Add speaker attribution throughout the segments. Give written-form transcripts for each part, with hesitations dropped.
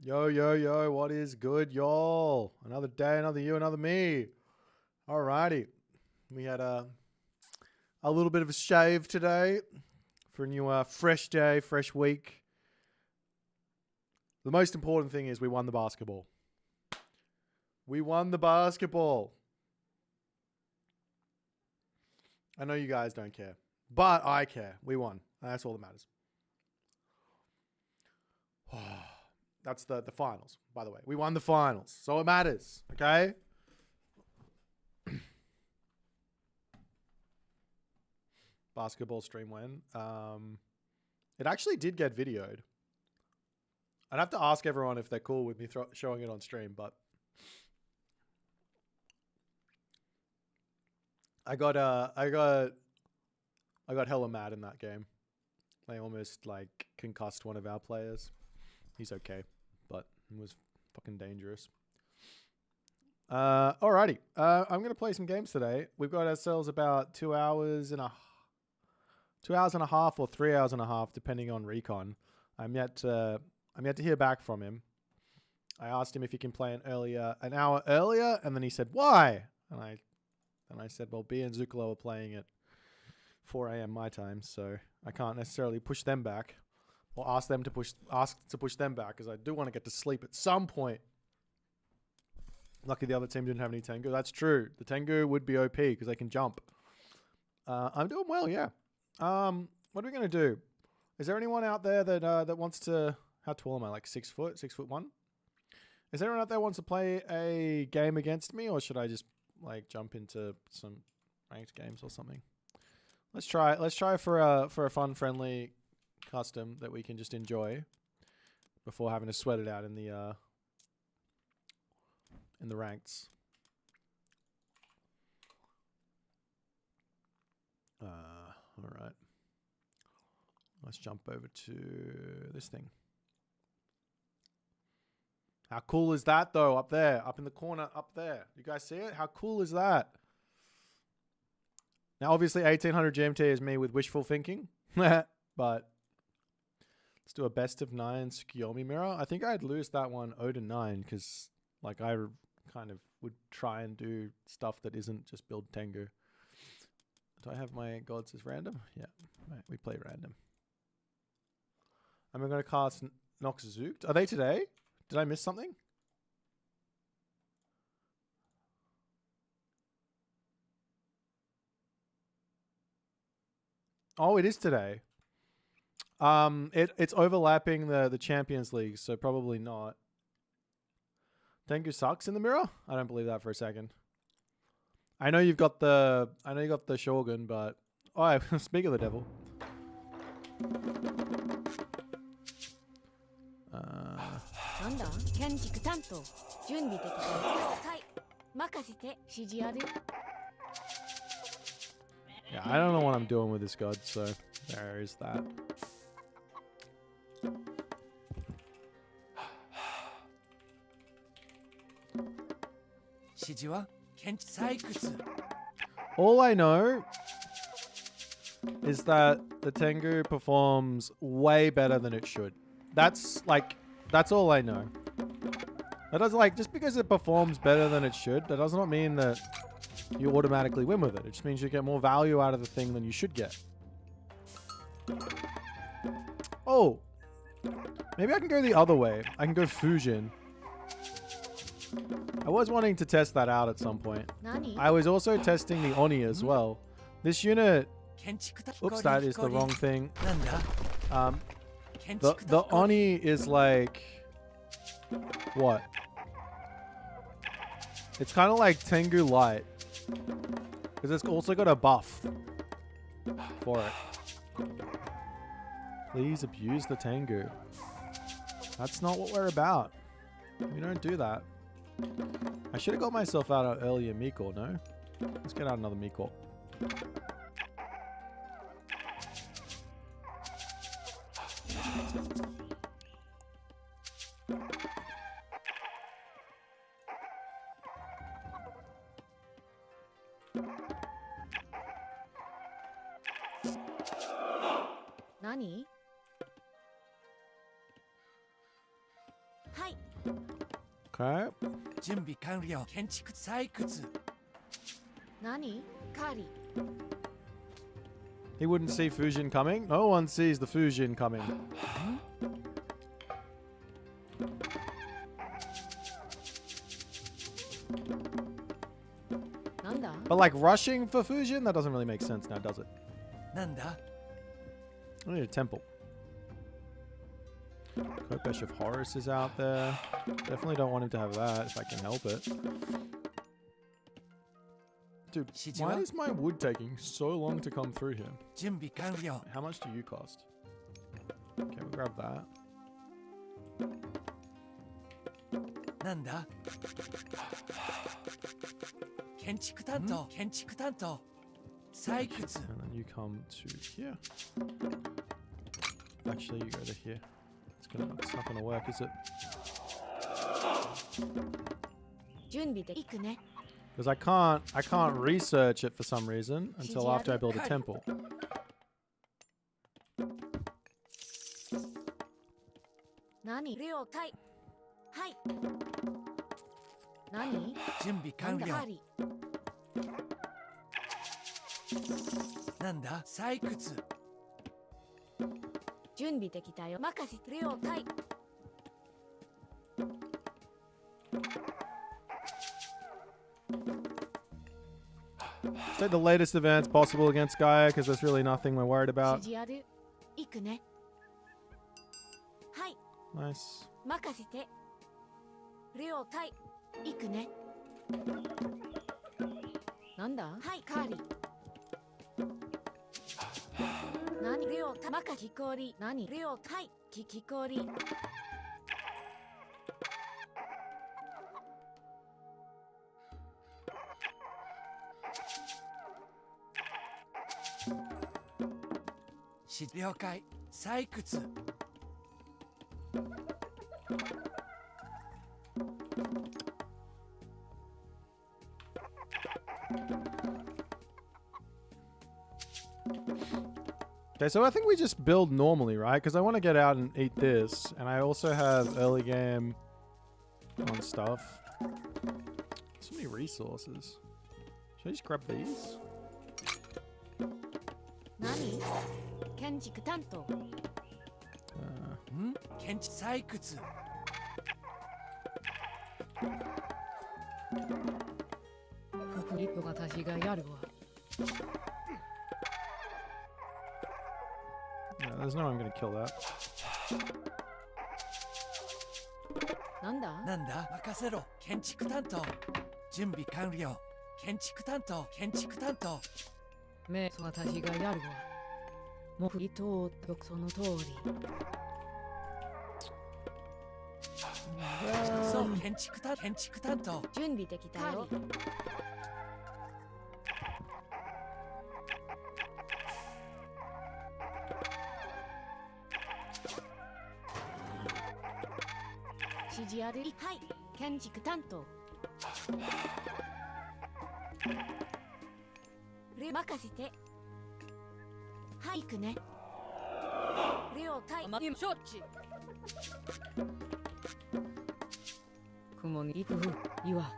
Speaker 1: Yo, yo, yo, what is good, y'all? Another day, another you, another me. Alrighty. We had a little bit of a shave today for a new fresh day, fresh week. The most important thing is we won the basketball. We won the basketball. I know you guys don't care, but I care. We won. That's all that matters. That's the finals, by the way. We won the finals, so it matters, okay? Basketball stream when? It actually did get videoed. I'd have to ask everyone if they're cool with me showing it on stream, but I got hella mad in that game. They almost like concussed one of our players. He's okay, but it was fucking dangerous. Alrighty. I'm gonna play some games today. We've got ourselves about 2 hours and a half or 3 hours and a half, depending on recon. I'm yet to hear back from him. I asked him if he can play an hour earlier, and then he said, "Why?" And I said, "Well, B and Zuccolo are playing at 4 a.m. my time, so I can't necessarily push them back, or ask to push them back, because I do want to get to sleep at some point." Lucky the other team didn't have any Tengu. That's true. The Tengu would be OP because they can jump. I'm doing well, yeah. What are we gonna do? Is there anyone out there that wants to? How tall am I? Like 6 foot? 6'1"? Is there anyone out there who wants to play a game against me, or should I just like jump into some ranked games or something? Let's try for a fun, friendly custom that we can just enjoy before having to sweat it out in the rankeds. All right. Let's jump over to this thing. How cool is that, though? Up there, up in the corner, up there. You guys see it? How cool is that? Now, obviously, 1800 GMT is me with wishful thinking, but let's do a best of 9 Tsukiyomi mirror. I think I'd lose that one 0-9 because, like, I kind of would try and do stuff that isn't just build Tengu. Do I have my gods as random? Yeah, right, we play random. I'm going to cast Nox Zooked. Are they today? Did I miss something? Oh, it is today. It's overlapping the Champions League, so probably not. Tengu sucks in the mirror? I don't believe that for a second. I know you got the Shogun, but speak of the devil. Yeah, I don't know what I'm doing with this god, so there is that. All I know is that the Tengu performs way better than it should. That's all I know. That doesn't just because it performs better than it should, that does not mean that you automatically win with it. It just means you get more value out of the thing than you should get. Oh, maybe I can go the other way. I can go Fujin. I was wanting to test that out at some point. I was also testing the Oni as well. This unit... Oops, that is the wrong thing. The Oni is like... What? It's kind of like Tengu Light. Because it's also got a buff for it. Please abuse the Tengu. That's not what we're about. We don't do that. I should have got myself out an earlier Miko, no? Let's get out another Miko.
Speaker 2: Nani? Hi.
Speaker 1: Okay.
Speaker 2: 準備完了。建築採掘。
Speaker 3: 何？カリ。
Speaker 1: He wouldn't see fusion coming. No one sees the fusion coming.
Speaker 3: なんだ？
Speaker 1: But like rushing for fusion, that doesn't really make sense now, does it?
Speaker 2: なんだ
Speaker 1: I need a temple. Kopesh of Horus is out there. Definitely don't want him to have that if I can help it. Dude, why is my wood taking so long to come through here?
Speaker 2: 準備完了。
Speaker 1: How much do you cost? Okay, we'll grab that.
Speaker 2: なんだ建築担当。建築担当。採掘。
Speaker 1: And then you come to here. Actually, you go to here. It's not gonna work, is it?
Speaker 3: 準備で行くね。
Speaker 1: Because I can't research it for some reason until after I build a temple.
Speaker 3: 何？了解。はい。何？
Speaker 2: 準備完了。
Speaker 3: カリ。
Speaker 2: なんだ採掘。
Speaker 3: 準備できたよ。任せて了解。
Speaker 1: Take the latest advance possible against Gaia because there's really nothing we're worried
Speaker 3: 指
Speaker 1: about.
Speaker 3: 示ある。行くね。はい。
Speaker 1: Nice.
Speaker 3: 任せて。了解。行くね。なんだ？はい、カーリー。何？了解。任せきこり。何？了解。聞きこり。
Speaker 2: 了解。採掘。
Speaker 1: Okay, so I think we just build normally, right? Because I want to get out and eat this. And I also have early game on stuff. So many resources. Should I just grab these?
Speaker 3: 何？建築担当。
Speaker 2: 建築採掘。
Speaker 3: フリップが私がやるわ。
Speaker 1: Yeah, there's no way I'm gonna kill that.
Speaker 3: なんだ？
Speaker 2: なんだ任せろ。建築担当。準備完了。建築担当。建築担当。
Speaker 3: 目私がやるわ。もうフリットその通り。
Speaker 2: そう、建築担当。
Speaker 3: 準備できたよ。指示ある。はい、建築担当。任せて。はい、行くね。了解。承知。雲に行く岩。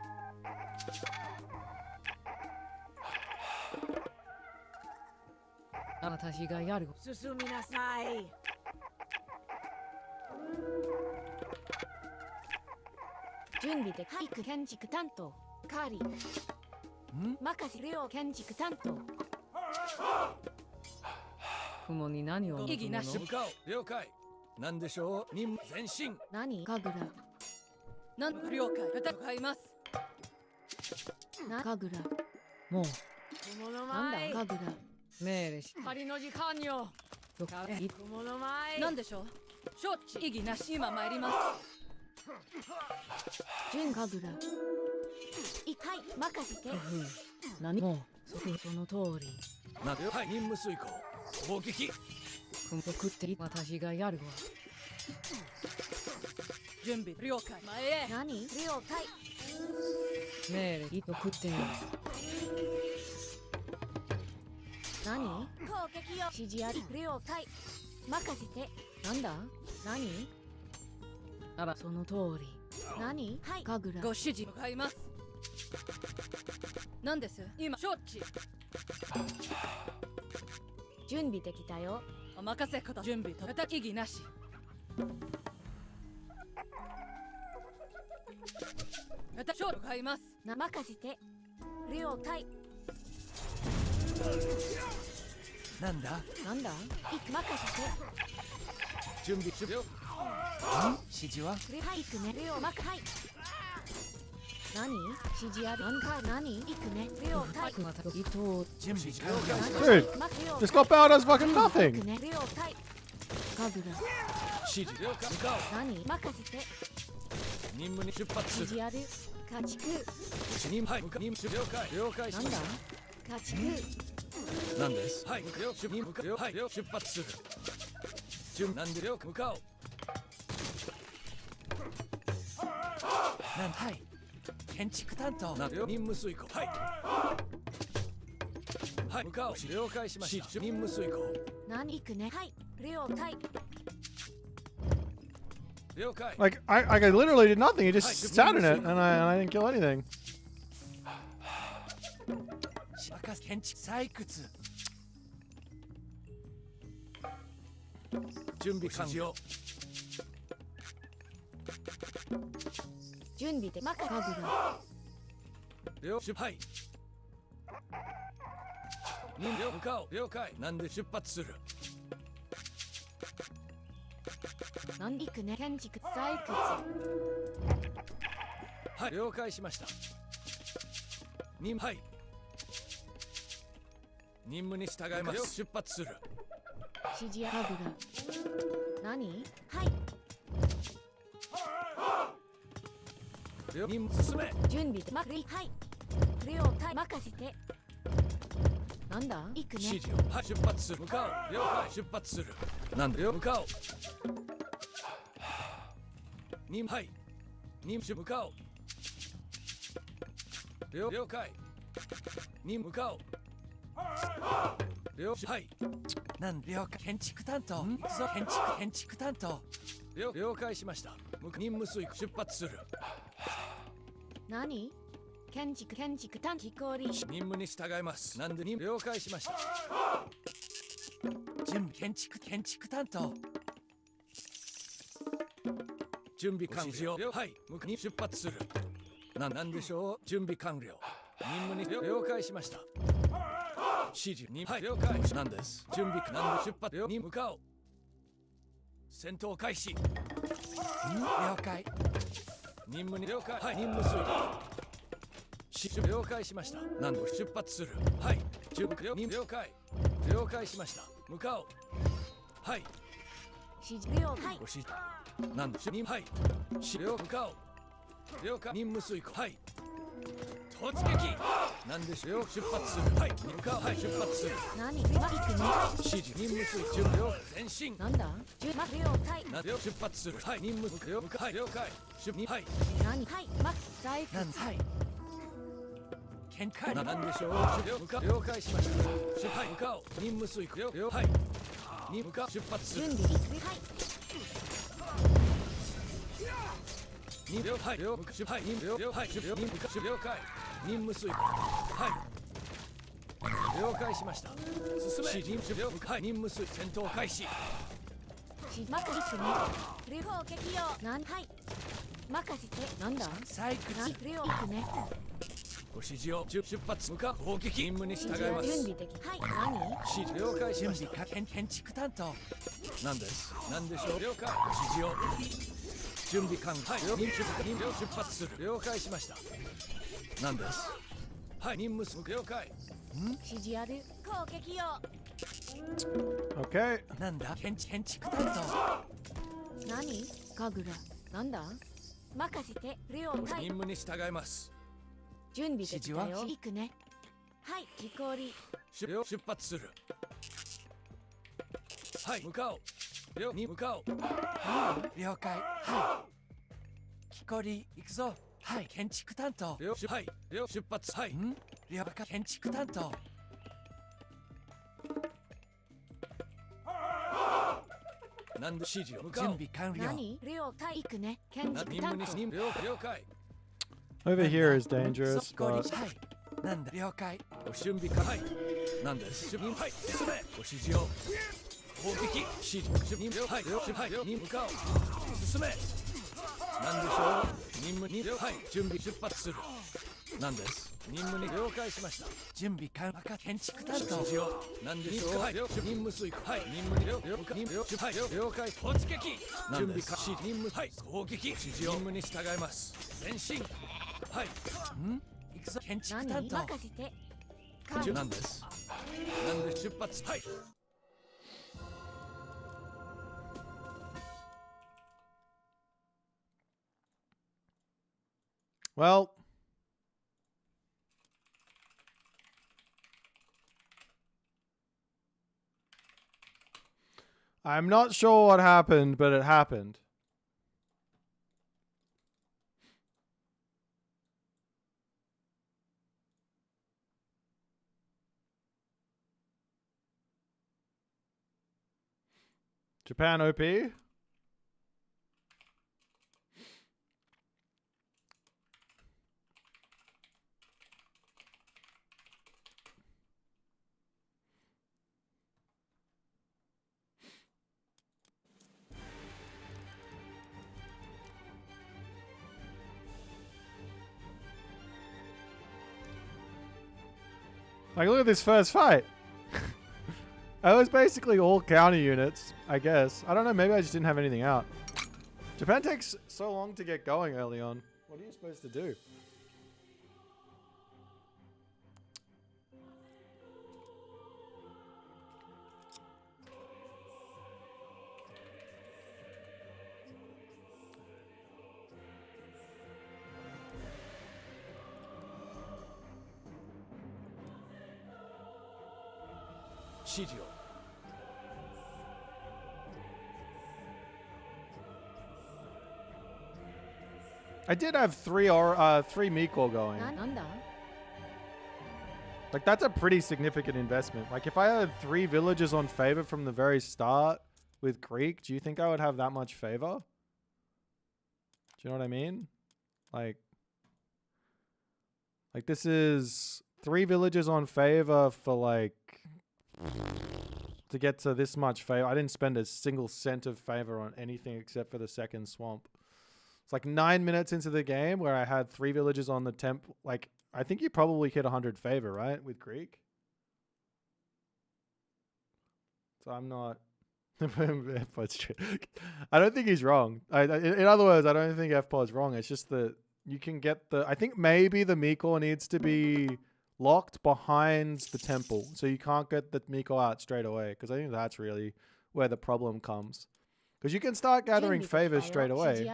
Speaker 3: 私がやる。進みなさい。準備ではいく建築担当。カーリー。任せるよ建築担当。雲に何を。
Speaker 2: 意義なし。了解。何でしょう。任務前進。
Speaker 3: 何？神楽。
Speaker 2: 何了解。戦います。
Speaker 3: 神楽。もう。なんだ神楽。命令し。仮の時間よ。何でしょう。承知。意義なし。今参ります。準神楽。はい、任せて。何？もうその通り。
Speaker 2: はい、任務遂行。攻撃。
Speaker 3: 送って私がやるわ。準備了解。前へ。何？了解。命令送ってよ。何？攻撃よ。指示あり。了解。任せて。なんだ？何？あらその通り。何？はい。神楽。ご指示向かいます。何です？今承知。準備できたよ。お任せください。準備と叩き儀なし。私を向かいます。任せて。了解。
Speaker 2: なんだ
Speaker 3: なんだ？任せて。
Speaker 2: 準備終了。指示は？
Speaker 3: はい、行くね。了解。何？指示ある。何？行くね。了解。
Speaker 2: 準備了
Speaker 1: Dude, just got Bowders fucking nothing.
Speaker 3: 了解。神楽。
Speaker 2: 指示了解。向かおう。
Speaker 3: 何？任せて。
Speaker 2: 任務に出発する。
Speaker 3: 指示ある。家畜。
Speaker 2: 任務はい向か任務了解了解し
Speaker 3: なんだ？
Speaker 2: ました。
Speaker 3: 家畜。
Speaker 2: なんですはい向かよ出任向かよはい出発する。準なんで了向かおう。なんはい建築担当なんよ任務遂行はいはい向かおう了解しました任務遂行
Speaker 3: 何？行くね。はい、了解。
Speaker 2: 了解
Speaker 1: Like I literally did nothing. He just sat in it, and I didn't kill anything.
Speaker 2: 建築採掘準備完了
Speaker 3: 準備で任せ。神楽。
Speaker 2: 了はい任務向かおう了解なんで出発する
Speaker 3: 何？行くね。建築採掘。
Speaker 2: はい了解しました任務はい任務に従います出発する
Speaker 3: 指示や神楽。何？はい。
Speaker 2: 任務進め
Speaker 3: 準備ではい。了解。任せて。なんだ？行くね。
Speaker 2: 指示をはい出発する向かおう了解出発するなんだよ向かおう任務はい任務向かおう了解任務向かおうはいなん了解建築担当行くぞ建築担当了解しました任務遂行出発する
Speaker 3: 何？建築短期氷。
Speaker 2: 任務に従いますなんで任務了解しました準備建築担当準備完了はい向かに出発するなんでしょう準備完了任務に了解しました指示にはい了解なんです準備なんで出発に向かおう戦闘開始了解任務に了解はい任務遂行了解しました何度出発するはい準備了解しました向かおうはい
Speaker 3: 指示了解
Speaker 2: ご指示何度はい了向かおう了解任務遂行はい突撃何でしょう出発するはい向かおうはい出発する
Speaker 3: 何？行くね。
Speaker 2: 指示任務遂行準備前進
Speaker 3: なんだ？了解。
Speaker 2: 何で出発するはい任務了解はい了解出任はい
Speaker 3: 何？はい。採掘。
Speaker 2: はい見解なんでしょう了解しました出発向かおう任務遂行了はいに向か出発する
Speaker 3: 準備。はい。
Speaker 2: 了解了解了解了解任務遂行はい了解しました進め了解任務遂行戦闘開始
Speaker 3: 任せてね。砲撃用。はい任せて。なんだ？
Speaker 2: 採掘
Speaker 3: 行くね。
Speaker 2: ご指示を出発向か砲撃任務に従います
Speaker 3: 準備でき。はい。何？
Speaker 2: 指示了解しました建築担当なんですなんでしょう了解ご指示を準備完了はい任務出発する了解しましたなんですはい任務了解
Speaker 3: 指示ある。攻撃用。
Speaker 1: Okay.
Speaker 2: なんだ建築担当
Speaker 3: 何？神楽。なんだ？任せて。了解。
Speaker 2: 任務に従います
Speaker 3: 準備できたよ。
Speaker 2: 指示は
Speaker 3: 行くね。はい。木こり。
Speaker 2: 出発するはい向かおうに向かおう了解はい木こり行くぞはい建築担当はい出発はい了解建築担当なんで指示を向かう。準備完了。
Speaker 3: 何了解行くね。建築
Speaker 2: 任務
Speaker 3: 担当
Speaker 2: に了解。
Speaker 1: Over here is dangerous,
Speaker 2: はい
Speaker 1: but
Speaker 2: なんだ了解。ご準備かはい。なんです準備はい進め。ご指示を攻撃指示準備はいに向かう進め。なんでしょう任務にはい準備出発する。なんです任務に了解しました。準備完了。建築担当指示をなんでしょうはい任務遂行はい任務に了解了解突撃準備開始任務はい攻撃指示を任務に従います。前進はい行くぞ建築担
Speaker 3: 何
Speaker 2: 当
Speaker 3: 任せて
Speaker 2: なんですなんで出発はい。
Speaker 1: well, I'm not sure what happened, but it happened. Japan OP? Like, look at this first fight. That was basically all counter units, I guess. I don't know, maybe I just didn't have anything out. Japan takes so long to get going early on. What are you supposed to do? I did have three Miko going.
Speaker 3: なんだ
Speaker 1: Like, that's a pretty significant investment. Like, if I had 3 villages on favor from the very start with Greek, do you think I would have that much favor? Do you know what I mean? Like this is 3 villages on favor for, like, to get to this much favor. I didn't spend a single cent of favor on anything except for the second swamp. It's like 9 minutes into the game where I had 3 villages on the temple. Like, I think you probably hit 100 favor, right? With Greek. So I'm not... I don't think he's wrong. In other words, I don't think FPO's wrong. It's just that you can get the... I think maybe the Miko needs to be locked behind the temple. So you can't get the Miko out straight away. Because I think that's really where the problem comes. Because you can start gathering favors straight away.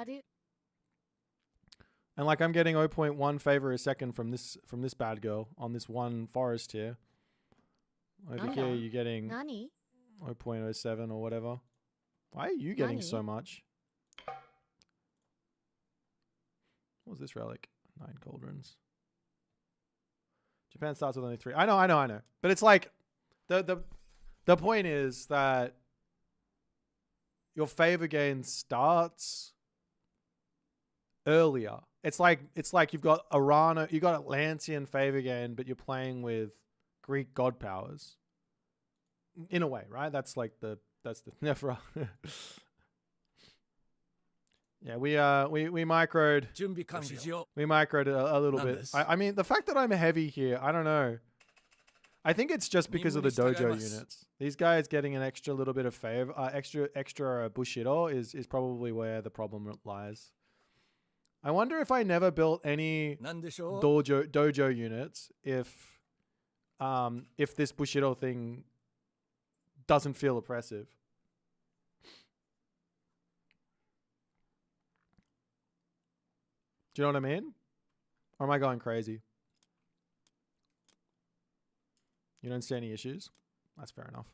Speaker 1: And like I'm getting 0.1 favor a second from this bad girl on this one forest here. Over here you're getting 0.07 or whatever. Why are you getting so much? What was this relic? 9 cauldrons. Japan starts with only 3. I know. But it's like the point is that your favor gain starts earlier. It's like you've got Arana, you got Atlantean favor gain, but you're playing with Greek god powers. In a way, right? That's the Nephra. Yeah, we microed. We microed a little bit. I mean, the fact that I'm heavy here, I don't know. I think it's just because of the dojo units. These guys getting an extra little bit of favor, extra Bushido is probably where the problem lies. I wonder if I never built any dojo units, if this Bushido thing doesn't feel oppressive. Do you know what I mean? Or am I going crazy? You don't see any issues? That's fair enough.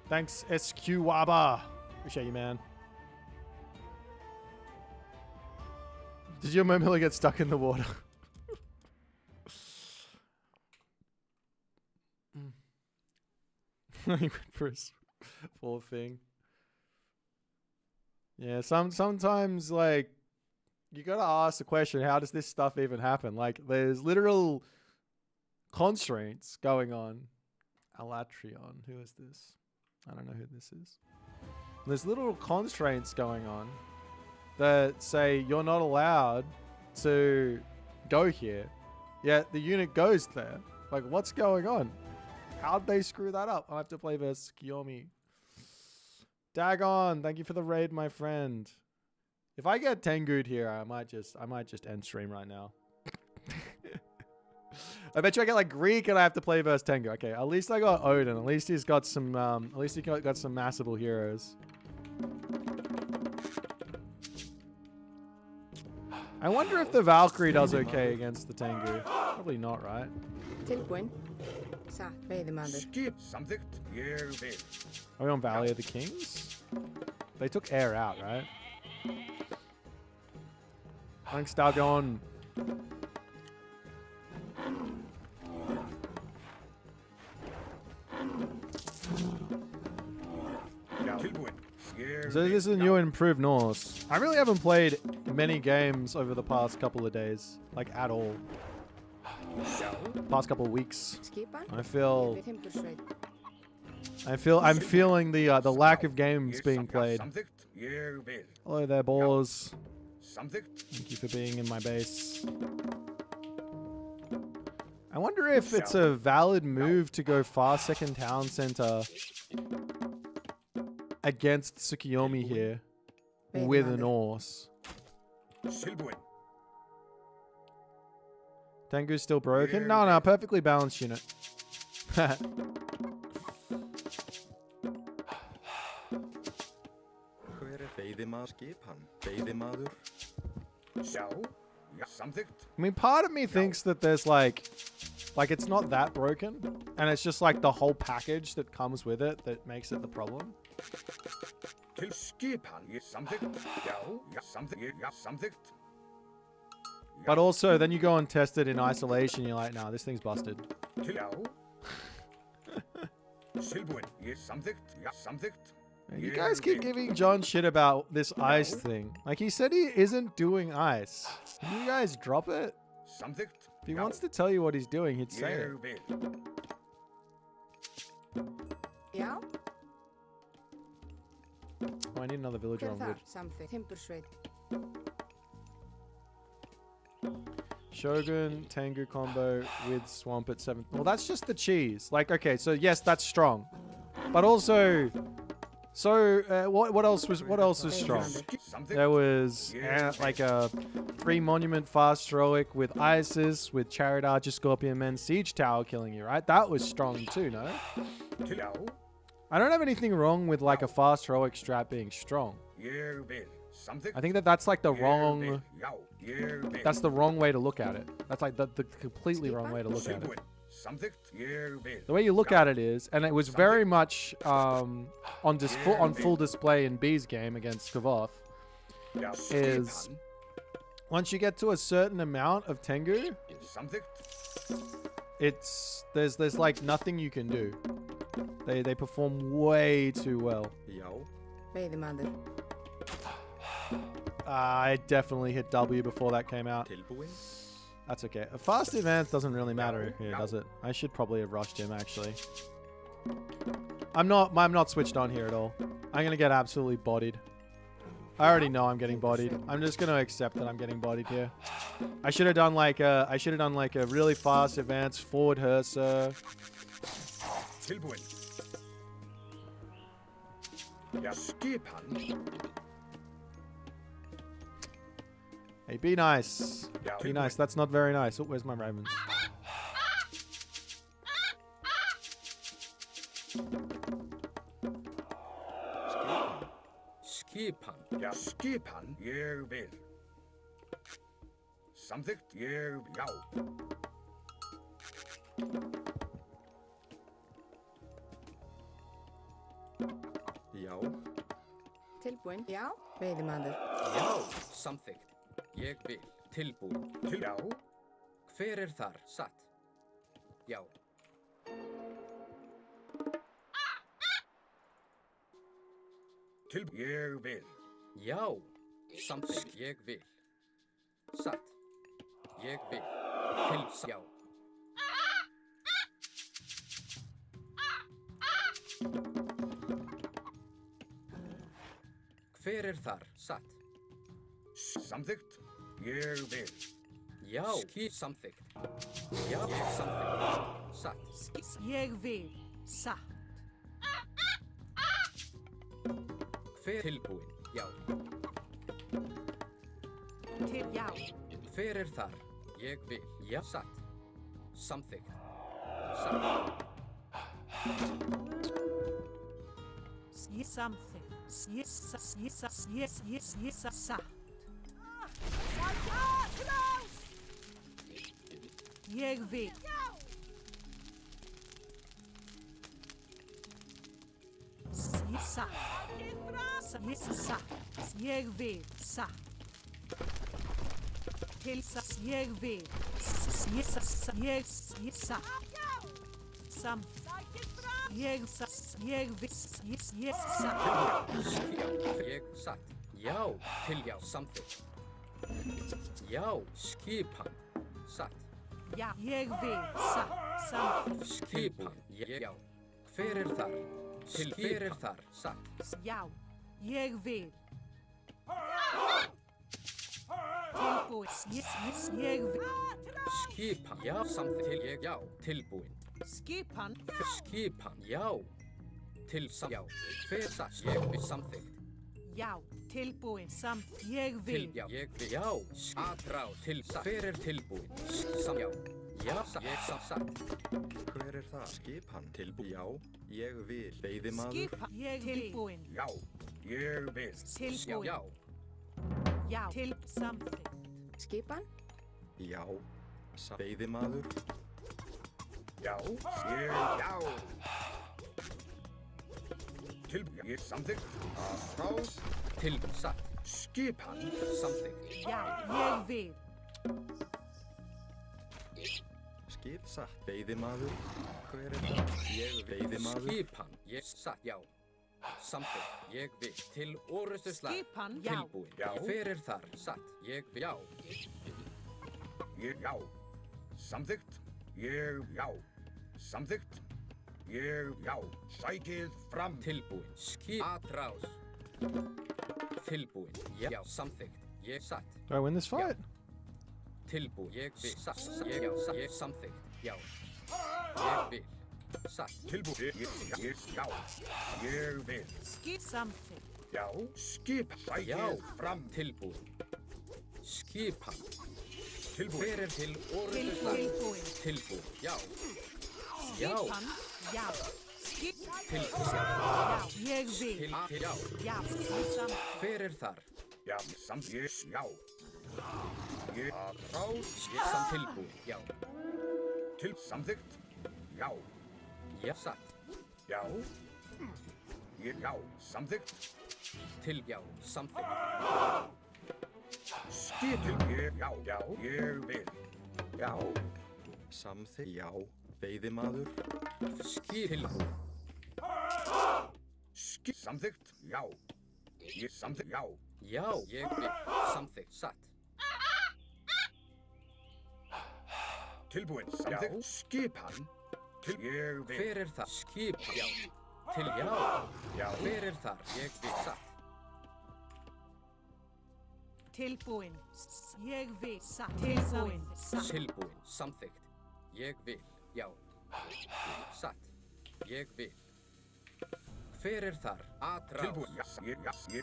Speaker 1: Thanks, SQ Waba. Appreciate you, man. Did your Momilla get stuck in the water? He went for his full thing. Yeah, sometimes like you gotta ask the question, how does this stuff even happen? Like there's literal constraints going on. Alatrion, who is this? I don't know who this is. There's little constraints going on that say you're not allowed to go here, yet the unit goes there. Like, what's going on? How'd they screw that up? I have to play versus Kiyomi. Dagon, thank you for the raid, my friend. If I get Tengu'd here, I might just end stream right now. I bet you I get like Greek and I have to play versus Tengu. Okay, at least I got Odin. At least he's got some got some massable heroes. I wonder if the Valkyrie does okay against the Tengu. Probably not, right? Are we on Valley of the Kings? They took air out, right? Thanks, Dagon. So this is a new and improved Norse. I really haven't played many games over the past couple of days, like at all. Past couple of weeks. I'm feeling the lack of games being played. Hello there, Boars. Thank you for being in my base. I wonder if it's a valid move to go far second town center against Tsukiyomi here with a Norse. Tengu's still broken? No, perfectly balanced unit. I mean, part of me thinks that there's like it's not that broken, and it's just like the whole package that comes with it that makes it the problem. But also, then you go and test it in isolation, you're like, nah, this thing's busted. You guys keep giving John shit about this ice thing. Like, he said he isn't doing ice. Can you guys drop it? If he wants to tell you what he's doing, he'd say it.
Speaker 4: Yeah.
Speaker 1: Oh, I need another villager on wood. Shogun, Tengu combo with Swamp at 7. Well, that's just the cheese. Like, okay, so yes, that's strong. But also... So, what else was strong? There was like a 3 monument fast heroic with Isis, with Chariot Archer, Scorpion Men, Siege Tower killing you, right? That was strong too, no? I don't have anything wrong with like a fast heroic strat being strong. I think that's like the wrong... That's the wrong way to look at it. That's like the completely wrong way to look at it. The way you look at it is, and it was very much on full display in B's game against Kavoth, is once you get to a certain amount of Tengu, there's like nothing you can do. They perform way too well. I definitely hit W before that came out. That's okay. A fast advance doesn't really matter here, does it? I should probably have rushed him, actually. I'm not switched on here at all. I'm gonna get absolutely bodied. I already know I'm getting bodied. I'm just gonna accept that I'm getting bodied here. I should have done like a really fast advance forward Hersa. Hey, be nice. Be nice. That's not very nice. Oh, where's my ravens?
Speaker 2: Skipan. Ég vil. Samþykkt. Ég, já. Já.
Speaker 4: Tilbúin. Já. Veiðimaður.
Speaker 2: Já, samþykkt. Ég vil. Tilbúin. Já. Hver þar? Satt. Já. Ég vil. Já, samþykkt. Ég vil. Satt. Ég vil. Já. Hver þar? Satt. Samþykkt. Ég vil. Já, samþykkt. Já, samþykkt. Satt.
Speaker 3: Ég vil. Satt.
Speaker 2: Hver tilbúin? Já.
Speaker 3: Já.
Speaker 2: Hver þar? Ég vil. Já, satt. Samþykkt. Satt.
Speaker 3: Samþykkt. Satt. Ég vil. Satt. Ég vil. Satt. Til satt. Ég vil. Ég satt. Samt. Ég satt. Ég vil. Ég satt.
Speaker 2: Ég satt. Já, til já, samþykkt. Já, skipan. Satt.
Speaker 3: Já, ég vil. Satt. Samt.
Speaker 2: Skipan. Já. Hver þar? Til hver þar? Satt.
Speaker 3: Já, ég vil. Tilbúin. Ég vil.
Speaker 2: Skipan. Já, samþykkt. Ég, já, tilbúin.
Speaker 3: Skipan.
Speaker 2: Skipan. Já. Til samt. Já. Hver satt? Ég vil samþykkt.
Speaker 3: Já, tilbúin. Samt. Ég vil.
Speaker 2: Já, ég vil. Já. Atrá. Til satt. Hver tilbúin? Samt. Já. Já, satt. Ég satt.
Speaker 5: Hver það? Skipan. Tilbúin. Já, ég vil. Veiðimaður.
Speaker 3: Skipan. Ég tilbúin.
Speaker 2: Já. Ég vil.
Speaker 3: Tilbúin.
Speaker 2: Já.
Speaker 3: Já, til samþykkt.
Speaker 4: Skipan.
Speaker 5: Já. Veiðimaður.
Speaker 2: Já. Ég, já. Tilbúin. Ég samþykkt. Atrás. Tilbúin. Satt. Skipan. Samþykkt.
Speaker 3: Já, ég vil.
Speaker 5: Skip satt. Veiðimaður. Hver það? Ég veiðimaður.
Speaker 2: Skipan. Ég satt. Já. Samþykkt. Ég vil. Til orustu slag.
Speaker 3: Skipan. Já.
Speaker 2: Tilbúin. Já. Hver þar? Satt. Ég vil. Já. Ég, já. Samþykkt. Ég, já. Samþykkt. Ég, já. Sækið fram. Tilbúin. Skip. Atrás. Tilbúin. Já. Samþykkt. Ég satt.
Speaker 1: Do I win this fight?
Speaker 2: Tilbúin. Ég vil. Satt. Ég, já. Ég samþykkt. Já. Ég vil. Satt. Tilbúin. Ég, já. Ég vil.
Speaker 3: Skip samþykkt.
Speaker 2: Já. Skip. Sækið fram. Tilbúin. Skipan. Tilbúin. Hver til orustu slag?
Speaker 3: Tilbúin.
Speaker 2: Tilbúin. Já. Já.
Speaker 3: Skipan. Já. Skip.
Speaker 2: Tilbúin.
Speaker 3: Já, ég vil.
Speaker 2: Til, já.
Speaker 3: Já, samþykkt.
Speaker 2: Hver þar? Já. Samþykkt. Já. Ég atrás. Ég samt tilbúin. Já. Til samþykkt. Já. Já. Satt. Já. Ég, já. Samþykkt. Til, já. Samþykkt. Skip til ég, já. Já. Ég vil. Já.
Speaker 5: Samþykkt. Já. Veiðimaður.
Speaker 2: Skip tilbúin. Skip samþykkt. Já. Ég samþykkt. Já. Já. Ég vil. Samþykkt. Satt. Tilbúin. Samþykkt. Skipan. Til ég vil. Hver það? Skipan. Já. Til já. Já. Hver þar? Ég vil. Satt.
Speaker 3: Tilbúin. Ég vil. Satt. Tilbúin. Satt.
Speaker 2: Tilbúin. Samþykkt. Ég vil. Já. Satt. Ég vil. Hver þar? Atrás. Tilbúin.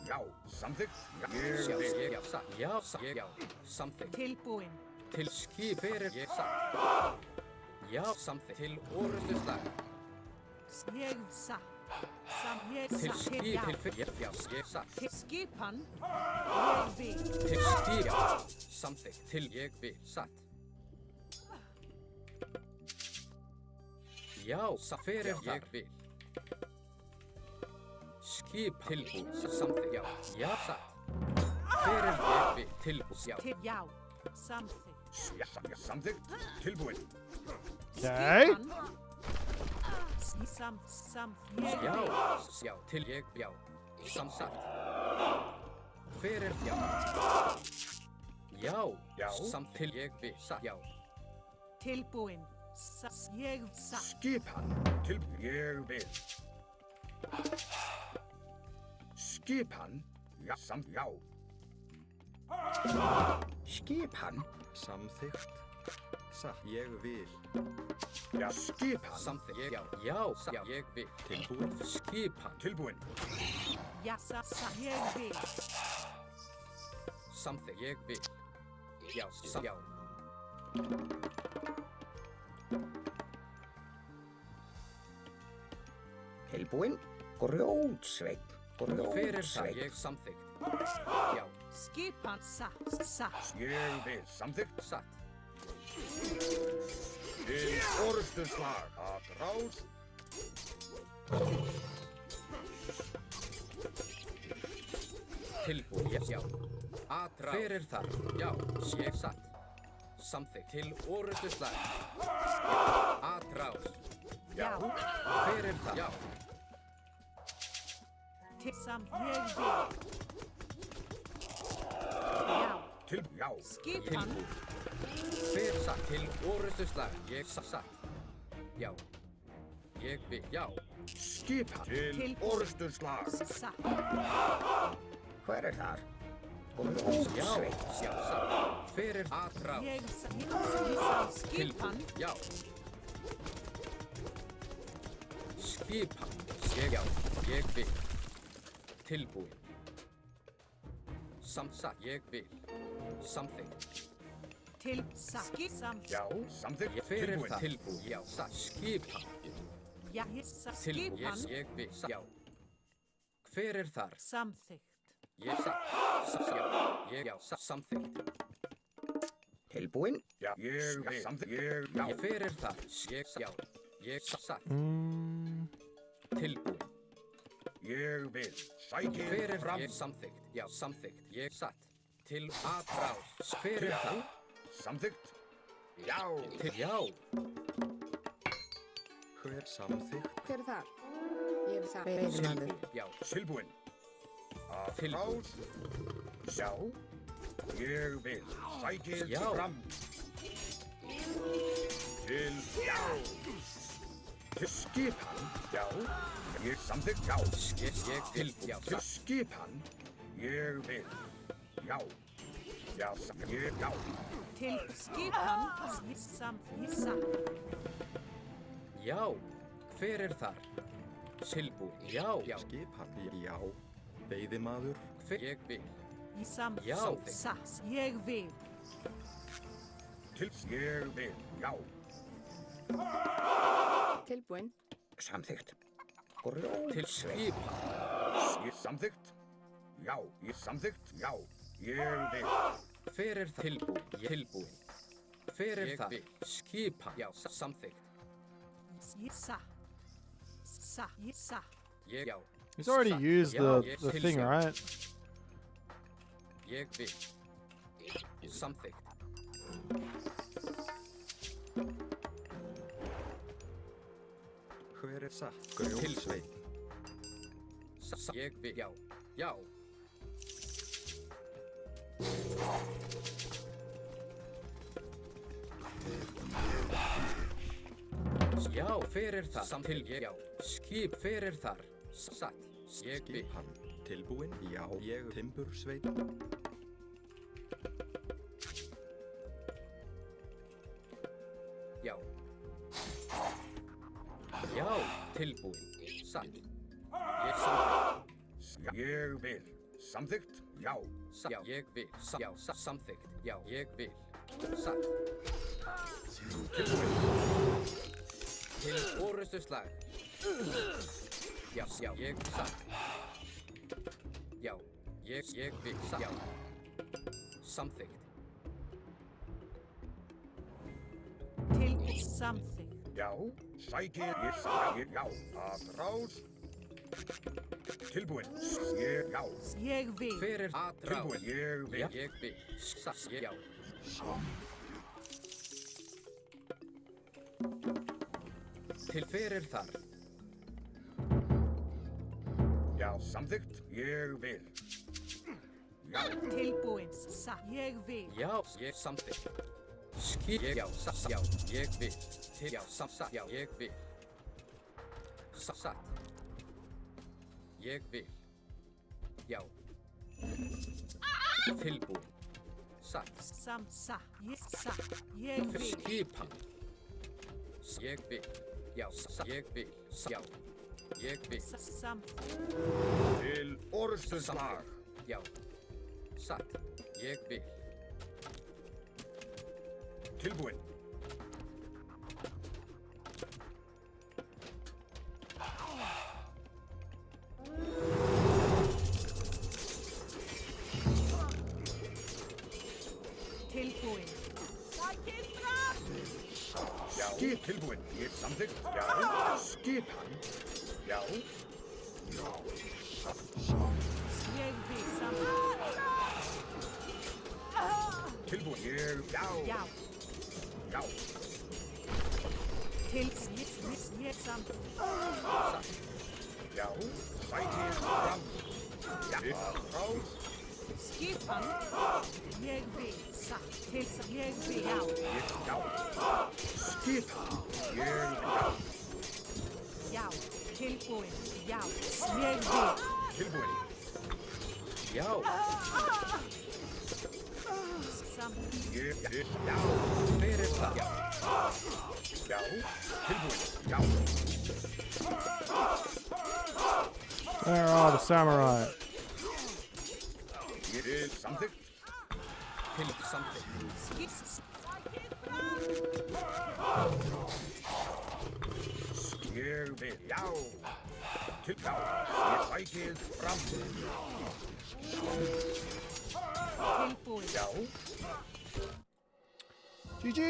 Speaker 2: Já. Samþykkt. Ég vil. Já. Satt. Já. Já. Samþykkt.
Speaker 3: Tilbúin.
Speaker 2: Til skip. Hver ég satt. Já. Samþykkt. Til orustu slag.
Speaker 3: Ég satt. Ég
Speaker 2: Til
Speaker 3: satt.
Speaker 2: skip.
Speaker 3: Já.
Speaker 2: Til já. Ég satt.
Speaker 3: Til skipan. Ég vil.
Speaker 2: Til skip. Já. Samþykkt. Til ég vil. Satt. Já. Hver ég vil. skip tilbúin, samþykkt, já, já, satt. Hver ég vil, tilbúin, já.
Speaker 3: Já, samþykkt.
Speaker 6: Samþykkt. Tilbúin.
Speaker 1: Okay.
Speaker 3: Samþykkt.
Speaker 2: Já, já, til ég, já, samsagt. Hver já. Já, samt til ég vil, satt, já.
Speaker 3: Tilbúin. Ég satt.
Speaker 6: Skip hann. Ég vil. Skip hann. Já, já. Skip hann.
Speaker 5: Samþykkt. Satt. Ég vil.
Speaker 6: Já, skip hann.
Speaker 2: Samþykkt, já, já, satt, já, ég vil.
Speaker 5: Tilbúin.
Speaker 2: Skip hann.
Speaker 6: Tilbúin.
Speaker 3: Já, ég vil.
Speaker 2: Samþykkt, ég vil. Já, já.
Speaker 6: Tilbúin. Grjótsveinn.
Speaker 2: Hver það, ég samþykkt. Já,
Speaker 3: Skipan satt.
Speaker 6: Ég vil. Samþykkt.
Speaker 2: satt.
Speaker 6: Til orðstunslag. Að ráð.
Speaker 2: Tilbúin, já. Atrá. Hver þar, já, ég satt. Samþykkt, til orðuslag. Atrás.
Speaker 3: Já.
Speaker 2: Hver það, já.
Speaker 3: Til ég vil. Já.
Speaker 6: Til, já.
Speaker 3: Skipan.
Speaker 2: Hver satt, til orðuslag. Ég satt. Já. Ég vil, já.
Speaker 6: Skip hann. Til
Speaker 3: Til-
Speaker 6: orðstunslag.
Speaker 3: Satt.
Speaker 6: Hver þar?
Speaker 2: Já, já, satt. Hver atrás.
Speaker 3: Ég satt. Skipan.
Speaker 2: Já. Skipan. Já, ég vil. Tilbúin. Samsatt, ég vil. Samþykkt.
Speaker 3: Til satt.
Speaker 6: Já, samþykkt.
Speaker 2: Hver
Speaker 6: Tilbúin.
Speaker 2: það? Tilbúin. Já, satt. Skipan.
Speaker 3: Já, ég satt.
Speaker 2: Tilbúin.
Speaker 3: Skipan.
Speaker 2: Ég vil. Já. Hver þar?
Speaker 3: Samþykkt.
Speaker 2: Ég satt. Já, ég, já, satt. Samþykkt.
Speaker 6: Tilbúin. Já, ég vil. Samþykkt. Já.
Speaker 2: Hver þar? Ég, já. Ég satt. Tilbúin.
Speaker 6: Ég vil. Sækir
Speaker 2: Hver
Speaker 6: fram.
Speaker 2: ég samþykkt? Já, samþykkt. Ég satt. Til atrás. Hver það?
Speaker 6: Samþykkt. Já.
Speaker 2: Til, já.
Speaker 5: Hver samþykkt?
Speaker 4: Hver er þar? Ég vil það. Veiðimaður.
Speaker 2: Já,
Speaker 6: Tilbúin. Að
Speaker 2: Tilbúin.
Speaker 6: ráð. Já. Ég vil. Sækir
Speaker 2: Já.
Speaker 6: fram. Til, já. Til skipan. Já. Ég samþykkt. Já.
Speaker 2: ég tilbúin. Já,
Speaker 6: Til
Speaker 2: satt.
Speaker 6: skipan. Ég vil. Já. Já, ég, já.
Speaker 3: Til skipan. Ég satt.
Speaker 2: Já, hver þar? Tilbúin. Já, já.
Speaker 5: Skip hann. Já. Veiðimaður.
Speaker 2: Hver ég vil.
Speaker 3: Ég samþykkt.
Speaker 2: Já.
Speaker 3: Satt. Ég vil.
Speaker 6: Til, ég vil. Já.
Speaker 4: Tilbúin.
Speaker 6: Samþykkt.
Speaker 2: Til skipan.
Speaker 6: Ég samþykkt. Já, ég samþykkt. Já. Ég vil.
Speaker 2: Hver það? Tilbúin. Tilbúin. Hver það? Skipan. Já, samþykkt.
Speaker 3: Ég satt. Satt. Ég satt.
Speaker 2: Ég, já.
Speaker 1: He's already
Speaker 2: Satt.
Speaker 1: used
Speaker 2: Já,
Speaker 1: the
Speaker 2: ég
Speaker 1: thing,
Speaker 2: tilbúin.
Speaker 1: right?
Speaker 2: Ég vil. Samþykkt.
Speaker 5: Hver satt? Grjótsveinn.
Speaker 2: Ég vil. Já, já. Já, hver það? Samtil ég, já. Skip, hver þar? Satt. Ég vil.
Speaker 5: Skip hann. Tilbúin. Já. Ég timbursveinn.
Speaker 2: Já. Já, tilbúin. Satt. Ég samþykkt.
Speaker 6: Ég vil. Samþykkt. Já.
Speaker 2: Já, ég vil. Já, samþykkt. Já, ég vil. Satt. Til orrustuslag. Já, já, ég satt. Já, ég vil. Já. Samþykkt.
Speaker 3: Til samþykkt.
Speaker 6: Já. Sækir. Ég, já. Að ráð. Tilbúin. Já.
Speaker 3: Ég vil.
Speaker 2: Hver er að ráð?
Speaker 6: Tilbúin. Ég vil.
Speaker 2: Ég vil. Já. Til hver er þar?
Speaker 6: Já, samþykkt. Ég vil. Já.
Speaker 3: Tilbúin. Ég vil.
Speaker 2: Já, ég samþykk. Já, já, ég vil. Já, já, ég vil. Satt. Ég vil. Já. Tilbúin. Satt.
Speaker 3: Ég vil.
Speaker 2: Skipan. Ég vil. Já, ég vil. Já. Ég vil.
Speaker 6: Til orðslag.
Speaker 2: Já. Satt. Ég vil.
Speaker 6: Tilbúin.
Speaker 3: Tilbúin.
Speaker 6: Já. Skip tilbúin. Ég samþykkt. Já. Skipan. Já.
Speaker 3: Ég vil.
Speaker 6: Tilbúin. Ég. Já.
Speaker 3: Já.
Speaker 6: Já.
Speaker 3: Ég
Speaker 6: Já. Sætið fram. Já. Ráð.
Speaker 3: Skipan. Ég vil. Ég vil. Já.
Speaker 6: Já. Skipan. Ég. Já.
Speaker 3: Já. Tilbúin. Já. Ég vil.
Speaker 6: Tilbúin.
Speaker 2: Já.
Speaker 6: Ég. Já.
Speaker 2: Hver er það?
Speaker 6: Já. Tilbúin. Já.
Speaker 1: Where are the samurai?
Speaker 6: Ég er samþykkt.
Speaker 2: Til samþykk.
Speaker 6: Ég vil. Já. Til. Já. Ég sækið fram.
Speaker 3: Tilbúin.
Speaker 6: Já.
Speaker 1: GG!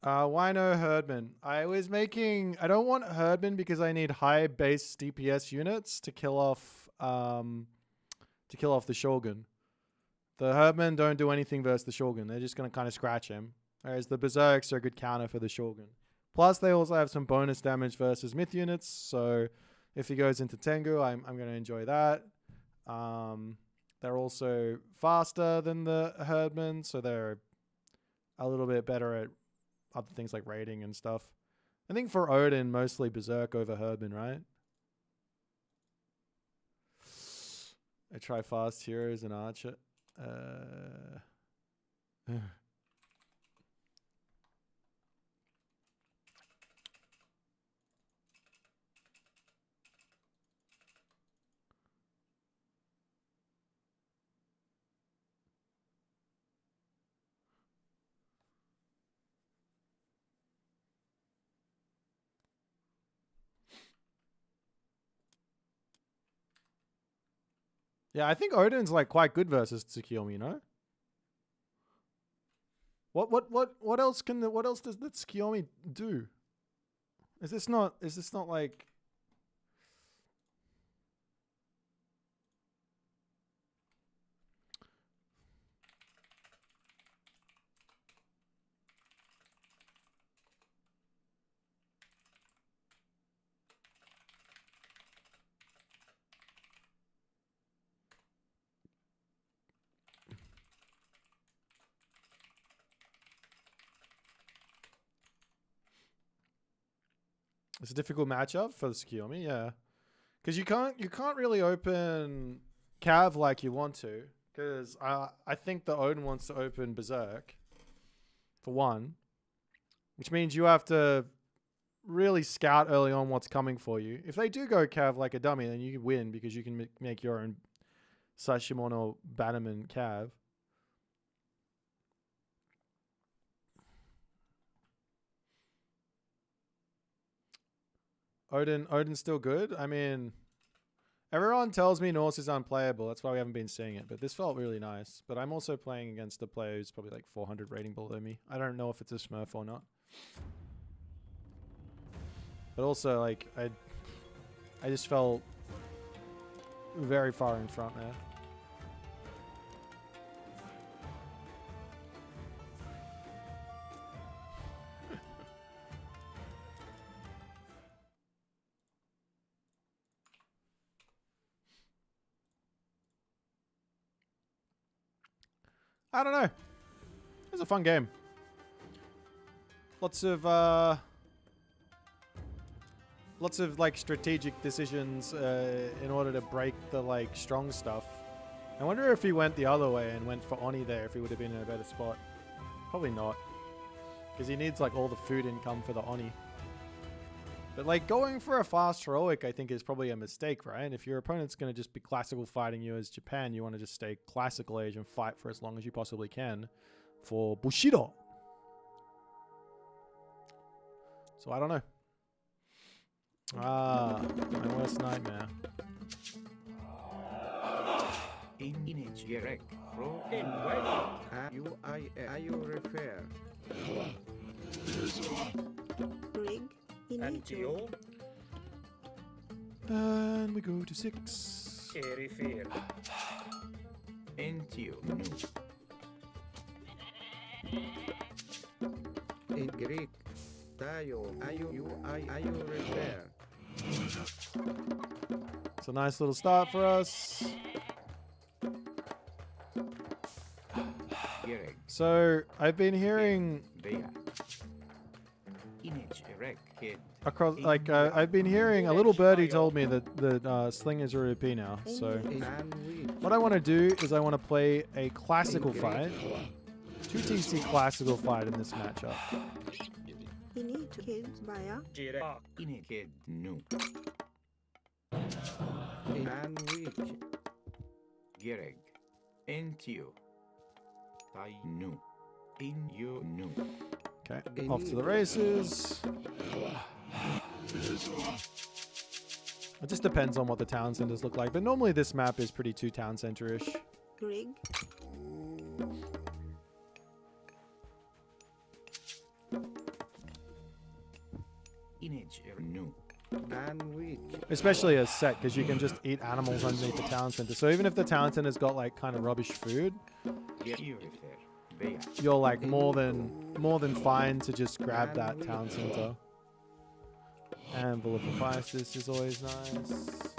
Speaker 1: Why no Herdman? I don't want Herdman because I need high base DPS units to kill off the Shogun. The Herdmen don't do anything versus the Shogun. They're just gonna kind of scratch him. Whereas the Berserks are a good counter for the Shogun. Plus they also have some bonus damage versus myth units, so if he goes into Tengu, I'm gonna enjoy that. They're also faster than the Herdmen, so they're a little bit better at other things like raiding and stuff. I think for Odin, mostly Berserk over Herdman, right? I try fast heroes and archer. Yeah, I think Odin's like quite good versus Tsukiyomi, you know? What else does that Tsukiyomi do? Is this not like it's a difficult matchup for the Tsukiyomi, yeah. Because you can't really open Cav like you want to. Because I think the Odin wants to open Berserk, for one. Which means you have to really scout early on what's coming for you. If they do go Cav like a dummy, then you win because you can make your own Sashimon or Bannerman Cav. Odin's still good. I mean, everyone tells me Norse is unplayable. That's why we haven't been seeing it. But this felt really nice. But I'm also playing against a player who's probably like 400 rating below me. I don't know if it's a Smurf or not. But also, like, I just felt very far in front there. I don't know. It was a fun game. Lots of like strategic decisions in order to break the like strong stuff. I wonder if he went the other way and went for Oni there, if he would have been in a better spot. Probably not, because he needs like all the food income for the Oni. But like going for a fast heroic, I think is probably a mistake, right? If your opponent's going to just be classical fighting you as Japan, you want to just stay classical age and fight for as long as you possibly can for Bushido. So I don't know. Ah, my worst nightmare. And we go to 6.
Speaker 5: In Greek,
Speaker 1: It's a nice little start for us. So I've been hearing across, like I've been hearing a little birdie told me that the Sling is a OP now. So what I want to do is I want to play a classical fight, 2TC classical fight in this matchup. Okay, off to the races. It just depends on what the town centers look like, but normally this map is pretty 2 town center-ish. Especially as set, because you can just eat animals underneath the town center. So even if the town center's got like kind of rubbish food, you're like more than fine to just grab that town center. And Vilificistus is always nice.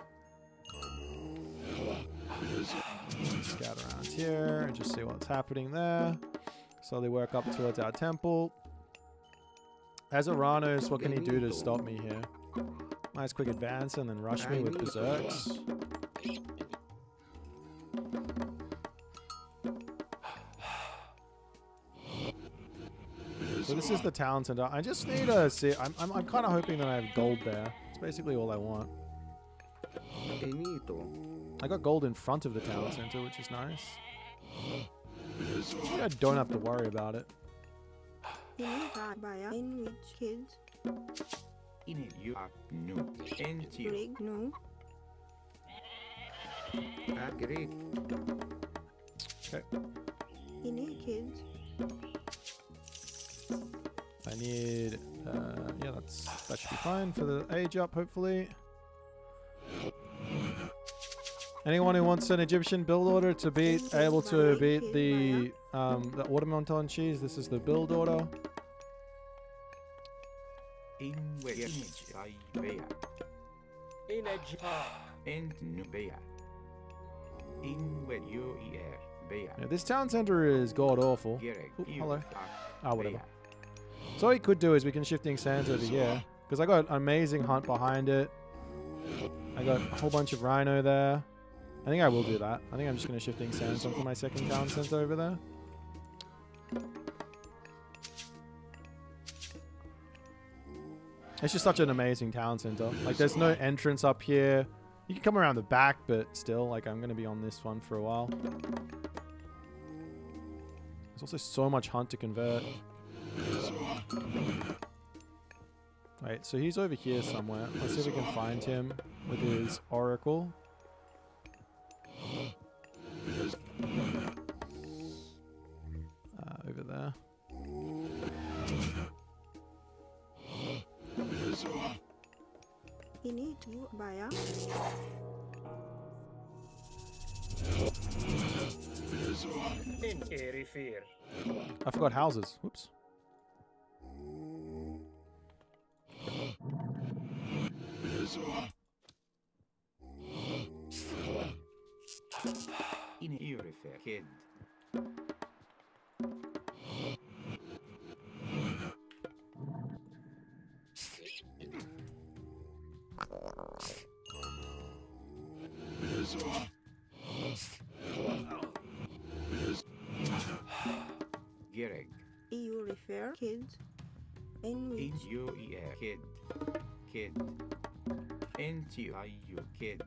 Speaker 1: Scout around here and just see what's happening there. Slowly work up towards our temple. As Aranos, what can he do to stop me here? Nice quick advance and then rush me with berserks. So this is the town center. I just need to see. I'm kind of hoping that I have gold there. It's basically all I want. I got gold in front of the town center, which is nice. I don't have to worry about it. Okay. I need, yeah, that should be fine for the age up, hopefully. Anyone who wants an Egyptian build order to beat, able to beat the Automaton cheese, this is the build order. Yeah, this town center is god awful. Ooh, hello. Ah, whatever. So what we could do is we can shifting sands over here, because I got an amazing hunt behind it. I got a whole bunch of rhino there. I think I will do that. I think I'm just going to shifting sands onto my second town center over there. It's just such an amazing town center. Like, there's no entrance up here. You can come around the back, but still, like, I'm going to be on this one for a while. There's also so much hunt to convert. Wait, so he's over here somewhere. Let's see if we can find him with his oracle. Over there.
Speaker 4: You need to buy a
Speaker 6: In airy fear.
Speaker 1: I forgot houses. Whoops.
Speaker 6: In airy fear. Kid. Gereg.
Speaker 4: EU refer kids in
Speaker 6: In
Speaker 4: which
Speaker 6: you kid. Kid. Into you kid.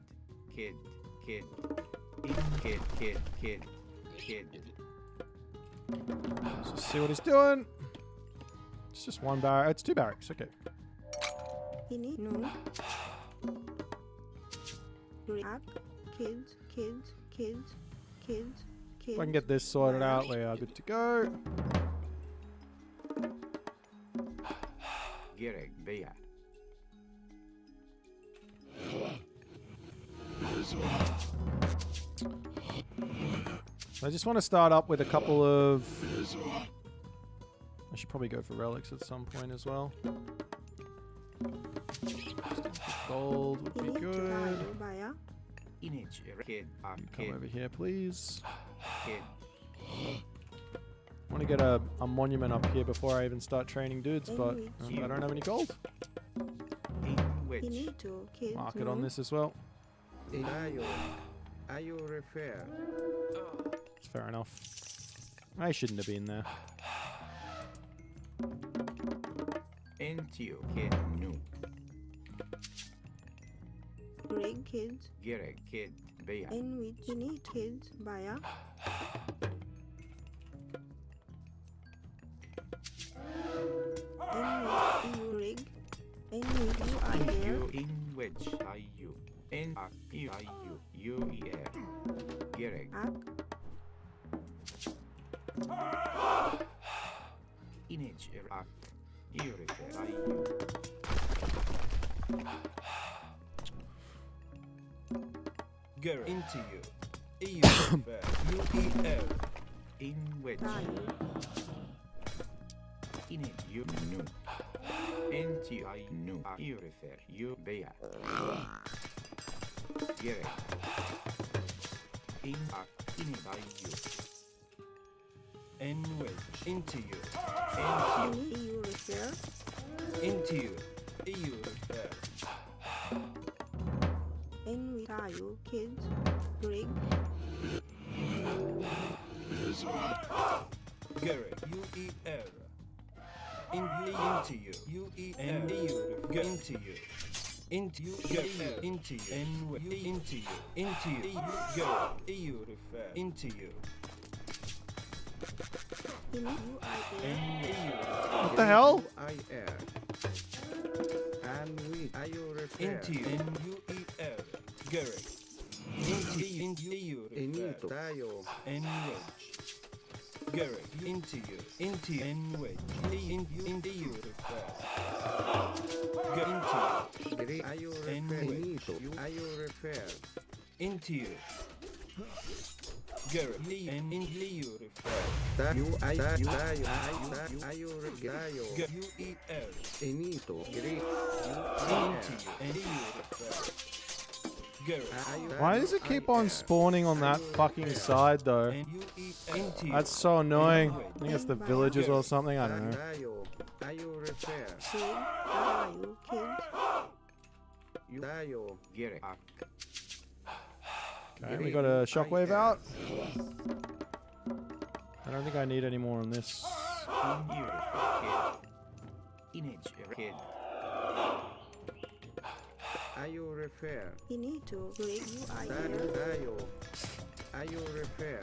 Speaker 6: Kid. Kid. In kid. Kid. Kid. Kid.
Speaker 1: Let's just see what he's doing. It's just one barrack. It's 2 barracks. Okay.
Speaker 4: you need no react kids kids kids kids kids.
Speaker 1: If I can get this sorted out, we are good to go.
Speaker 6: Gereg. Bea.
Speaker 1: I just want to start up with a couple of... I should probably go for relics at some point as well. Gold would
Speaker 4: You
Speaker 1: be
Speaker 4: need to
Speaker 1: good.
Speaker 4: buy a
Speaker 6: Inage. Kid.
Speaker 1: Come
Speaker 6: Kid.
Speaker 1: over here, please.
Speaker 6: Kid.
Speaker 1: I want to get a monument up here before I even start training dudes, but I don't have any gold.
Speaker 6: In
Speaker 4: you
Speaker 6: which.
Speaker 4: need to kids
Speaker 1: Mark it on
Speaker 4: no.
Speaker 1: this as well.
Speaker 5: Ayo refer.
Speaker 1: It's fair enough. I shouldn't have been there.
Speaker 6: Into kid. New.
Speaker 4: Greg kids
Speaker 6: Gereg. Kid. Bea.
Speaker 4: in which you need kids buy a in which you Greg in which you are
Speaker 6: In
Speaker 4: there
Speaker 6: you. In which are you? In you are you. You Gereg.
Speaker 4: act
Speaker 6: Inage. Ak. You refer. Are you? Gereg. Into you. You refer. You In which.
Speaker 4: value
Speaker 6: Inage. You new. Into I new. You refer. You Bea. Gereg. In ak. In I you. In which. Into you. Into you.
Speaker 4: you refer
Speaker 6: Into you. You refer.
Speaker 4: in which are you kids Greg
Speaker 6: Gereg. You into you. You and you refer. Into you. Into you. Gereg. Into you. And into you. Into you. Gereg. You refer. Into you.
Speaker 4: in you are there
Speaker 6: And you.
Speaker 1: What the hell?
Speaker 5: I air. And we ayo refer.
Speaker 6: Into you. And you Gereg. Into you.
Speaker 5: Inito. Tayo.
Speaker 6: And which. Gereg. Into you. Into you. And which. Into you refer. Into you.
Speaker 5: Gre ayo
Speaker 6: And
Speaker 5: refer.
Speaker 6: which.
Speaker 5: Inito. You ayo refer.
Speaker 6: Into you. Gereg. And into you refer.
Speaker 5: Ta you ay tayo ayo refer.
Speaker 6: You
Speaker 5: Inito. Gre
Speaker 6: Into you. And you refer. Gereg.
Speaker 1: Why does it keep on spawning on that fucking side though?
Speaker 6: And you into you.
Speaker 1: That's so annoying. I think it's the villagers or something. I don't know.
Speaker 5: Tayo ayo refer.
Speaker 4: Greg are you kids
Speaker 5: You tayo.
Speaker 6: Gereg.
Speaker 1: Okay, we got a shockwave out. I don't think I need any more on this.
Speaker 6: In you refer. Kid. Inage. Kid.
Speaker 5: Ayo refer.
Speaker 4: you need to Greg you are
Speaker 5: Tayo
Speaker 4: there
Speaker 5: tayo. Ayo refer.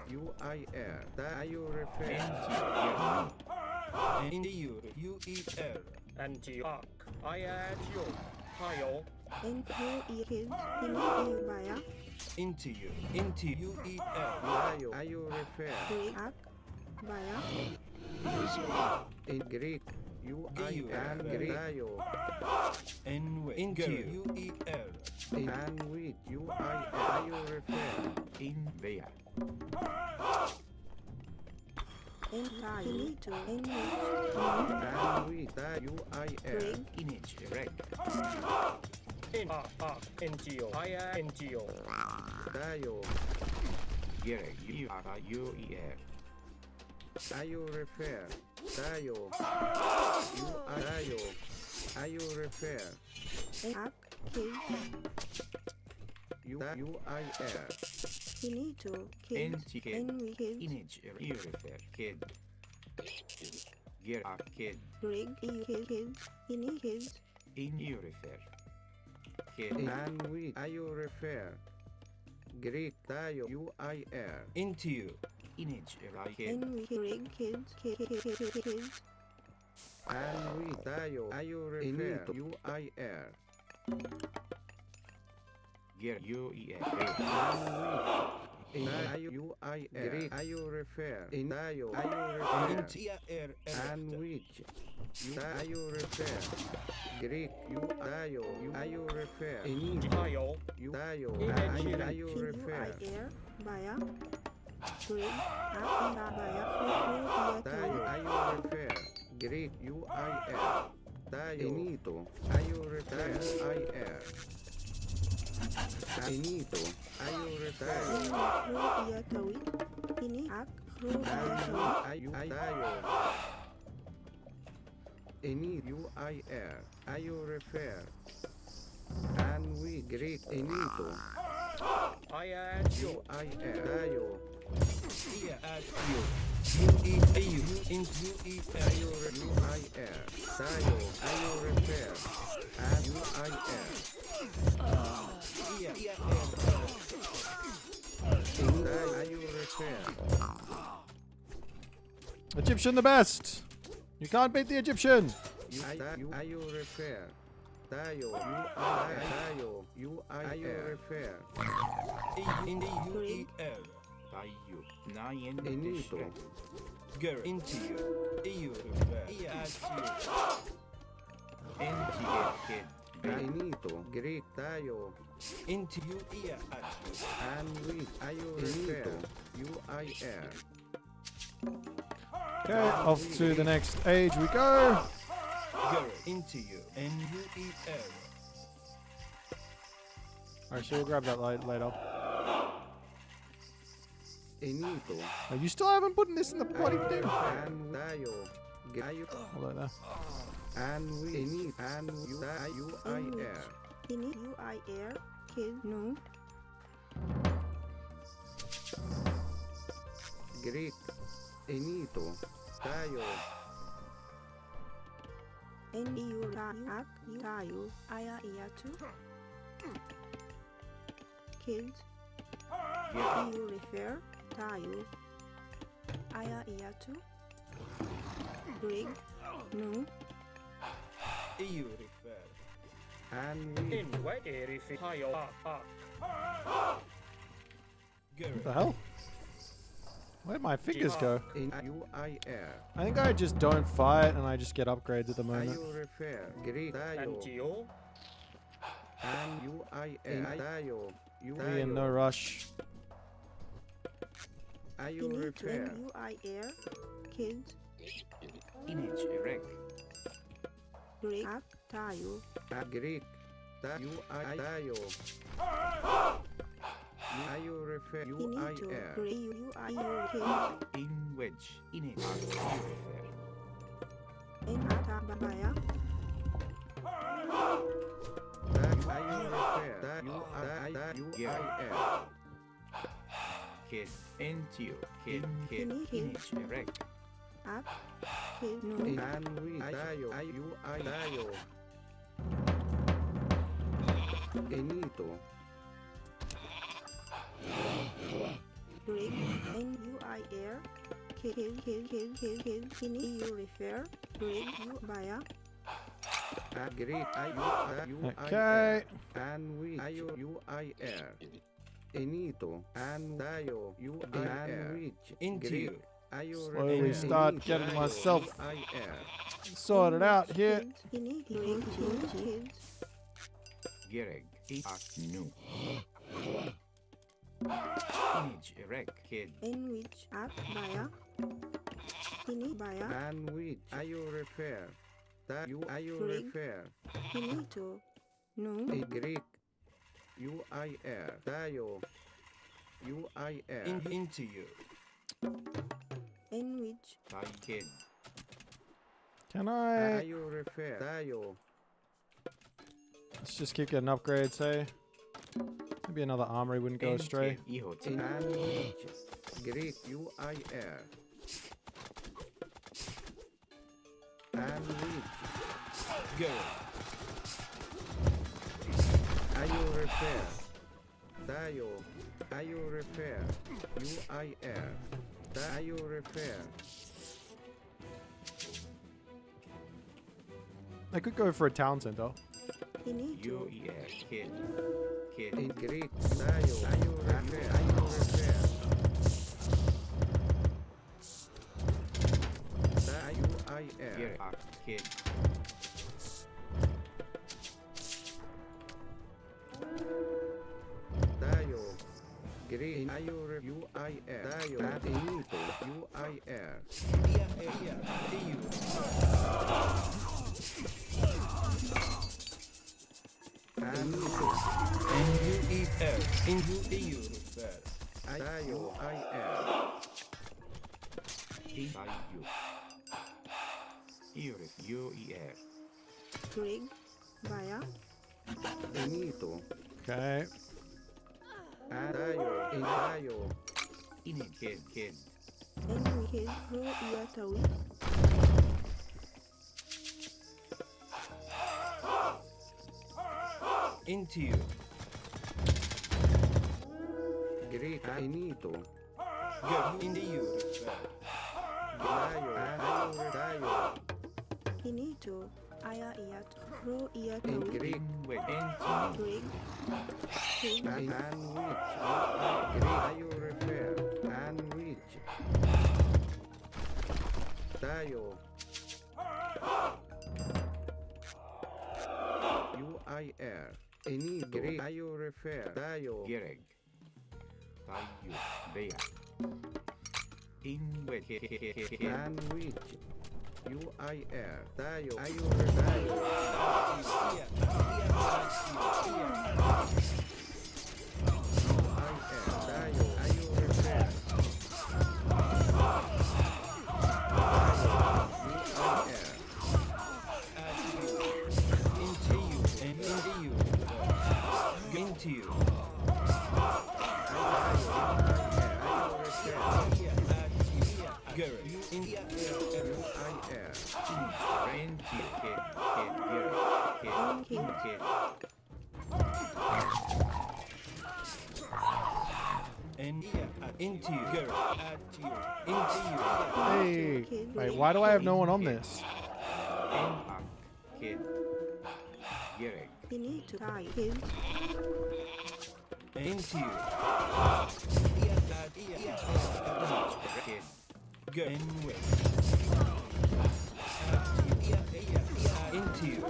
Speaker 5: You I air. Tayo refer.
Speaker 6: Into you. N-E-U-R Antioch I-A-T-O Hayo
Speaker 4: N-U-E kids. In-E-U-Baya.
Speaker 6: Into U-E-L
Speaker 5: Dayo. Ayo refer.
Speaker 4: Greek. Ak. Baya.
Speaker 5: In Greek. U-I-N. Greek. Dayo.
Speaker 6: N-W Into U-E-L
Speaker 5: And with U-I-N. Ayo refer. In where.
Speaker 4: N-Tayo. Finito. N-U.
Speaker 5: And with U-I-N.
Speaker 4: Greek.
Speaker 5: Image erect.
Speaker 6: N-T-O I-N-T-O
Speaker 5: Dayo. Gerek. U-R-U-E-R. Ayo refer. Dayo. U-I-Dayo. Ayo refer.
Speaker 4: Ak. Kids.
Speaker 5: U-I-R.
Speaker 4: Finito. Kids.
Speaker 5: NT.
Speaker 4: N-W kids.
Speaker 5: Image you refer. Kid. Gerek. Kid.
Speaker 4: Greek. E-U kids. In-E kids.
Speaker 5: In you refer. Kid. And with ayo refer. Greek. Dayo. U-I-R.
Speaker 6: Into you
Speaker 5: Image erect. Kid.
Speaker 4: N-W Greek kids. Kids.
Speaker 5: And with Dayo. Ayo refer. U-I-R. Gerek. U-E-R. In Ayo U-I-R. Greek. Ayo refer. In Dayo. Ayo refer.
Speaker 6: N-T-R
Speaker 5: And which Ayo refer. Greek Dayo. Ayo refer. In
Speaker 6: Hayo
Speaker 5: Dayo.
Speaker 6: Image
Speaker 5: Ayo refer.
Speaker 4: N-U-I-R. Baya. Greek. Ak. Baya.
Speaker 5: Dayo. Ayo refer. Greek U-I-R. Dayo. Inito. Ayo refer. U-I-R. Inito. Ayo refer.
Speaker 4: N-U-I-R. Ini. Ak.
Speaker 5: Ayo. Dayo. Init U-I-R. Ayo refer. And we Greek Inito.
Speaker 6: I-A-T-O
Speaker 5: U-I-R. Dayo.
Speaker 6: I-A-T-O U-E-A-U Into U-E-L
Speaker 5: Ayo U-I-R. Dayo. Ayo refer. And U-I-R. Dayo. Ayo refer.
Speaker 1: Egyptian the best. You can't beat the Egyptian.
Speaker 5: Ayo refer. Dayo. U-I-R. Dayo. U-I-R refer.
Speaker 6: Into U-E-L
Speaker 5: Dayo. Nayen
Speaker 6: Inito Girl Into you EU I-A-T-O
Speaker 5: NTL kid. Inito. Greek Dayo.
Speaker 6: Into U-E-L
Speaker 5: And with Ayo refer. U-I-R.
Speaker 1: Okay, off to the next age we go.
Speaker 6: Girl Into you N-U-E-L
Speaker 1: Alright, so we'll grab that later.
Speaker 5: Inito.
Speaker 1: Oh, you still haven't put this in the bloody thing.
Speaker 5: And Dayo. Ayo.
Speaker 1: Hold on there.
Speaker 5: And we Init. And U-I-R.
Speaker 4: Ini. U-I-R. Kids. No.
Speaker 5: Greek. Inito. Dayo.
Speaker 4: N-E-U. Ak. Tayo. Aya-Iya-Tu. Kids.
Speaker 5: Gerek.
Speaker 4: EU refer. Tayo. Aya-Iya-Tu. Greek. No.
Speaker 6: EU refer
Speaker 5: And we
Speaker 6: In what refer Hayo Girl
Speaker 1: What the hell? Where'd my fingers go?
Speaker 5: in U-I-R.
Speaker 1: I think I just don't fight and I just get upgrades at the moment.
Speaker 5: Ayo refer. Greek. Dayo.
Speaker 6: N-T-O
Speaker 5: And U-I-R. Dayo.
Speaker 1: Be in no rush.
Speaker 5: Ayo
Speaker 4: Ini.
Speaker 5: refer.
Speaker 4: N-U-I-R. Kids.
Speaker 5: Image erect.
Speaker 4: Greek. Ak. Tayo.
Speaker 5: Greek. U-I-Dayo. Ayo refer.
Speaker 4: Finito.
Speaker 5: U-I-R.
Speaker 4: Greek. U-I-U. Kids.
Speaker 5: In wedge. Image. Ayo refer.
Speaker 4: N-Ata. Baya.
Speaker 5: Ayo refer. U-I-R. Kid. N-T-O. Kid. Image erect.
Speaker 4: Ak. Kids. No.
Speaker 5: And we Dayo. U-I-Dayo. Inito.
Speaker 4: Greek. N-U-I-R. Kini you refer. Rig you buyer.
Speaker 5: Agree.
Speaker 1: Okay.
Speaker 5: And we UIR. Enito and Dio UIR.
Speaker 6: Into you.
Speaker 1: Slowly start getting myself sorted out here.
Speaker 4: Kini rig kids.
Speaker 5: Gereg. Nu. Image erect kid.
Speaker 4: In which at buyer. Kini buyer.
Speaker 5: And which you refer. That you
Speaker 4: Rig.
Speaker 5: refer.
Speaker 4: Kini to. No.
Speaker 5: A Greek. UIR. Dio. UIR.
Speaker 6: Into you.
Speaker 4: In which
Speaker 5: By kid.
Speaker 1: Can I?
Speaker 5: You refer. Dio.
Speaker 1: Let's just keep getting upgrades, hey? Maybe another armory wouldn't go astray.
Speaker 5: And which Greek UIR. And which
Speaker 6: Go.
Speaker 5: you refer. Dio. You refer. UIR. You refer.
Speaker 1: I could go for a town center.
Speaker 4: Kini to.
Speaker 5: UER. Kid. In Greek. Dio. You refer. You refer. UIR. Kid. Dio. Greek. UIR. Dio. Inito. UIR. And
Speaker 6: N-U-E-R. Into you.
Speaker 5: Dio. IR. UER.
Speaker 4: Rig buyer.
Speaker 5: Inito.
Speaker 1: Okay.
Speaker 5: Dio. Dio. Kid.
Speaker 4: In which ro yatawi.
Speaker 6: Into you.
Speaker 5: Greek. Inito.
Speaker 6: Go. Into you.
Speaker 5: Dio.
Speaker 4: Kini to. Aya iyat. Ro
Speaker 5: In
Speaker 4: yatawi.
Speaker 5: Greek.
Speaker 4: Rig. King.
Speaker 5: And which Greek you refer. And which Dio. UIR. Any Greek you refer. Dio. Gereg. Dio. Bea. In which and which UIR. Dio. You refer.
Speaker 6: Into you. Go. Into you. Go. Into you.
Speaker 1: Hey. Wait, why do I have no one on this?
Speaker 4: Kini to. Die. Kids.
Speaker 6: Into you. Go. Into you. Go. Into you.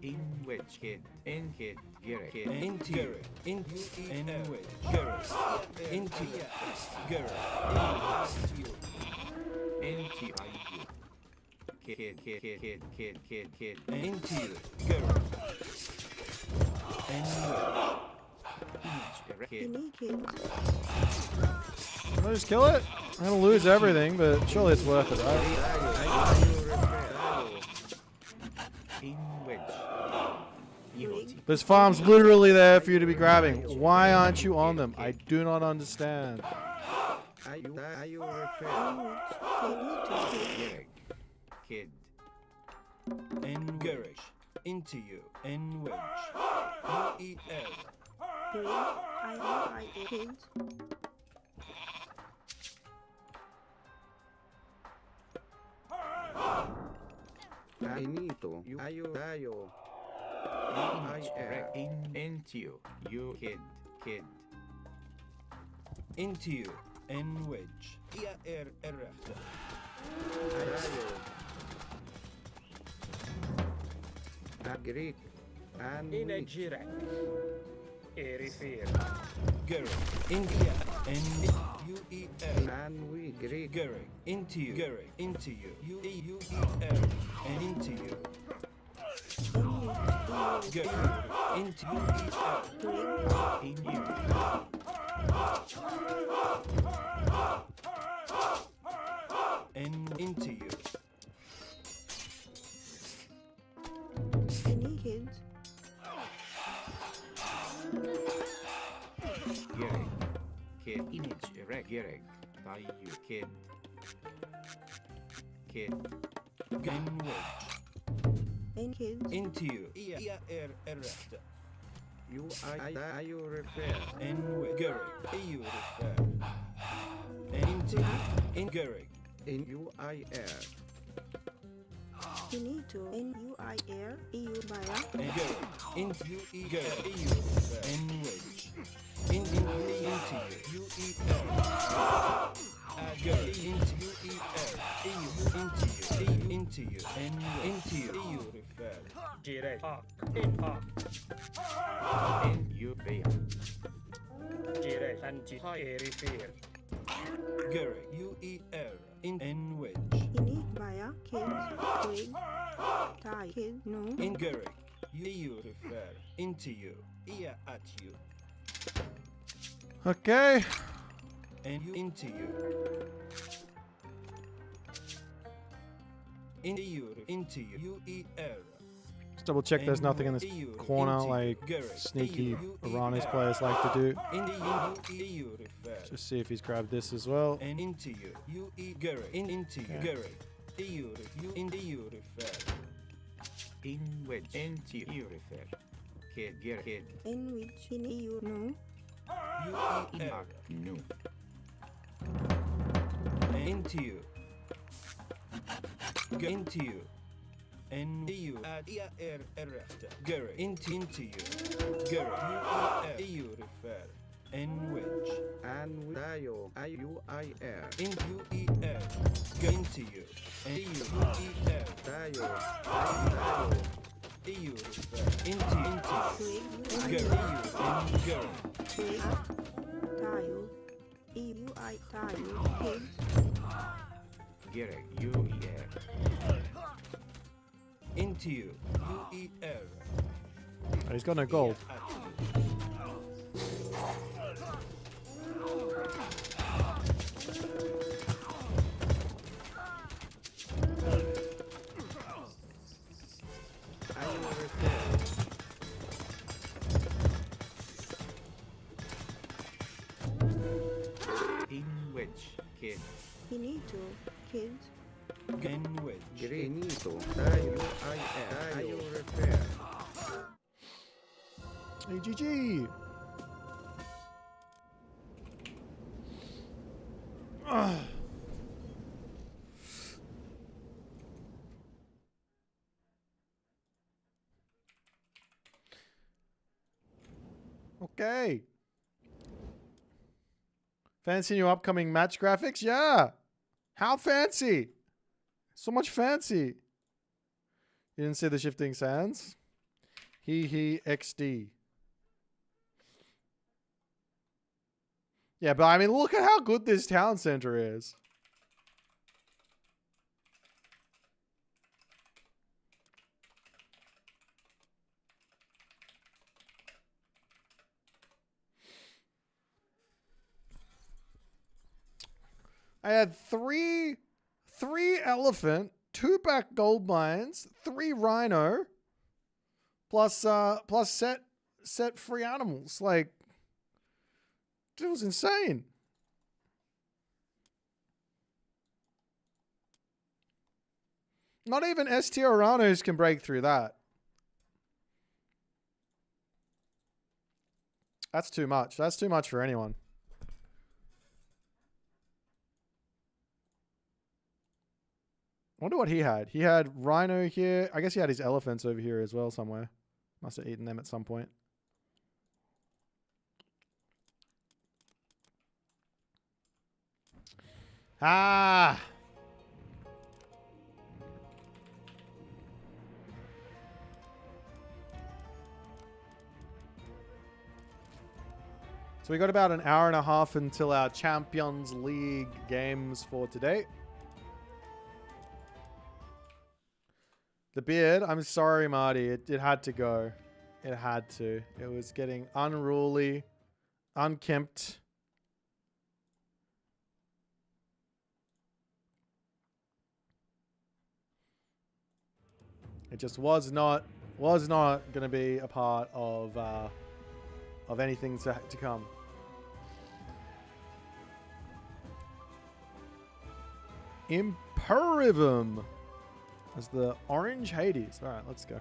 Speaker 5: In which kid? In kid. Gereg.
Speaker 6: Into you. Into you. Go. Into you. Go.
Speaker 5: Into kid.
Speaker 6: Into you. Go.
Speaker 4: Kini kids.
Speaker 1: Can I just kill it? I'm gonna lose everything, but surely it's worth it, right? There's farms literally there for you to be grabbing. Why aren't you on them? I do not understand.
Speaker 5: Kid.
Speaker 6: Encourage. Into you. Enwedge. UEL.
Speaker 4: Green. I kids.
Speaker 5: Finito. You dayo. Into you kid.
Speaker 6: Into you. En wedge. Ia errechter.
Speaker 5: Dayo. Agrik. And
Speaker 7: Inegirek. Erifir.
Speaker 6: Gerek. India. N-U-E-L.
Speaker 5: and we Greek.
Speaker 6: Gerek. Into you. Gerek. Into you. U-E-U-E-L. And into you. Gerek. Into U-E-L. In you. And into you.
Speaker 4: Any kids?
Speaker 5: Gerek. Kid. Image. Erect. Gerek. Tayo. Kid.
Speaker 6: En wedge.
Speaker 4: Any kids?
Speaker 6: Into you. Ia errechter.
Speaker 5: You I repair.
Speaker 6: En wedge. Gerek. EU refer. And into you. In Gerek.
Speaker 5: In UIR.
Speaker 4: Finito. N-U-I-R. EU via.
Speaker 6: And Gerek. Into you. Gerek. EU refer. En wedge. Into you. U-E-L. Gerek. Into U-E-L. EU. Into you. And into you. EU refer.
Speaker 7: Girek. In
Speaker 5: In UBA.
Speaker 7: Girek. Anti. Erifir.
Speaker 6: Gerek. U-E-L. In wedge.
Speaker 4: Ini via kids. Green. Thai kids. No.
Speaker 6: In Gerek. EU refer. Into you. Ia at you.
Speaker 1: Okay.
Speaker 6: And you into you. Into you. U-E-L.
Speaker 1: Just double check there's nothing in this corner like sneaky Uranus players like to do.
Speaker 6: EU refer.
Speaker 1: Just see if he's grabbed this as well.
Speaker 6: And into you. U-E Gerek. Into you. Gerek. EU refer.
Speaker 5: In which into you refer. Kid.
Speaker 4: In which in EU. No.
Speaker 6: U-E-L.
Speaker 5: No.
Speaker 6: And into you. Into you. And EU at rechter. Gerek. Into you. Gerek. U-E-L. EU refer. And wedge.
Speaker 5: And Dayo. IUIR.
Speaker 6: Into U-E-L. Into you. And EU. U-E-L.
Speaker 5: Dayo.
Speaker 6: EU refer. Into
Speaker 4: Green.
Speaker 6: Gerek. And Gerek.
Speaker 4: Green. Tayo. EU-I. Tayo. Kids.
Speaker 5: Gerek. UER.
Speaker 6: Into you. U-E-L.
Speaker 1: Oh, he's got no gold.
Speaker 5: I will repair. In which kid.
Speaker 4: Finito. Kids.
Speaker 6: And wedge.
Speaker 5: Grenito. IUIR. I will repair.
Speaker 1: AGG. Ugh. Okay. Fancy new upcoming match graphics? Yeah. How fancy? So much fancy. You didn't see the shifting sands? He XD. Yeah, but I mean, look at how good this town center is. I had three elephant, 2 back gold mines, 3 rhino, plus set free animals. Like, it was insane. Not even ST Oranos can break through that. That's too much. That's too much for anyone. Wonder what he had. He had rhino here. I guess he had his elephants over here as well somewhere. Must have eaten them at some point. Ah! So we got about an hour and a half until our Champions League games for today. The beard, I'm sorry, Marty. It had to go. It had to. It was getting unruly, unkempt. It just was not going to be a part of anything to come. Imperivum as the orange Hades. All right, let's go.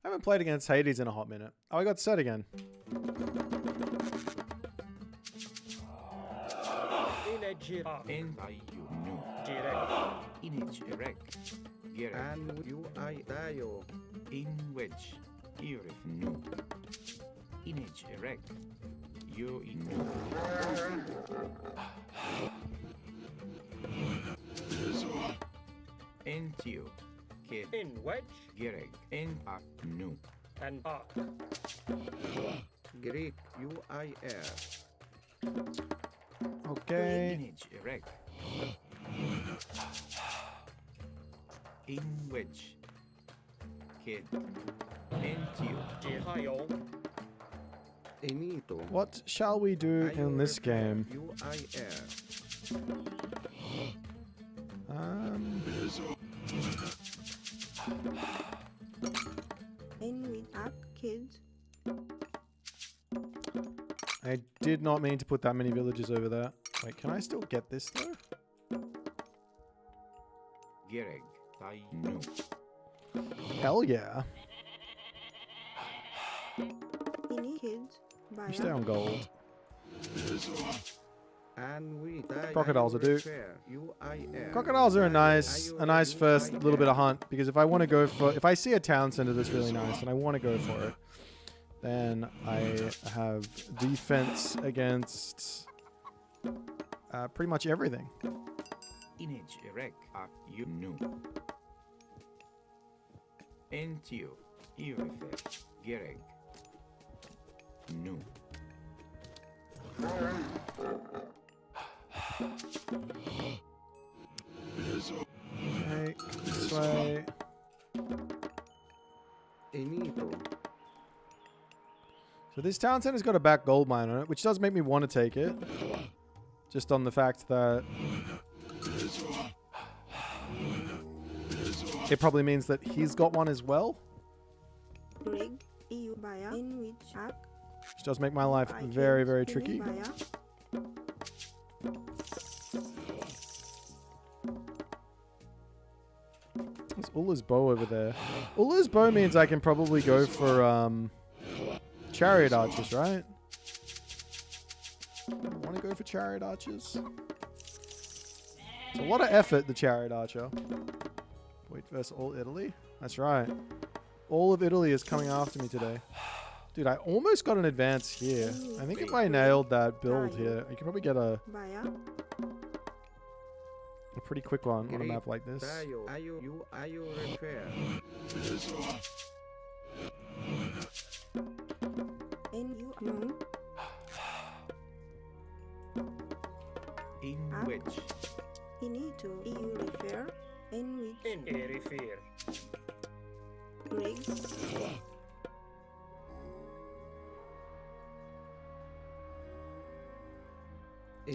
Speaker 1: I haven't played against Hades in a hot minute. Oh, I got set again.
Speaker 5: And you I dio in which here no image erect you in Entio kid
Speaker 7: In wedge
Speaker 5: Gereg in ak no
Speaker 7: and arc.
Speaker 5: Greek UIR
Speaker 1: Okay.
Speaker 5: image erect in which kid Entio
Speaker 7: Jihayo.
Speaker 5: Enito
Speaker 1: What shall we do in this game?
Speaker 5: UIR
Speaker 4: In with up, kids.
Speaker 1: I did not mean to put that many villages over there. Wait, can I still get this though?
Speaker 5: Gereg Tai no
Speaker 1: Hell yeah.
Speaker 4: Any kids. Buy
Speaker 1: You stay on gold.
Speaker 5: and we
Speaker 1: Crocodiles are Duke.
Speaker 5: UIR
Speaker 1: Crocodiles are a nice first little bit of hunt, because if I want to go for, if I see a town center that's really nice and I want to go for it, then I have defense against pretty much everything.
Speaker 5: Image erect ak you no Entio Irefe Gereg no
Speaker 1: Okay, this way.
Speaker 5: Enito
Speaker 1: So this town center's got a back gold mine on it, which does make me want to take it. Just on the fact that it probably means that he's got one as well,
Speaker 4: Greg, EU buyer. In which up.
Speaker 1: which does make my life very, very tricky. There's Ulla's bow over there. Ulla's bow means I can probably go for chariot archers, right? I want to go for chariot archers. It's a lot of effort, the chariot archer. Wait versus all Italy? That's right. All of Italy is coming after me today. Dude, I almost got an advance here. I think if I nailed that build here, I could probably get a pretty quick one on a map like this.
Speaker 4: In you no.
Speaker 5: in which
Speaker 4: Inito. EU refer. In which.
Speaker 7: In Erifir.
Speaker 4: Greg.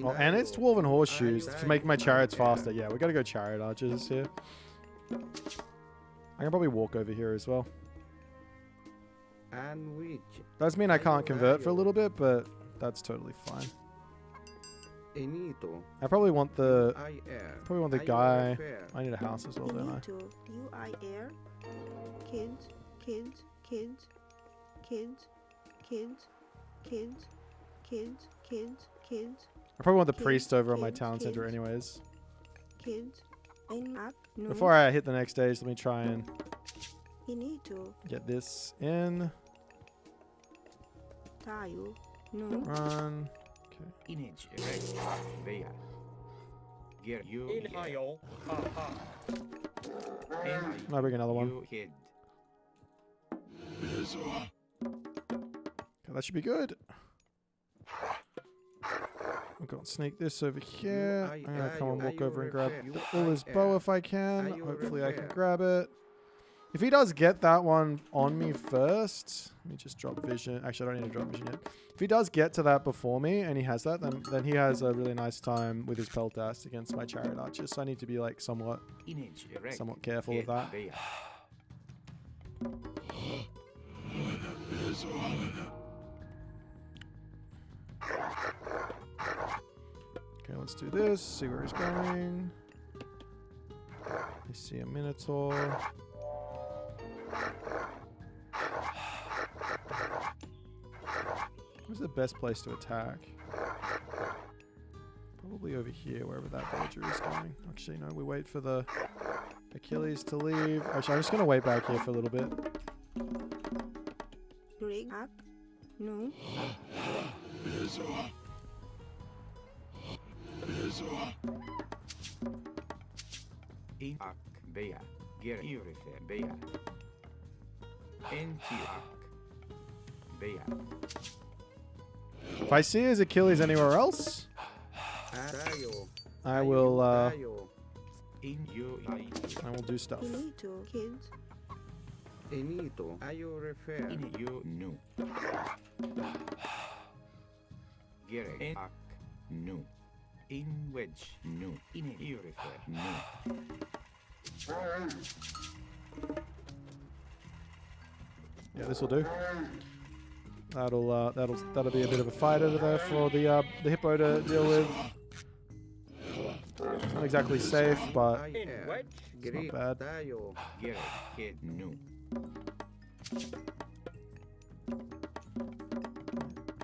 Speaker 1: Oh, and it's Dwarven Horseshoes to make my chariots faster. Yeah, we gotta go chariot archers here. I can probably walk over here as well.
Speaker 5: and which
Speaker 1: Does mean I can't convert for a little bit, but that's totally fine.
Speaker 5: Enito.
Speaker 1: I probably want the
Speaker 5: IR.
Speaker 1: guy. I need a house as well, don't I?
Speaker 4: Finito. UIR. Kids. Kids. Kids. Kids. Kids. Kids. Kids. Kids. Kids.
Speaker 1: I probably want the
Speaker 4: Kids,
Speaker 1: priest over on my
Speaker 4: kids,
Speaker 1: town center
Speaker 4: kids.
Speaker 1: anyways.
Speaker 4: Kids. Up. No.
Speaker 1: Before I hit the next stage, let me try and
Speaker 4: Finito.
Speaker 1: get this in.
Speaker 4: Tayo. No.
Speaker 1: Run.
Speaker 5: Image. Rec. Bear. Gear. You.
Speaker 7: Inayo. Aha.
Speaker 1: I'll bring another one.
Speaker 5: You hid.
Speaker 1: Okay, that should be good. I'm going to sneak this over here. I'm going to come and walk over and grab all his bow if I can. Hopefully I can grab it. If he does get that one on me first, let me just drop vision. Actually, I don't need to drop vision yet. If he does get to that before me and he has that, then he has a really nice time with his peltast against my chariot archers. So I need to be like somewhat careful of that. Okay, let's do this. See where he's going. I see a minotaur. Where's the best place to attack? Probably over here, wherever that villager is going. Actually, no, we wait for the Achilles to leave. Actually, I'm just going to wait back here for a little bit.
Speaker 4: Rig. Up. No.
Speaker 5: Iak. Bear. Gear. Urife. Bear. Entiak. Bear.
Speaker 1: If I see his Achilles anywhere else, I will do stuff.
Speaker 4: Finito. Kids.
Speaker 5: Enito. Ayo refer. You nu. Gerek. Ak. Nu. In wedge. Nu. In you refer. Nu.
Speaker 1: Yeah, this will do. That'll be a bit of a fight over there for the hippo to deal with. It's not exactly safe, but
Speaker 7: In wedge.
Speaker 1: it's not bad.
Speaker 5: Tayo. Gerek. Kid. Nu.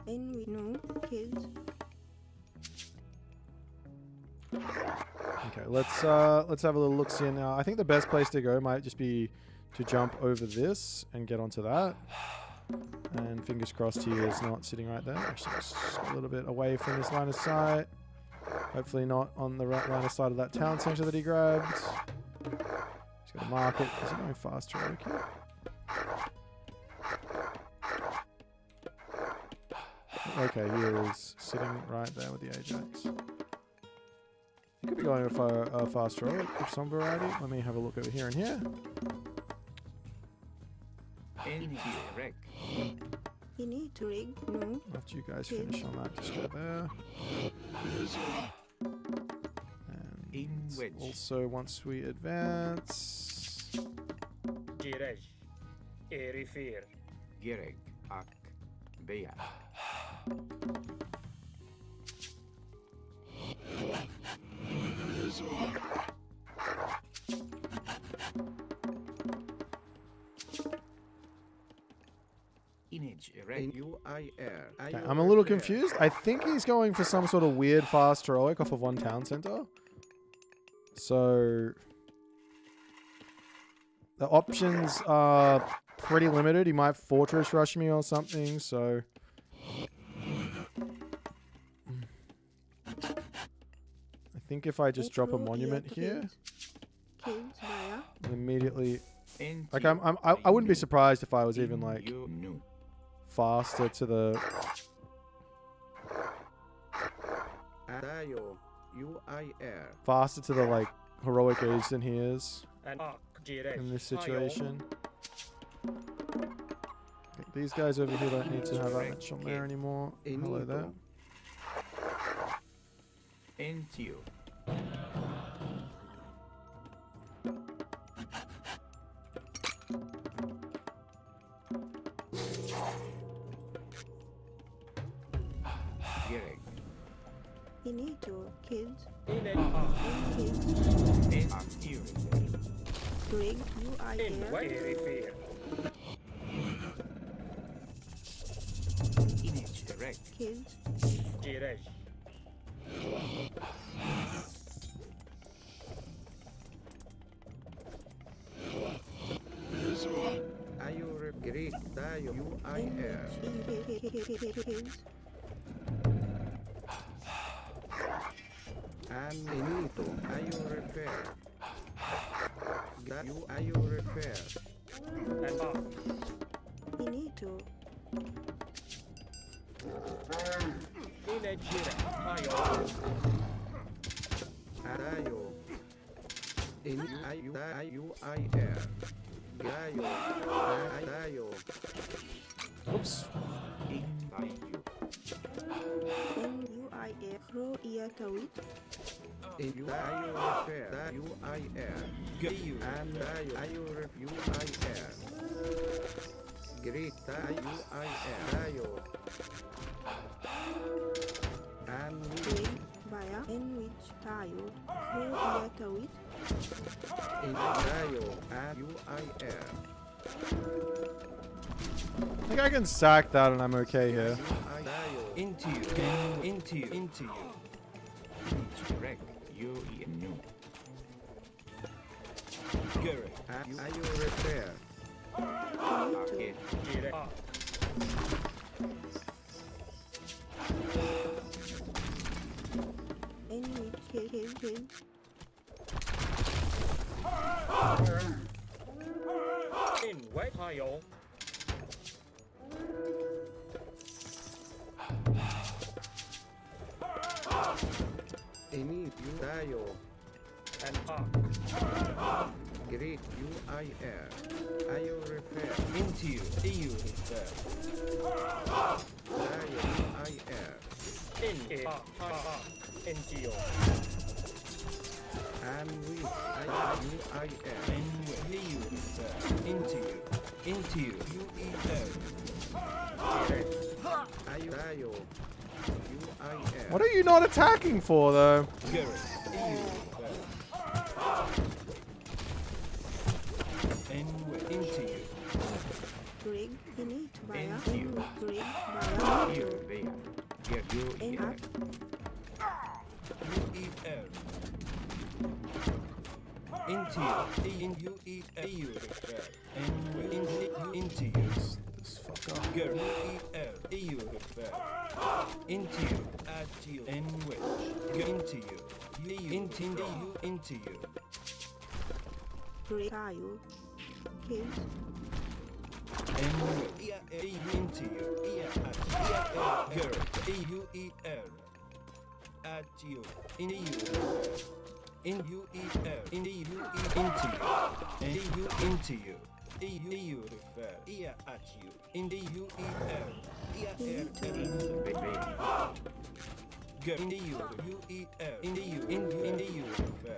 Speaker 4: And we know. Kids.
Speaker 1: Okay, let's have a little look see now. I think the best place to go might just be to jump over this and get onto that. And fingers crossed he is not sitting right there. Actually, just a little bit away from this line of sight. Hopefully not on the right line of sight of that town center that he grabbed. He's got to mark it. Is he going faster? Okay. Okay, he is sitting right there with the Ajax. He could be going for a fast heroic of some variety. Let me have a look over here and here.
Speaker 5: Entiak.
Speaker 4: Finito. Rig. No.
Speaker 1: After you guys finish on that, just go there. And
Speaker 5: wedge.
Speaker 1: also, once we advance,
Speaker 7: Girej. Erifir.
Speaker 5: Gerek. Ak. Bear. Image. UIR.
Speaker 1: okay, I'm a little confused. I think he's going for some sort of weird fast heroic off of one town center. So the options are pretty limited. He might fortress rush me or something. So I think if I just drop a monument here,
Speaker 4: Kids. Via.
Speaker 1: and immediately, like I wouldn't be surprised if I was even like
Speaker 5: You nu.
Speaker 1: faster to the.
Speaker 5: Tayo. UIR.
Speaker 1: Faster to the like heroic age than he is
Speaker 7: And Ak. Girej.
Speaker 1: in this situation. Okay, these guys over here don't need to have that much on there anymore. Hello there.
Speaker 5: Entio. Gerek.
Speaker 4: Finito, kids.
Speaker 7: In
Speaker 4: And kids.
Speaker 5: You refer.
Speaker 4: Greg, you are
Speaker 7: in
Speaker 4: there.
Speaker 7: way refer.
Speaker 5: Image direct.
Speaker 4: Kids.
Speaker 7: Girej.
Speaker 5: Are you great? You I air.
Speaker 4: Kids.
Speaker 5: And finito. Are you repair? You are you repair?
Speaker 7: And
Speaker 4: Finito.
Speaker 7: in a gira. Ayo.
Speaker 5: Adayo. In you I air. Gayo. Adayo.
Speaker 1: Oops.
Speaker 5: In by you.
Speaker 4: And you are there. Crow ear tawit.
Speaker 5: In you are you repair? You I air.
Speaker 6: You.
Speaker 5: And you you I air. Great you I air. Dayo. And
Speaker 4: Greg, Baya. And which tayo. Crow ear tawit.
Speaker 5: in Dayo. And you I air.
Speaker 1: I think I can sack that and I'm okay here.
Speaker 5: Dayo.
Speaker 6: Into you. Into you. Into you.
Speaker 5: Direct. You in you.
Speaker 6: Garrett.
Speaker 5: Are you repair?
Speaker 4: Finito.
Speaker 7: Girej.
Speaker 4: And which kids.
Speaker 7: In way. Ayo.
Speaker 5: Any you Dayo.
Speaker 7: And
Speaker 5: Great you I air. Are you repair?
Speaker 6: Into you. EU is there.
Speaker 5: Dayo you I air.
Speaker 7: in NGO.
Speaker 5: And we you I air.
Speaker 6: And EU is there. Into you. Into you. UEL.
Speaker 7: Girej.
Speaker 5: Are you Dayo? You I air.
Speaker 1: What are you not attacking for though?
Speaker 6: Garrett. EU is there. And into you.
Speaker 4: Greg, Finito. Baya.
Speaker 5: And
Speaker 4: And
Speaker 5: you.
Speaker 4: Greg, Baya.
Speaker 5: You there. Get you
Speaker 4: And
Speaker 5: here.
Speaker 4: up.
Speaker 6: UEL. Into you. In UEL. EU is there. And into you.
Speaker 1: This fucker.
Speaker 6: Garrett. UEL. EU is there. Into you. At you. And which. Into you. Into you. Into you.
Speaker 4: Greg, tayo. Kids.
Speaker 6: And into you. Garrett. AUEL. At you. In you. In UEL. In you. Into you. And you into you. EU refer. At you. In the UEL. Go in the U, UEL, in the U, in the U,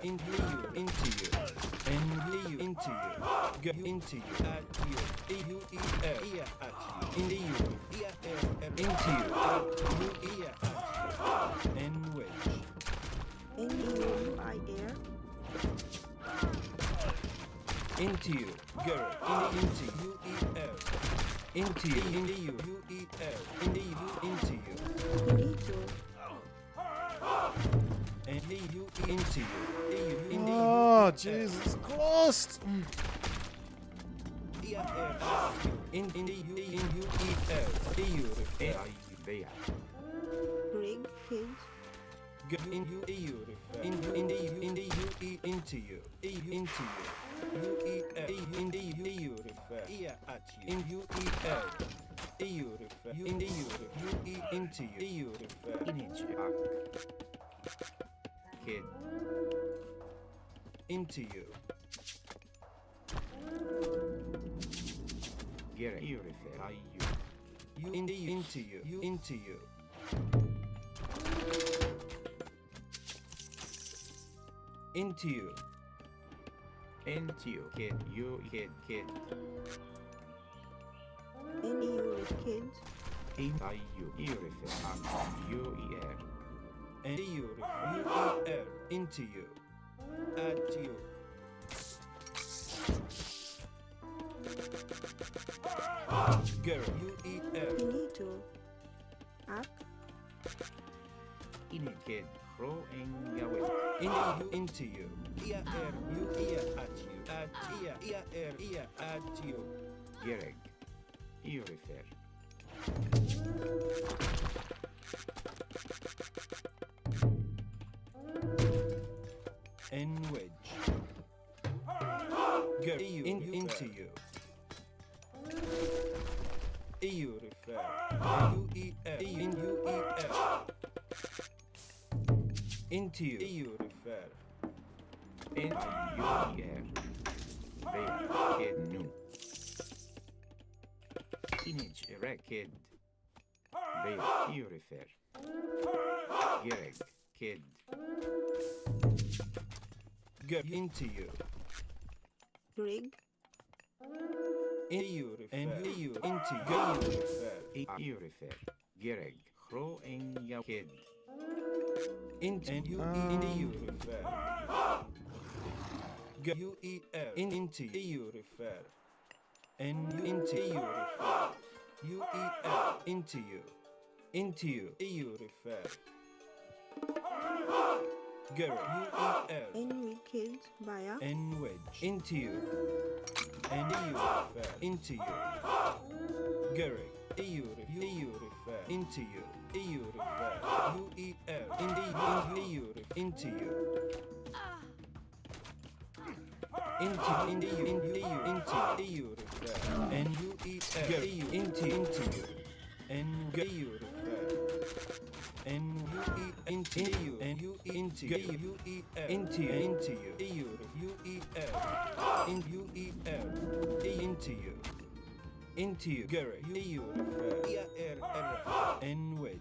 Speaker 6: in the U, into you, and the U, into you, go into you, at you, UEL, at you, in the U, into you, at you, and which,
Speaker 4: And you I air.
Speaker 6: into you, girl, into UEL, into you, in the U, UEL, in the U, into you.
Speaker 4: Finito.
Speaker 6: And the U into you. In the
Speaker 1: Oh, Jesus Christ!
Speaker 6: in the U in UEL. EU
Speaker 5: There.
Speaker 4: Greg, kids.
Speaker 6: in EU in the U in the UE into you. EU into you. UEL in the EU refer. At you. In UEL. EU refer. In the U UE into you. EU refer.
Speaker 5: Image Kid.
Speaker 6: Into you.
Speaker 5: Get you refer.
Speaker 6: You in the U into you. You into you. Into you.
Speaker 5: Into you. Kid. You kid.
Speaker 4: And you kids.
Speaker 5: In you. You refer. You
Speaker 6: and you UER into you. At you. Girl, UER.
Speaker 4: You need to. Up.
Speaker 5: In kid. Throw in Yahweh.
Speaker 6: Into you. Ear you ear at you. At ear at you.
Speaker 5: Gereg. You refer.
Speaker 6: And wedge. Girl, into you. EU refer. UER. Into you. EU refer.
Speaker 5: In UER. They kid new. Teenage kid. They you refer. Gereg. Kid.
Speaker 6: Girl, into you.
Speaker 4: Rig.
Speaker 6: EU refer. And EU into you refer.
Speaker 5: You refer. Gereg. Throw in your kid.
Speaker 6: Into you refer. UER into you refer. And into you refer. UER into you refer. Girl, UER
Speaker 4: And with kids. Via.
Speaker 6: and wedge into you. And EU refer into you. Girl, EU refer into you. EU refer. UER into you into you. Into you refer. And UER into you. And EU refer. And UE into you. And you into you. UER into you. EU UER. In UER into you. Into you. Girl, EU refer. ER and wedge.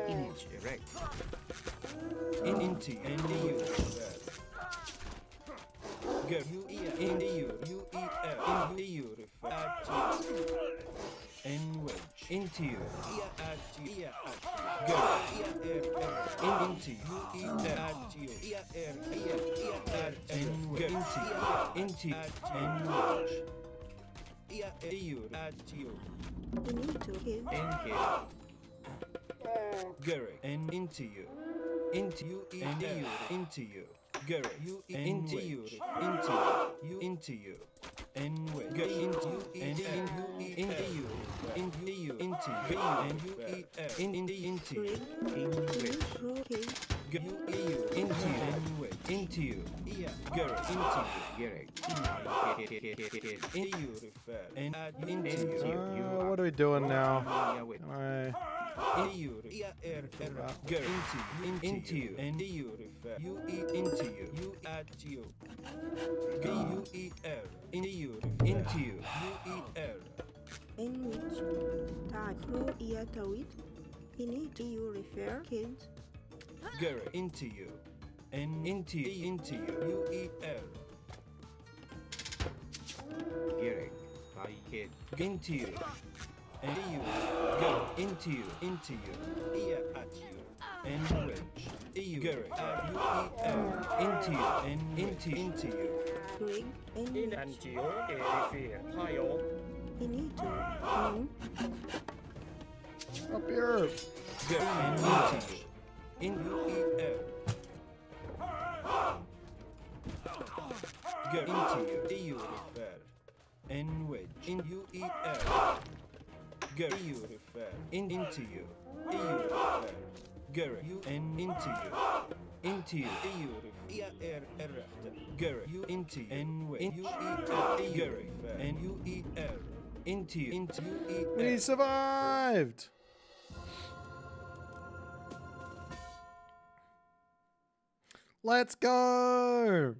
Speaker 5: Image erect.
Speaker 6: Into you. And EU refer. Girl, into you. UER into you refer. And wedge into you. Girl, into you. And wedge into and wedge. You
Speaker 4: You need to. Kids.
Speaker 5: And kid.
Speaker 6: Girl, and into you. Into you and you. Into you. Girl, you into you. Into you. And wedge. Girl, into you and you. Into you. Into you. Into you. And you. Into you.
Speaker 4: Rig.
Speaker 5: In which.
Speaker 4: Throw kids.
Speaker 6: Girl, you into you and wedge. Into you. Girl, into you.
Speaker 5: Gereg.
Speaker 6: Into you refer. And into you.
Speaker 1: What are we doing now?
Speaker 5: Yahweh.
Speaker 1: Alright.
Speaker 6: EU girl into you and EU refer you into you at you UER into you UER
Speaker 4: In which. Throw ear to it. You need to. You refer. Kids.
Speaker 6: girl into you and into you UER
Speaker 5: Gereg. By kid.
Speaker 6: into you and you girl into you ear at you and wedge EU girl UER into you and into you
Speaker 4: Rig. In
Speaker 7: In
Speaker 4: which.
Speaker 7: NGO refer. はよ
Speaker 4: You need to. No.
Speaker 1: Up here.
Speaker 6: girl and into you in UER girl into you EU refer and wedge in UER girl EU refer into you EU refer girl you and into you EU refer girl you into and wedge UER girl refer and UER into UER
Speaker 1: We survived. Let's go.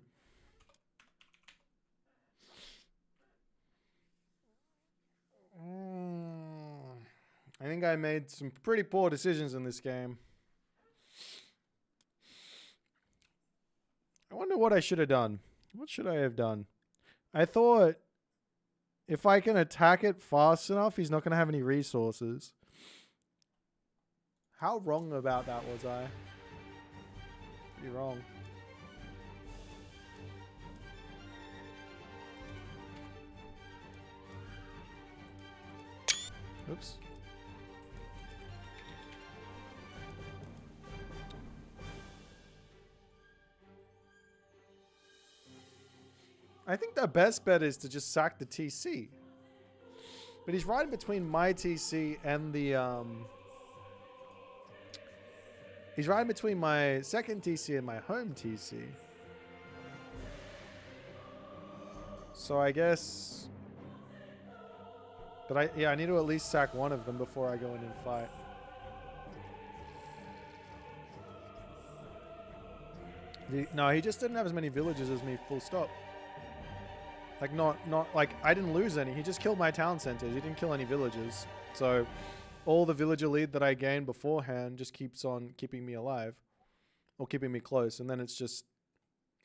Speaker 1: I think I made some pretty poor decisions in this game. I wonder what I should have done. What should I have done? I thought if I can attack it fast enough, he's not going to have any resources. How wrong about that was I? Pretty wrong. Oops. I think the best bet is to just sack the TC. But he's right in between my TC and the he's right in between my second TC and my home TC. So I guess, but I need to at least sack one of them before I go in and fight. No, he just didn't have as many villages as me, full stop. Like, not like, I didn't lose any. He just killed my town centers. He didn't kill any villages. So, all the villager lead that I gained beforehand just keeps on keeping me alive. Or keeping me close. And then it's just,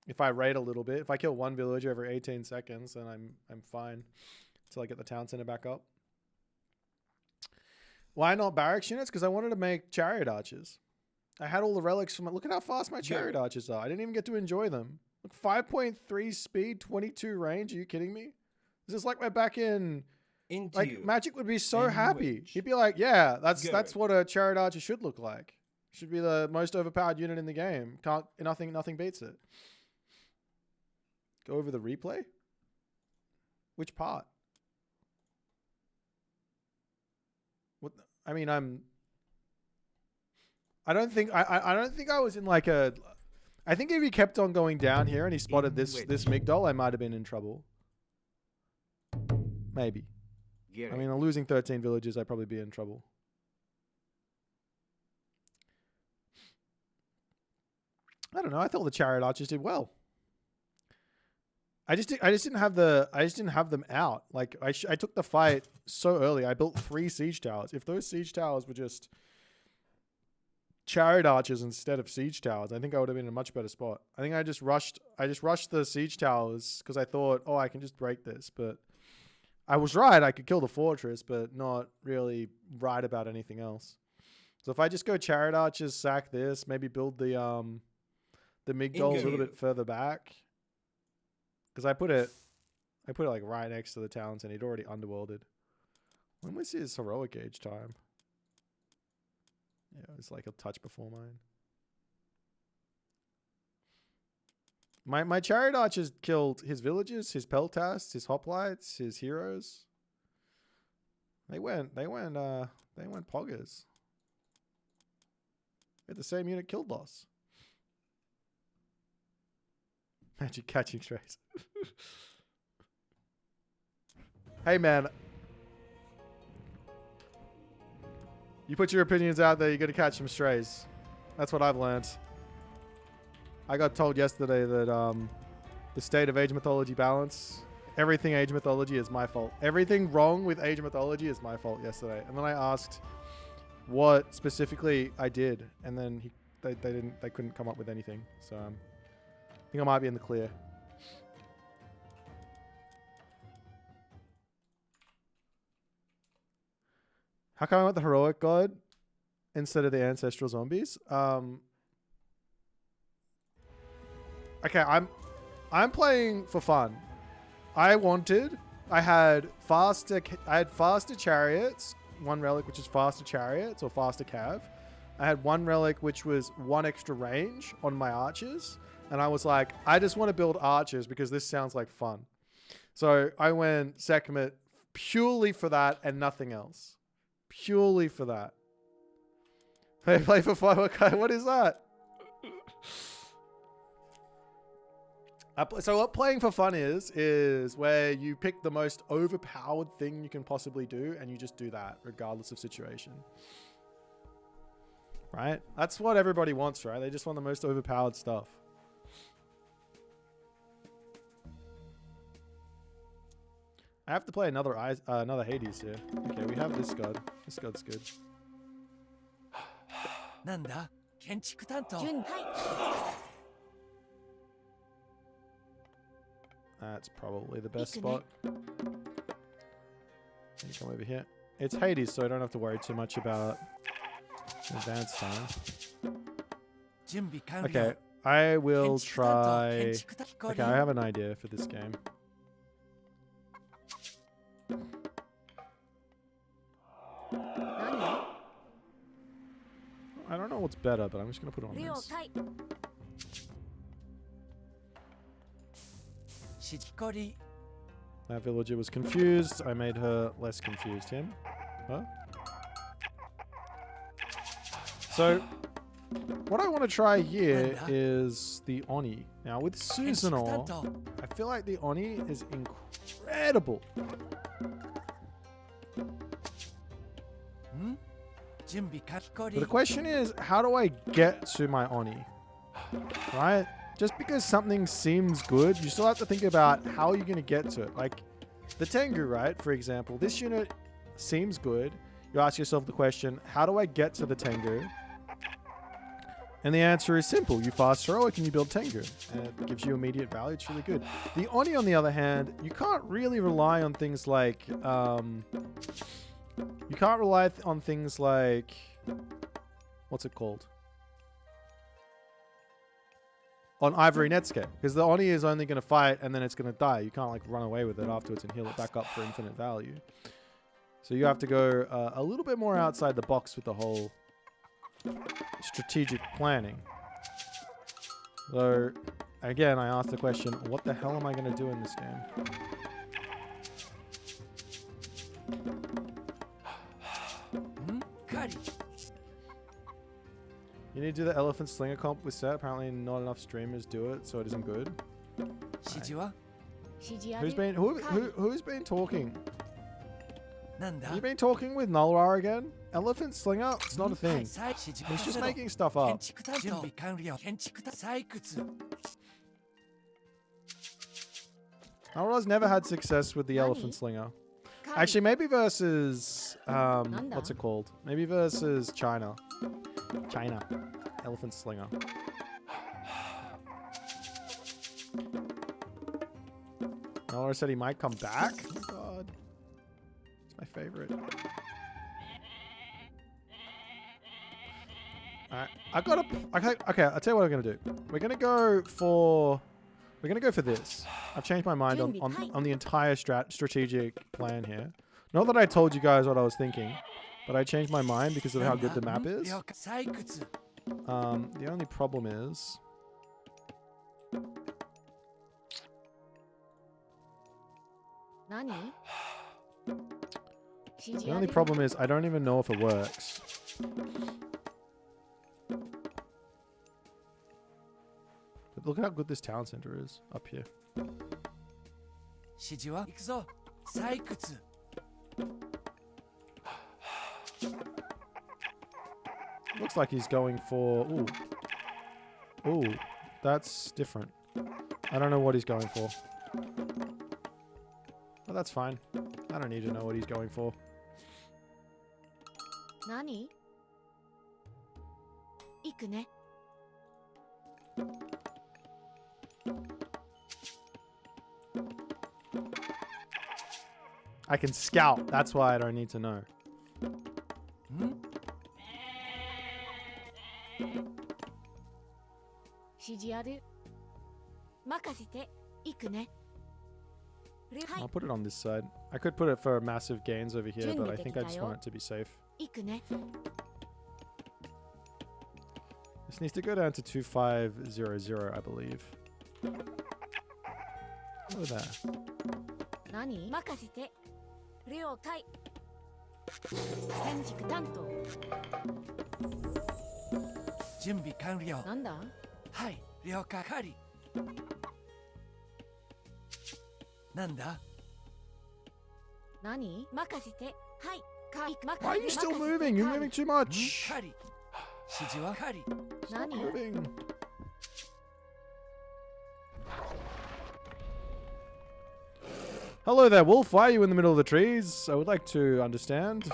Speaker 1: if I raid a little bit, if I kill one villager every 18 seconds, then I'm fine. Until I get the town center back up. Why not barracks units? Because I wanted to make chariot archers. I had all the relics from it. Look at how fast my chariot archers are. I didn't even get to enjoy them. Look, 5.3 speed, 22 range. Are you kidding me? This is like we're back in... like, Magic would be so happy. He'd be like, yeah, that's what a chariot archer should look like. Should be the most overpowered unit in the game. Nothing beats it. Go over the replay? Which part? What? I mean, I don't think I was in like a... I think if he kept on going down here and he spotted this Migdol, I might have been in trouble. Maybe. I mean, I'm losing 13 villages, I'd probably be in trouble. I don't know. I thought the chariot archers did well. I just didn't have them out. Like I took the fight so early. I built 3 siege towers. If those siege towers were just chariot archers instead of siege towers, I think I would have been in a much better spot. I think I just rushed the siege towers because I thought, oh, I can just break this. But I was right. I could kill the fortress, but not really right about anything else. So if I just go chariot archers, sack this, maybe build the Migdol a little bit further back, because I put it like right next to the towns, and he'd already underworlded. When was his heroic age time? Yeah, it was like a touch before mine. My chariot archers killed his villagers, his peltasts, his hoplites, his heroes. They went poggers. At the same unit killed loss. Magic catching strays. Hey man, you put your opinions out there, you're gonna catch some strays. That's what I've learned. I got told yesterday that the state of age mythology balance, everything age mythology is my fault. Everything wrong with age mythology is my fault yesterday. And then I asked what specifically I did, and then they couldn't come up with anything. So I think I might be in the clear. How come I went the heroic god instead of the ancestral zombies? Okay, I'm playing for fun. I had faster chariots, one relic which is faster chariots or faster cav. I had one relic which was 1 extra range on my archers, and I was like, I just want to build archers because this sounds like fun. So I went Sekhmet purely for that and nothing else. Purely for that. I play for fun. Okay, what is that? So what playing for fun is where you pick the most overpowered thing you can possibly do and you just do that regardless of situation. Right? That's what everybody wants, right? They just want the most overpowered stuff. I have to play another Hades here. Okay, we have this god. This god's good.
Speaker 2: Nanda? Kenchiku tanto.
Speaker 1: That's probably the best spot. Can you come over here? It's Hades, so I don't have to worry too much about Advanced time.
Speaker 2: Okay.
Speaker 1: Okay, I will try. Okay, I have an idea for this game. I don't know what's better, but I'm just gonna put it on this. That villager was confused. I made her less confused. Him? Huh? So, what I want to try here is the Oni. Now, with Susanoo, I feel like the Oni is incredible. But the question is, how do I get to my Oni? Right? Just because something seems good, you still have to think about how you're going to get to it. Like, the Tengu, right? For example, this unit seems good. You ask yourself the question, how do I get to the Tengu? And the answer is simple. You fast heroic and you build Tengu. And it gives you immediate value. It's really good. The Oni, on the other hand, you can't really rely on things like... you can't rely on things like... What's it called? On Ivory Netscape. Because the Oni is only going to fight and then it's going to die. You can't like run away with it afterwards and heal it back up for infinite value. So you have to go a little bit more outside the box with the whole strategic planning. So, again, I asked the question, what the hell am I going to do in this game? You need to do the elephant slinger comp with set. Apparently not enough streamers do it, so it isn't good. Right. Who's been talking? You been talking with Nulrar again? Elephant slinger? It's not a thing. He's just making stuff up. Nulrar's never had success with the elephant slinger. Actually, maybe versus what's it called? Maybe versus China. Elephant slinger. Nulrar said he might come back. Oh my god. It's my favorite. Alright, I've got a... Okay, I'll tell you what I'm gonna do. We're gonna go for this. I've changed my mind on the entire strategic plan here. Not that I told you guys what I was thinking, but I changed my mind because of how good the map is. The only problem is... The only problem is I don't even know if it works. But look at how good this town center is up here. Looks like he's going for... Ooh. Ooh, that's different. I don't know what he's going for. Well, that's fine. I don't need to know what he's going for.
Speaker 3: Nani? Ikune.
Speaker 1: I can scout. That's why I don't need to know. I'll put it on this side. I could put it for massive gains over here, but I think I just want it to be safe. This needs to go down to 2500, I believe. Over there. Why are you still moving? You're moving too much. Stop moving. Hello there, wolf. Why are you in the middle of the trees? I would like to understand.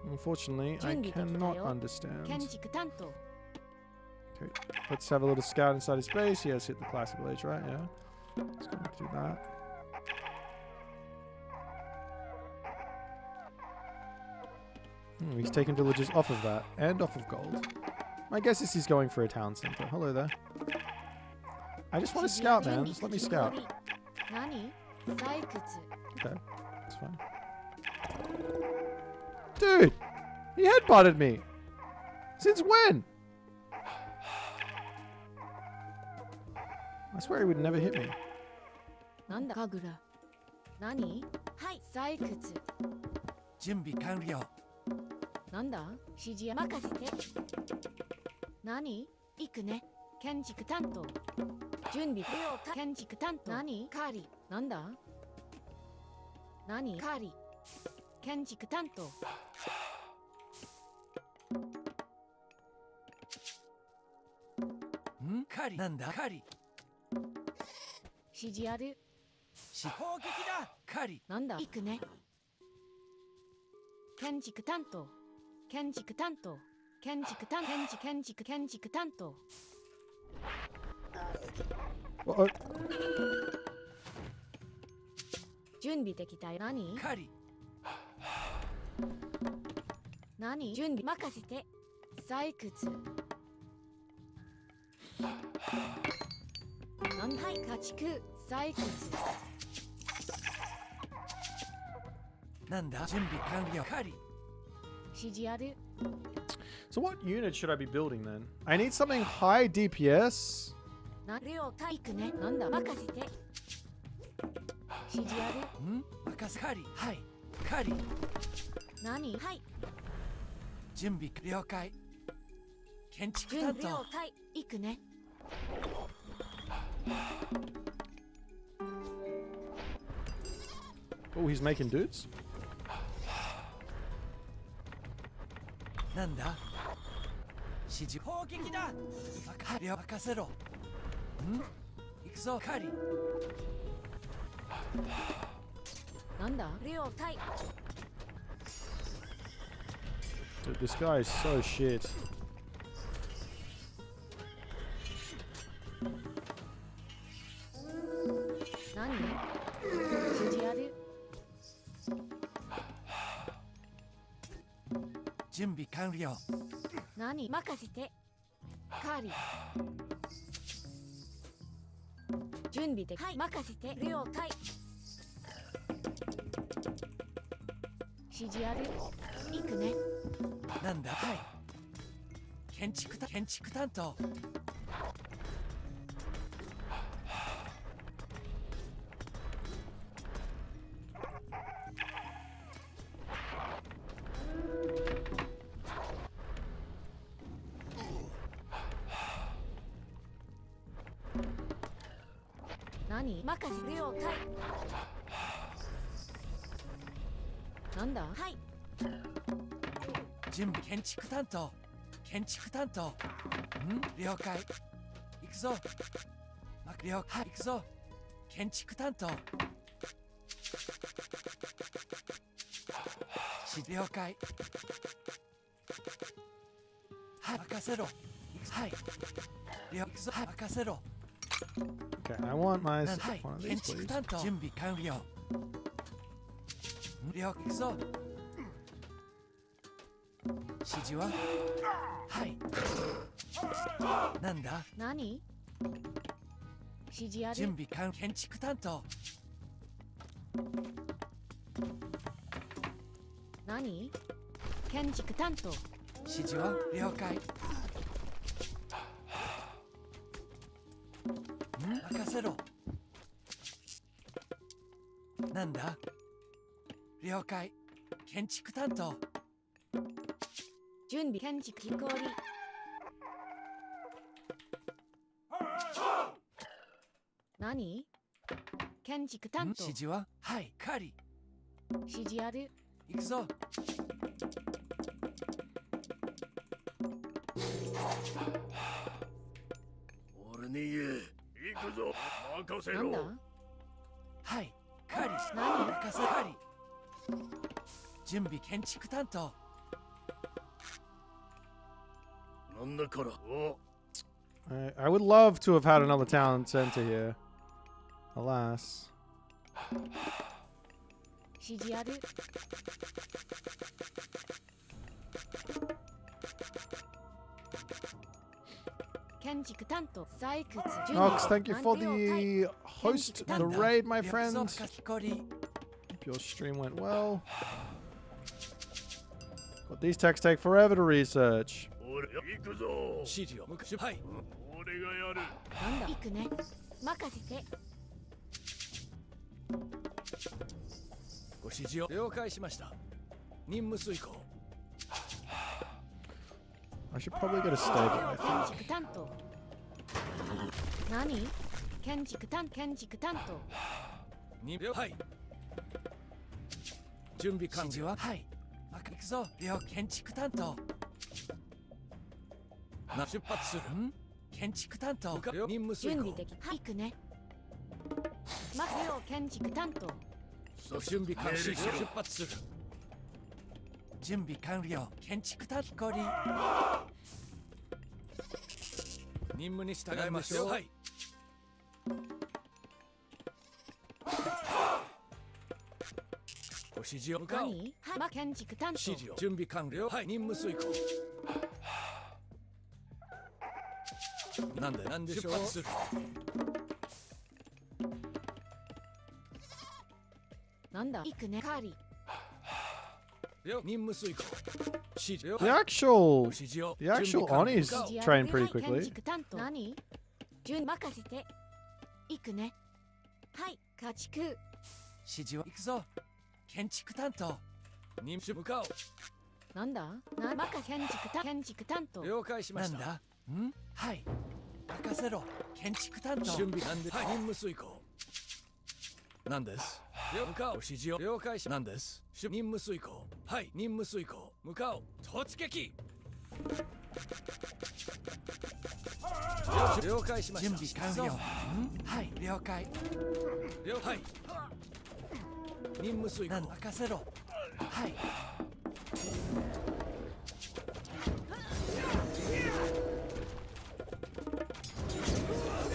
Speaker 1: Unfortunately, I cannot understand. Okay, let's have a little scout inside his base. He has hit the classical age, right? Yeah. Let's go do that. He's taken villagers off of that and off of gold. My guess is he's going for a town center. Hello there. I just want to scout, man. Just let me scout. Okay, that's fine. Dude! He headbutted me! Since when? I swear he would never hit me.
Speaker 3: なんだ、神楽。何？はい、採掘。
Speaker 2: 準備完了。
Speaker 3: なんだ？指示任せて。何？行くね。建築担当。準備了解。建築担当。何？カーリ。なんだ？何？カーリ。建築担当。
Speaker 2: ん？カリ。なんだ？カリ。
Speaker 3: 指示ある。
Speaker 2: 攻撃だ。カリ。
Speaker 3: なんだ？行くね。建築担当。建築担当。建築担当。建築担当。
Speaker 1: What?
Speaker 3: 準備できたよ。何？
Speaker 2: カリ。
Speaker 3: 何？準備任せて。採掘。なんはい、家畜。採掘。
Speaker 2: なんだ？準備完了。カリ。
Speaker 3: 指示ある。
Speaker 1: So what unit should I be building then? I need something high DPS.
Speaker 3: な了解。行くね。なんだ？任せて。指示ある。
Speaker 2: ん？任せ。カリ。はい。カリ。
Speaker 3: 何？はい。
Speaker 2: 準備了解。建築
Speaker 3: 準
Speaker 2: 担当。
Speaker 3: 備了解。行くね。
Speaker 1: Oh, he's making dudes?
Speaker 2: なんだ？指示攻撃だ。任せろ。ん？行くぞ。カリ。
Speaker 3: なんだ？了解。
Speaker 1: Dude, this guy is so shit.
Speaker 3: 何？指示ある。
Speaker 2: 準備完了。
Speaker 3: 何？任せて。カーリ。準備で。はい、任せて。了解。指示ある。行くね。
Speaker 2: なんだ？はい。建築担当。
Speaker 3: 何？任せて。了解。なんだ？はい。
Speaker 2: 準備。建築担当。ん？了解。行くぞ。了解。行くぞ。建築担当。了解。はい。任せろ。はい。行くぞ。はい。任せろ。
Speaker 1: Okay, I want my
Speaker 2: はい
Speaker 1: one of
Speaker 2: 建
Speaker 1: these,
Speaker 2: 築
Speaker 1: please.
Speaker 2: 担当。準備完了。了解。行くぞ。指示は？はい。なんだ？
Speaker 3: 何？指示ある。
Speaker 2: 準備完。建築担当。
Speaker 3: 何？建築担当。
Speaker 2: 指示は？了解。任せろ。なんだ？了解。建築担当。
Speaker 3: 準備。建築。飛行り。何？建築担当。
Speaker 2: 指示は？はい。カリ。
Speaker 3: 指示ある。
Speaker 2: 行くぞ。
Speaker 6: 俺に言え。行くぞ。任せ
Speaker 3: なんだ？
Speaker 6: ろ。
Speaker 2: はい。カリ。
Speaker 3: 何？
Speaker 2: 任せ。カリ。準備。建築担当。
Speaker 6: なんだから。お。
Speaker 1: I would love to have had another town center here. Alas.
Speaker 3: 指示ある。建築担当採掘準
Speaker 1: Ox,
Speaker 3: 備
Speaker 1: thank you for the host, the raid, my friend.
Speaker 2: 約束かきこり
Speaker 1: Hope your stream went well. God, these texts take forever to research.
Speaker 2: 指示を向く。はい。
Speaker 3: なんだ行くね任せて
Speaker 2: ご指示を了解しました。任務遂行。
Speaker 1: I should probably get a stable, I
Speaker 3: 建
Speaker 1: think.
Speaker 3: 築担当何建築担当
Speaker 2: 2秒。はい。準備完了ははい。行くぞ。両建築担当。出発する。建築担当。任務遂行。
Speaker 3: 準備でき行くねマクヨ建築担当
Speaker 2: 準備完了。出発する。準備完了。建築担当り。任務に従いましょう。はい。ご指示を向かう。
Speaker 3: 何建築担当
Speaker 2: 指示を準備完了。はい。任務遂行。なんでしょう。出発する。
Speaker 3: なんだ行くねカーリ
Speaker 2: 任務遂行。指示を
Speaker 1: The actual,
Speaker 2: ご指示を
Speaker 1: the actual
Speaker 2: 準備完了
Speaker 1: Oni's train pretty
Speaker 3: 建
Speaker 1: quickly.
Speaker 3: 築担当何順任せて行くねはい家畜
Speaker 2: 指示を行くぞ。建築担当。任務向か
Speaker 3: なんだ建築担当
Speaker 2: おう。了解しました。なんだはい。任せろ。建築担当。準備なんで、はい。任務遂行。なんです。向かう。ご指示を了解しなんです。任務遂行。はい。任務遂行。向かう。突撃。了解しました。準備完了。はい。了解。了解。任務遂行。任せろ。はい。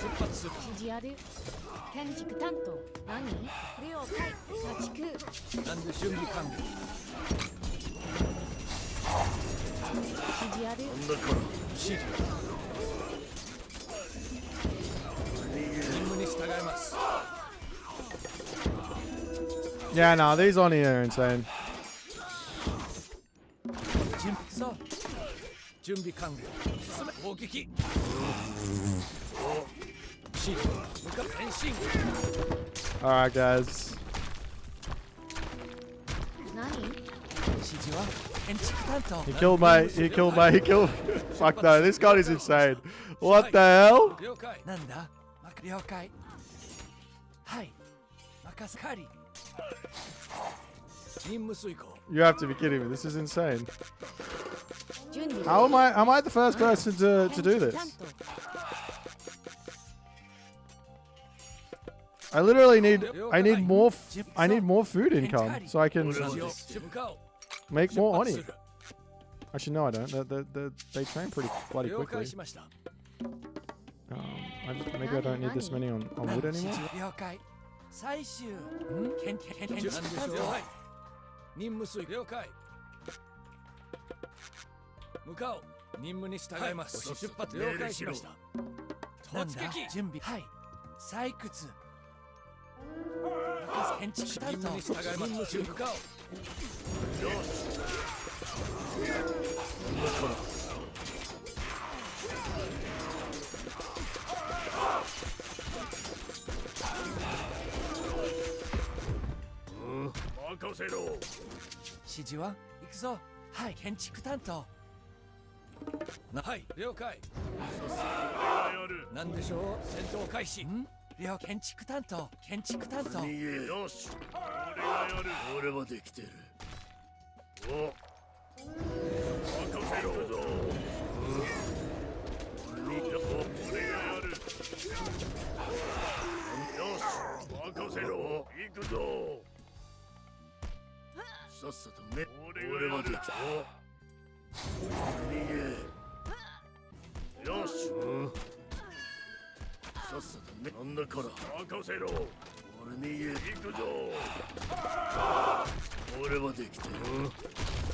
Speaker 2: 出発する。
Speaker 3: 指示ある建築担当何了解家畜
Speaker 2: なんで準備完了。
Speaker 3: 指示ある
Speaker 2: 指示。任務に従います。
Speaker 1: Yeah, no, these Oni are insane.
Speaker 2: 準備完了。進め砲撃。指示向かう前進。
Speaker 1: Alright, guys.
Speaker 3: 何
Speaker 2: 指示は建築担当。
Speaker 1: He killed. Fuck no, this god is insane. What the hell?
Speaker 2: 了解。なんだ了解。はい。任せかり。任務遂行。
Speaker 1: You have to be kidding me. This is insane.
Speaker 3: 準備
Speaker 1: How am I the first person to do this?
Speaker 3: 担当
Speaker 1: I literally need more food income so I can
Speaker 2: 向かう。
Speaker 1: make more
Speaker 2: 出
Speaker 1: Oni.
Speaker 2: 発する。
Speaker 1: Actually, no, I don't. They train pretty bloody
Speaker 2: 了
Speaker 1: quickly.
Speaker 2: 解しました。
Speaker 1: Maybe I don't need this many on wood anymore.
Speaker 2: 了解。最終。建築担当。はい。任務遂行。了解。向かう。任務に従います。出発了解しました。突撃。準備。はい。採掘。建築担当。任務に従います。任務遂向かう。任せろ。指示は行くぞ。はい。建築担当。はい。了解。なんでしょう。戦闘開始。建築担当。建築担当。よし。俺がやる。俺はできてる。お。任せろぞ。俺がやる。よし。任せろ。行くぞ。さっさとね。俺はできた。逃げ。よし。さっさとね。なんだから。任せろ。俺逃げ。行くぞ。俺はできてる。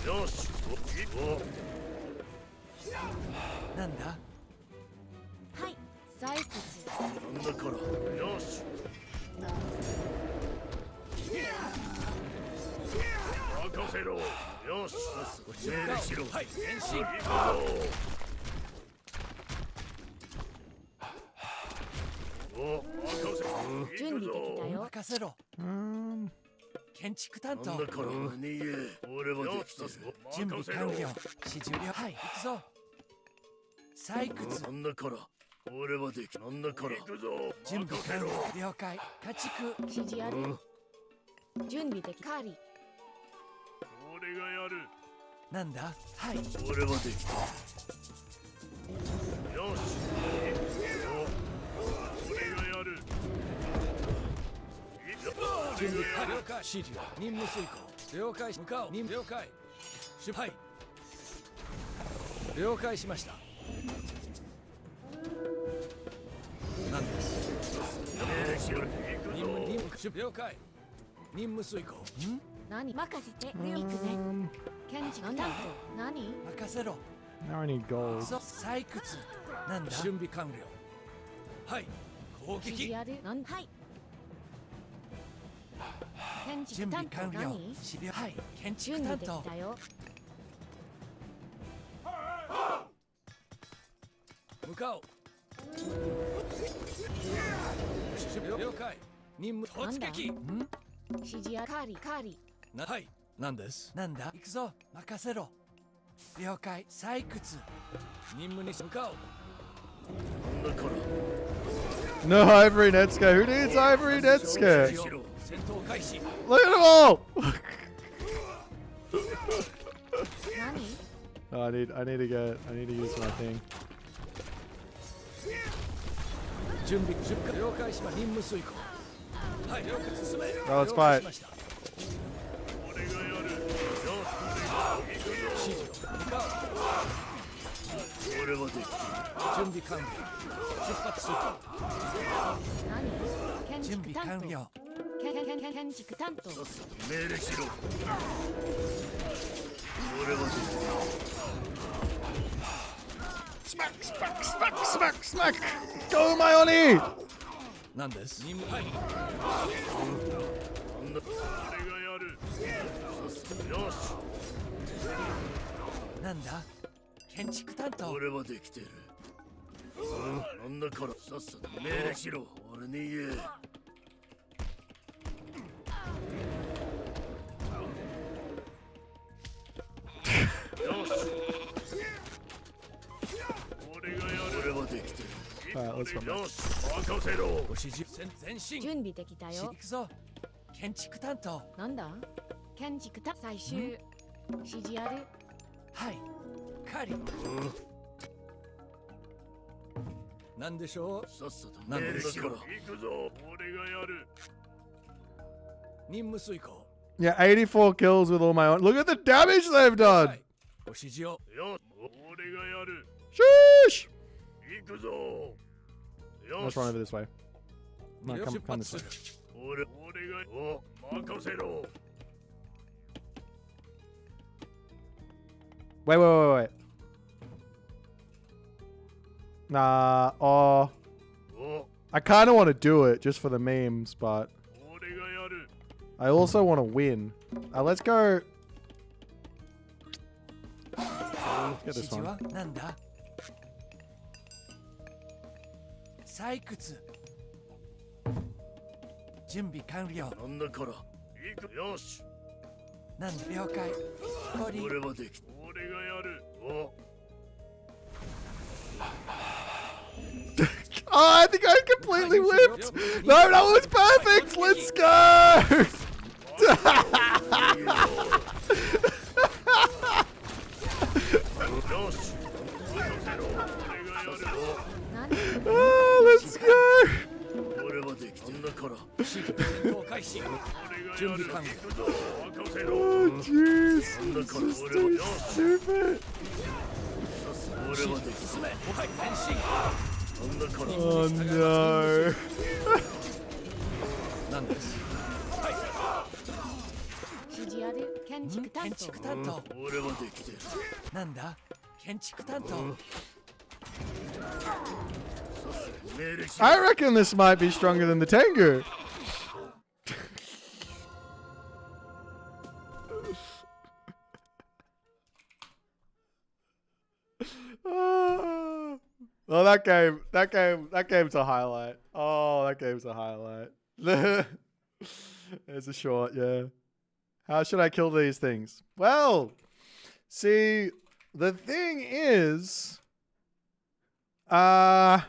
Speaker 2: よし。なんだ
Speaker 3: はい採掘
Speaker 8: なんだからよし任せろよし命令しろ
Speaker 2: はい前進
Speaker 8: お任せ
Speaker 3: 準備できたよ
Speaker 2: 任せろ建築担当
Speaker 8: なんだから逃げ俺はできてる
Speaker 2: 準備完了指示了はい行くぞ採掘
Speaker 8: なんだから俺はできなんだから行くぞ
Speaker 2: 準備完了了解家畜
Speaker 3: 指示ある準備できカーリ
Speaker 8: 俺がやる
Speaker 2: なんだはい
Speaker 8: 俺はできたよし俺がやる
Speaker 2: 準備完了解指示任務遂行了解向かおう任了解出配了解しました何です
Speaker 8: 命令しろ
Speaker 2: 任務出了解任務遂行
Speaker 3: 何任せて行くね建築担当何
Speaker 2: 任せろ
Speaker 1: Now I need gold.
Speaker 2: そう採掘なんだ準備完了はい攻撃
Speaker 3: 指示あるなんはい建築
Speaker 2: 準備
Speaker 3: 担当
Speaker 2: 完了
Speaker 3: 何
Speaker 2: 資料はい建
Speaker 3: 準備でき
Speaker 2: 築担当
Speaker 3: たよ
Speaker 2: 向かおう了解任務突撃
Speaker 3: 指示あるカーリカーリ
Speaker 2: はい何ですなんだ行くぞ任せろ了解採掘任務に向かおう
Speaker 8: なんだから
Speaker 1: No ivory Netsuke. Who needs ivory Netsuke?
Speaker 2: 戦闘開始
Speaker 1: Look at them all.
Speaker 3: 何
Speaker 1: Oh, I need to use my thing.
Speaker 2: 準備出荷了解しま任務遂行はい了解進め
Speaker 1: Well, let's fight.
Speaker 2: 了解しました
Speaker 8: 俺がやるよ
Speaker 2: 指示を向かおう
Speaker 8: 俺はできてる
Speaker 2: 準備完了出発する
Speaker 3: 何建
Speaker 2: 準備
Speaker 3: 築担当
Speaker 2: 完了
Speaker 3: 建築担当
Speaker 8: 命令しろ俺はできてる
Speaker 1: Smack, smack, smack, smack, smack. Go, my Oni.
Speaker 2: 何です任務はい
Speaker 8: なんだ俺がやるよし
Speaker 2: なんだ建築担当
Speaker 8: 俺はできてるなんだからさっさと命令しろ俺に言えよし俺がやる俺はできてる
Speaker 1: Alright, let's go.
Speaker 8: よし任せろ
Speaker 2: ご指示前進
Speaker 3: 準備できたよ
Speaker 2: 行くぞ建築担当
Speaker 3: なんだ建築担最終指示ある
Speaker 2: はいカリなんでしょう
Speaker 8: さっさと命令しろ行くぞ俺がやる
Speaker 2: 任務遂行
Speaker 1: Yeah, 84 kills with all my own. Look at the damage they've
Speaker 2: は
Speaker 1: done.
Speaker 2: いご指示を
Speaker 8: よ俺がやる
Speaker 1: Sheesh.
Speaker 8: 行くぞよ
Speaker 1: Let's
Speaker 8: し
Speaker 1: run over this way. No,
Speaker 2: 出
Speaker 1: come
Speaker 2: 発
Speaker 1: this
Speaker 2: す
Speaker 1: way.
Speaker 2: る
Speaker 8: 俺が任せろ
Speaker 1: Wait. Nah, oh.
Speaker 8: お
Speaker 1: I kind of want to do it just for the memes, but
Speaker 8: 俺がやる
Speaker 1: I also want to win. Let's go. Get
Speaker 2: 指
Speaker 1: this
Speaker 2: 示
Speaker 1: one.
Speaker 2: はなんだ採掘準備完了
Speaker 8: なんだから行くよし
Speaker 2: なんだ了解氷
Speaker 8: 俺はできた俺がやるお
Speaker 1: Oh, I think I completely whipped. No, that was perfect. Let's go.
Speaker 8: よし任せろ俺がやる
Speaker 3: 何
Speaker 1: Oh, let's go.
Speaker 8: 俺はできたんだから
Speaker 2: 指示戦闘開始
Speaker 8: 俺が
Speaker 2: 準備完了
Speaker 8: やる行くぞ任せろ
Speaker 1: Oh, jeez.
Speaker 8: This
Speaker 1: This
Speaker 8: is
Speaker 1: is
Speaker 8: so
Speaker 1: so stupid.
Speaker 8: 俺はでき
Speaker 2: 進めはい前進
Speaker 8: たんだから
Speaker 1: Oh, no.
Speaker 2: なんです
Speaker 3: 指示ある建築担
Speaker 2: 建
Speaker 3: 担
Speaker 2: 築担当
Speaker 8: 俺はできてる。
Speaker 2: なんだ建築担当
Speaker 8: 命令しろ。
Speaker 1: I reckon this might be stronger than the Tengu. Oh, that game's a highlight. Oh, that game's a highlight. There's a short, yeah. How should I kill these things? Well, see, the thing is, yeah,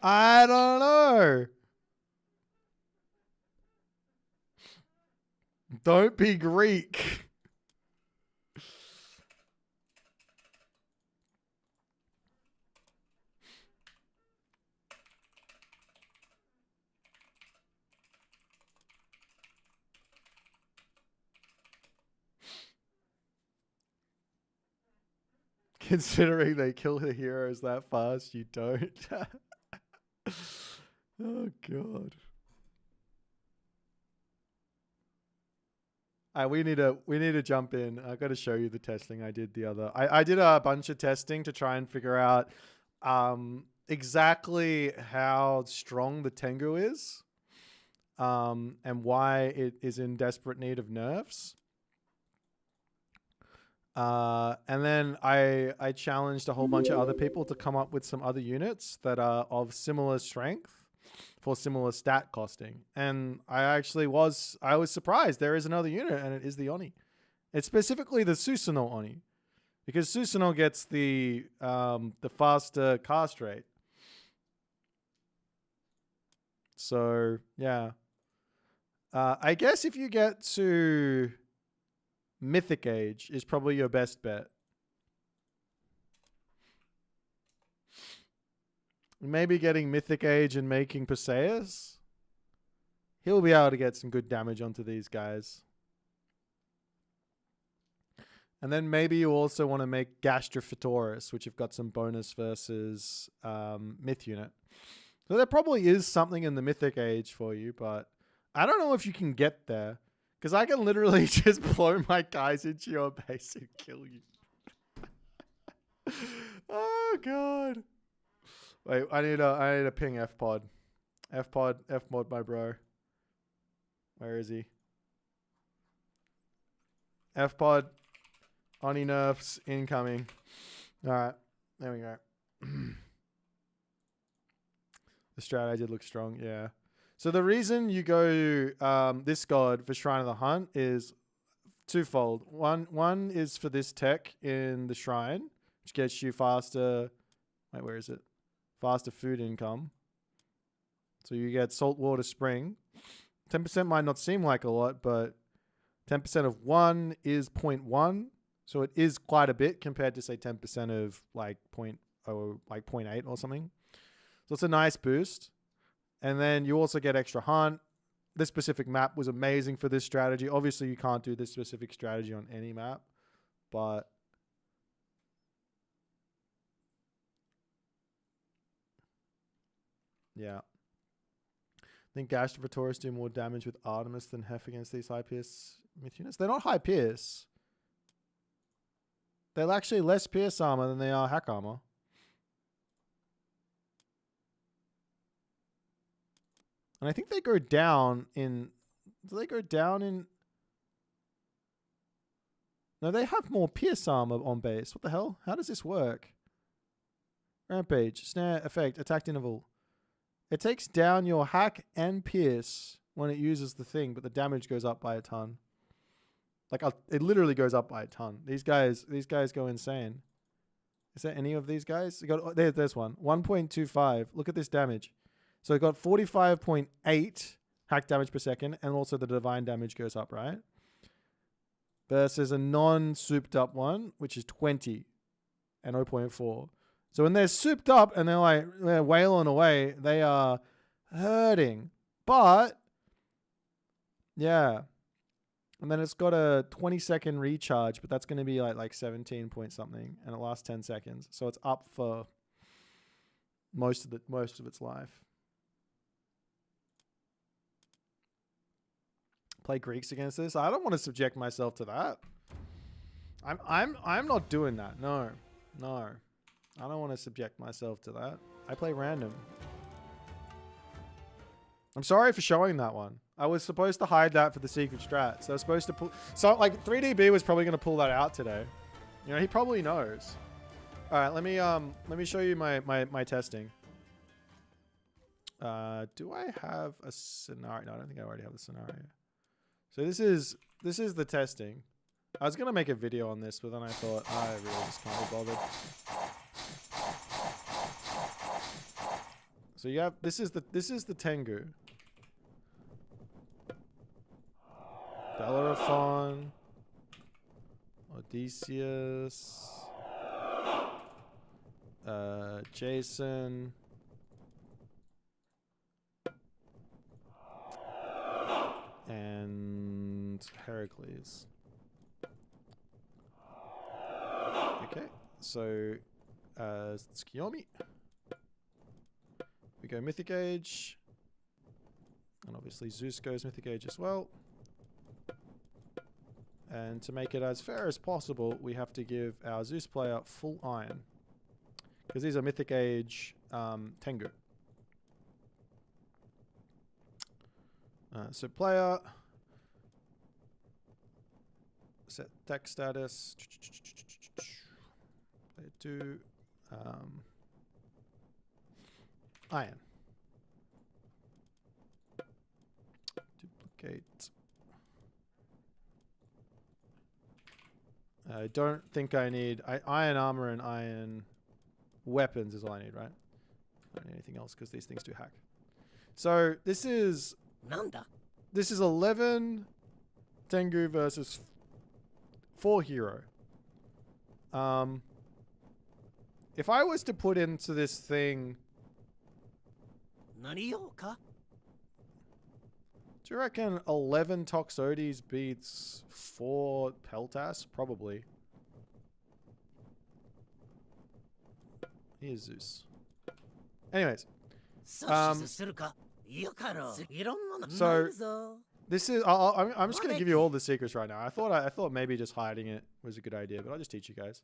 Speaker 1: I don't know. Don't be Greek. Considering they kill the heroes that fast, you don't. Oh god. We need to jump in. I got to show you the testing I did the other. I did a bunch of testing to try and figure out exactly how strong the Tengu is, and why it is in desperate need of nerfs. And then I challenged a whole bunch of other people to come up with some other units that are of similar strength for similar stat costing. And I was surprised there is another unit, and it is the Oni. It's specifically the Susanoo Oni, because Susanoo gets the faster cast rate. So yeah, I guess if you get to Mythic Age is probably your best bet. Maybe getting Mythic Age and making Perseus. He'll be able to get some good damage onto these guys. And then maybe you also want to make Gastrophotorus, which have got some bonus versus Myth unit. So there probably is something in the Mythic Age for you, but I don't know if you can get there. Because I can literally just blow my guys into your base and kill you. Oh god. Wait, I need a ping Fpod. Fmod my bro. Where is he? Fpod. Oni nerfs incoming. Alright. There we go. The strat I did look strong, yeah. So the reason you go this god for Shrine of the Hunt is twofold. One is for this tech in the shrine, which gets you faster. Wait, where is it? Faster food income. So you get saltwater spring. 10% might not seem like a lot, but 10% of 1 is 0.1. So it is quite a bit compared to say 10% of like 0.8 or something. So it's a nice boost. And then you also get extra hunt. This specific map was amazing for this strategy. Obviously, you can't do this specific strategy on any map, but yeah. I think Gastrophotorus do more damage with Artemis than Hef against these high pierce myth units. They're not high pierce. They're actually less pierce armor than they are hack armor. And I think they go down in... Do they go down in... No, they have more pierce armor on base. What the hell? How does this work? Rampage. Snare. Effect. Attacked interval. It takes down your hack and pierce when it uses the thing, but the damage goes up by a ton. Like, it literally goes up by a ton. These guys go insane. Is there any of these guys? There's one. 1.25. Look at this damage. So it got 45.8 hack damage per second, and also the divine damage goes up, right? Versus a non-souped up one, which is 20 and 0.4. So when they're souped up and they're wailing away, they are hurting. But yeah. And then it's got a 20-second recharge, but that's going to be like 17 point something, and it lasts 10 seconds. So it's up for most of its life. play Greeks against this. I don't want to subject myself to that. I'm not doing that. No. No. I don't want to subject myself to that. I play random. I'm sorry for showing that one. I was supposed to hide that for the secret strats. They were supposed to pull... So, like, 3DB was probably going to pull that out today. You know, he probably knows. All right, let me show you my testing. Do I have a scenario? No, I don't think I already have the scenario. So this is the testing. I was going to make a video on this, but then I thought I really just can't be bothered. So you have this is the Tengu. Bellerophon, Odysseus, Jason, and Heracles. Okay, so Tsukiyomi. We go Mythic Age, and obviously Zeus goes Mythic Age as well. And to make it as fair as possible, we have to give our Zeus player full iron. Because these are Mythic Age Tengu. So player, set deck status, player 2, iron. Duplicate. I don't think I need... iron armor and iron weapons is all I need, right? I don't need anything else because these things do hack. So this is... This is 11 Tengu versus 4 hero. If I was to put into this thing... Do you reckon 11 Toxotes beats 4 Peltas? Probably. Here's Zeus. Anyways. So this is... I'm just going to give you all the secrets right now. I thought maybe just hiding it was a good idea, but I'll just teach you guys.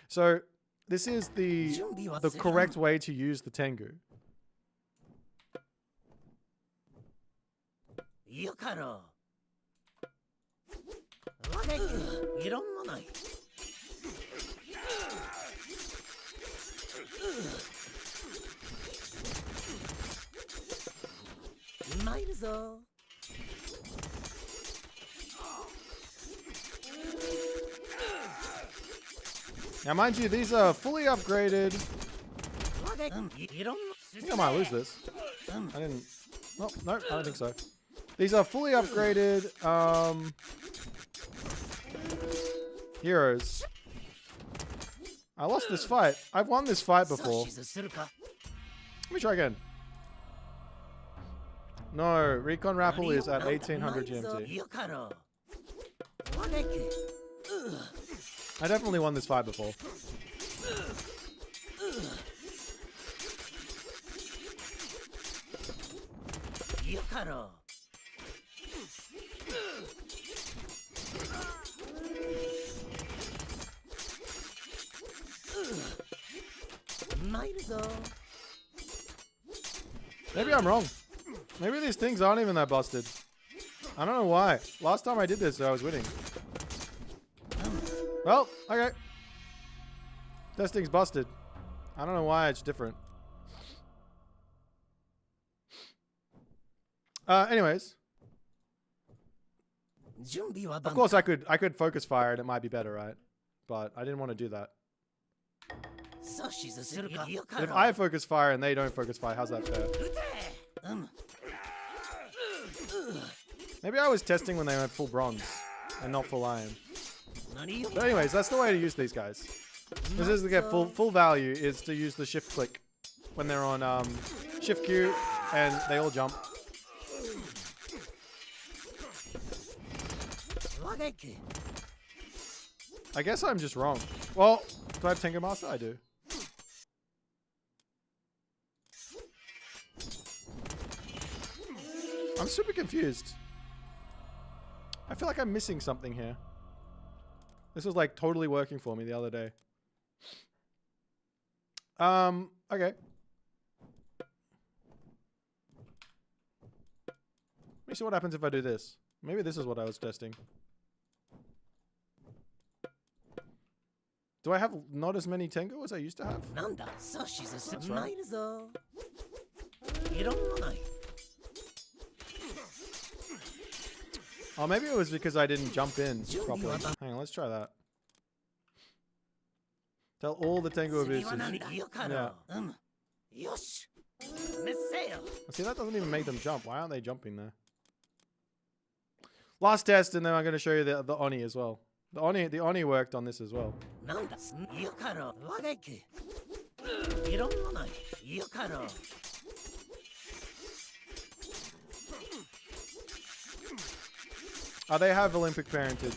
Speaker 1: So this is the correct way to use the Tengu. Now, mind you, these are fully upgraded. I think I might lose this. I didn't... Oh, no, I don't think so. These are fully upgraded heroes. I lost this fight. I've won this fight before. Let me try again. No, Recon Rappel is at 1800 GMT. I definitely won this fight before. Maybe I'm wrong. Maybe these things aren't even that busted. I don't know why. Last time I did this, I was winning. Well, okay. Testing's busted. I don't know why it's different. Anyways. Of course I could focus fire and it might be better, right? But I didn't want to do that. If I focus fire and they don't focus fire, how's that fair? Maybe I was testing when they went full bronze and not full iron. But anyways, that's the way to use these guys. This is to get full value, is to use the shift click when they're on shift Q and they all jump. I guess I'm just wrong. Well, do I have Tengu Master? I do. I'm super confused. feel like I'm missing something here. This was like totally working for me the other day. Okay. Let me see what happens if I do this. Maybe this is what I was testing. Do I have not as many Tengu as I used to have? That's right. Oh, maybe it was because I didn't jump in properly. Hang on, let's try that. Tell all the Tengu abuses. Yeah. See, that doesn't even make them jump. Why aren't they jumping there? Last test, and then I'm going to show you the Oni as well. The Oni worked on this as well. Oh, they have Olympic parentage.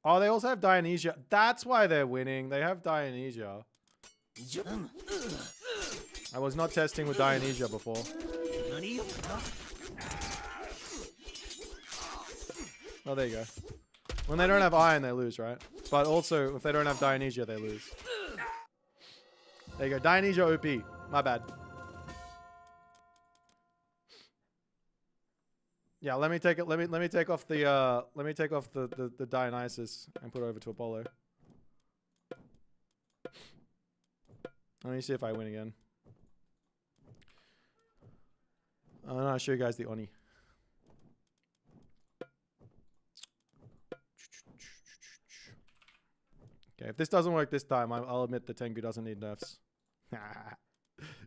Speaker 1: Oh, they also have Dionysia. That's why they're winning. They have Dionysia. I was not testing with Dionysia before. Oh, there you go. When they don't have iron, they lose, right? But also, if they don't have Dionysia, they lose. There you go. Dionysia OP. My bad. Yeah, let me take it. Let me take off the Dionysus and put it over to Apollo. Let me see if I win again. I'll show you guys the Oni. Okay, if this doesn't work this time, I'll admit the Tengu doesn't need nerfs.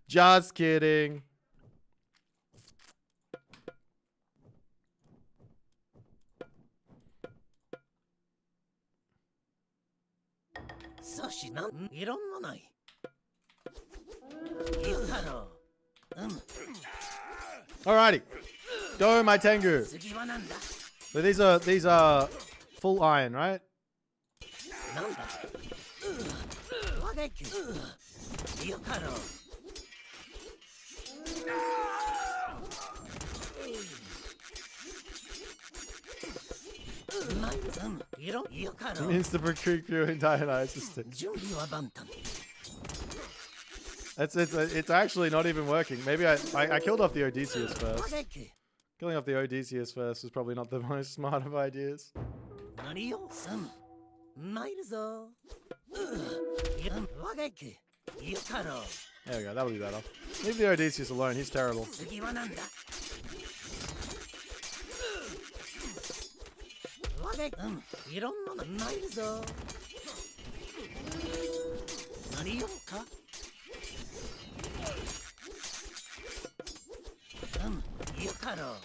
Speaker 1: Just kidding. Alrighty. Go, my Tengu. So these are full iron, right? Means to recruit viewing Dionysus. It's actually not even working. Maybe I killed off the Odysseus first. Killing off the Odysseus first was probably not the most smart of ideas. There we go, that'll be better. Leave the Odysseus alone, he's terrible.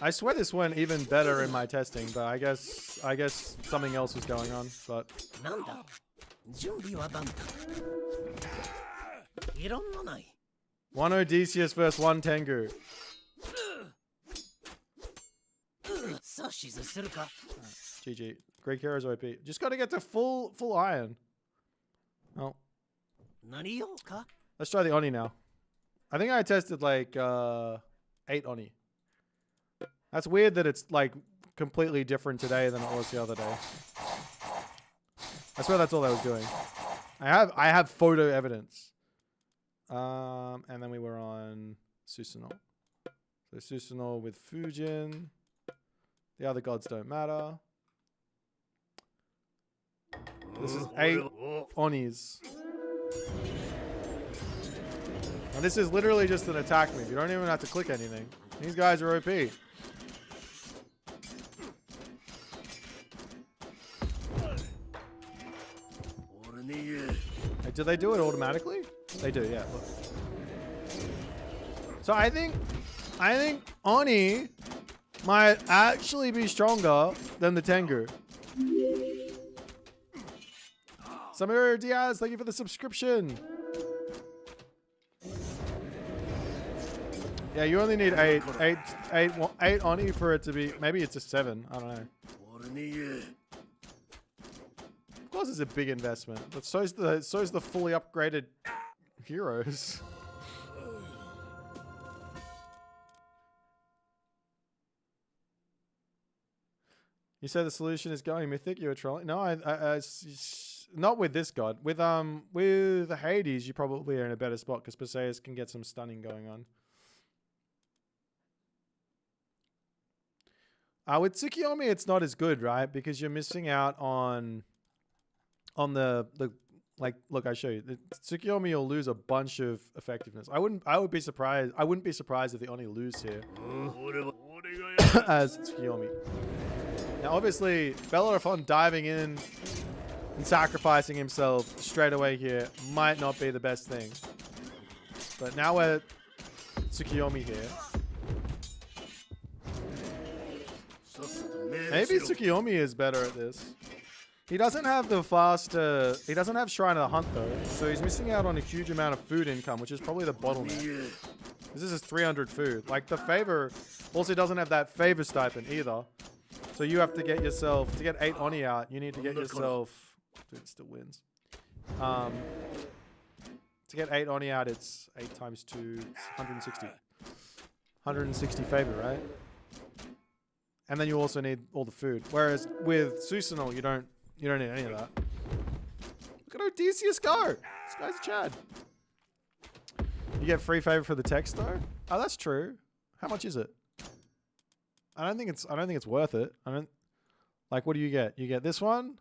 Speaker 1: I swear this went even better in my testing, but I guess something else was going on, but one Odysseus versus one Tengu. GG. Greek heroes OP. Just gotta get to full iron. Oh. Let's try the Oni now. I think I tested like 8 Oni. That's weird that it's like completely different today than it was the other day. I swear that's all I was doing. I have photo evidence. And then we were on Susanoo. So Susanoo with Fujin. The other gods don't matter. This is 8 Onis. And this is literally just an attack move. You don't even have to click anything. These guys are OP. Do they do it automatically? They do, yeah. Look. So I think Oni might actually be stronger than the Tengu. Samir Diaz, thank you for the subscription. Yeah, you only need 8 Oni for it to be. Maybe it's a 7. I don't know. Of course, it's a big investment, but so's the fully upgraded heroes. You said the solution is going mythic. You were trolling. No, not with this god. With Hades, you probably are in a better spot because Perseus can get some stunning going on. With Tsukiyomi, it's not as good, right? Because you're missing out on the like. Look, I show you. Tsukiyomi will lose a bunch of effectiveness. I wouldn't be surprised if they only lose here as Tsukiyomi. Now, obviously, Bellerophon diving in and sacrificing himself straight away here might not be the best thing. But now we're Tsukiyomi here. Maybe Tsukiyomi is better at this. He doesn't have the he doesn't have Shrine of the Hunt though, so he's missing out on a huge amount of food income, which is probably the bottleneck. This is 300 food. Like the favor also doesn't have that favor stipend either. So you have to get yourself, to get 8 Oni out, you need to get yourself, dude, it still wins. To get 8 Oni out, it's 8 times 2, it's 160. 160 favor, right? And then you also need all the food. Whereas with Susanoo, you don't need any of that. Look at Odysseus go! This guy's a Chad. You get free favor for the text though? Oh, that's true. How much is it? I don't think it's worth it. Like, what do you get? You get this one.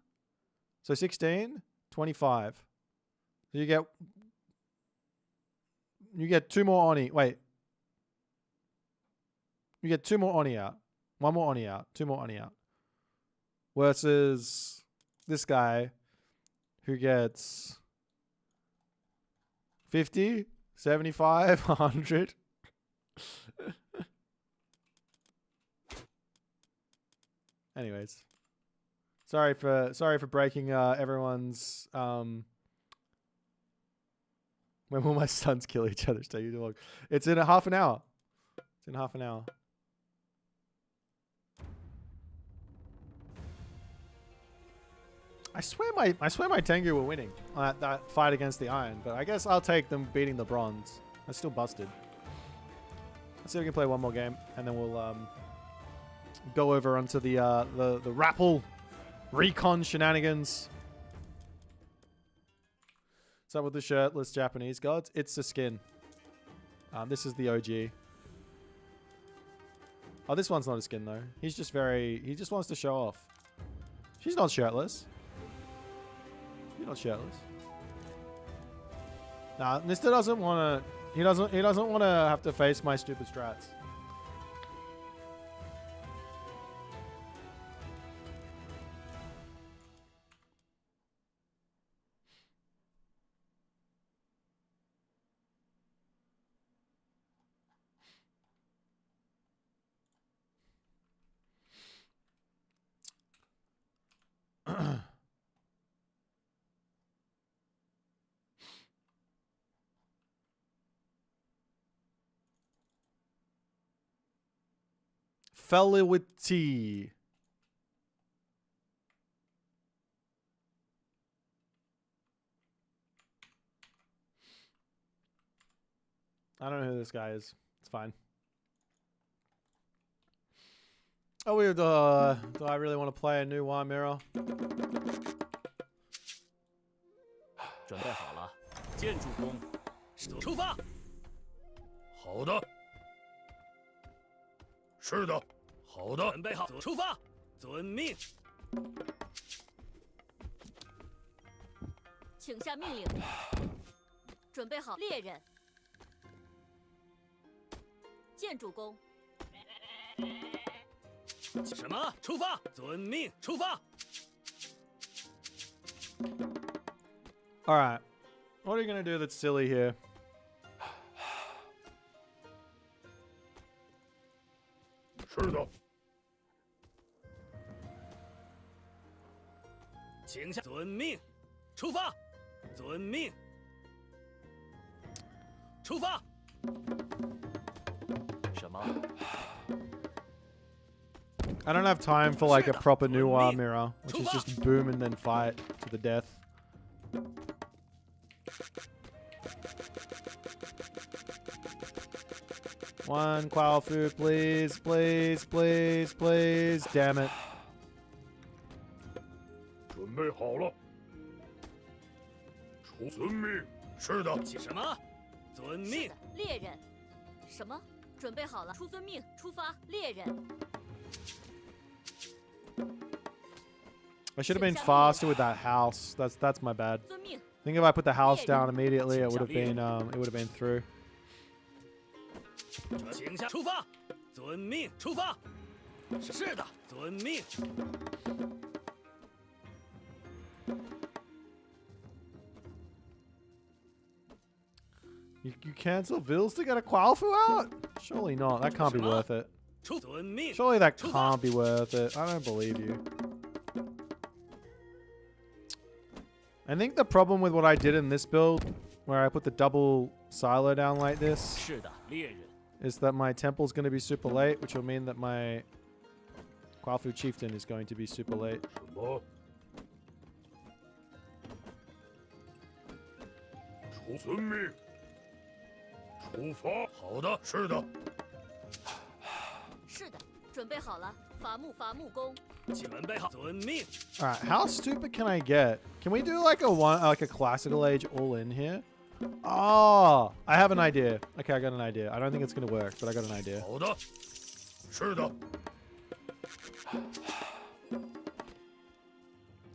Speaker 1: So 16, 25. So you get 2 more Oni. Wait. You get 2 more Oni out. 1 more Oni out. 2 more Oni out. Versus this guy who gets 50, 75, 100. Anyways, sorry for breaking everyone's when will my sons kill each other? Stay long. It's in half an hour. It's in half an hour. I swear my Tengu were winning that fight against the Iron, but I guess I'll take them beating the Bronze. That's still busted. Let's see if we can play one more game, and then we'll go over onto the Rappel recon shenanigans. What's up with the shirtless Japanese gods? It's the skin. This is the OG. Oh, this one's not a skin though. He just wants to show off. She's not shirtless. You're not shirtless. Nah, Mister doesn't want to. He doesn't want to have to face my stupid strats. Feliwity. I don't know who this guy is. It's fine. Oh, weird. Do I really want to play a new War Mirror?
Speaker 8: 准备好了，建筑工，出发。好的。是的。好的。准备好，出发。遵命。
Speaker 9: 请下命令。准备好，猎人。建筑工。
Speaker 8: 什么？出发！遵命，出发。
Speaker 1: All right. What are you going to do that's silly here?
Speaker 8: Sure. 请下，遵命，出发，遵命，出发。什么？
Speaker 1: I don't have time for like a proper noir mirror, which is just boom and then fight to the death. One quail food, please, please, please, please. Damn it.
Speaker 6: 准备好了。出遵命。是的。
Speaker 2: 什么？遵命。
Speaker 9: 猎人。什么？准备好了。出遵命，出发。猎人。
Speaker 1: I should have been faster with that house. That's my bad. I think if I put the house down immediately, it would have been through.
Speaker 2: 请下出发，遵命出发。是的，遵命。
Speaker 1: You cancel bills to get a Qualfu out? Surely not. That can't be worth it. Surely that can't be worth it. I don't believe you. I think the problem with what I did in this build, where I put the double silo down like this, is that my temple's going to be super late, which will mean that my Qualfu Chieftain is going to be super late.
Speaker 6: 出遵命。出发。好的，是的。
Speaker 9: 是的，准备好了。伐木工。
Speaker 2: 准备好，遵命。
Speaker 1: All right, how stupid can I get? Can we do like a classical age all in here? Oh, I have an idea. Okay, I got an idea. I don't think it's gonna work, but I got an idea.
Speaker 6: 好的。是的。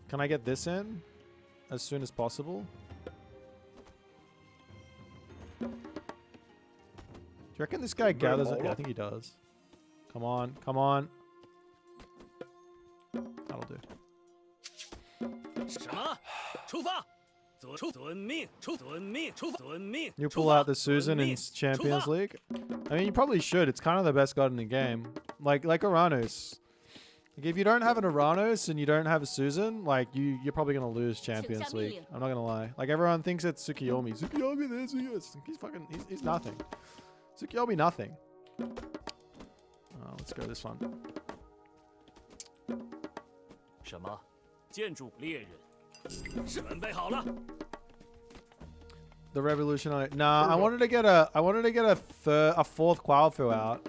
Speaker 1: Can I get this in as soon as possible? Do you reckon this guy gathers it? Yeah, I think he does. Come on, come on. That'll do.
Speaker 2: 什么？出发！遵命！遵命！遵命！
Speaker 1: You pull out the Susan in Champions League? I mean, you probably should. It's kind of the best god in the game. Like Uranus. Like if you don't have an Uranus and you don't have a Susan, like you're probably gonna lose Champions League. I'm not gonna lie. Like everyone thinks it's Tsukiyomi. Tsukiyomi this, he's nothing. Tsukiyomi nothing. Oh, let's go this one.
Speaker 8: 什么？建筑猎人。
Speaker 2: 准备好了。
Speaker 1: The revolutionary. Nah, I wanted to get a fourth Qualfu out,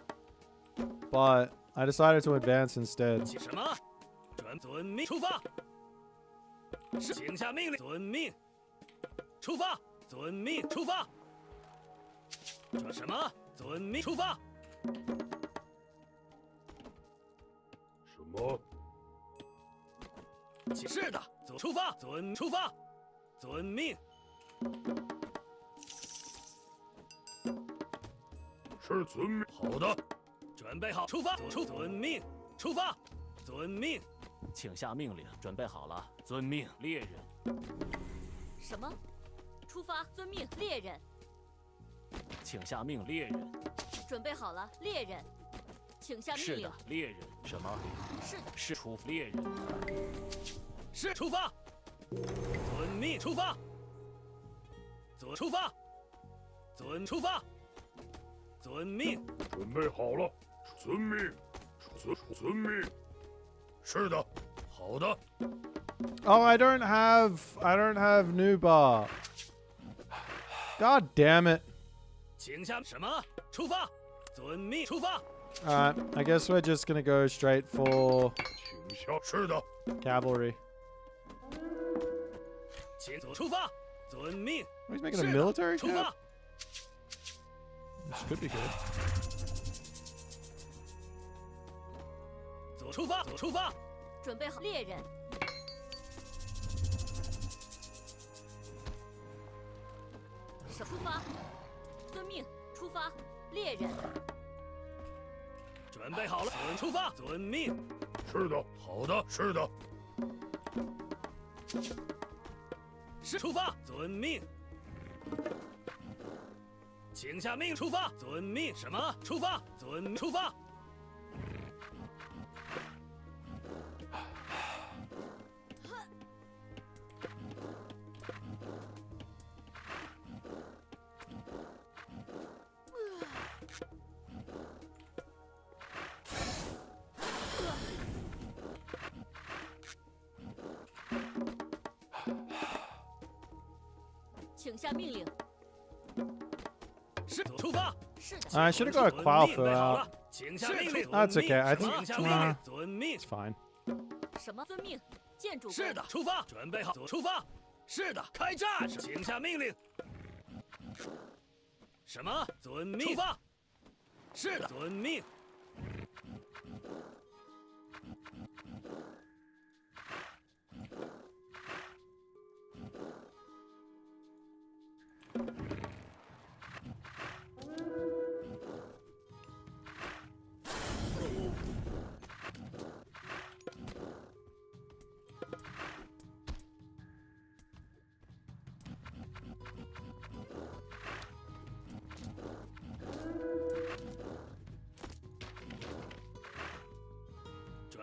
Speaker 1: but I decided to advance instead.
Speaker 2: 什么？遵命出发。请下命令。遵命。出发。遵命出发。什么？遵命出发。
Speaker 6: 什么？
Speaker 2: 是的，出发。出发。遵命。
Speaker 6: 是遵命。好的。
Speaker 2: 准备好，出发。遵命，出发。遵命。
Speaker 8: 请下命令。准备好了。遵命，猎人。
Speaker 9: 什么？出发。遵命，猎人。
Speaker 8: 请下命，猎人。
Speaker 9: 准备好了，猎人。请下命令。
Speaker 8: 是的，猎人。什么？
Speaker 9: 是的。
Speaker 8: 是出猎人。
Speaker 2: 是出发。遵命，出发。出发。出发。 遵命，
Speaker 6: 准备好了。遵命，遵命。是的，好的。
Speaker 1: Oh, I don't have new bar. God damn it.
Speaker 2: 请下什么？出发。遵命，出发。
Speaker 1: Alright, I guess we're just gonna go straight for
Speaker 6: 请下。是的。
Speaker 1: cavalry.
Speaker 2: 请出发。遵命。
Speaker 1: He's making a military
Speaker 2: 出发。
Speaker 1: This could be good.
Speaker 2: 出发，出发。
Speaker 9: 准备好，猎人。出发。遵命，出发。猎人。
Speaker 2: 准备好了，出发。遵命。
Speaker 6: 是的，好的，是的。
Speaker 2: 是出发。遵命。 请下命，出发。遵命，什么？出发。出发。
Speaker 9: 请下命令。
Speaker 2: 出发。
Speaker 1: I should have got a Qualfu out. That's okay. I think it's fine.
Speaker 9: 什么？遵命。建筑工。
Speaker 2: 是的，出发，准备好，出发。是的，开战，请下命令。什么？遵命。出发。是的，遵命。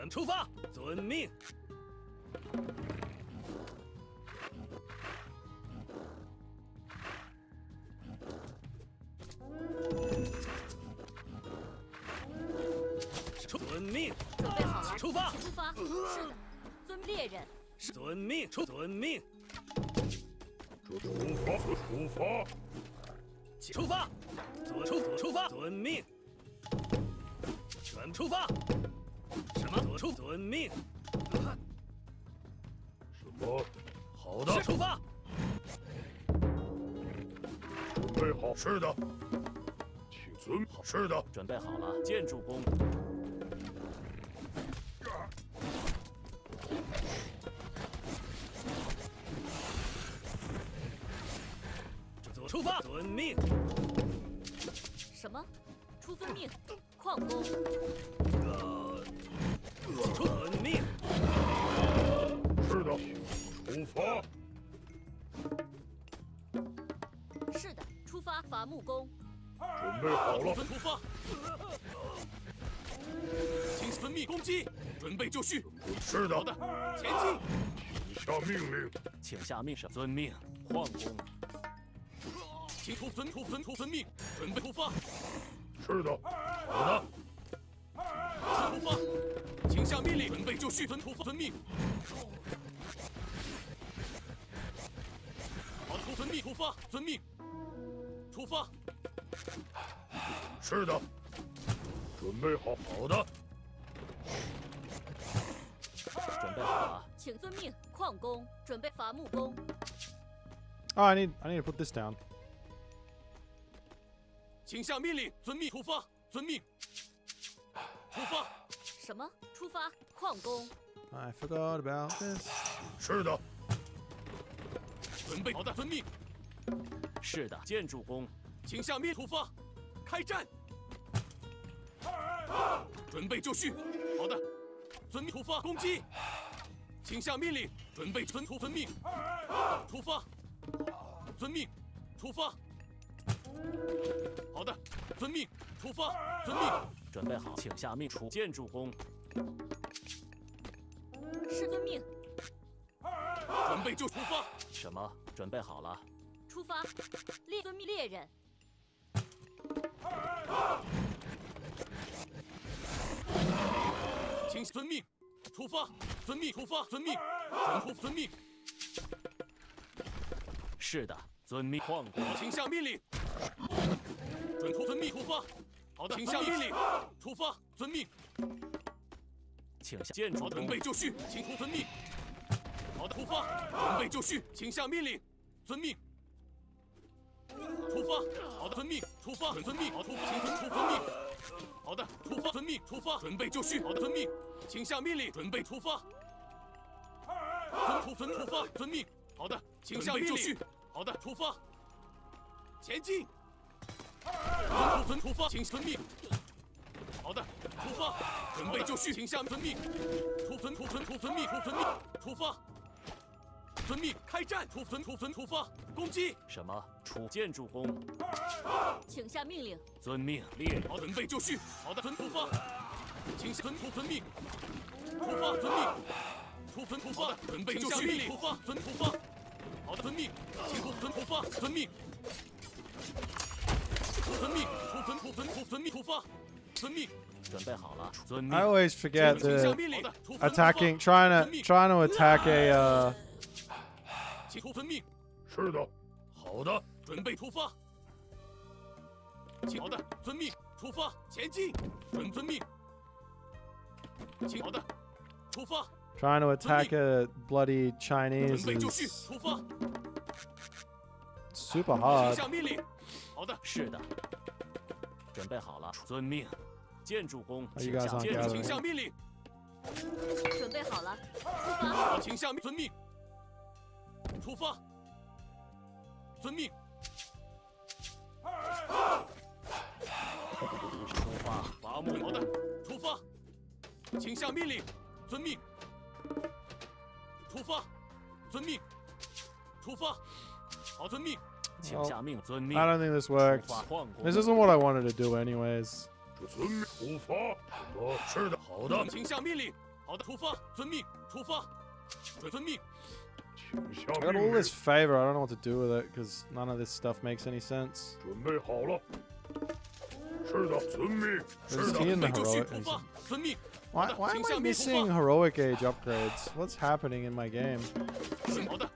Speaker 2: 出发，遵命。遵命。
Speaker 9: 准备好了，
Speaker 2: 出发。
Speaker 9: 出发。是的，遵猎人。
Speaker 2: 遵命。遵命。
Speaker 6: 出发。
Speaker 2: 出发。出发。遵命。全出发。什么？遵命。
Speaker 6: 什么？
Speaker 2: 好的，出发。
Speaker 6: 准备好。是的。请遵。是的。
Speaker 8: 准备好了，建筑工。
Speaker 2: 出发，遵命。
Speaker 9: 什么？出遵命。矿工。
Speaker 2: 遵命。
Speaker 6: 是的，出发。
Speaker 9: 是的，出发。伐木工。
Speaker 6: 准备好了。
Speaker 2: 出发。请遵命攻击，准备就绪。
Speaker 6: 是的。
Speaker 2: 好的，前进。
Speaker 6: 请下命令。
Speaker 8: 请下命令。遵命。矿工。
Speaker 2: 请遵命，准备出发。
Speaker 6: 是的。
Speaker 2: 好的。出发，请下命令，准备就绪。遵命。好的，遵命，出发。遵命。出发。
Speaker 6: 是的。准备好。
Speaker 2: 好的。
Speaker 8: 准备好了。
Speaker 9: 请遵命。矿工，准备伐木工。
Speaker 1: Oh, I need to put this down.
Speaker 2: 请下命令，遵命出发。遵命。出发。
Speaker 9: 什么？出发。矿工。
Speaker 1: I forgot about this.
Speaker 6: 是的。
Speaker 2: 准备好的，遵命。
Speaker 8: 是的，建筑工。
Speaker 2: 请下命出发，开战。准备就绪。好的，遵命出发，攻击。请下命令，准备遵命。出发。遵命。出发。好的，遵命。出发。遵命。
Speaker 8: 准备好，请下命出建筑工。
Speaker 9: 是遵命。
Speaker 2: 准备就出发。
Speaker 8: 什么？准备好了。
Speaker 9: 出发。遵命猎人。
Speaker 2: 请遵命。出发。遵命。出发。遵命。遵命。
Speaker 8: 是的，遵命。矿工。
Speaker 2: 请下命令。遵命出发。好的，请下命令。出发。遵命。
Speaker 8: 请下建筑工。
Speaker 2: 准备就绪，请遵命。好的，出发。准备就绪，请下命令。遵命。出发。好的，遵命。出发。遵命。好，出发。请遵命。好的，出发。遵命。出发。准备就绪。好的，遵命。请下命令。准备出发。出发。遵命。好的，请下命令。好的，出发。前进。出发，请遵命。好的，出发。准备就绪，请下遵命。遵命。出发。遵命，开战。出发，攻击。
Speaker 8: 什么？出建筑工。
Speaker 9: 请下命令。
Speaker 8: 遵命，猎。
Speaker 2: 好，准备就绪。好的，出发。请下遵命。出发，遵命。出发，准备就绪。出发，出发。好的，遵命。请出发，遵命。遵命，出发，遵命。
Speaker 8: 准备好了，遵命。
Speaker 1: I always forget the attacking, trying to attack a.
Speaker 2: 请遵命。
Speaker 6: 是的。
Speaker 2: 好的，准备出发。好的，遵命，出发，前进。遵命。好的，出发。
Speaker 1: Trying to attack a bloody Chinese
Speaker 8: 准备就绪，
Speaker 1: is
Speaker 8: 出发。
Speaker 1: super
Speaker 8: 请
Speaker 1: hard.
Speaker 8: 下命令。好的，是的。准备好了，遵命。建筑工，
Speaker 1: Oh, you
Speaker 8: 请
Speaker 1: guys
Speaker 8: 下
Speaker 1: aren't
Speaker 8: 建筑，
Speaker 1: gathering.
Speaker 8: 请下命令。
Speaker 9: 准备好了，出发。
Speaker 8: 请下命，遵命。出发。遵命。出发，伐木。好的，出发。请下命令，遵命。出发，遵命。出发，好，遵命。请下命，遵命。
Speaker 1: I don't think this worked.
Speaker 8: 出发，换过。
Speaker 1: This isn't what I wanted to do anyways.
Speaker 8: 遵命，出发。是的，好的。请下命令。好的，出发，遵命。出发，遵命。
Speaker 1: I got all this favor. I don't know what to do with it because none of this stuff makes any sense.
Speaker 8: 准备好了。是的，遵命。
Speaker 1: Is he in the
Speaker 8: 就绪，
Speaker 1: heroic?
Speaker 8: 出发，遵命。
Speaker 1: Why am I missing heroic age upgrades? What's happening in my game?
Speaker 8: 好的，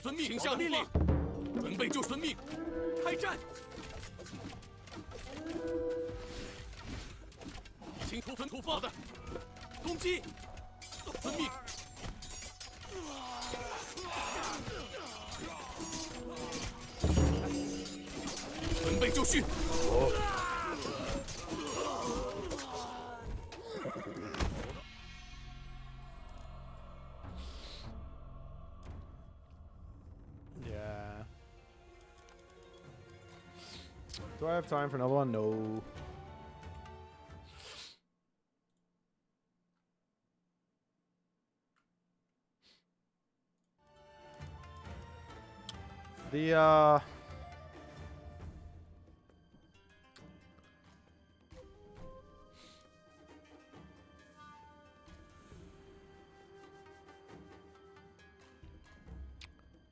Speaker 8: 遵命，请下命令。准备就遵命，开战。请出发的，攻击，遵命。准备就绪。
Speaker 1: Yeah. Do I have time for another one? No. The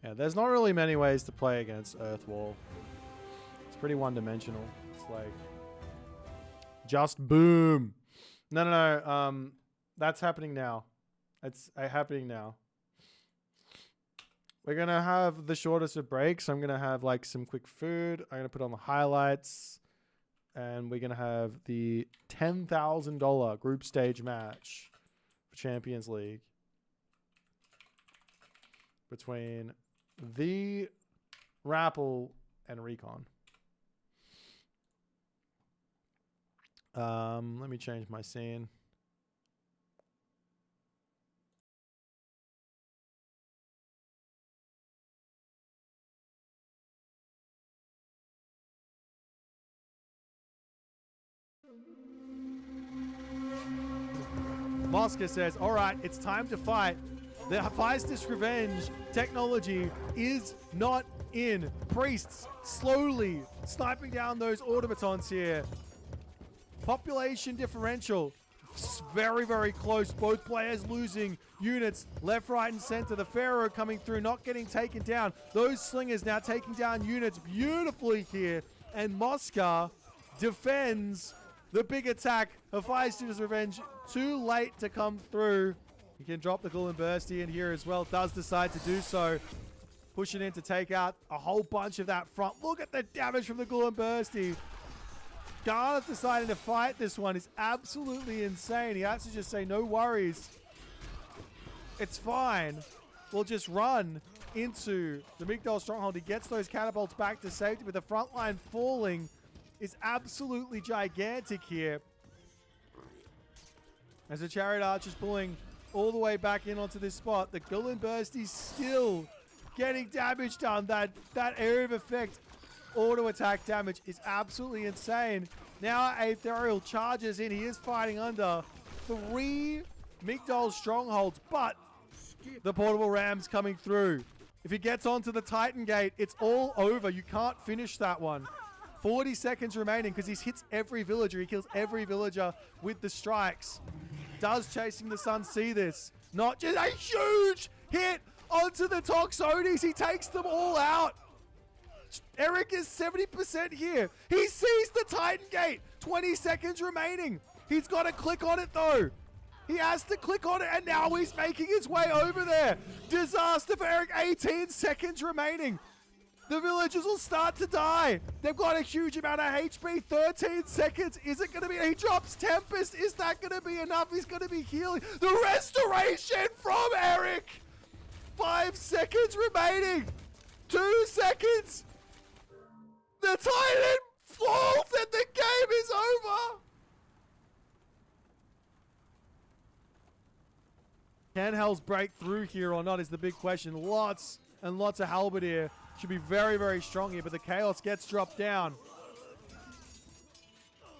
Speaker 1: yeah, there's not really many ways to play against Earthwall. It's pretty one-dimensional. It's like just boom. No. That's happening now. It's happening now. We're gonna have the shortest of breaks. I'm gonna have like some quick food. I'm gonna put on the highlights, and we're gonna have the $10,000 group stage match for Champions League between the Rappel and Recon. Let me change my scene. Mosca says, all right, it's time to fight. The Hephaestus Revenge technology is not in. Priests slowly sniping down those automatons here. Population differential. Very, very close. Both players losing units left, right, and center. The Pharaoh coming through, not getting taken down. Those slingers now taking down units beautifully here. And Mosca defends the big attack. Hephaestus Revenge too late to come through. He can drop the Ghoul and Bursty in here as well. Does decide to do so. Pushing in to take out a whole bunch of that front. Look at the damage from the Ghoul and Bursty. Gareth deciding to fight this one is absolutely insane. He has to just say, no worries. It's fine. We'll just run into the Migdal stronghold. He gets those catapults back to safety, but the front line falling is absolutely gigantic here. As the Chariot Archer's pulling all the way back in onto this spot. The Ghoul and Bursty still getting damage done. That area of effect auto attack damage is absolutely insane. Now Aetherial charges in. He is fighting under 3 Migdal strongholds, but the portable rams coming through. If he gets onto the Titan Gate, it's all over. You can't finish that one. 40 seconds remaining because he hits every villager. He kills every villager with the strikes. Does Chasing the Sun see this? Not just a huge hit onto the Toxotes. He takes them all out. Eric is 70% here. He sees the Titan Gate. 20 seconds remaining. He's got to click on it though. He has to click on it and now he's making his way over there. Disaster for Eric. 18 seconds remaining. The villagers will start to die. They've got a huge amount of HP. 13 seconds. Is it going to be? He drops Tempest. Is that going to be enough? He's going to be healing. The restoration from Eric. 5 seconds remaining. 2 seconds. The Titan falls and the game is over. Can Hells break through here or not is the big question. Lots and lots of Halberdier. Should be very, very strong here, but the Chaos gets dropped down.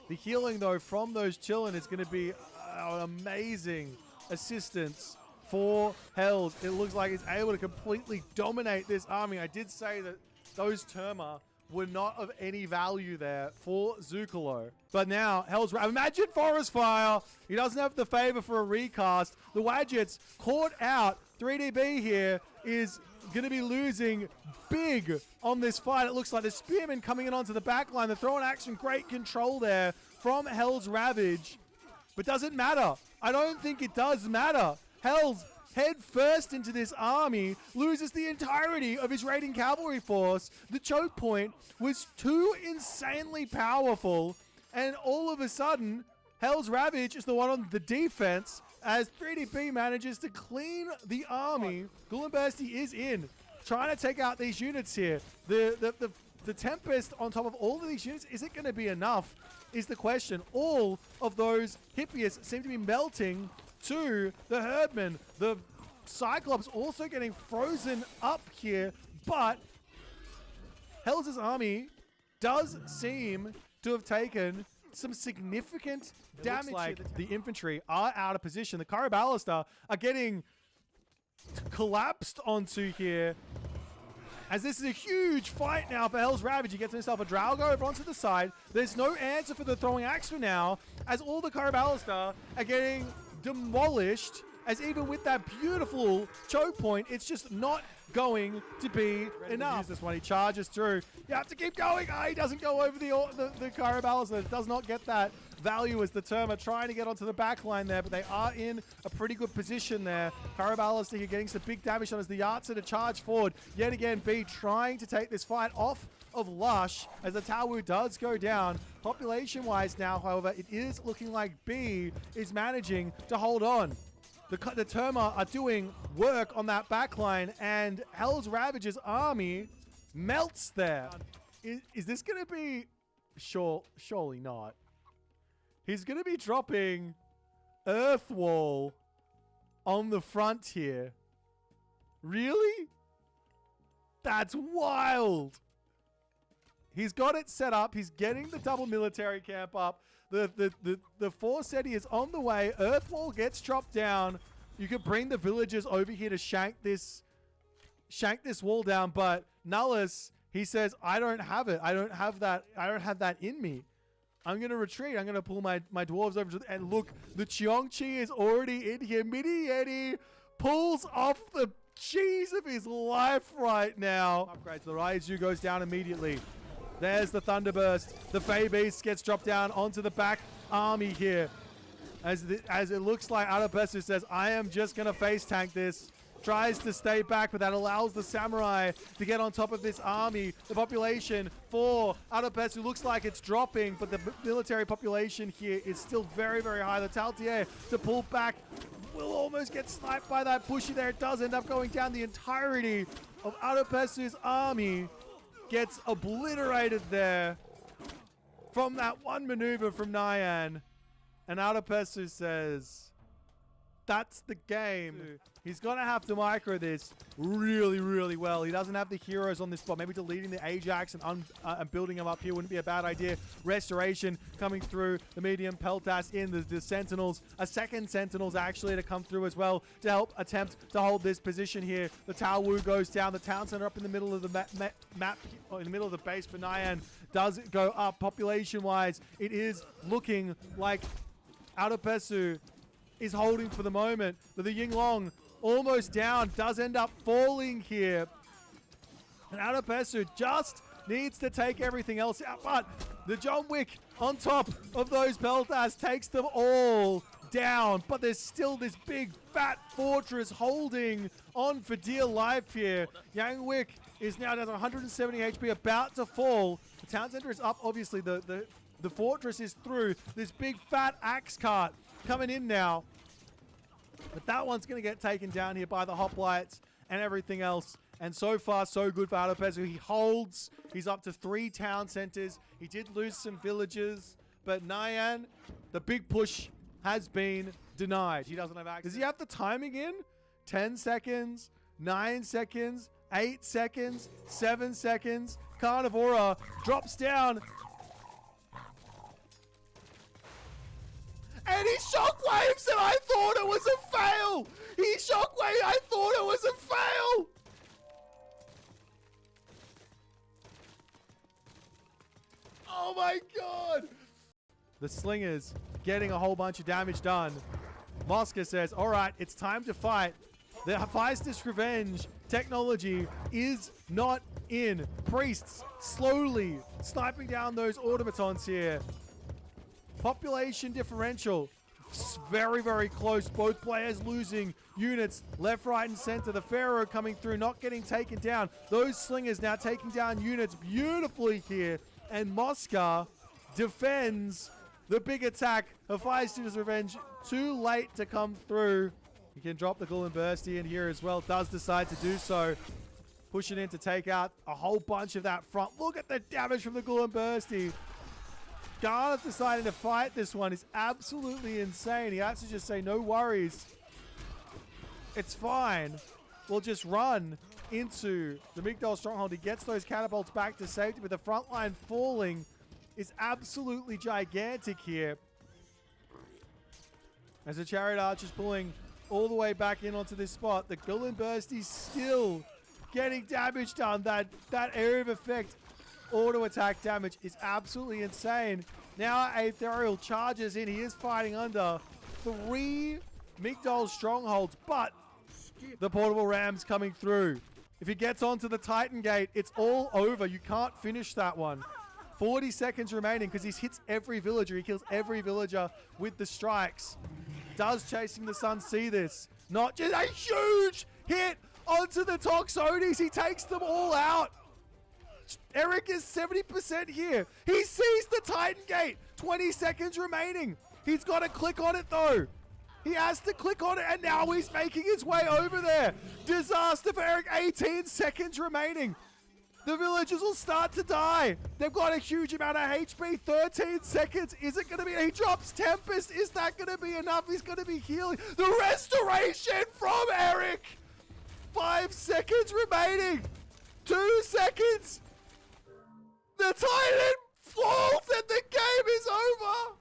Speaker 1: The healing, though, from those Chillin is going to be an amazing assistance for Hells. It looks like he's able to completely dominate this army. I did say that those Terma were not of any value there for Zuccolo. But now, Hells... Imagine Forest Fire! He doesn't have the favor for a recast. The Wadgets caught out. 3DB here is going to be losing big on this fight. It looks like the Spearmen coming in onto the back line. They're throwing action. Great control there from Hell's Ravage. But doesn't matter. I don't think it does matter. Hell's head first into this army, loses the entirety of his raiding cavalry force. The choke point was too insanely powerful, and all of a sudden, Hell's Ravage is the one on the defense as 3DB manages to clean the army. Gullenbursty is in, trying to take out these units here. The Tempest on top of all of these units, is it going to be enough, is the question. All of those Hippias seem to be melting to the Herdman. The Cyclops also getting frozen up here, but Hell's army does seem to have taken some significant damage. Looks like the infantry are out of position. The Caraballista are getting collapsed onto here, as this is a huge fight now for Hell's Ravage. He gets himself a Draugr over onto the side. There's no answer for the throwing axemen now, as all the Caraballista are getting demolished, as even with that beautiful choke point, it's just not going to be enough. This one, he charges through. You have to keep going. He doesn't go over the Caraballista. It does not get that value as the Terma trying to get onto the back line there, but they are in a pretty good position there. Caraballista here getting some big damage on as the Yartser to charge forward. Yet again, B trying to take this fight off of Lush as the Tawu does go down. Population-wise now, however, it is looking like B is managing to hold on. The Terma are doing work on that backline, and Hell's Ravage's army melts there. Is this going to be... Surely not. He's going to be dropping Earthwall on the front here. Really? That's wild. He's got it set up. He's getting the double military camp up. The force city is on the way. Earthwall gets dropped down. You could bring the villagers over here to shank this wall down, but Nullus, he says, I don't have it. I don't have that in me. I'm going to retreat. I'm going to pull my dwarves over to and look, the Cheongchi is already in here. Midi Yeti pulls off the cheese of his life right now. Upgrades. The Raiju goes down immediately. There's the Thunderburst. The Fey Beast gets dropped down onto the back army here. As it looks like Arapesu says, I am just going to face tank this. Tries to stay back, but that allows the Samurai to get on top of this army. The population for Arapesu looks like it's dropping, but the military population here is still very, very high. The Taltier to pull back will almost get sniped by that Bushy there. It does end up going down. The entirety of Arapesu's army gets obliterated there from that one maneuver from Nyan. And Arapesu says, that's the game. He's going to have to micro this really, really well. He doesn't have the heroes on this spot. Maybe deleting the Ajax and building them up here wouldn't be a bad idea. Restoration coming through. The medium Peltas in. The Sentinels. A second Sentinels actually to come through as well to help attempt to hold this position here. The Tawu goes down. The town center up in the middle of the map, in the middle of the base for Nyan does go up. Population-wise, it is looking like Arapesu is holding for the moment, but the Yinglong almost down, does end up falling here. And Arapesu just needs to take everything else out, but the John Wick on top of those Peltas takes them all down, but there's still this big fat fortress holding on for dear life here. Yang Wick is now down to 170 HP, about to fall. The town center is up, obviously. The fortress is through. This big fat axe cart coming in now. But that one's going to get taken down here by the hoplites and everything else. And so far, so good for Adopezu. He holds. He's up to 3 town centers. He did lose some villages. But Nyan, the big push has been denied. He doesn't have access. Does he have the timing in? 10 seconds, 9 seconds, 8 seconds, 7 seconds. Carnivora drops down. And he shockwaves, and I thought it was a fail. He shockwave. I thought it was a fail. Oh my god. The slingers getting a whole bunch of damage done. Mosca says, all right, it's time to fight. The Hephaestus Revenge technology is not in. Priests slowly sniping down those automatons here. Population differential. Very, very close. Both players losing units left, right, and center. The Pharaoh coming through, not getting taken down. Those slingers now taking down units beautifully here. And Mosca defends the big attack. Hephaestus Revenge too late to come through. He can drop the Ghoul and Bursty in here as well. Does decide to do so. Pushing in to take out a whole bunch of that front. Look at the damage from the Ghoul and Bursty. Gareth deciding to fight this one is absolutely insane. He has to just say, no worries. It's fine. We'll just run into the Migdol stronghold. He gets those catapults back to safety, but the front line falling is absolutely gigantic here. As the Chariot Archer's pulling all the way back in onto this spot. The Ghoul and Bursty still getting damage done. That area of effect auto attack damage is absolutely insane. Now Aetherial charges in. He is fighting under 3 Migdol strongholds, but the portable rams coming through. If he gets onto the Titan Gate, it's all over. You can't finish that one. 40 seconds remaining because he hits every villager. He kills every villager with the strikes. Does Chasing the Sun see this? Not just a huge hit onto the Toxotes. He takes them all out. Eric is 70% here. He sees the Titan Gate. 20 seconds remaining. He's got to click on it though. He has to click on it, and now he's making his way over there. Disaster for Eric. 18 seconds remaining. The villagers will start to die. They've got a huge amount of HP. 13 seconds. Is it going to be? He drops Tempest. Is that going to be enough? He's going to be healing. The restoration from Eric. 5 seconds remaining. 2 seconds. The Titan falls and the game is over.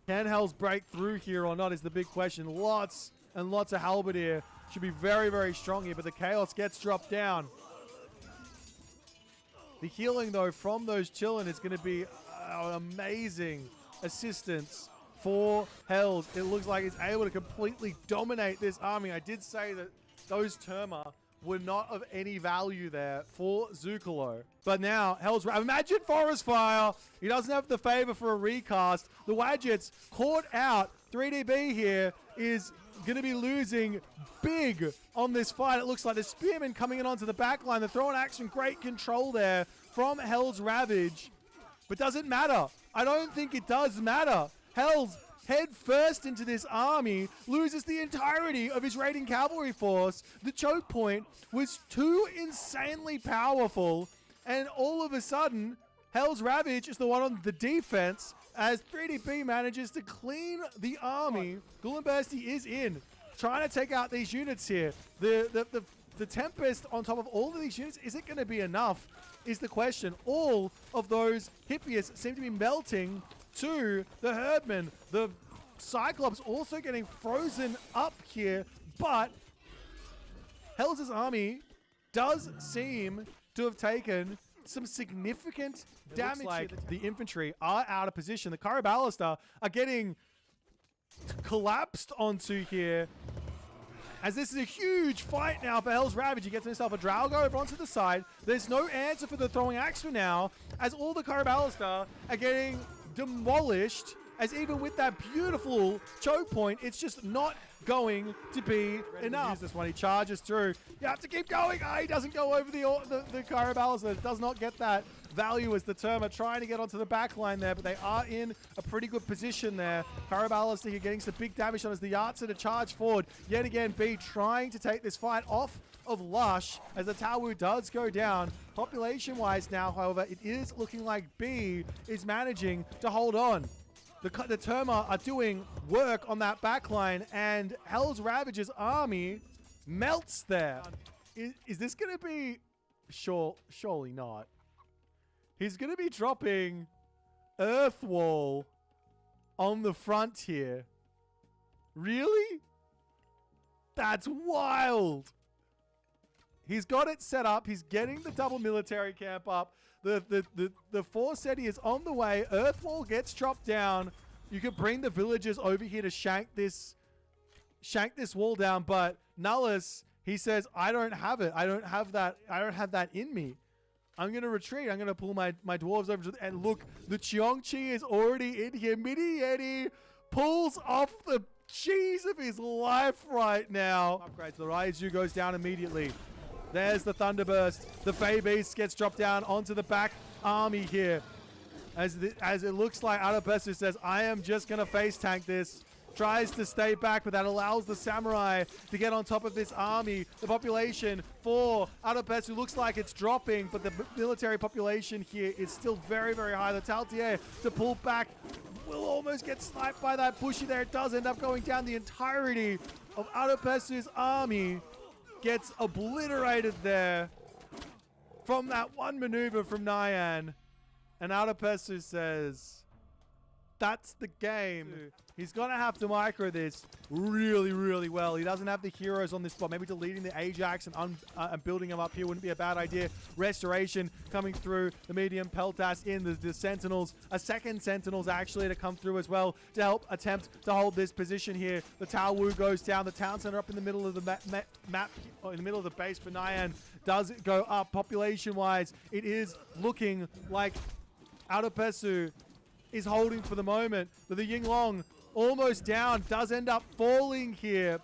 Speaker 1: Can Hells break through here or not is the big question. Lots and lots of Halberdier. Should be very, very strong here, but the Chaos gets dropped down. The healing, though, from those Chillin is going to be an amazing assistance for Hells. It looks like he's able to completely dominate this army. I did say that those Terma were not of any value there for Zuccolo. But now, Hell's... Imagine Forest Fire. He doesn't have the favor for a recast. The Wadgets caught out. 3DB here is going to be losing big on this fight. It looks like the Spearmen coming in onto the back line. They're throwing action. Great control there from Hell's Ravage. But does it matter? I don't think it does matter. Hell's head first into this army, loses the entirety of his raiding cavalry force. The choke point was too insanely powerful, and all of a sudden, Hell's Ravage is the one on the defense as 3DB manages to clean the army. Ghoul and Bursty is in, trying to take out these units here. The Tempest on top of all of these units, is it going to be enough, is the question. All of those Hippias seem to be melting to the Herdmen. The Cyclops also getting frozen up here, but Hell's army does seem to have taken some significant damage. Looks like the infantry are out of position. The Caraballista are getting collapsed onto here, as this is a huge fight now for Hell's Ravage. He gets himself a Draugr over onto the side. There's no answer for the throwing axe for now, as all the Caraballista are getting demolished as even with that beautiful choke point, it's just not going to be enough. Use this one. He charges through. You have to keep going. He doesn't go over the Caraballister. Does not get that value as the Terma trying to get onto the back line there, but they are in a pretty good position there. Caraballister here getting some big damage on as the Yartser to charge forward. Yet again, B trying to take this fight off of Lush as the Tawu does go down. Population-wise now, however, it is looking like B is managing to hold on. The Terma are doing work on that backline, and Hell's Ravager's army melts there. Is this going to be... Surely not. He's going to be dropping Earth Wall on the front here. Really? That's wild. He's got it set up. He's getting the double military camp up. The Forcetti is on the way. Earthwall gets chopped down. You could bring the villagers over here to shank this wall down, but Nullus, he says, I don't have it. I don't have that in me. I'm going to retreat. I'm going to pull my dwarves over and look, the Cheongchi is already in here. Mini Yeti pulls off the cheese of his life right now. Upgrades. The Raiju goes down immediately. There's the Thunderburst. The Fey Beast gets dropped down onto the back army here. As it looks like Adopessu says, I am just going to face tank this. Tries to stay back, but that allows the Samurai to get on top of this army. The population for Adopessu looks like it's dropping, but the military population here is still very, very high. The Taltier to pull back will almost get sniped by that Bushy there. It does end up going down. The entirety of Adopessu's army gets obliterated there from that one maneuver from Nyan. And Adopessu says, that's the game. He's going to have to micro this really, really well. He doesn't have the heroes on this spot. Maybe deleting the Ajax and building them up here wouldn't be a bad idea. Restoration coming through. The medium Peltas in. The Sentinels. A second Sentinels actually to come through as well to help attempt to hold this position here. The Tawu goes down. The town center up in the middle of the map, in the middle of the base for Nyan does go up. Population-wise, it is looking like Adopessu is holding for the moment, but the Yinglong almost down, does end up falling here.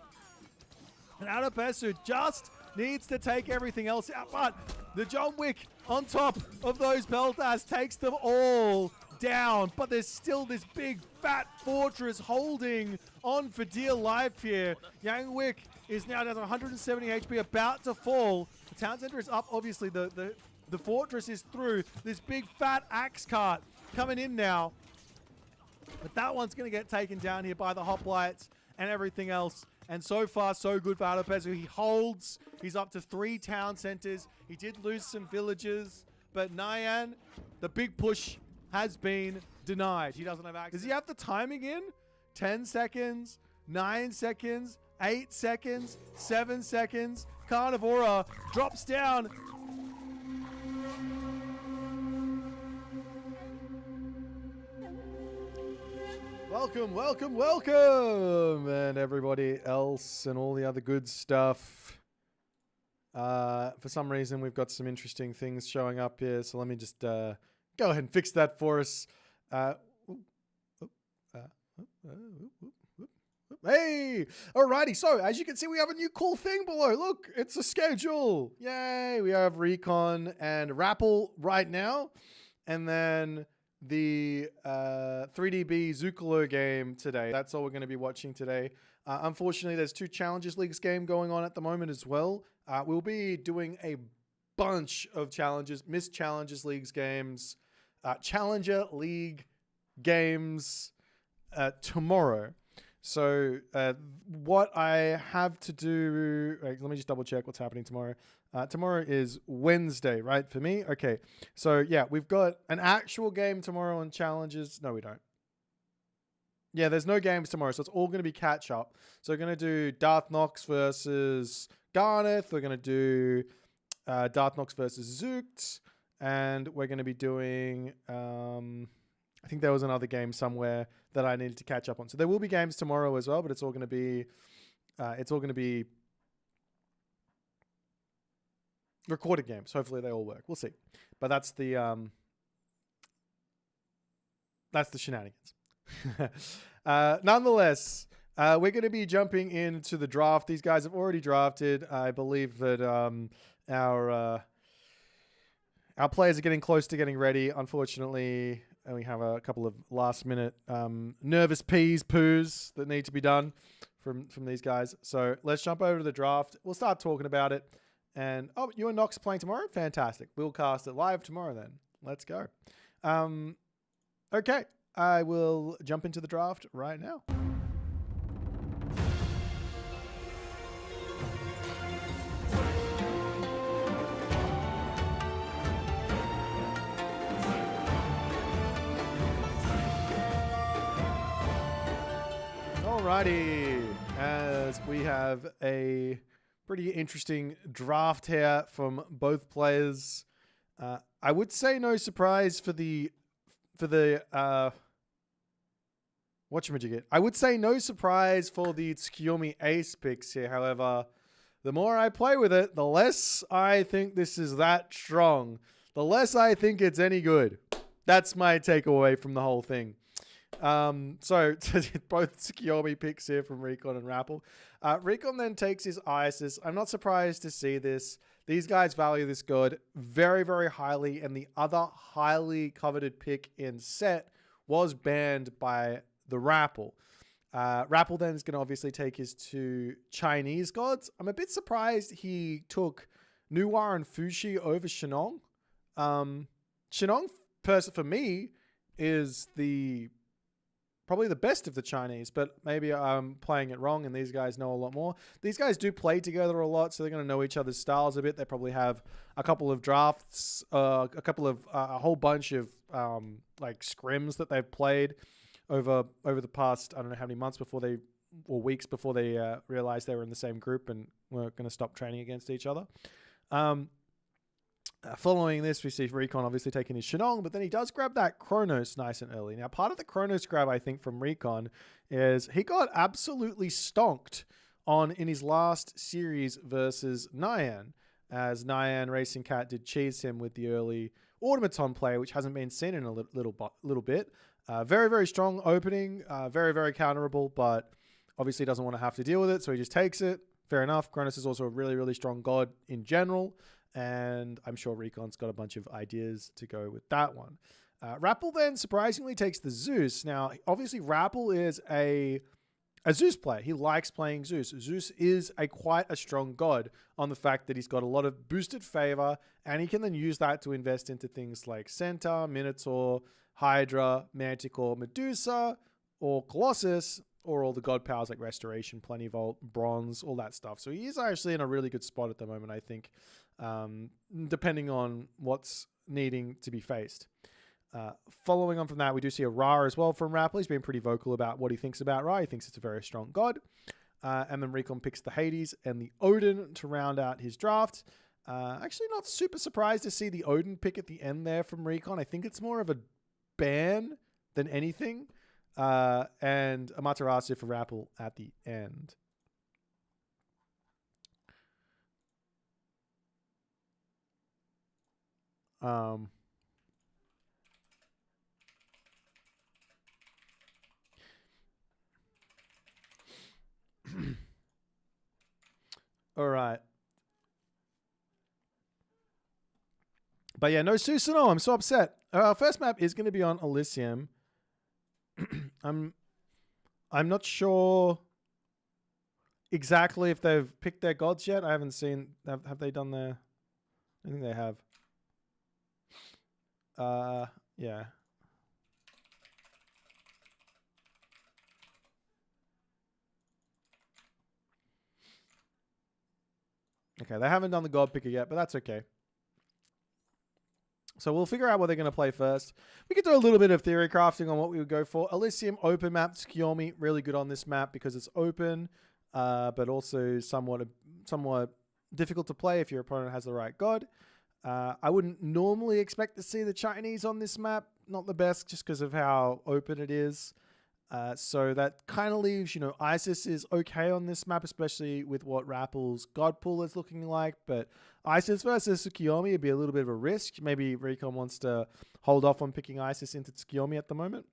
Speaker 1: And Adopessu just needs to take everything else out, but the John Wick on top of those Peltas takes them all down, but there's still this big fat fortress holding on for dear life here. Yang Wick is now down to 170 HP, about to fall. The town center is up, obviously. The fortress is through. This big fat axe cart coming in now. But that one's going to get taken down here by the hoplites and everything else. And so far, so good for Adopessu. He holds. He's up to 3 town centers. He did lose some villages. But Nyan, the big push has been denied. He doesn't have access. Does he have the timing in? 10 seconds, 9 seconds, 8 seconds, 7 seconds. Carnivora drops down. Welcome, welcome, welcome, and everybody else and all the other good stuff. For some reason, we've got some interesting things showing up here, so let me just go ahead and fix that for us. Hey! Alrighty, so as you can see, we have a new cool thing below. Look, it's a schedule. Yay! We have Recon and Rappel right now, and then the 3DB Zuccolo game today. That's all we're going to be watching today. Unfortunately, there's 2 Challenges Leagues game going on at the moment as well. We'll be doing a bunch of Miss Challenges Leagues games, Challenger League games tomorrow. So what I have to do, let me just double check what's happening tomorrow. Tomorrow is Wednesday, right, for me? Okay, so yeah, we've got an actual game tomorrow on challenges. No, we don't. Yeah, there's no games tomorrow, so it's all going to be catch up. So we're going to do Darth Nox versus Garneth. We're going to do Darth Nox versus Zookt. And we're going to be doing, I think there was another game somewhere that I needed to catch up on. So there will be games tomorrow as well, but it's all going to be recorded games. Hopefully they all work. We'll see. But that's the shenanigans. Nonetheless, we're going to be jumping into the draft. These guys have already drafted. I believe that our players are getting close to getting ready. Unfortunately, we have a couple of last-minute nervous poos that need to be done from these guys. So let's jump over to the draft. We'll start talking about it. And, oh, you and Nox playing tomorrow? Fantastic. We'll cast it live tomorrow then. Let's go. Okay. I will jump into the draft right now. Alrighty, as we have a pretty interesting draft here from both players. I would say no surprise for the whatchamajigget. I would say no surprise for the Tsukiyomi ace picks here. However, the more I play with it, the less I think this is that strong. The less I think it's any good. That's my takeaway from the whole thing. So both Tsukiyomi picks here from Recon and Rappel. Recon then takes his Isis. I'm not surprised to see this. These guys value this god very, very highly, and the other highly coveted pick in set was banned by the Rappel. Rappel then is going to obviously take his two Chinese gods. I'm a bit surprised he took Nuwa and Fushi over Shenong. Shenong, for me, is probably the best of the Chinese, but maybe I'm playing it wrong and these guys know a lot more. These guys do play together a lot, so they're going to know each other's styles a bit. They probably have a couple of drafts, a whole bunch of like scrims that they've played over the past, I don't know how many months or weeks before they realized they were in the same group and were going to stop training against each other. Following this, we see Recon obviously taking his Shenong, but then he does grab that Chronos nice and early. Now, part of the Chronos grab, I think, from Recon is he got absolutely stonked in his last series versus Nyan, as Nyan Racing Cat did cheese him with the early Automaton play, which hasn't been seen in a little bit. Very, very strong opening, very, very counterable, but obviously doesn't want to have to deal with it, so he just takes it. Fair enough. Chronos is also a really, really strong god in general. And I'm sure Recon's got a bunch of ideas to go with that one. Rappel then surprisingly takes the Zeus. Now, obviously, Rappel is a Zeus player. He likes playing Zeus. Zeus is quite a strong god on the fact that he's got a lot of boosted favor, and he can then use that to invest into things like Centaur, Minotaur, Hydra, Manticore, Medusa, or Colossus, or all the god powers like Restoration, Plentyvault, Bronze, all that stuff. So he is actually in a really good spot at the moment, I think. Depending on what's needing to be faced. Following on from that, we do see a Ra as well from Rappel. He's been pretty vocal about what he thinks about Ra. He thinks it's a very strong god. And then Recon picks the Hades and the Odin to round out his draft. Actually not super surprised to see the Odin pick at the end there from Recon. I think it's more of a ban than anything. And Amaterasu for Rappel at the end. All right. But yeah, no Susanoo. I'm so upset. Our first map is going to be on Elysium. I'm not sure exactly if they've picked their gods yet. I haven't seen. Have they done their? I think they have. Yeah. Okay, they haven't done the god picker yet, but that's okay. So we'll figure out what they're going to play first. We could do a little bit of theory crafting on what we would go for. Elysium, open map, Tsukiyomi, really good on this map because it's open, but also somewhat difficult to play if your opponent has the right god. I wouldn't normally expect to see the Chinese on this map. Not the best just because of how open it is. So that kind of leaves, Isis is okay on this map, especially with what Rappel's god pool is looking like. But Isis versus Tsukiyomi would be a little bit of a risk. Maybe Recon wants to hold off on picking Isis into Tsukiyomi at the moment.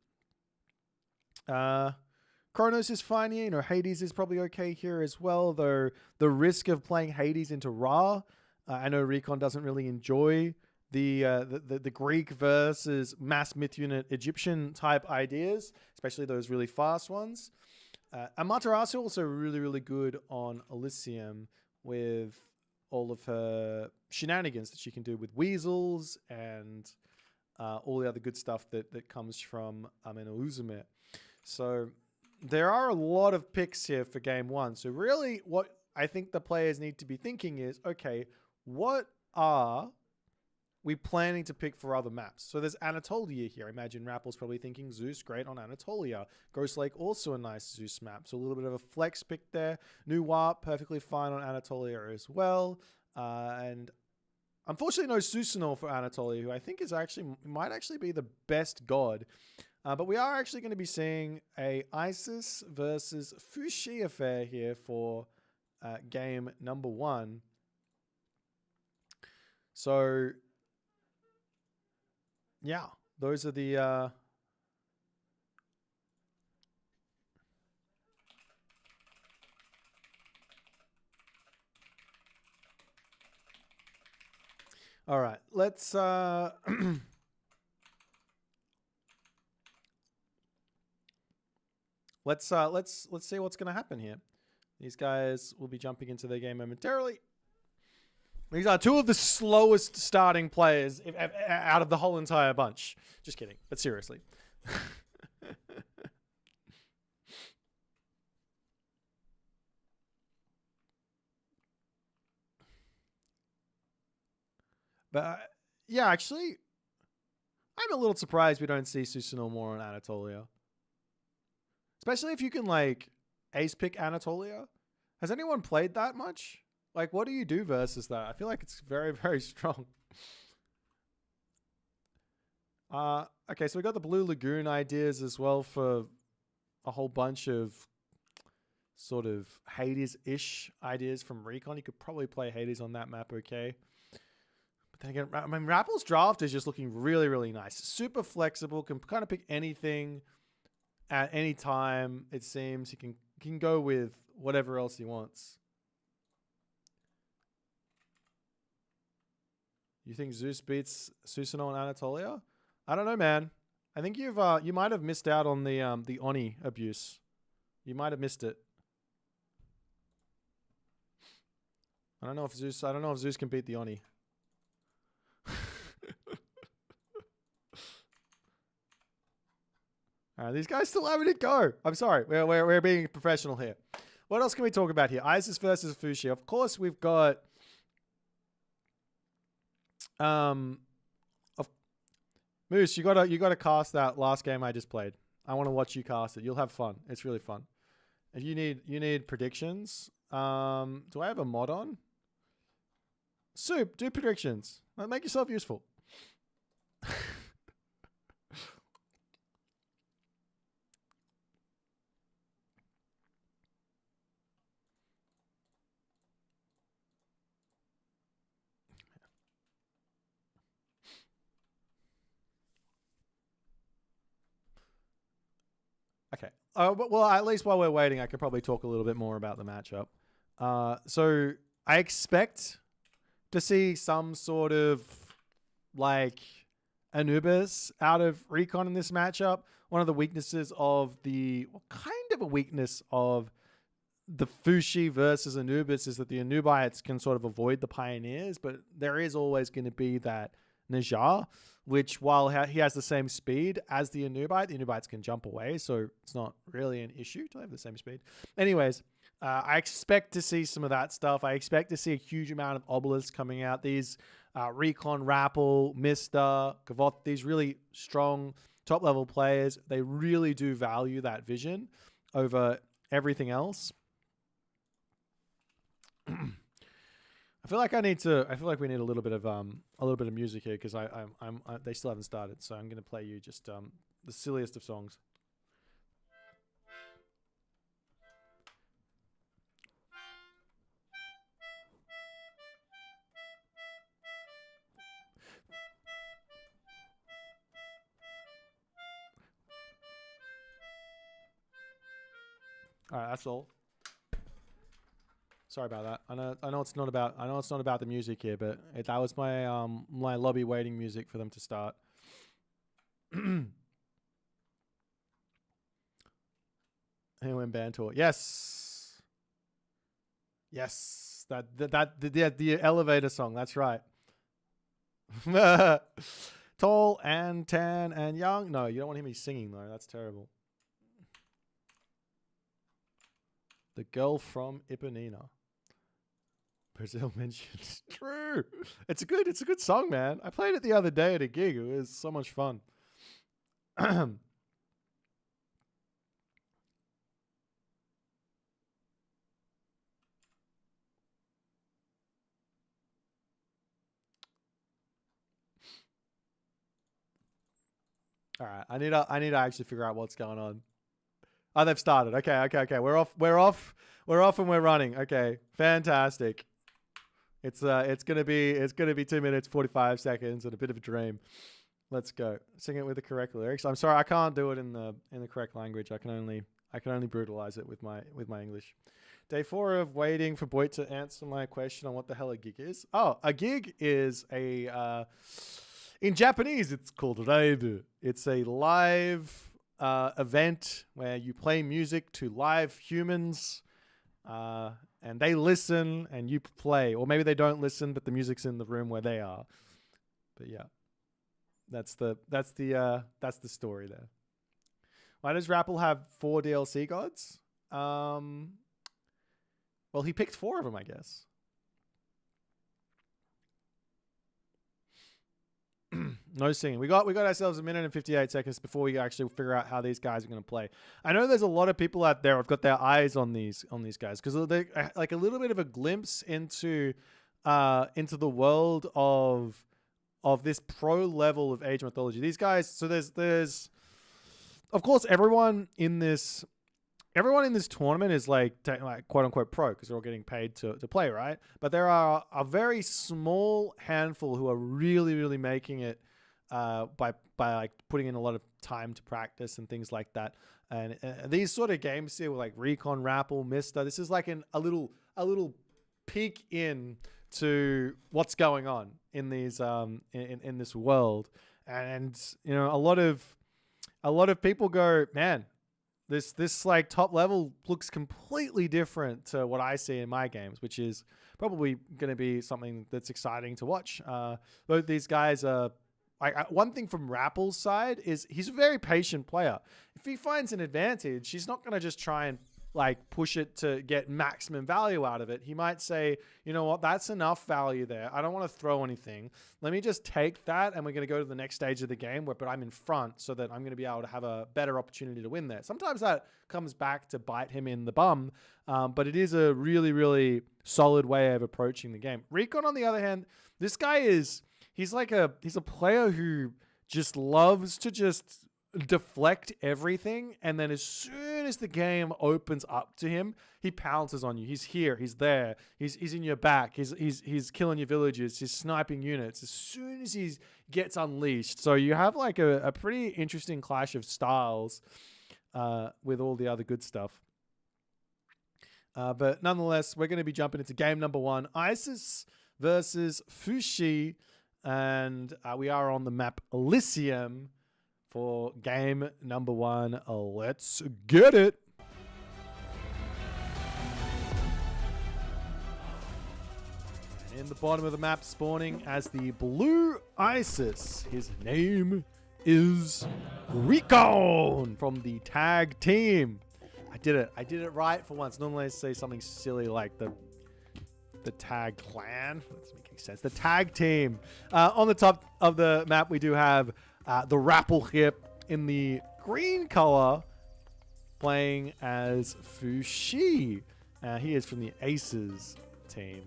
Speaker 1: Kronos is fine here. You know, Hades is probably okay here as well, though the risk of playing Hades into Ra, I know Recon doesn't really enjoy the Greek versus mass myth unit Egyptian type ideas, especially those really fast ones. Amaterasu also really good on Elysium with all of her shenanigans that she can do with weasels and all the other good stuff that comes from Ameno Uzume. So there are a lot of picks here for game one. So really what I think the players need to be thinking is, okay, what are we planning to pick for other maps? So there's Anatolia here. I imagine Rappel's probably thinking Zeus, great on Anatolia. Ghost Lake, also a nice Zeus map. So a little bit of a flex pick there. New Warp, perfectly fine on Anatolia as well. And unfortunately no Susanoo for Anatolia, who I think is might actually be the best god. But we are actually going to be seeing a Isis versus Fushi affair here for game number one. So yeah, those are the all right, let's let's see what's going to happen here. These guys will be jumping into their game momentarily. These are two of the slowest starting players out of the whole entire bunch. Just kidding, but seriously. But yeah, actually, I'm a little surprised we don't see Susanoo more on Anatolia. Especially if you can, like, ace pick Anatolia. Has anyone played that much? Like, what do you do versus that? I feel like it's very strong. Okay, so we got the Blue Lagoon ideas as well for a whole bunch of sort of Hades-ish ideas from Recon. You could probably play Hades on that map, okay. But then again, I mean, Rappel's draft is just looking really nice. Super flexible, can kind of pick anything at any time, it seems. He can go with whatever else he wants. You think Zeus beats Susanoo and Anatolia? I don't know, man. I think you might have missed out on the Oni abuse. You might have missed it. I don't know if Zeus can beat the Oni. These guys still having it go. I'm sorry. We're being professional here. What else can we talk about here? Isis versus Fushi. Of course, we've got Moose, you gotta cast that last game I just played. I want to watch you cast it. You'll have fun. It's really fun. If you need predictions, do I have a mod on? Soup, do predictions. Make yourself useful. Okay. Well, at least while we're waiting, I could probably talk a little bit more about the matchup. So I expect to see some sort of like Anubis out of Recon in this matchup. One of the weaknesses of the Fushi versus Anubis is that the Anubites can sort of avoid the Pioneers, but there is always going to be that Najar, which while he has the same speed as the Anubites can jump away, so it's not really an issue to have the same speed. Anyways, I expect to see some of that stuff. I expect to see a huge amount of obelisks coming out. These Recon, Rappel, Mister, Kavoth, these really strong top-level players, they really do value that vision over everything else. I feel like we need a little bit of music here because they still haven't started, so I'm gonna play you just the silliest of songs. All right, that's all. Sorry about that. I know it's not about the music here, but that was my my lobby waiting music for them to start. Win band tour. Yes. Yes. The elevator song. That's right. Tall and tan and young. No, you don't want him to be singing though. That's terrible. The girl from Ipanema. Brazil mentioned. True. It's a good song, man. I played it the other day at a gig. It was so much fun. All right, I need to actually figure out what's going on. Oh, they've started. Okay. We're off, and we're running. Okay, fantastic. It's gonna be 2 minutes 45 seconds and a bit of a dream. Let's go. Sing it with the correct lyrics. I'm sorry, I can't do it in the correct language. I can only brutalize it with my English. Day 4 of waiting for Boit to answer my question on what the hell a gig is. Oh, a gig is a in Japanese it's called raibu. It's a live event where you play music to live humans, and they listen and you play, or maybe they don't listen, but the music's in the room where they are. But yeah, that's the story there. Why does Rappel have 4 DLC gods? Well, he picked 4 of them, I guess. No singing. We got ourselves 1 minute and 58 seconds before we actually figure out how these guys are going to play. I know there's a lot of people out there who've got their eyes on these guys because they're like a little bit of a glimpse into the world of this pro level of Age mythology. These guys. So there's of course everyone in this tournament is like quote unquote pro because they're all getting paid to play, right? But there are a very small handful who are really, really making it by like putting in a lot of time to practice and things like that. And these sort of games here with like Recon, Rappel, Mister, this is like a little peek in to what's going on in these in this world. And you know, a lot of people go, man, This like top level looks completely different to what I see in my games, which is probably going to be something that's exciting to watch. Both these guys are. One thing from Rappel's side is he's a very patient player. If he finds an advantage, he's not going to just try and like push it to get maximum value out of it. He might say, you know what, that's enough value there. I don't want to throw anything. Let me just take that and we're going to go to the next stage of the game but I'm in front so that I'm going to be able to have a better opportunity to win there. Sometimes that comes back to bite him in the bum, but it is a really, really solid way of approaching the game. Recon, on the other hand, this guy he's a player who just loves to just deflect everything, and then as soon as the game opens up to him, he pounces on you. He's here, he's there, he's in your back, he's killing your villages, he's sniping units as soon as he gets unleashed. So you have like a pretty interesting clash of styles with all the other good stuff. But nonetheless, we're going to be jumping into game number 1, Isis versus Fushi, and we are on the map Elysium for game number 1. Let's get it. And in the bottom of the map, spawning as the blue Isis, his name is Recon from the tag team. I did it right for once. Normally I say something silly like the tag clan. That's making sense. The tag team. On the top of the map, we do have the Rappel here in the green color, playing as Fushi. He is from the Aces team.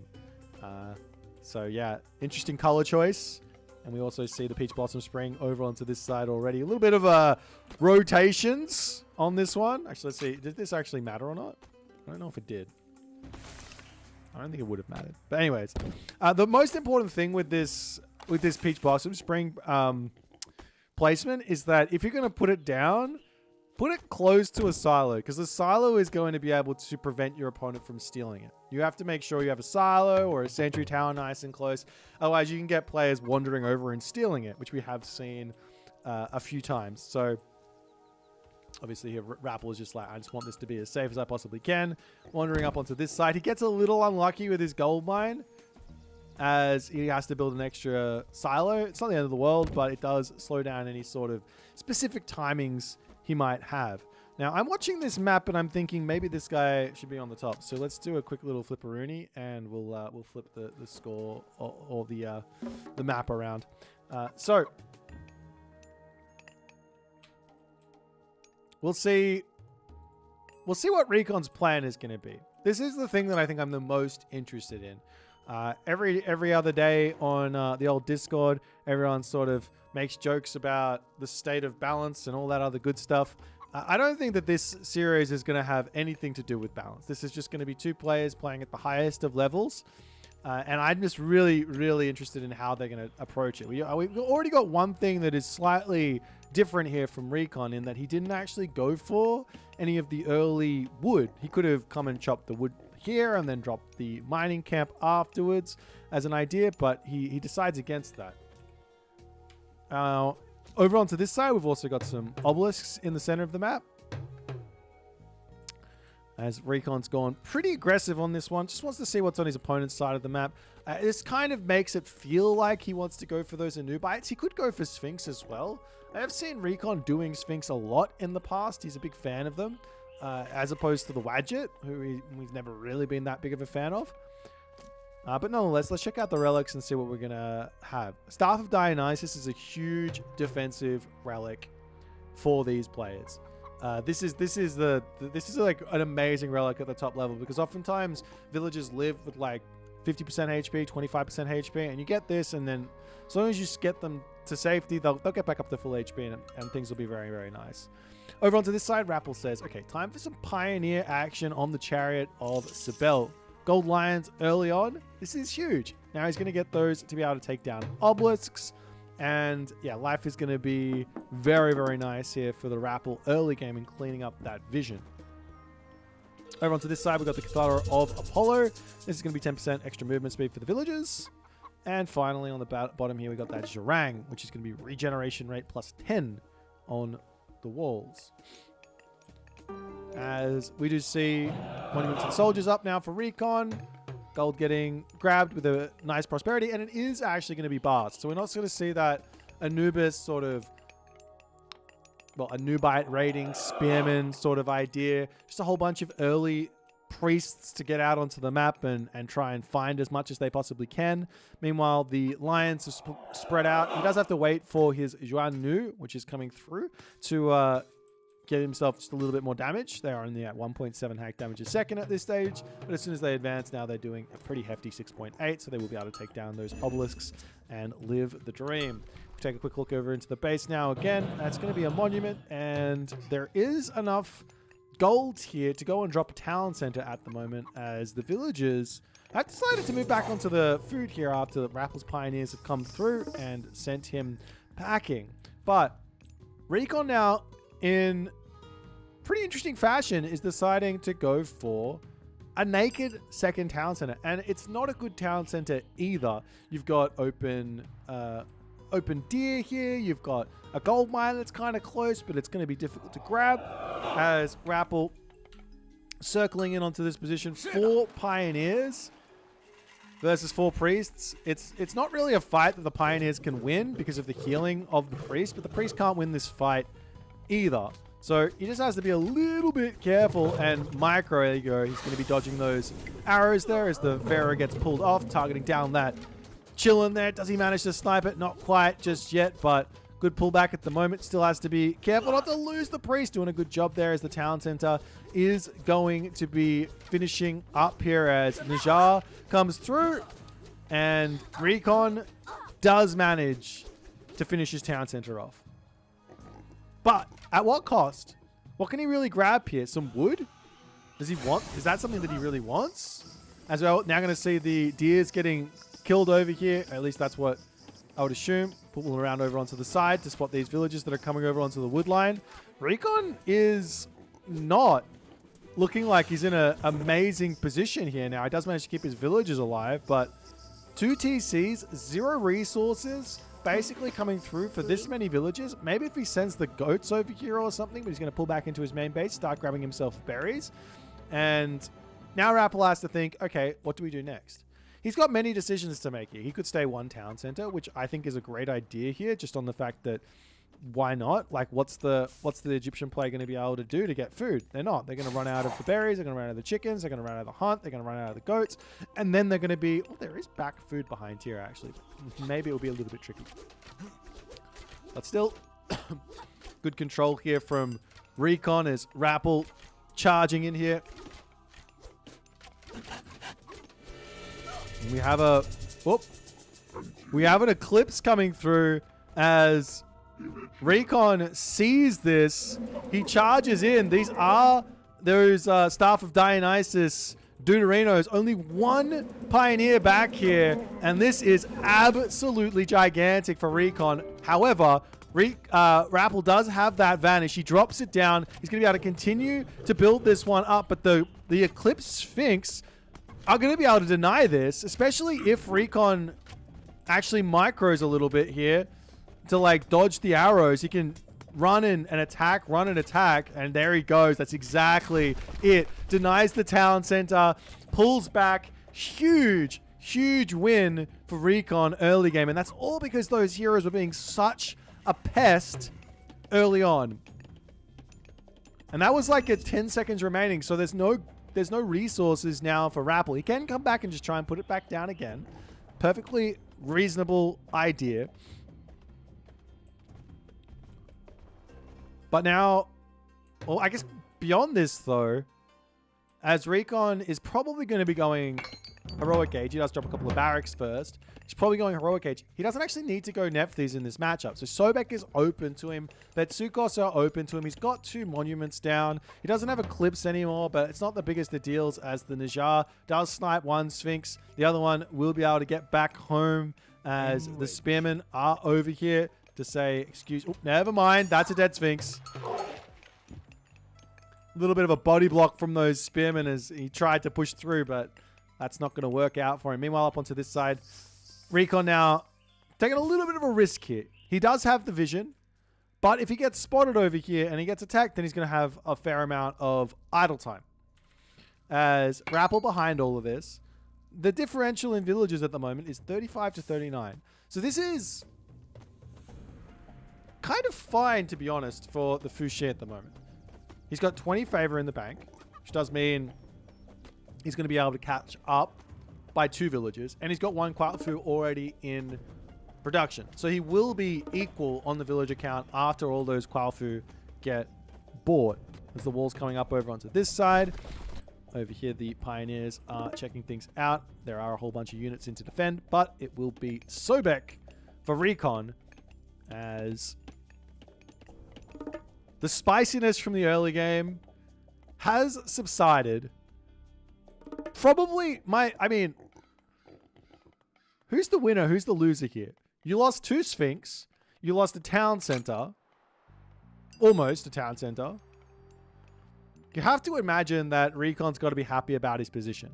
Speaker 1: So yeah, interesting color choice. And we also see the Peach Blossom Spring over onto this side already. A little bit of rotations on this one. Actually, let's see. Did this actually matter or not? I don't know if it did. I don't think it would have mattered. But anyways, the most important thing with this Peach Blossom Spring placement is that if you're going to put it down, put it close to a silo, because the silo is going to be able to prevent your opponent from stealing it. You have to make sure you have a silo or a sentry tower nice and close. Otherwise, you can get players wandering over and stealing it, which we have seen a few times. So obviously here, Rappel is just like, I just want this to be as safe as I possibly can. Wandering up onto this side. He gets a little unlucky with his gold mine, as he has to build an extra silo. It's not the end of the world, but it does slow down any sort of specific timings he might have. Now, I'm watching this map and I'm thinking maybe this guy should be on the top. So let's do a quick little flipperoonie and we'll flip the score or the map around. So we'll see what Recon's plan is going to be. This is the thing that I think I'm the most interested in. Every other day on the old Discord, everyone sort of makes jokes about the state of balance and all that other good stuff. I don't think that this series is going to have anything to do with balance. This is just going to be two players playing at the highest of levels. And I'm just really, really interested in how they're going to approach it. We've already got one thing that is slightly different here from Recon, in that he didn't actually go for any of the early wood. He could have come and chopped the wood here and then dropped the mining camp afterwards as an idea, but he decides against that. Over onto this side, we've also got some obelisks in the center of the map, as Recon's gone pretty aggressive on this one. Just wants to see what's on his opponent's side of the map. This kind of makes it feel like he wants to go for those Anubites. He could go for Sphinx as well. I have seen Recon doing Sphinx a lot in the past. He's a big fan of them, as opposed to the Wadjet, who we've never really been that big of a fan of. But nonetheless, let's check out the relics and see what we're going to have. Staff of Dionysus is a huge defensive relic for these players. This is like an amazing relic at the top level, because oftentimes villagers live with like 50% HP, 25% HP, and you get this, and then as long as you get them to safety, they'll get back up to full HP, and things will be very, very nice. Over onto this side, Rappel says, okay, time for some pioneer action on the Chariot of Sibel. Gold lions early on. This is huge. Now he's going to get those to be able to take down obelisks. And yeah, life is going to be very, very nice here for the Rappel early game in cleaning up that vision. Over onto this side, we've got the Cathedral of Apollo. This is going to be 10% extra movement speed for the villagers. And finally, on the bottom here, we got that Zhurang, which is going to be regeneration rate plus 10 on the walls. As we do see monuments and soldiers up now for Recon. Gold getting grabbed with a nice prosperity, and it is actually going to be Bast. So we're not going to see that Anubis sort of, well, Anubite raiding spearman sort of idea. Just a whole bunch of early priests to get out onto the map and try and find as much as they possibly can. Meanwhile, the lions are spread out. He does have to wait for his Juan Nu, which is coming through, to get himself just a little bit more damage. They are only at 1.7 hack damage a second at this stage, but as soon as they advance now, they're doing a pretty hefty 6.8, so they will be able to take down those obelisks and live the dream. Take a quick look over into the base now. Again, that's going to be a monument, and there is enough gold here to go and drop a town center at the moment, as the villagers have decided to move back onto the food here after the Rappel's pioneers have come through and sent him packing. But Recon now, in pretty interesting fashion, is deciding to go for a naked second town center, and it's not a good town center either. You've got open deer here. You've got a gold mine that's kind of close, but it's going to be difficult to grab. As Rappel circling in onto this position, 4 pioneers versus 4 priests. It's not really a fight that the pioneers can win because of the healing of the priest, but the priest can't win this fight either. So he just has to be a little bit careful and micro. There you go. He's going to be dodging those arrows there as the Pharaoh gets pulled off, targeting down that chilling there. Does he manage to snipe it? Not quite just yet, but good pullback at the moment. Still has to be careful not to lose the priest. Doing a good job there as the town center is going to be finishing up here as Najar comes through, and Recon does manage to finish his town center off. But at what cost? What can he really grab here? Some wood? Does he want? Is that something that he really wants? As well, now going to see the deers getting killed over here. At least that's what I would assume. Pull around over onto the side to spot these villagers that are coming over onto the wood line. Recon is not looking like he's in an amazing position here now. He does manage to keep his villagers alive, but 2 TCs, 0 resources, basically coming through for this many villagers. Maybe if he sends the goats over here or something, but he's going to pull back into his main base, start grabbing himself berries. And now Rappel has to think, okay, what do we do next? He's got many decisions to make here. He could stay one town center, which I think is a great idea here, just on the fact that why not? Like, what's the Egyptian player going to be able to do to get food? They're not. They're going to run out of the berries. They're going to run out of the chickens. They're going to run out of the hunt. They're going to run out of the goats. And then they're going to be... Oh, there is back food behind here, actually. Maybe it'll be a little bit tricky. But still, good control here from Recon as Rappel charging in here. And we have a... Whoop. We have an eclipse coming through as... Recon sees this. He charges in. These are those Staff of Dionysus Deuterinos. Only one Pioneer back here. And this is absolutely gigantic for Recon. However, Rappel does have that vanish. He drops it down. He's going to be able to continue to build this one up. But the Eclipse Sphinx are going to be able to deny this. Especially if Recon actually micros a little bit here. To like dodge the arrows, he can run and attack, and there he goes. That's exactly it. Denies the town center, pulls back. Huge win for Recon early game, and that's all because those heroes were being such a pest early on. And that was like at 10 seconds remaining, so there's no resources now for Rappel. He can come back and just try and put it back down again. Perfectly reasonable idea. But now, well, I guess beyond this, though, as Recon is probably going to be going Heroic Age. He does drop a couple of barracks first. He's probably going Heroic Age. He doesn't actually need to go Nephthys in this matchup. So Sobek is open to him. Betsukos are open to him. He's got 2 monuments down. He doesn't have Eclipse anymore, but it's not the biggest of deals as the Najjar does snipe one Sphinx. The other one will be able to get back home as the Spearmen are over here. To say, excuse... Oh, never mind. That's a dead Sphinx. A little bit of a body block from those Spearmen as he tried to push through, but that's not going to work out for him. Meanwhile, up onto this side, Recon now taking a little bit of a risk here. He does have the vision, but if he gets spotted over here and he gets attacked, then he's going to have a fair amount of idle time. As Rappel behind all of this, the differential in villages at the moment is 35 to 39. So this is... kind of fine, to be honest, for the Fouché at the moment. He's got 20 favor in the bank, which does mean he's going to be able to catch up by 2 villagers, and he's got 1 Quattlefu already in production. So he will be equal on the villager count after all those Quattlefu get bought. As the wall's coming up over onto this side. Over here, the Pioneers are checking things out. There are a whole bunch of units in to defend, but it will be Sobek for Recon as... the spiciness from the early game has subsided. Probably I mean, who's the winner? Who's the loser here? You lost 2 Sphinx. You lost a town center. Almost a town center. You have to imagine that Recon's got to be happy about his position.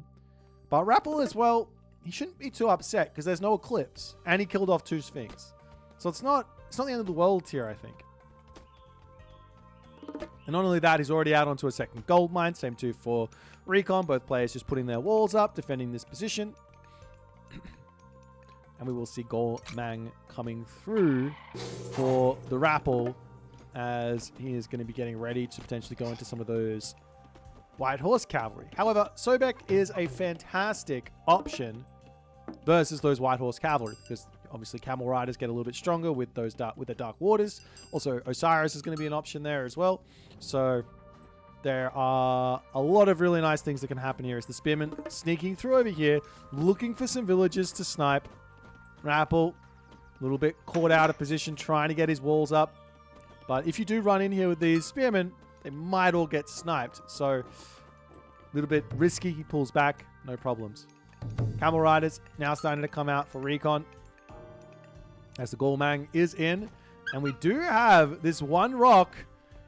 Speaker 1: But Rappel as well, he shouldn't be too upset because there's no Eclipse. And he killed off 2 Sphinx. So it's not the end of the world here, I think. And not only that, he's already out onto a second gold mine. Same too for Recon. Both players just putting their walls up, defending this position. And we will see Gormang coming through for the Rappel as he is going to be getting ready to potentially go into some of those White Horse Cavalry. However, Sobek is a fantastic option versus those White Horse Cavalry because obviously Camel Riders get a little bit stronger with those the Dark Waters. Also, Osiris is going to be an option there as well. So there are a lot of really nice things that can happen here as the Spearmen sneaking through over here, looking for some villagers to snipe. Rappel, a little bit caught out of position, trying to get his walls up. But if you do run in here with these Spearmen, they might all get sniped. So a little bit risky. He pulls back. No problems. Camel Riders now starting to come out for Recon. as the Gourmand is in. And we do have this one rock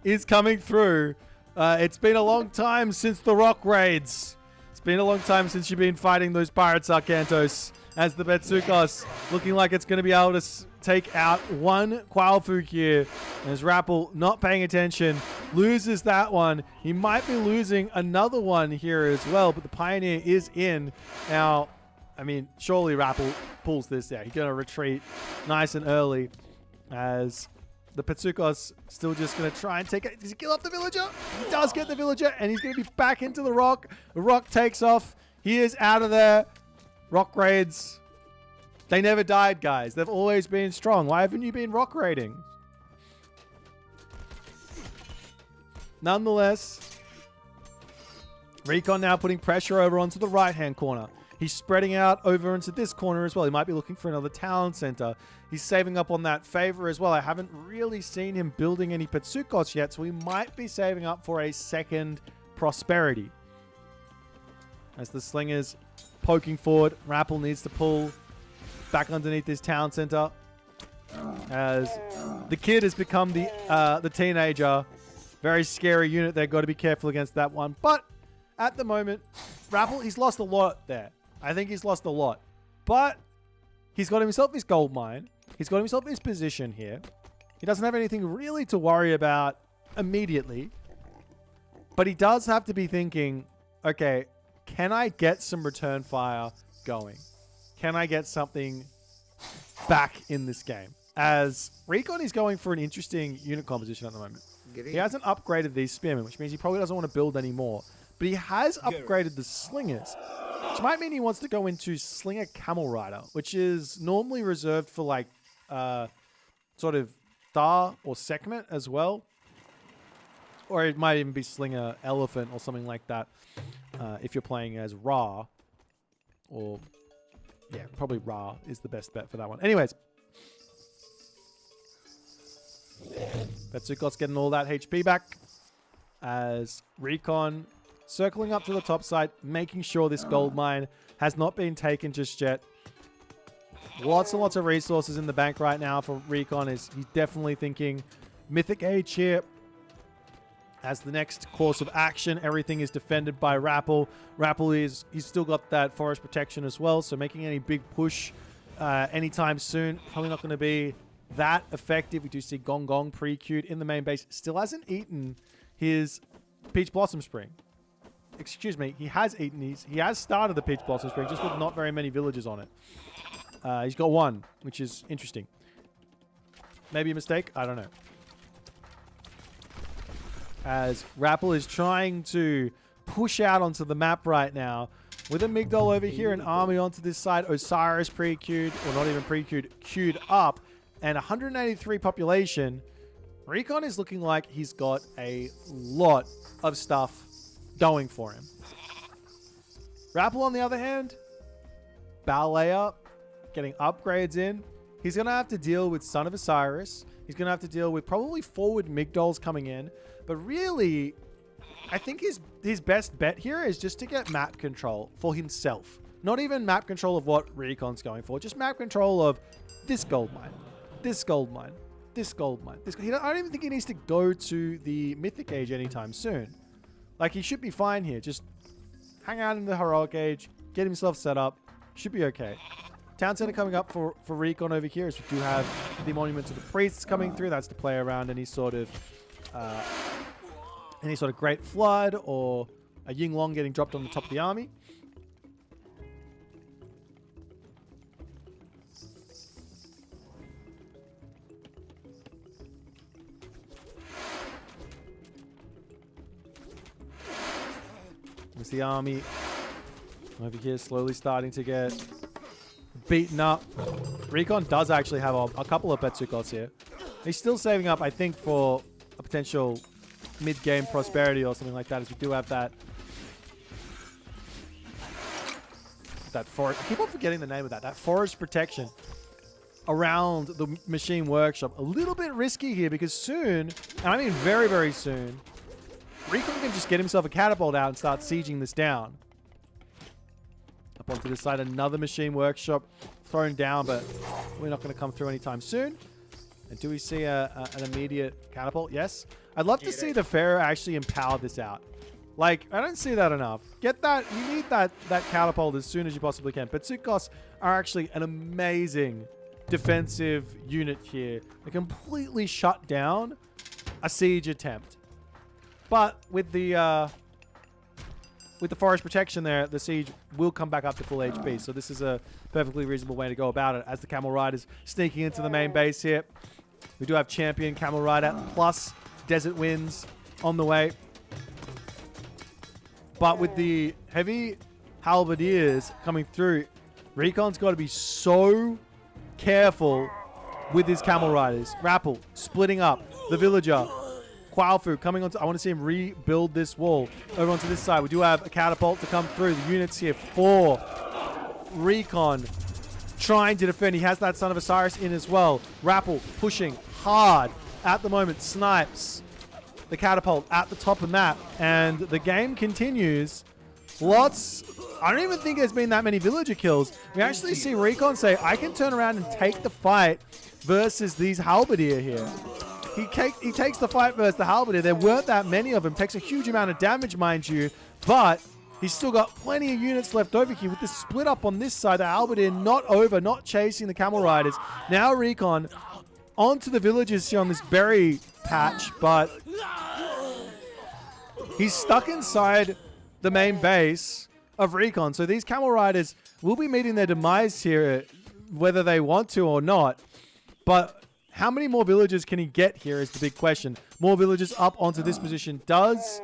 Speaker 1: is coming through. It's been a long time since the rock raids. It's been a long time since you've been fighting those pirates, Arcantos. As the Betsukos looking like it's going to be able to take out one Quailfu here. As Rappel not paying attention, loses that one. He might be losing another one here as well, but the Pioneer is in. Now, I mean, surely Rappel pulls this out. He's going to retreat nice and early as the Betsukos still just going to try and take it. Does he kill off the villager? He does get the villager, and he's going to be back into the rock. The rock takes off. He is out of there. Rock raids. They never died, guys. They've always been strong. Why haven't you been rock raiding? Nonetheless, Recon now putting pressure over onto the right-hand corner. He's spreading out over into this corner as well. He might be looking for another talent center. He's saving up on that favor as well. I haven't really seen him building any Betsukos yet, so he might be saving up for a second prosperity. As the Slingers poking forward, Rappel needs to pull back underneath this town center. As the kid has become the teenager. Very scary unit there. Got to be careful against that one. But at the moment, Rappel, he's lost a lot there. I think he's lost a lot. But he's got himself his gold mine. He's got himself his position here. He doesn't have anything really to worry about immediately. But he does have to be thinking, okay, can I get some return fire going? Can I get something back in this game? As Recon is going for an interesting unit composition at the moment. He hasn't upgraded these spearmen, which means he probably doesn't want to build any more. But he has upgraded the slingers, which might mean he wants to go into Slinger Camel Rider, which is normally reserved for like sort of Star or Segment as well. Or it might even be Slinger Elephant or something like that if you're playing as Ra. Or, yeah, probably Ra is the best bet for that one. Anyways. Betsukot's getting all that HP back. As Recon circling up to the top side, making sure this gold mine has not been taken just yet. Lots and lots of resources in the bank right now for Recon. He's definitely thinking Mythic Age here. As the next course of action, everything is defended by Rappel. Rappel he's still got that forest protection as well, so making any big push anytime soon, probably not going to be that effective. We do see Gong Gong pre-queued in the main base. Still hasn't eaten his Peach Blossom Spring. Excuse me, he has eaten he has started the Peach Blossom Spring, just with not very many villagers on it. He's got one, which is interesting. Maybe a mistake? I don't know. As Rappel is trying to push out onto the map right now. With a Migdol over here, an army onto this side. Osiris pre-queued, or not even pre-queued, queued up. And 183 population. Recon is looking like he's got a lot of stuff going for him. Rappel, on the other hand, ballet up, getting upgrades in. He's going to have to deal with Son of Osiris. He's going to have to deal with probably forward Migdols coming in. But really, I think his best bet here is just to get map control for himself. Not even map control of what Recon's going for. Just map control of this gold mine. This gold mine. This gold mine. I don't even think he needs to go to the Mythic Age anytime soon. Like, he should be fine here. Just hang out in the Heroic Age. Get himself set up. Should be okay. Town Center coming up for Recon over here. As we do have the Monument to the Priests coming through. That's to play around any sort of Great Flood or a Yinglong getting dropped on the top of the army. There's the army over here slowly starting to get beaten up. Recon does actually have a couple of Betsukos here. He's still saving up, I think, for a potential mid-game prosperity or something like that, as we do have that forest. I keep on forgetting the name of that forest protection around the machine workshop. A little bit risky here because soon, and I mean very, very soon, Recon can just get himself a catapult out and start sieging this down. Up onto this side, another machine workshop thrown down, but we're not going to come through anytime soon. And do we see an immediate catapult? Yes. I'd love to see the Pharaoh actually empower this out. Like, I don't see that enough. Get that. You need that catapult as soon as you possibly can. But Zuccos are actually an amazing defensive unit here. They completely shut down a siege attempt. But with the forest protection there, the siege will come back up to full HP. So this is a perfectly reasonable way to go about it. As the Camel Riders sneaking into the main base here. We do have Champion Camel Rider plus Desert Winds on the way. But with the heavy halberdiers coming through, Recon's got to be so careful with his Camel Riders. Rappel splitting up the villager. Quaofu coming onto... I want to see him rebuild this wall over onto this side. We do have a catapult to come through. The units here for Recon trying to defend. He has that Son of Osiris in as well. Rappel pushing hard at the moment. Snipes the catapult at the top of the map. And the game continues. Lots... I don't even think there's been that many villager kills. We actually see Recon say, I can turn around and take the fight versus these halberdier here. He takes the fight versus the halberdier. There weren't that many of them. Takes a huge amount of damage, mind you. But he's still got plenty of units left over here. With the split up on this side, the halberdier not over, not chasing the Camel Riders. Now Recon onto the villagers here on this berry patch. But he's stuck inside the main base of Recon. So these Camel Riders will be meeting their demise here, whether they want to or not. But how many more villagers can he get here is the big question. More villagers up onto this position. Does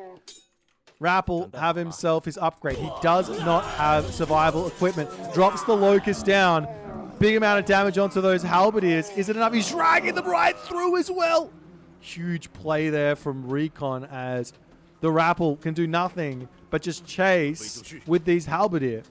Speaker 1: Rappel have himself his upgrade? He does not have survival equipment. Drops the Locust down. Big amount of damage onto those halberdiers. Is it enough? He's dragging them right through as well. Huge play there from Recon as the Rappel can do nothing but just chase with these halberdier.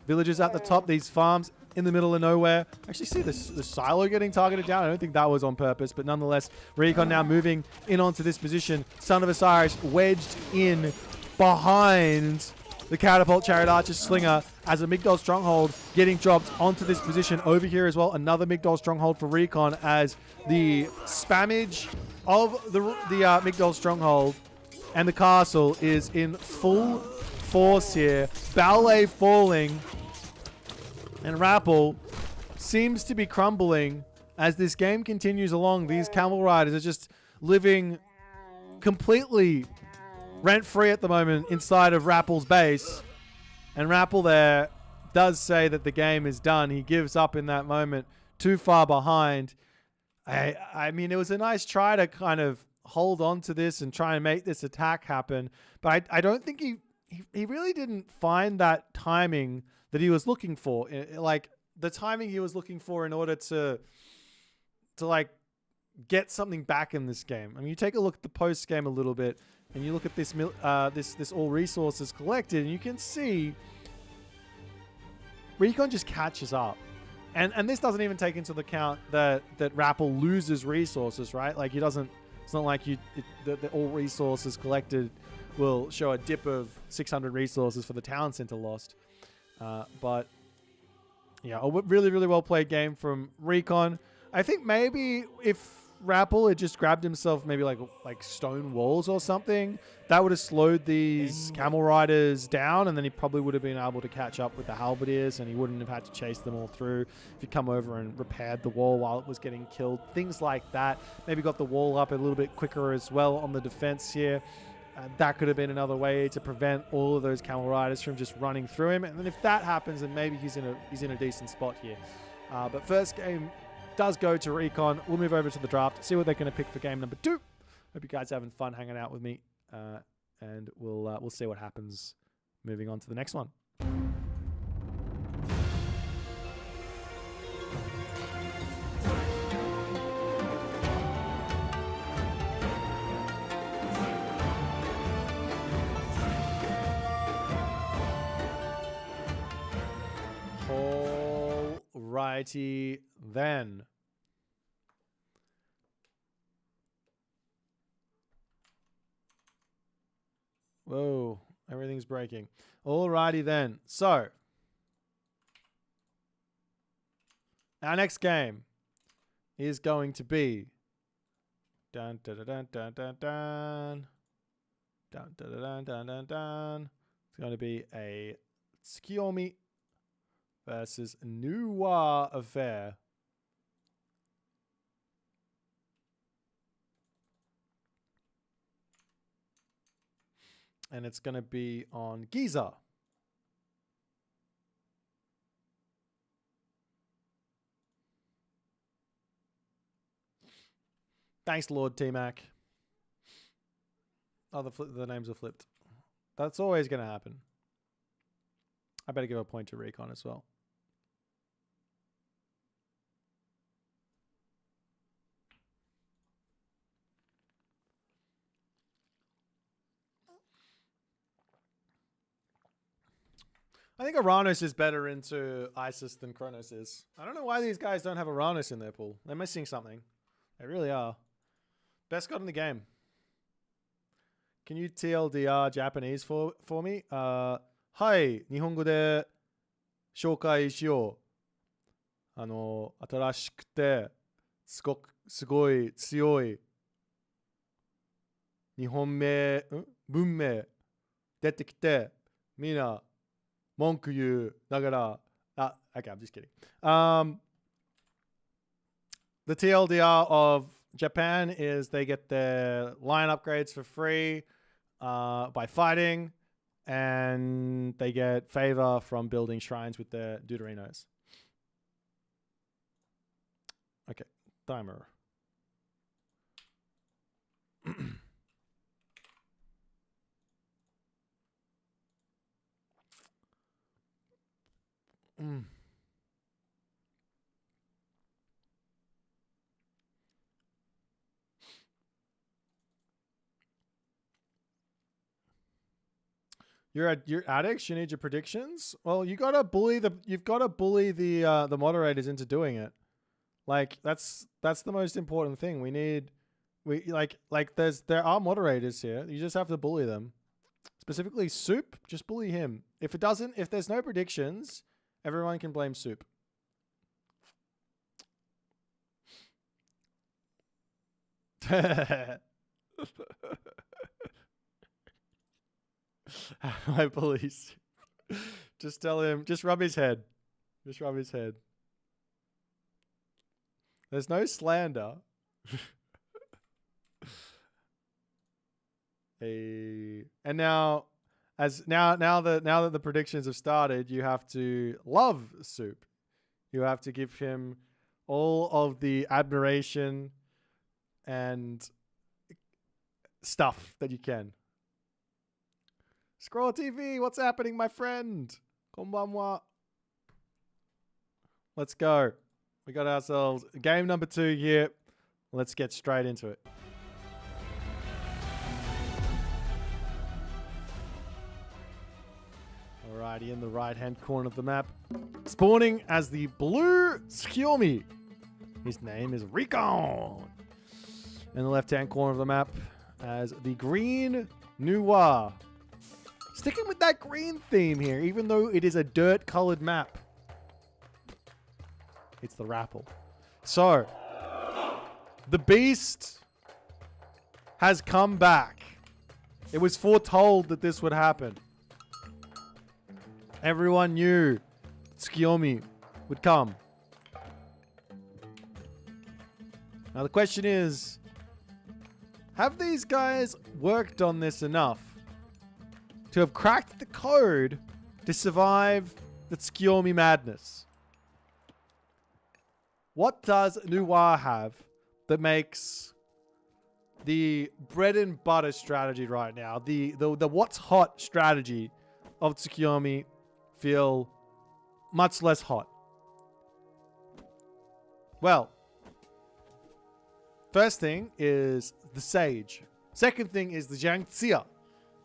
Speaker 1: Villagers at the top, these farms in the middle of nowhere. Actually see the silo getting targeted down. I don't think that was on purpose, but nonetheless, Recon now moving in onto this position. Son of Osiris wedged in behind the catapult chariot archer slinger as a Migdol stronghold getting dropped onto this position over here as well. Another Migdol stronghold for Recon as the spammage of the Migdol stronghold and the castle is in full force here. Ballet falling. And Rappel seems to be crumbling as this game continues along. These Camel Riders are just living completely rent-free at the moment inside of Rappel's base. And Rappel there does say that the game is done. He gives up in that moment. Too far behind. I mean, it was a nice try to kind of hold on to this and try and make this attack happen. But I don't think he really didn't find that timing that he was looking for. Like, the timing he was looking for in order to like, get something back in this game. I mean, you take a look at the post-game a little bit, and you look at this this all resources collected, and you can see Recon just catches up. And this doesn't even take into account that Rappel loses resources, right? Like, he doesn't... It's not like the all resources collected will show a dip of 600 resources for the town center lost. But yeah, a really, really well played game from Recon. I think maybe if Rappel had just grabbed himself maybe like stone walls or something, that would have slowed these Camel Riders down, and then he probably would have been able to catch up with the halberdiers, and he wouldn't have had to chase them all through. If you come over and repaired the wall while it was getting killed, things like that. Maybe got the wall up a little bit quicker as well on the defense here. That could have been another way to prevent all of those Camel Riders from just running through him. And then if that happens, then maybe he's in a decent spot here. But first game does go to Recon. We'll move over to the draft, see what they're going to pick for game number 2. Hope you guys are having fun hanging out with me, and we'll see what happens moving on to the next one. Alrighty then. Whoa, everything's breaking. Alrighty then. So, Our next game is going to be dun dun dun dun dun dun dun dun dun dun dun dun. It's going to be a Tsukiyomi versus Noir affair. And it's going to be on Giza. Thanks, Lord T-Mac. Oh, the names are flipped. That's always going to happen. I better give a point to Recon as well. I think Aranos is better into Isis than Kronos is. I don't know why these guys don't have Aranos in their pool. They're missing something. They really are. Best god in the game. Can you TLDR Japanese for me? Hi, 日本語で紹介しよう。新しくてすごい強い日本文明出てきてみんな文句言うながらokay, I'm just kidding. The TLDR of Japan is they get their line upgrades for free by fighting, and they get favor from building shrines with their Deuterinos. Okay, timer. You're addicts. You need your predictions. Well, you've got to bully the moderators into doing it. Like that's the most important thing. There are moderators here. You just have to bully them. Specifically Soup, just bully him. If there's no predictions, everyone can blame Soup. My police. Just tell him, just rub his head. Just rub his head. There's no slander. Hey. And now that the predictions have started, you have to love Soup. You have to give him all of the admiration and stuff that you can. Scroll TV, what's happening, my friend? Konbanwa. Let's go. We got ourselves game number 2 here. Let's get straight into it. Alrighty, in the right-hand corner of the map, spawning as the blue Tsukiyomi. His name is Recon. In the left-hand corner of the map, as the green Noir. Sticking with that green theme here, even though it is a dirt-colored map. It's the Rapple. So, the beast has come back. It was foretold that this would happen. Everyone knew Tsukiyomi would come. Now the question is, have these guys worked on this enough to have cracked the code to survive the Tsukiyomi madness? What does Noir have that makes the bread and butter strategy right now, the what's hot strategy of Tsukiyomi feel much less hot? Well, first thing is the Sage. Second thing is the Jiangxia.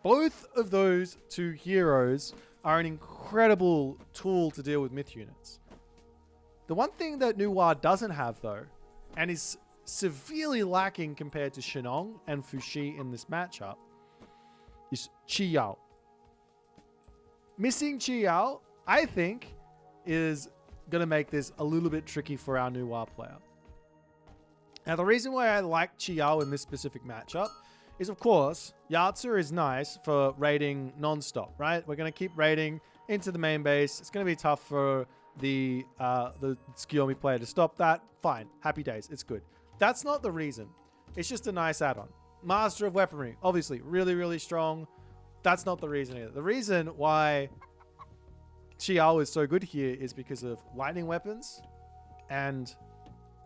Speaker 1: Both of those two heroes are an incredible tool to deal with myth units. The one thing that Noir doesn't have, though, and is severely lacking compared to Shenong and Fushi in this matchup, is Qi Yao. Missing Qi Yao, I think, is going to make this a little bit tricky for our Noir player. Now, the reason why I like Chiao in this specific matchup is, of course, Yatsu is nice for raiding non-stop, right? We're going to keep raiding into the main base. It's going to be tough for the Tsukiyomi player to stop that. Fine. Happy days. It's good. That's not the reason. It's just a nice add-on. Master of Weaponry, obviously, really, really strong. That's not the reason either. The reason why Chiao is so good here is because of lightning weapons and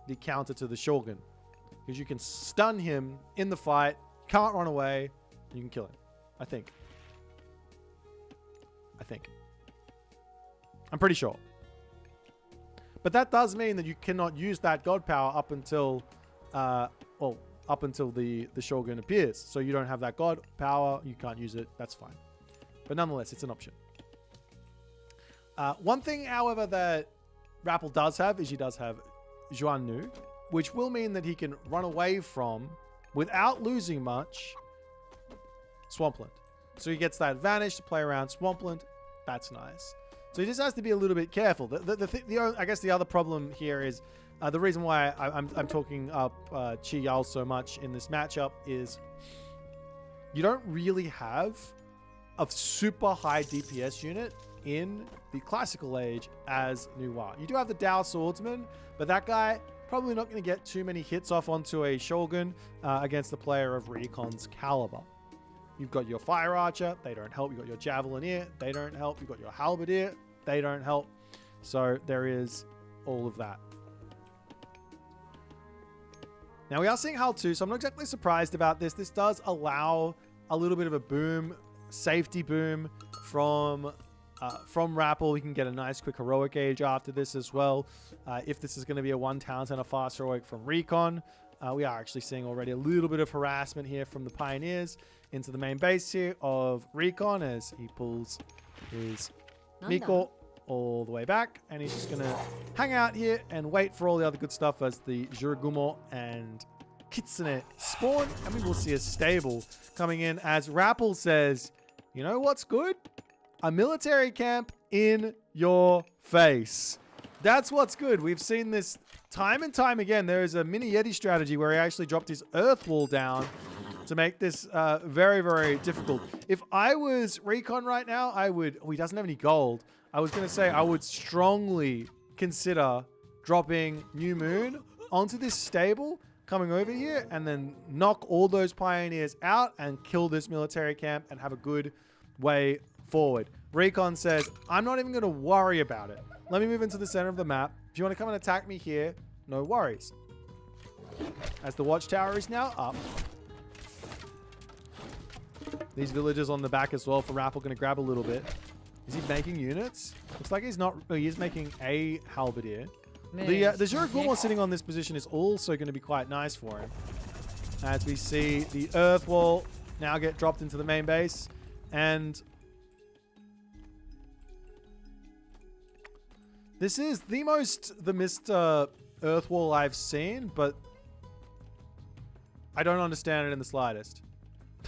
Speaker 1: the counter to the Shogun. Because you can stun him in the fight, can't run away, and you can kill him. I think. I'm pretty sure. But that does mean that you cannot use that god power up until the Shogun appears. So you don't have that god power, you can't use it, that's fine. But nonetheless, it's an option. One thing, however, that Rappel does have is he does have Juan Nu, which will mean that he can run away from, without losing much, Swampland. So he gets that advantage to play around Swampland. That's nice. So he just has to be a little bit careful. I guess the other problem here is the reason why I'm talking up Chi Yao so much in this matchup is you don't really have a super high DPS unit in the classical age as Noir. You do have the Dao Swordsman, but that guy probably not going to get too many hits off onto a Shogun against the player of Recon's caliber. You've got your Fire Archer, they don't help. You've got your Javelinier, they don't help. You've got your Halberdier, they don't help. So there is all of that. Now we are seeing Hull 2, so I'm not exactly surprised about this. This does allow a little bit of a boom, safety boom from Rappel. We can get a nice quick heroic gauge after this as well. If this is going to be a 1 talent and a fast heroic from Recon, we are actually seeing already a little bit of harassment here from the Pioneers into the main base here of Recon as he pulls his Miko all the way back, and he's just going to hang out here and wait for all the other good stuff as the Juragumo and Kitsune spawn, and we will see a stable coming in as Rappel says, you know what's good? A military camp in your face. That's what's good. We've seen this time and time again. There is a mini Yeti strategy where he actually dropped his earth wall down to make this very, very difficult. If I was Recon right now, I would... Oh, he doesn't have any gold. I was going to say I would strongly consider dropping New Moon onto this stable, coming over here, and then knock all those Pioneers out and kill this military camp and have a good way forward. Recon says, I'm not even going to worry about it. Let me move into the center of the map. If you want to come and attack me here, no worries. As the watchtower is now up. These villagers on the back as well for Rappel going to grab a little bit. Is he making units? Looks like he's not. Oh, he is making a halberdier. The Juragumo sitting on this position is also going to be quite nice for him. As we see the earth wall now get dropped into the main base. And this is the most the Mr. Earth wall I've seen, but I don't understand it in the slightest.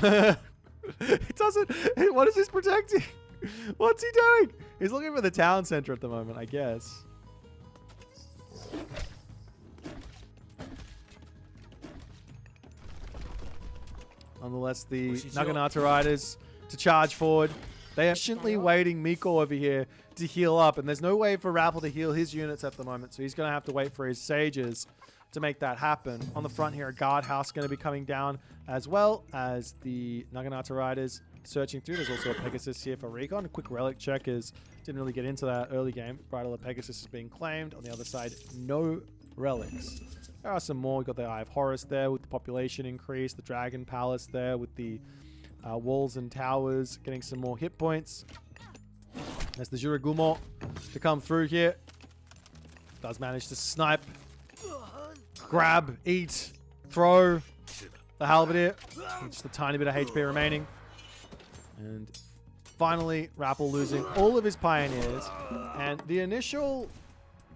Speaker 1: It doesn't... What is this protecting? What's he doing? He's looking for the town center at the moment, I guess. Nonetheless, the Naginata Riders to charge forward. They are patiently waiting Miko over here to heal up, and there's no way for Rappel to heal his units at the moment, so he's going to have to wait for his sages to make that happen. On the front here, a guardhouse going to be coming down, as well as the Naginata Riders searching through. There's also a Pegasus here for Recon. A quick relic check is didn't really get into that early game. Bridal of Pegasus is being claimed. On the other side, no relics. There are some more. We've got the Eye of Horus there with the population increase. The Dragon Palace there with the walls and towers getting some more hit points. There's the Juragumo to come through here. Does manage to snipe, grab, eat, throw the halberdier. Just a tiny bit of HP remaining. And finally, Rappel losing all of his pioneers. And the initial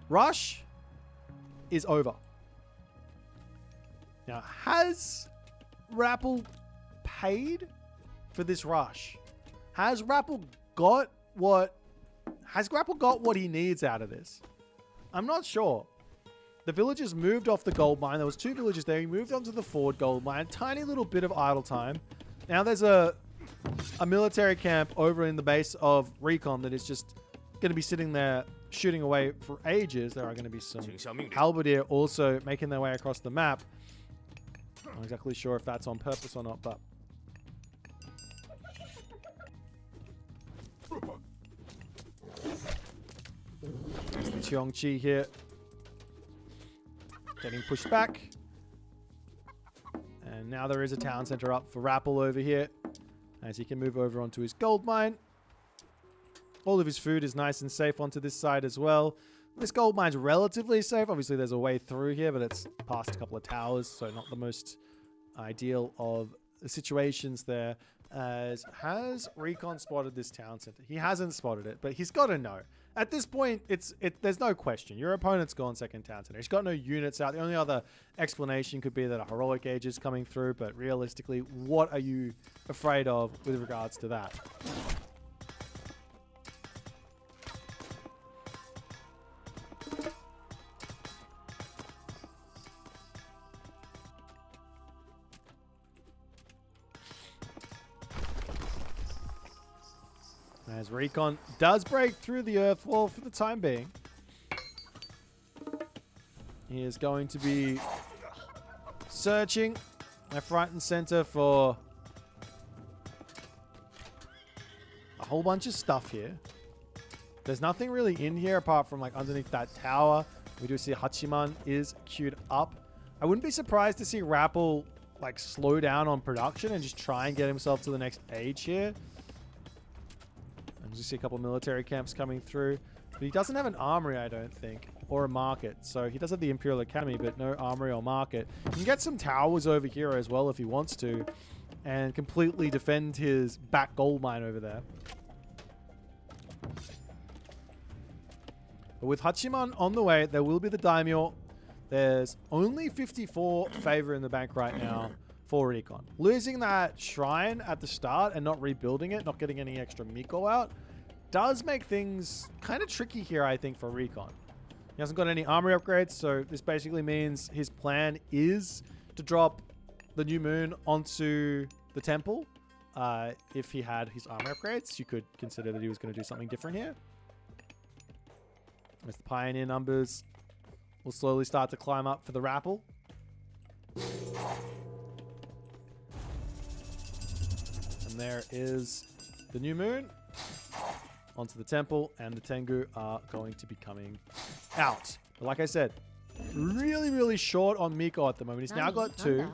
Speaker 1: rush is over. Now, has Rappel paid for this rush? Has Rappel got what he needs out of this? I'm not sure. The villagers moved off the gold mine. There was 2 villagers there. He moved onto the forward gold mine. Tiny little bit of idle time. Now there's a military camp over in the base of Recon that is just going to be sitting there shooting away for ages. There are going to be some halberdier also making their way across the map. I'm not exactly sure if that's on purpose or not, but... There's the Cheongchi here. Getting pushed back. And now there is a town center up for Rappel over here, as he can move over onto his gold mine. All of his food is nice and safe onto this side as well. This gold mine's relatively safe. Obviously, there's a way through here, but it's past a couple of towers, so not the most ideal of situations there. As has Recon spotted this town center? He hasn't spotted it, but he's got to know. At this point, there's no question. Your opponent's gone second town center. He's got no units out. The only other explanation could be that a heroic age is coming through, but realistically, what are you afraid of with regards to that? As Recon does break through the earth wall for the time being. He is going to be searching left, right, and center for a whole bunch of stuff here. There's nothing really in here apart from like underneath that tower. We do see Hachiman is queued up. I wouldn't be surprised to see Rappel like slow down on production and just try and get himself to the next age here. You see a couple of military camps coming through. But he doesn't have an armory, I don't think, or a market. So he does have the Imperial Academy, but no armory or market. He can get some towers over here as well if he wants to, and completely defend his back gold mine over there. But with Hachiman on the way, there will be the Daimyo. There's only 54 favor in the bank right now for Recon. Losing that shrine at the start and not rebuilding it, not getting any extra Miko out, does make things kind of tricky here, I think, for Recon. He hasn't got any armory upgrades, so this basically means his plan is to drop the new moon onto the temple. If he had his armor upgrades, you could consider that he was going to do something different here. As the Pioneer numbers will slowly start to climb up for the Rappel. And there is the new moon onto the temple, and the Tengu are going to be coming out. But like I said, really, really short on Miko at the moment. He's now got 2,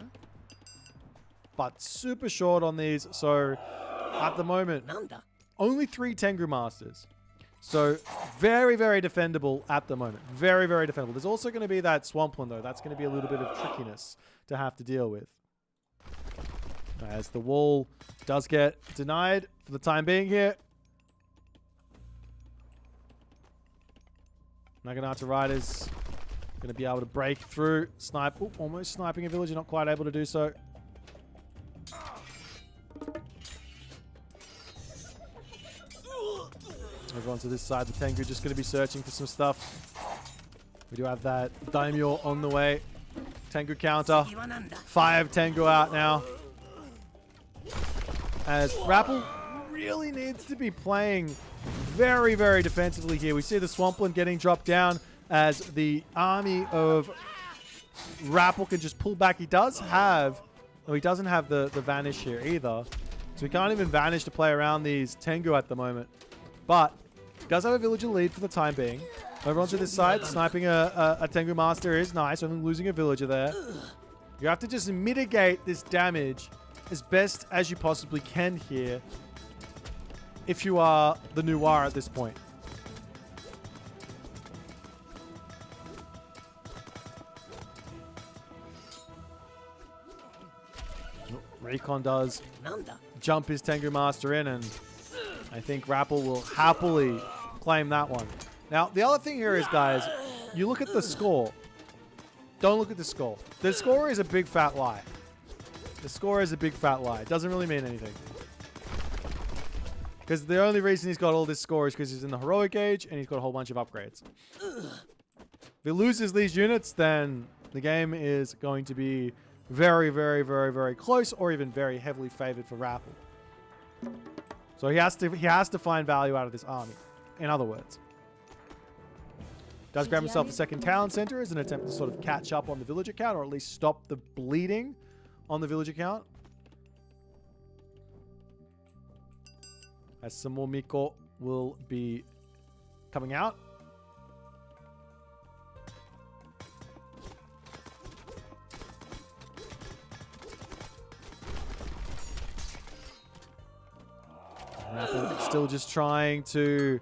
Speaker 1: but super short on these. So at the moment, only 3 Tengu Masters. So very, very defendable at the moment. Very, very defendable. There's also going to be that Swampland, though. That's going to be a little bit of trickiness to have to deal with. As the wall does get denied for the time being here. Naginata Riders going to be able to break through. Snipe. Ooh, almost sniping a villager. Not quite able to do so. Over onto this side. The Tengu just going to be searching for some stuff. We do have that Daimyo on the way. Tengu counter. 5 Tengu out now. As Rappel really needs to be playing very, very defensively here. We see the Swampland getting dropped down as the army of Rappel can just pull back. He does have... Oh, he doesn't have the Vanish here either. So he can't even Vanish to play around these Tengu at the moment. But he does have a villager lead for the time being. Over onto this side, sniping a Tengu Master is nice. Only losing a villager there. You have to just mitigate this damage as best as you possibly can here if you are the Noir at this point. Recon does jump his Tengu Master in, and I think Rappel will happily claim that one. Now, the other thing here is, guys, you look at the score. Don't look at the score. The score is a big fat lie. The score is a big fat lie. It doesn't really mean anything. Because the only reason he's got all this score is because he's in the heroic age and he's got a whole bunch of upgrades. If he loses these units, then the game is going to be very, very, very, very close, or even very heavily favored for Rappel. So he has to find value out of this army. In other words, does grab himself a second town center as an attempt to sort of catch up on the villager count, or at least stop the bleeding on the villager count. As some more Miko will be coming out. Still just trying to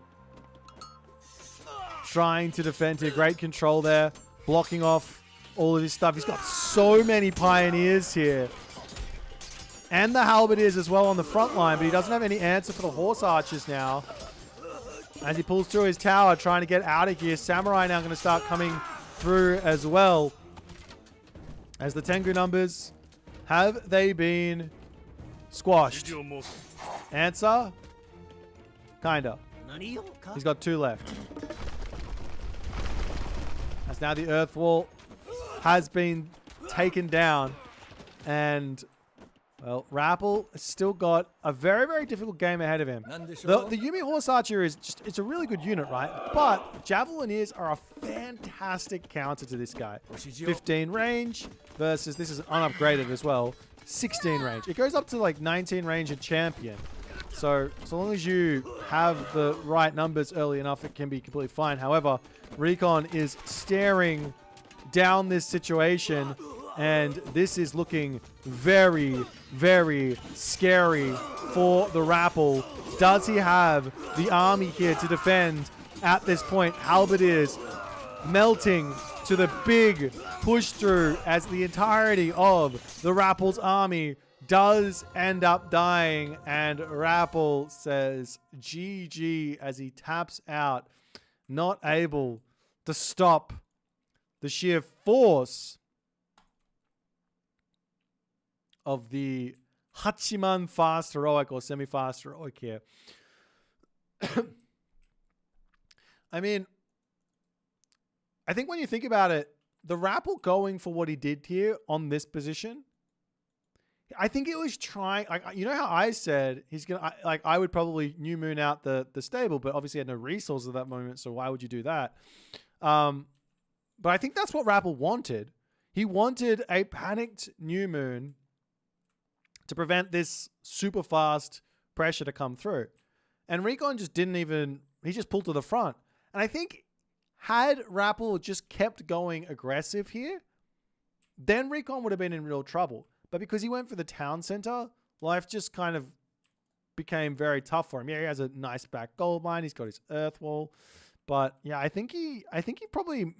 Speaker 1: defend here. Great control there. Blocking off all of his stuff. He's got so many pioneers here. And the halberdiers as well on the front line, but he doesn't have any answer for the horse archers now. As he pulls through his tower, trying to get out of here. Samurai now going to start coming through as well. As the Tengu numbers, have they been squashed? Answer? Kinda. He's got 2 left. As now the earth wall has been taken down. And, well, Rappel has still got a very, very difficult game ahead of him. The Yumi Horse Archer is just, it's a really good unit, right? But Javelineers are a fantastic counter to this guy. 15 range versus, this is unupgraded as well, 16 range. It goes up to like 19 range in champion. So long as you have the right numbers early enough, it can be completely fine. However, Recon is staring down this situation, and this is looking very, very scary for the Rappel. Does he have the army here to defend at this point? Halberdiers melting to the big push through as the entirety of the Rappel's army does end up dying, and Rappel says GG as he taps out, not able to stop the sheer force of the Hachiman fast heroic or semi-fast heroic here. I mean, I think when you think about it, the Rappel going for what he did here on this position, I think it was trying, like, you know how I said he's gonna, like, I would probably new moon out the stable, but obviously had no resources at that moment, so why would you do that? But I think that's what Rappel wanted. He wanted a panicked new moon to prevent this super fast pressure to come through, and Recon just didn't even. He just pulled to the front, and I think had Rappel just kept going aggressive here, then Recon would have been in real trouble. But because he went for the town center, life just kind of became very tough for him. Yeah, he has a nice back gold mine. He's got his earth wall. But yeah, I think he probably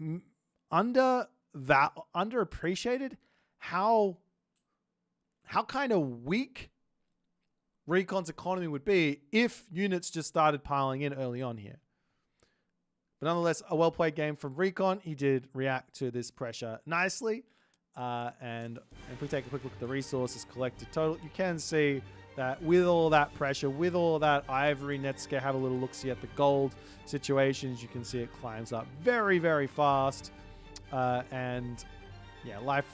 Speaker 1: underappreciated how kind of weak Recon's economy would be if units just started piling in early on here. But nonetheless, a well-played game from Recon. He did react to this pressure nicely. And if we take a quick look at the resources collected total, you can see that with all that pressure, with all that ivory, Netsuke have a little look-see at the gold situations. You can see it climbs up very, very fast. And yeah, life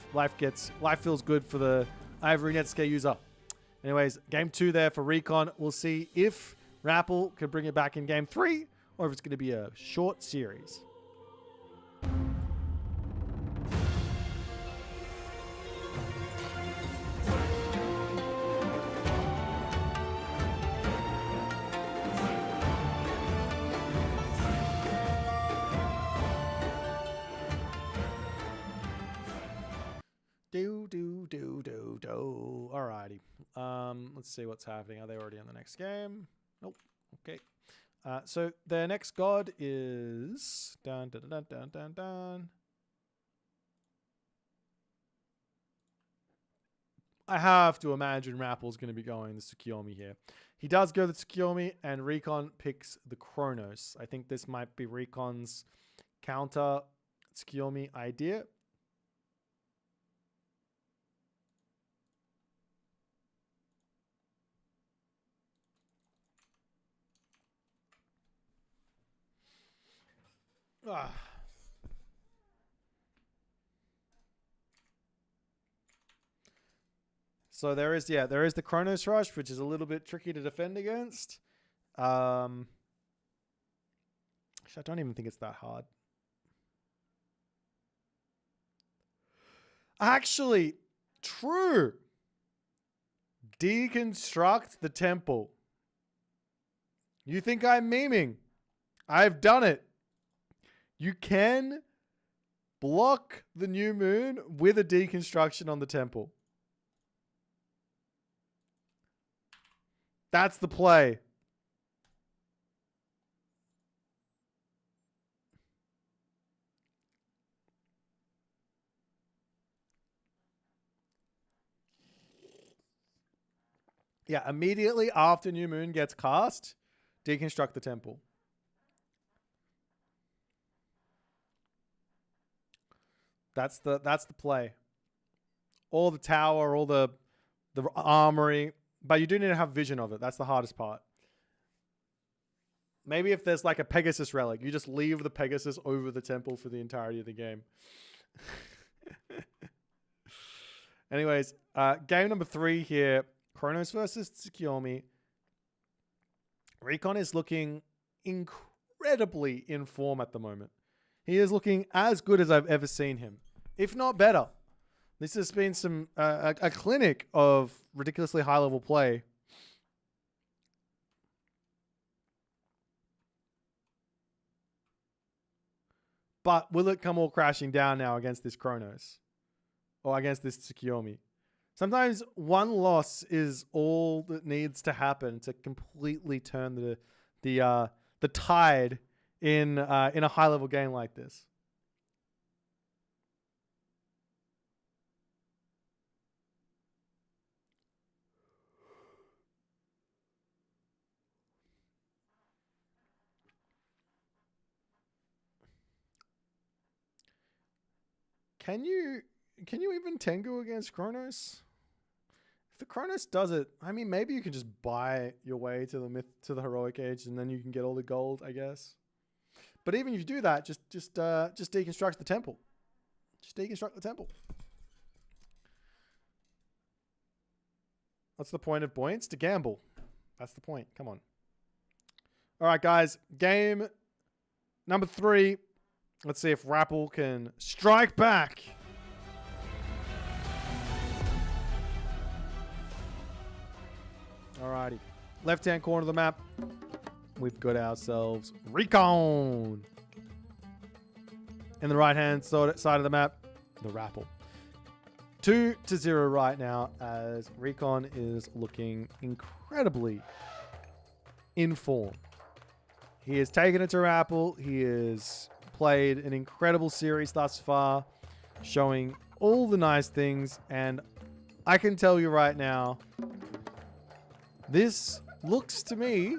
Speaker 1: feels good for the ivory Netsuke user. Anyways, game 2 there for Recon. We'll see if Rappel can bring it back in game 3 or if it's going to be a short series. Do. Alrighty. Let's see what's happening. Are they already in the next game? Nope. Okay. So their next god is dun. I have to imagine Rappel's going to be going the Tsukiyomi here. He does go the Tsukiyomi, and Recon picks the Kronos. I think this might be Recon's counter Tsukiyomi idea. So there is the Chronos Rush, which is a little bit tricky to defend against. Actually, I don't even think it's that hard. Actually, true. Deconstruct the temple. You think I'm memeing? I've done it. You can block the new moon with a deconstruction on the temple. That's the play. Yeah, immediately after new moon gets cast, deconstruct the temple. That's the play. All the tower, all the armory, but you do need to have vision of it. That's the hardest part. Maybe if there's like a Pegasus relic, you just leave the Pegasus over the temple for the entirety of the game. Anyways, game number 3 here. Chronos versus Tsukiyomi. Recon is looking incredibly in form at the moment. He is looking as good as I've ever seen him, if not better. This has been some a clinic of ridiculously high level play. But will it come all crashing down now against this Chronos? Or against this Tsukiyomi? Sometimes one loss is all that needs to happen to completely turn the tide in a high level game like this. Can you even Tengu against Chronos? If the Chronos does it, I mean, maybe you can just buy your way to the heroic age, and then you can get all the gold, I guess. But even if you do that, just deconstruct the temple. Just deconstruct the temple. What's the point of Boits? To gamble. That's the point. Come on. All right, guys. Game number 3. Let's see if Rappel can strike back. Alrighty. Left-hand corner of the map. We've got ourselves Recon. In the right-hand side of the map, the Rappel. 2-0 right now as Recon is looking incredibly in form. He has taken it to Rappel. He has played an incredible series thus far, showing all the nice things, and I can tell you right now, this looks to me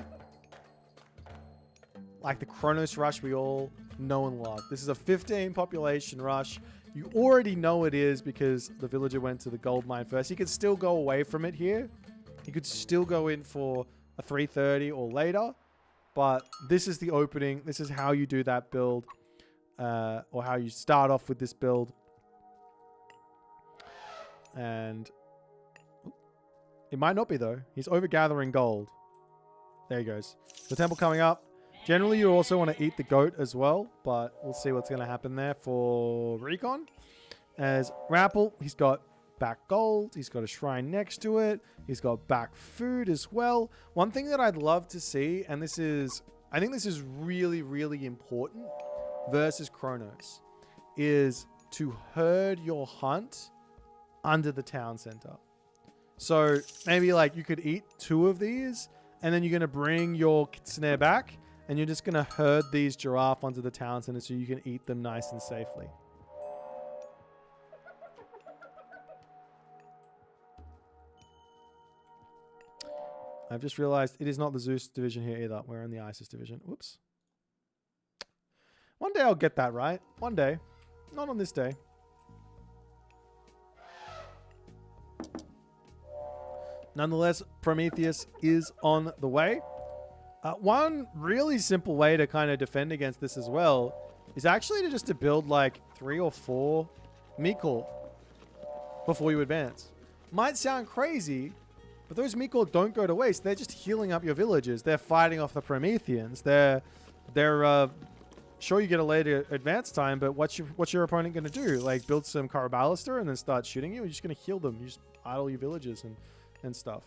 Speaker 1: like the Chronos Rush we all know and love. This is a 15 population rush. You already know it is because the villager went to the gold mine first. He could still go away from it here. He could still go in for a 330 or later, but this is the opening. This is how you do that build. Or how you start off with this build. And it might not be though. He's overgathering gold. There he goes. The temple coming up. Generally, you also want to eat the goat as well, but we'll see what's going to happen there for Recon. As Rappel, he's got back gold. He's got a shrine next to it. He's got back food as well. One thing that I'd love to see, and I think this is really, really important versus Chronos, is to herd your hunt under the town center. So maybe like you could eat 2 of these, and then you're going to bring your snare back, and you're just going to herd these giraffe onto the town center so you can eat them nice and safely. I've just realized it is not the Zeus division here either. We're in the Isis division. Whoops. One day I'll get that right. One day. Not on this day. Nonetheless, Prometheus is on the way. One really simple way to kind of defend against this as well is actually just to build like 3 or 4 Mikul before you advance. might sound crazy, but those Miko don't go to waste. They're just healing up your villagers. They're fighting off the Prometheans. They're sure, you get a later advance time, but what's your opponent going to do? Like, build some Carabalister and then start shooting you? You're just going to heal them. You just idle your villagers and stuff.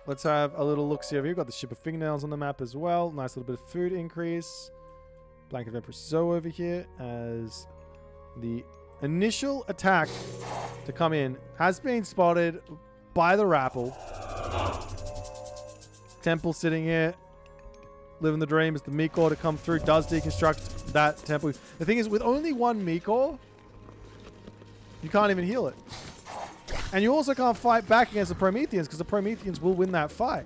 Speaker 1: Let's have a little look-see over here. We've got the Ship of Fingernails on the map as well. Nice little bit of food increase. Blank of Empress Zoe over here as the initial attack to come in has been spotted by the Rapple. Temple sitting here, living the dream as the Miko to come through does deconstruct that temple. The thing is, with only one Miko, you can't even heal it. And you also can't fight back against the Prometheans because the Prometheans will win that fight.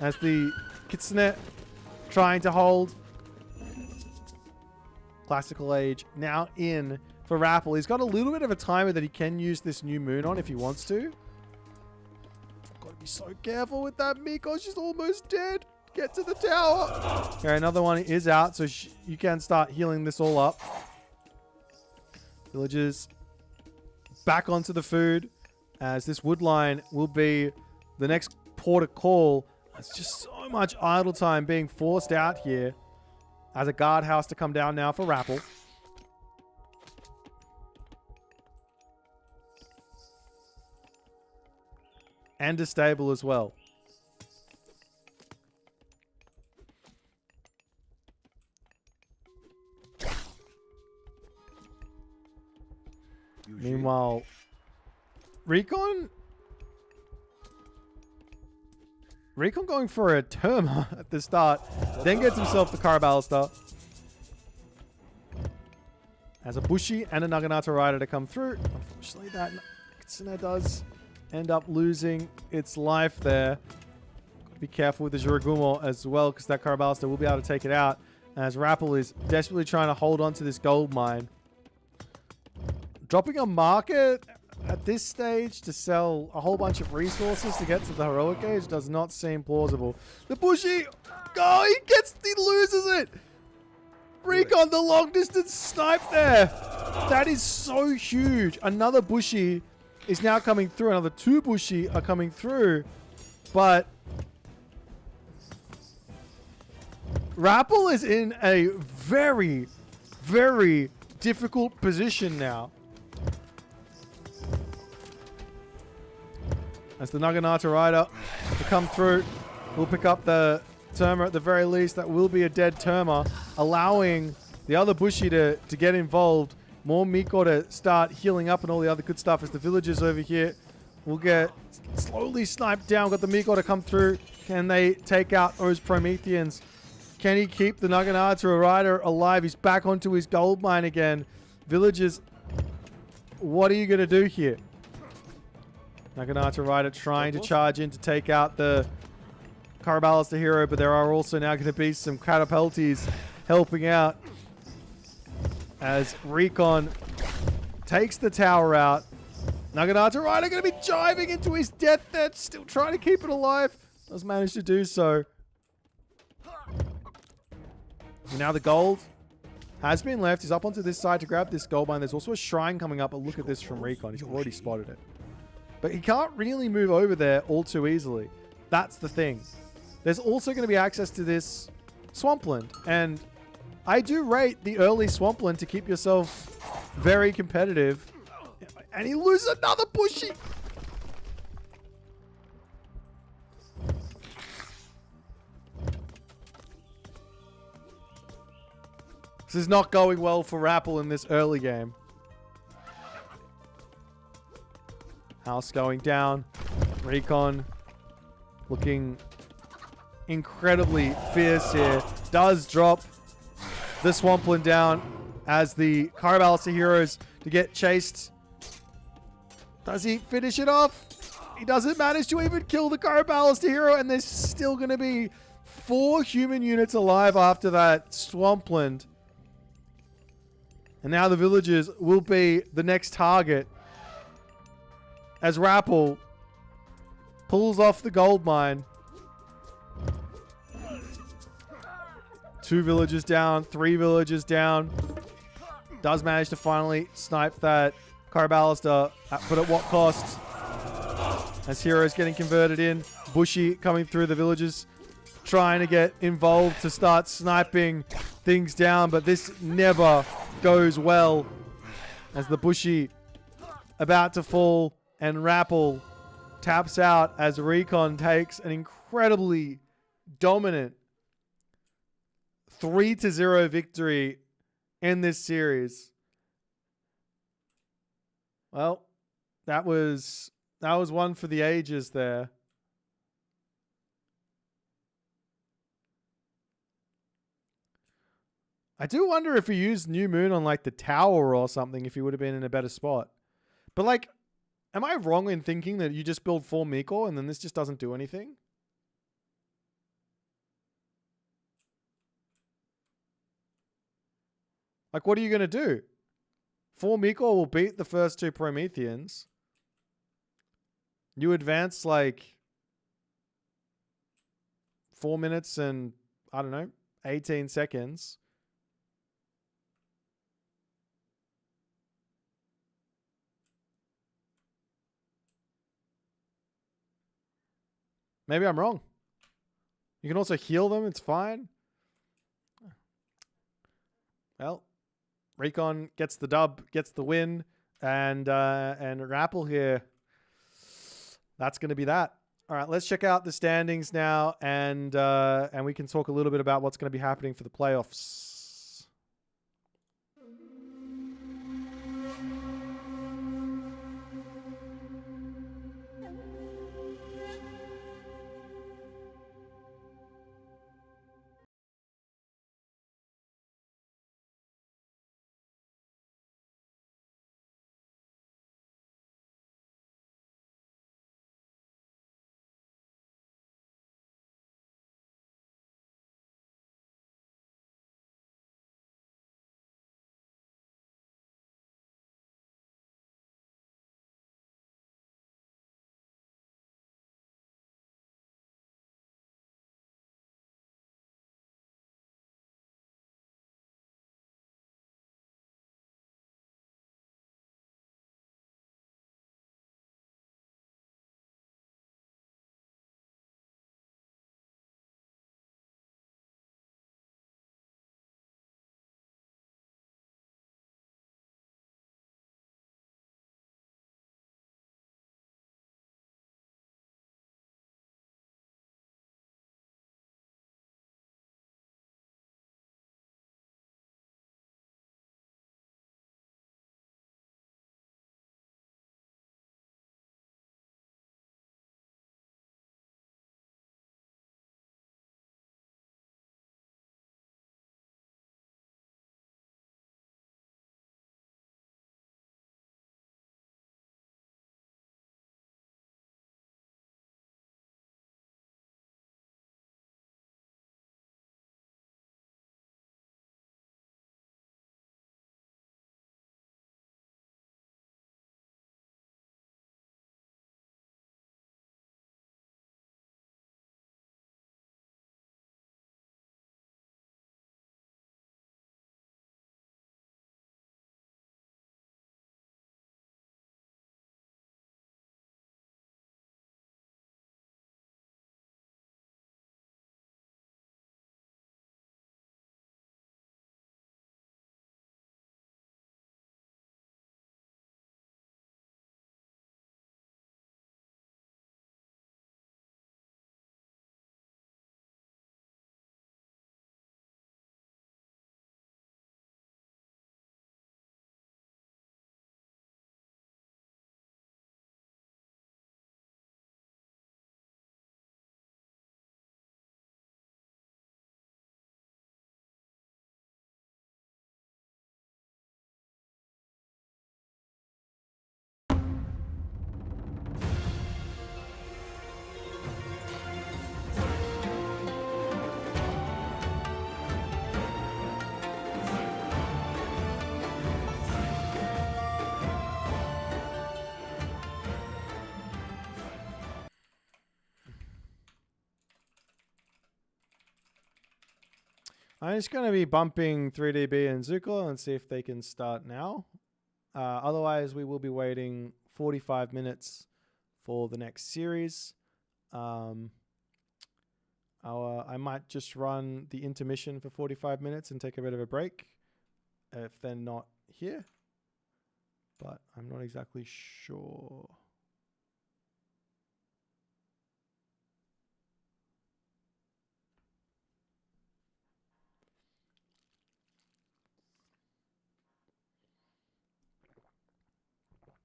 Speaker 1: As the Kitsune trying to hold. Classical Age now in for Rapple. He's got a little bit of a timer that he can use this new moon on if he wants to. Got to be so careful with that Miko. She's almost dead. Get to the tower. Okay, another one is out, so you can start healing this all up. Villagers back onto the food as this wood line will be the next port of call. It's just so much idle time being forced out here as a guardhouse to come down now for Rapple. And a stable as well. Meanwhile, Recon going for a Terma at the start, then gets himself the Carabalister. As a Bushi and a Naginata Rider to come through. Unfortunately, that Kitsune does end up losing its life there. Got to be careful with the Jiragumo as well, because that Carabalister will be able to take it out. As Rapple is desperately trying to hold on to this gold mine. Dropping a market at this stage to sell a whole bunch of resources to get to the heroic age does not seem plausible. The Bushi, oh, he loses it. Recon, the long distance snipe there. That is so huge. Another Bushi is now coming through. Another two Bushi are coming through. But Rapple is in a very, very difficult position now. As the Naginata Rider to come through, we'll pick up the Terma at the very least. That will be a dead Terma, allowing the other Bushi to get involved. More Miko to start healing up and all the other good stuff as the villagers over here will get slowly sniped down. Got the Miko to come through. Can they take out those Prometheans? Can he keep the Naginata Rider alive? He's back onto his gold mine again. Villagers, what are you going to do here? Naginata Rider trying to charge in to take out the Carabalister hero, but there are also now going to be some Catapulties helping out as Recon takes the tower out. Naginata Rider going to be jiving into his death there, still trying to keep it alive. Does manage to do so. And now the gold has been left. He's up onto this side to grab this gold mine. There's also a shrine coming up, but look at this from Recon. He's already spotted it. But he can't really move over there all too easily. That's the thing. There's also going to be access to this swampland. And I do rate the early swampland to keep yourself very competitive. And he loses another Bushi. This is not going well for Rapple in this early game. House going down. Recon looking incredibly fierce here. Does drop the Swampland down as the Carabalister heroes to get chased. Does he finish it off? He doesn't manage to even kill the Carabalister hero, and there's still going to be 4 human units alive after that Swampland. And now the villagers will be the next target as Rapple Pulls off the gold mine. 2 villagers down, 3 villagers down. Does manage to finally snipe that Caraballister, but at what cost? As Hero's getting converted in. Bushy coming through the villages, trying to get involved to start sniping things down, but this never goes well. As the Bushy about to fall, and Rapple taps out as Recon takes an incredibly dominant 3-0 victory in this series. Well, that was one for the ages there. I do wonder if he used New Moon on like the tower or something, if he would have been in a better spot. But like, am I wrong in thinking that you just build 4 Miko and then this just doesn't do anything? Like, what are you going to do? 4 Miko will beat the first 2 Prometheans. You advance like 4 minutes and, I don't know, 18 seconds. Maybe I'm wrong. You can also heal them. It's fine. Well, Recon gets the dub, gets the win, and Rapple here. That's going to be that. All right, let's check out the standings now, and we can talk a little bit about what's going to be happening for the playoffs. I'm just going to be bumping 3DB and Zuccolo and see if they can start now. Otherwise, we will be waiting 45 minutes for the next series. I might just run the intermission for 45 minutes and take a bit of a break if they're not here. But I'm not exactly sure.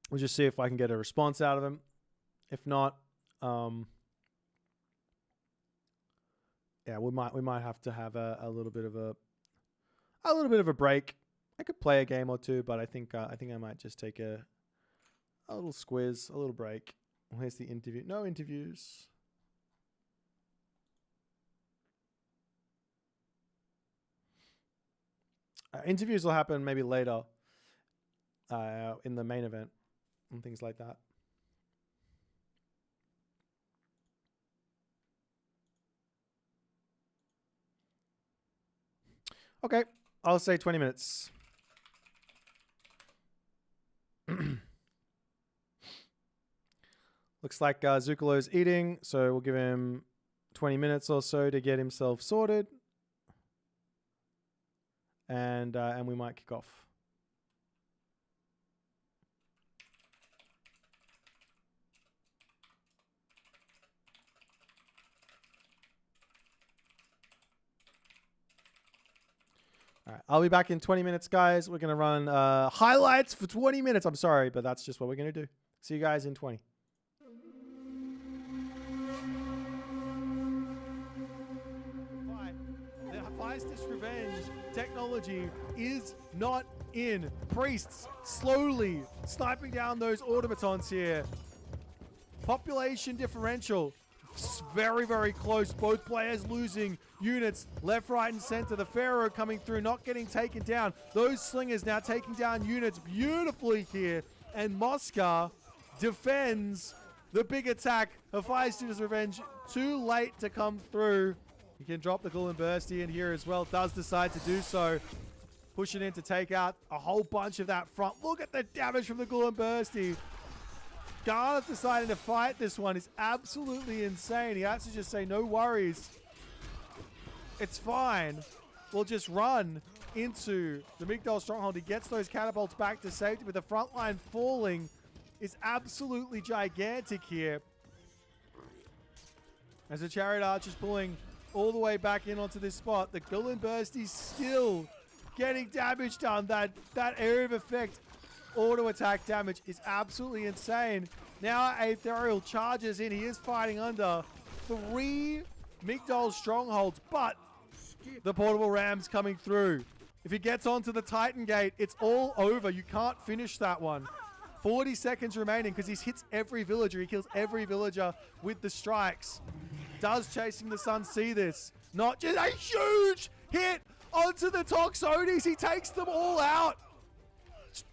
Speaker 1: We'll just see if I can get a response out of him. If not, yeah, we might have to have a little bit of a break. I could play a game or two, but I think I might just take a little squiz, a little break. Where's the interview? No interviews. Interviews will happen maybe later in the main event and things like that. Okay, I'll say 20 minutes. Looks like Zuccolo's eating, so we'll give him 20 minutes or so to get himself sorted. And we might kick off. All right, I'll be back in 20 minutes, guys. We're going to run highlights for 20 minutes. I'm sorry, but that's just what we're going to do. See you guys in 20. The Hephaestus Revenge technology is not in. Priests slowly sniping down those automatons here. Population differential. Very, very close. Both players losing units left, right, and center. The Pharaoh coming through, not getting taken down. Those slingers now taking down units beautifully here. And Mosca defends the big attack. Hephaestus Revenge too late to come through. He can drop the Ghoul and Bursty in here as well. Does decide to do so. Pushing in to take out a whole bunch of that front. Look at the damage from the Ghoul and Bursty. Gareth deciding to fight this one is absolutely insane. He has to just say, no worries. It's fine. We'll just run into the Migdol stronghold. He gets those catapults back to safety, but the front line falling is absolutely gigantic here. As the Chariot Archer's pulling all the way back in onto this spot, the Ghoul and Bursty's still getting damage done. That area of effect auto attack damage is absolutely insane. Now Aetherial charges in. He is fighting under 3 Migdol strongholds, but the portable ram's coming through. If he gets onto the Titan Gate, it's all over. You can't finish that one. 40 seconds remaining because he hits every villager. He kills every villager with the strikes. Does Chasing the Sun see this? Not just a huge hit onto the Toxotes. He takes them all out.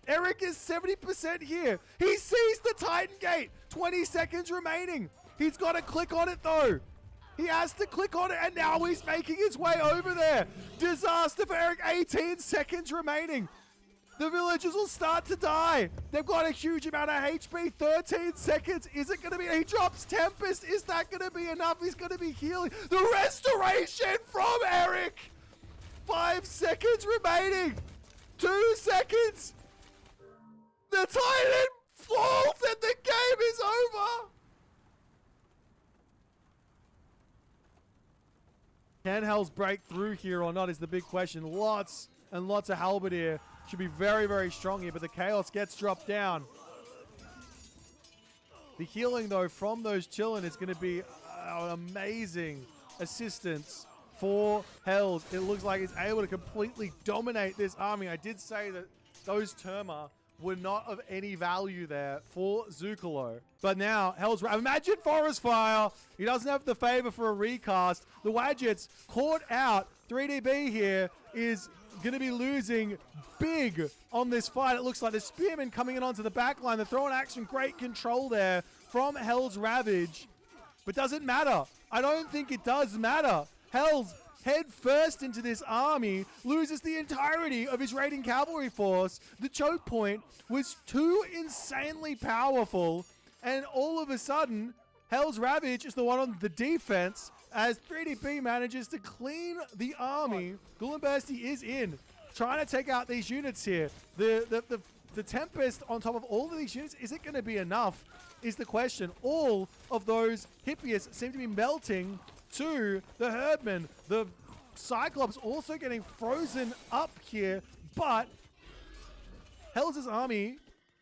Speaker 1: Eric is 70% here. He sees the Titan Gate. 20 seconds remaining. He's got to click on it though. He has to click on it and now he's making his way over there. Disaster for Eric. 18 seconds remaining. The villagers will start to die. They've got a huge amount of HP. 13 seconds. Is it going to be? He drops Tempest. Is that going to be enough? He's going to be healing. The restoration from Eric. 5 seconds remaining. 2 seconds. The Titan falls and the game is over. Can Hells break through here or not is the big question. Lots and lots of Halberdier. Should be very, very strong here, but the Chaos gets dropped down. The healing, though, from those Chillin is going to be an amazing assistance for Hells. It looks like it's able to completely dominate this army. I did say that those Terma were not of any value there for Zuccolo. But now, Hell's... Imagine Forest Fire. He doesn't have the favor for a recast. The Wadgets caught out. 3DB here is going to be losing big on this fight. It looks like the Spearmen coming in onto the back line. They're throwing action. Great control there from Hell's Ravage. But doesn't matter. I don't think it does matter. Hells head first into this army, loses the entirety of his raiding cavalry force. The choke point was too insanely powerful, and all of a sudden, Hell's Ravage is the one on the defense as 3DB manages to clean the army. Gullenbursty is in, trying to take out these units here. The Tempest on top of all of these units, is it going to be enough is the question. All of those Hippias seem to be melting to the Herdman. The Cyclops also getting frozen up here, but Hell's army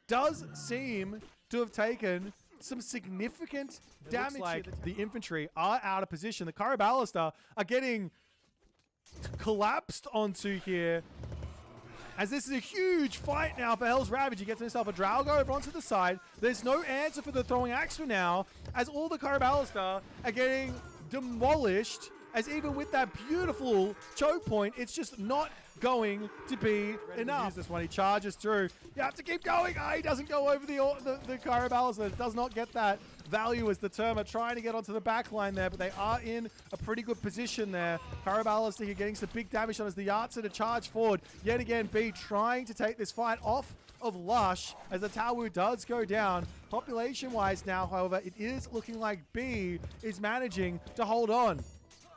Speaker 1: does seem to have taken some significant damage. Like the infantry are out of position. The Caraballista are getting collapsed onto here, as this is a huge fight now for Hell's Ravage. He gets himself a Drago over onto the side. There's no answer for the throwing axe for now, as all the Caraballista are getting demolished, as even with that beautiful choke point, it's just not going to be enough. This one, he charges through. You have to keep going. He doesn't go over the Caraballista. It does not get that value as the Terma trying to get onto the back line there, but they are in a pretty good position there. Caraballista here getting some big damage on as the Yahtzee to charge forward. Yet again, B trying to take this fight off of Lush as the Tawu does go down. Population-wise now, however, it is looking like B is managing to hold on.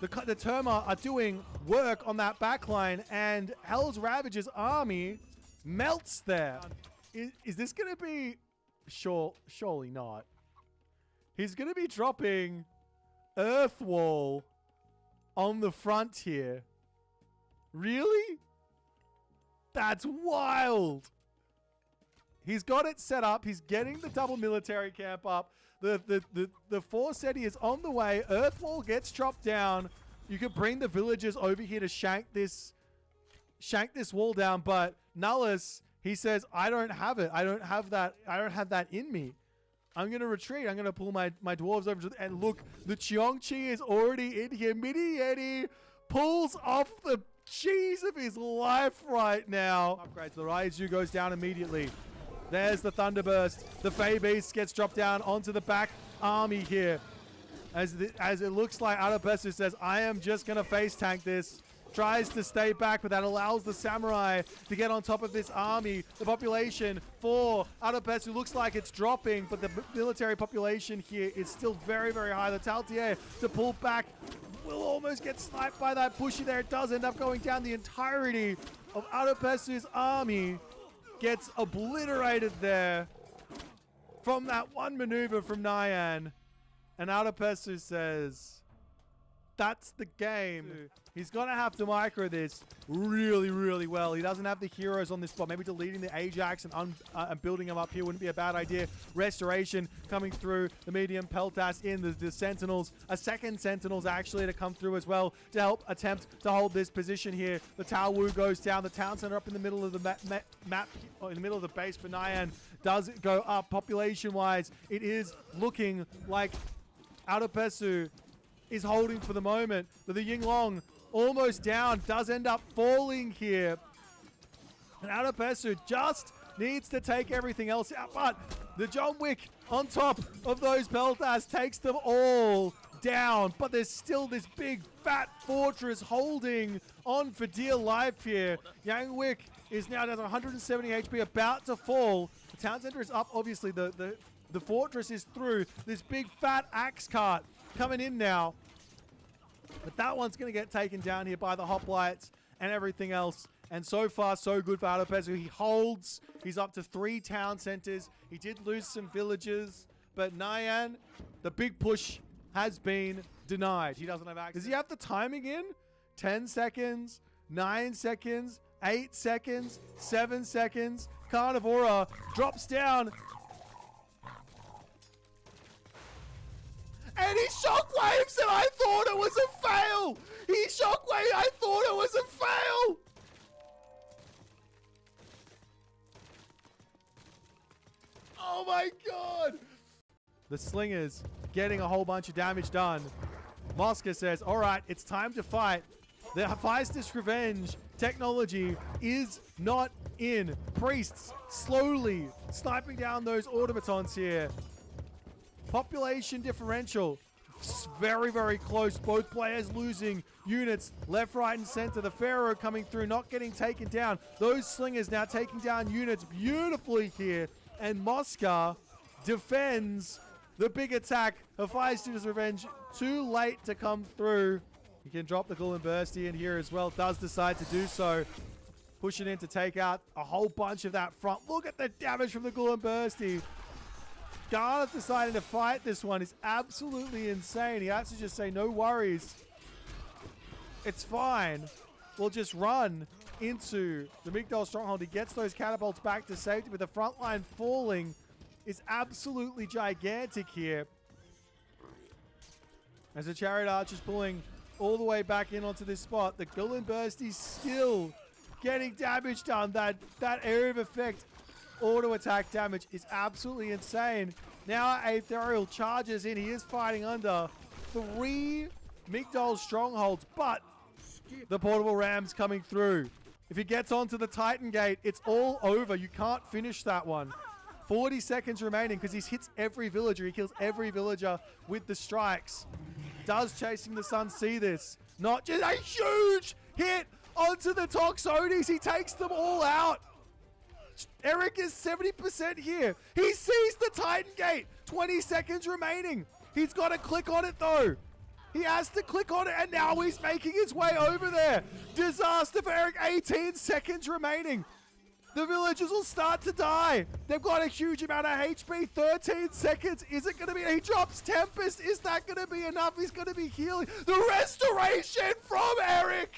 Speaker 1: The Terma are doing work on that backline, and Hell's Ravage's army melts there. Is this going to be... Surely not. He's going to be dropping Earth Wall on the front here. Really? That's wild. He's got it set up. He's getting the double military camp up. The force set is on the way. Earth Wall gets chopped down. You could bring the villagers over here to shank this wall down, but Nullus, he says, I don't have it. I don't have that in me. I'm going to retreat. I'm going to pull my dwarves over to and look, the Cheongchi is already in here. Midi Yeti pulls off the cheese of his life right now. Upgrade to the Raizu goes down immediately. There's the Thunderburst. The Fey Beast gets dropped down onto the back army here. As it looks like Adopessu says, I am just going to face tank this. Tries to stay back, but that allows the Samurai to get on top of this army. The population for Adopessu looks like it's dropping, but the military population here is still very, very high. The Taltier to pull back will almost get sniped by that Bushy there. It does end up going down. The entirety of Adopessu's army gets obliterated there from that one maneuver from Nyan. And Adopessu says, that's the game. He's going to have to micro this really, really well. He doesn't have the heroes on this spot. Maybe deleting the Ajax and building them up here wouldn't be a bad idea. Restoration coming through. The medium Peltas in. The Sentinels. A second Sentinels actually to come through as well to help attempt to hold this position here. The Tawu goes down. The town center up in the middle of the map, or in the middle of the base for Nyan, does go up. Population-wise, it is looking like Adopessu is holding for the moment, but the Yinglong almost down, does end up falling here. And Adopessu just needs to take everything else out, but the John Wick on top of those Peltas takes them all down, but there's still this big fat fortress holding on for dear life here. Yang Wick is now down to 170 HP, about to fall. The town center is up, obviously the fortress is through. This big fat axe cart coming in now. But that one's going to get taken down here by the hoplites and everything else. And so far, so good for Adopessu. He holds. He's up to 3 town centers. He did lose some villages. But Nyan, the big push has been denied. He doesn't have access. Does he have the timing in? 10 seconds, 9 seconds, 8 seconds, 7 seconds. Carnivora drops down. And he shockwaves, and I thought it was a fail. He shockwave. I thought it was a fail. Oh my god. The Slingers getting a whole bunch of damage done. Mosca says, all right, it's time to fight. The Hephaestus Revenge technology is not in. Priests slowly sniping down those automatons here. Population differential, very, very close. Both players losing units left, right, and center. The Pharaoh coming through, not getting taken down. Those slingers now taking down units beautifully here. And Mosca defends the big attack of Fire Student's Revenge. Too late to come through. He can drop the Ghoul and Bursty in here as well. Does decide to do so. Pushing in to take out a whole bunch of that front. Look at the damage from the Ghoul and Bursty. Garnet deciding to fight this one is absolutely insane. He has to just say, no worries. It's fine. We'll just run into the Migdol stronghold. He gets those catapults back to safety, but the front line falling is absolutely gigantic here. As the Chariot Archer's pulling all the way back in onto this spot, the Ghoul and Bursty still getting damage done. That area of effect auto attack damage is absolutely insane. Now Aetherial charges in. He is fighting under 3 Migdol strongholds, but the portable rams coming through. If he gets onto the Titan Gate, it's all over. You can't finish that one. 40 seconds remaining because he hits every villager. He kills every villager with the strikes. Does Chasing the Sun see this? Not just a huge hit onto the Toxotes. He takes them all out. Eric is 70% here. He sees the Titan Gate. 20 seconds remaining. He's got to click on it though. He has to click on it, and now he's making his way over there. Disaster for Eric. 18 seconds remaining. The villagers will start to die. They've got a huge amount of HP. 13 seconds. Is it going to be? He drops Tempest. Is that going to be enough? He's going to be healing. The restoration from Eric.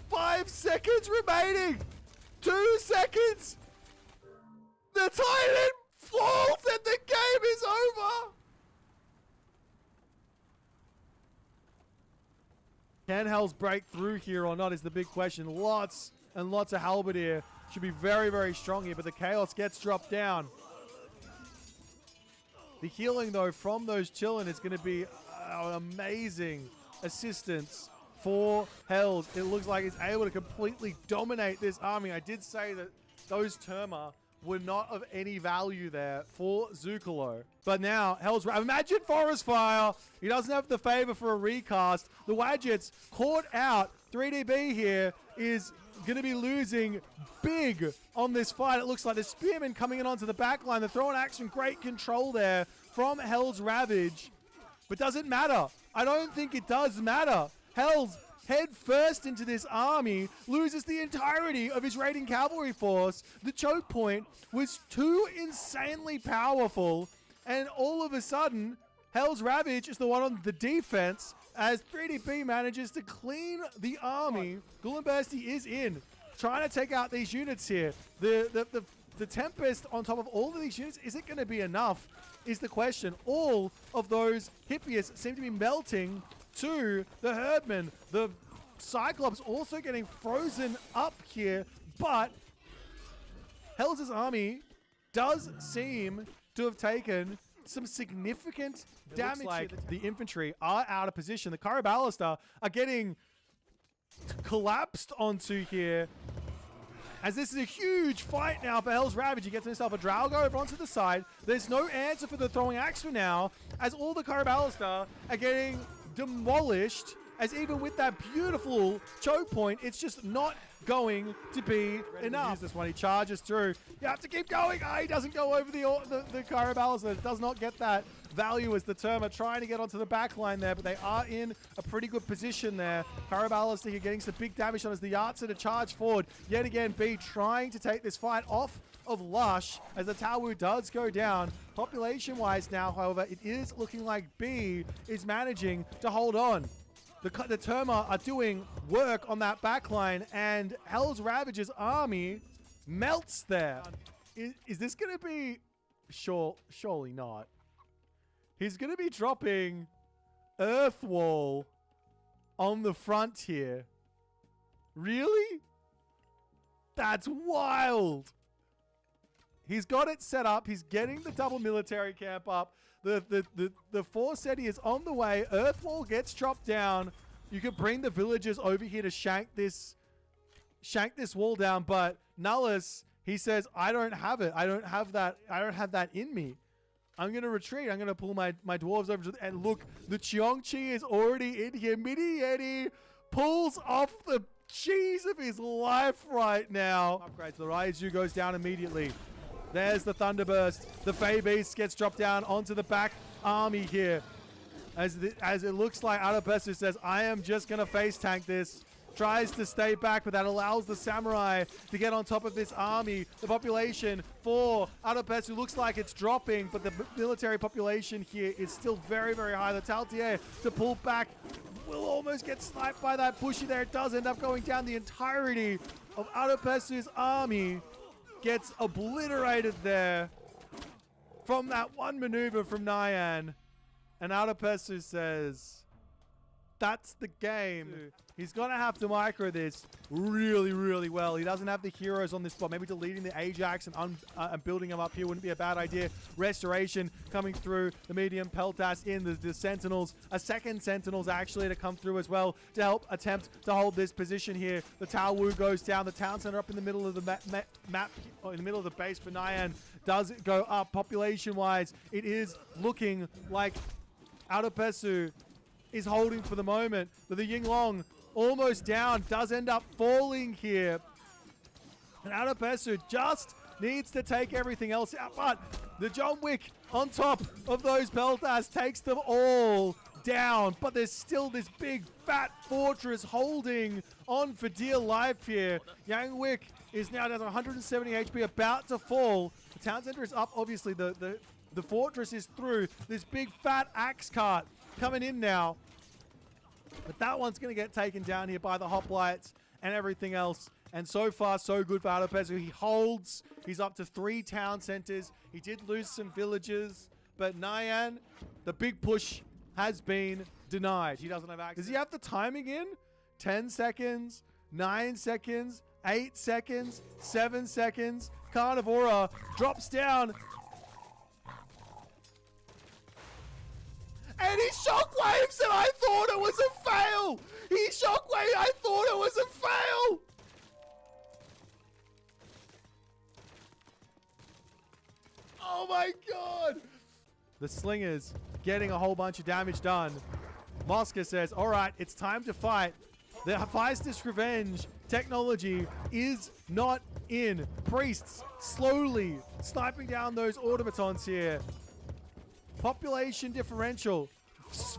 Speaker 1: 5 seconds remaining. 2 seconds. The Titan falls and the game is over. Can Hells break through here or not is the big question. Lots and lots of Halberdier. Should be very, very strong here, but the Chaos gets dropped down. The healing, though, from those Chillin is going to be an amazing assistance for Hells. It looks like he's able to completely dominate this army. I did say that those Terma were not of any value there for Zuccolo. But now, Hell's... Imagine Forest Fire! He doesn't have the favor for a recast. The Wadgets caught out. 3DB here is going to be losing big on this fight. It looks like the Spearmen coming in onto the back line. They're throwing action. Great control there from Hell's Ravage. But doesn't matter. I don't think it does matter. Hell's head first into this army, loses the entirety of his raiding cavalry force. The choke point was too insanely powerful, and all of a sudden, Hell's Ravage is the one on the defense as 3DP manages to clean the army. Ghoul and Bursty is in, trying to take out these units here. The Tempest on top of all of these units, is it going to be enough, is the question. All of those Hippias seem to be melting to the Herdmen. The Cyclops also getting frozen up here, but Hell's army does seem to have taken some significant damage. Looks like the infantry are out of position. The Caraballista are getting collapsed onto here, as this is a huge fight now for Hell's Ravage. He gets himself a Draugr over onto the side. There's no answer for the throwing axe for now, as all the Caraballista are getting demolished, as even with that beautiful choke point, it's just not going to be enough. Use this one. He charges through. You have to keep going. He doesn't go over the Caraballista. It does not get that value as the Terma trying to get onto the back line there, but they are in a pretty good position there. Caraballista here getting some big damage on as the Yartser to charge forward. Yet again, B trying to take this fight off of Lush as the Tawu does go down. Population-wise now, however, it is looking like B is managing to hold on. The Terma are doing work on that backline, and Hell's Ravage's army melts there. Is this going to be... Surely not. He's going to be dropping Earthwall on the front here. Really? That's wild. He's got it set up. He's getting the double military camp up. The force city is on the way. Earthwall gets dropped down. You could bring the villagers over here to shank this wall down, but Nullus, he says, I don't have it. I don't have that in me. I'm going to retreat. I'm going to pull my dwarves over to and look, the Cheongchi is already in here. Mini Yeti pulls off the cheese of his life right now. Upgrades. The Raizu goes down immediately. There's the Thunderburst. The Fey Beast gets dropped down onto the back army here. As it looks like Adopessu says, I am just going to face tank this. Tries to stay back, but that allows the Samurai to get on top of this army. The population for Adopessu looks like it's dropping, but the military population here is still very, very high. The Taltier to pull back will almost get sniped by that Bushi there. It does end up going down. The entirety of Adopessu's army gets obliterated there from that one maneuver from Nyan. And Adopessu says, that's the game. He's going to have to micro this really, really well. He doesn't have the heroes on this spot. Maybe deleting the Ajax and building them up here wouldn't be a bad idea. Restoration coming through. The medium Peltas in. The Sentinels. A second Sentinels actually to come through as well to help attempt to hold this position here. The Tao Wu goes down. The town center up in the middle of the map, in the middle of the base for Nyan does go up. Population-wise, it is looking like Adopessu is holding for the moment, but the Yinglong almost down, does end up falling here. And Adopessu just needs to take everything else out, but the John Wick on top of those Peltas takes them all down, but there's still this big fat fortress holding on for dear life here. Yang Wick is now down to 170 HP, about to fall. The town center is up, obviously the fortress is through. This big fat axe cart coming in now. But that one's going to get taken down here by the hoplites and everything else. And so far, so good for Adopessu. He holds. He's up to 3 town centers. He did lose some villages. But Nyan, the big push has been denied. He doesn't have access. Does he have the timing in? 10 seconds, 9 seconds, 8 seconds, 7 seconds. Carnivora drops down. And he shockwaves and I thought it was a fail. He shockwave. I thought it was a fail. Oh my god. The Slingers getting a whole bunch of damage done. Mosca says, all right, it's time to fight. The Hephaestus Revenge technology is not in. Priests slowly sniping down those automatons here. Population differential,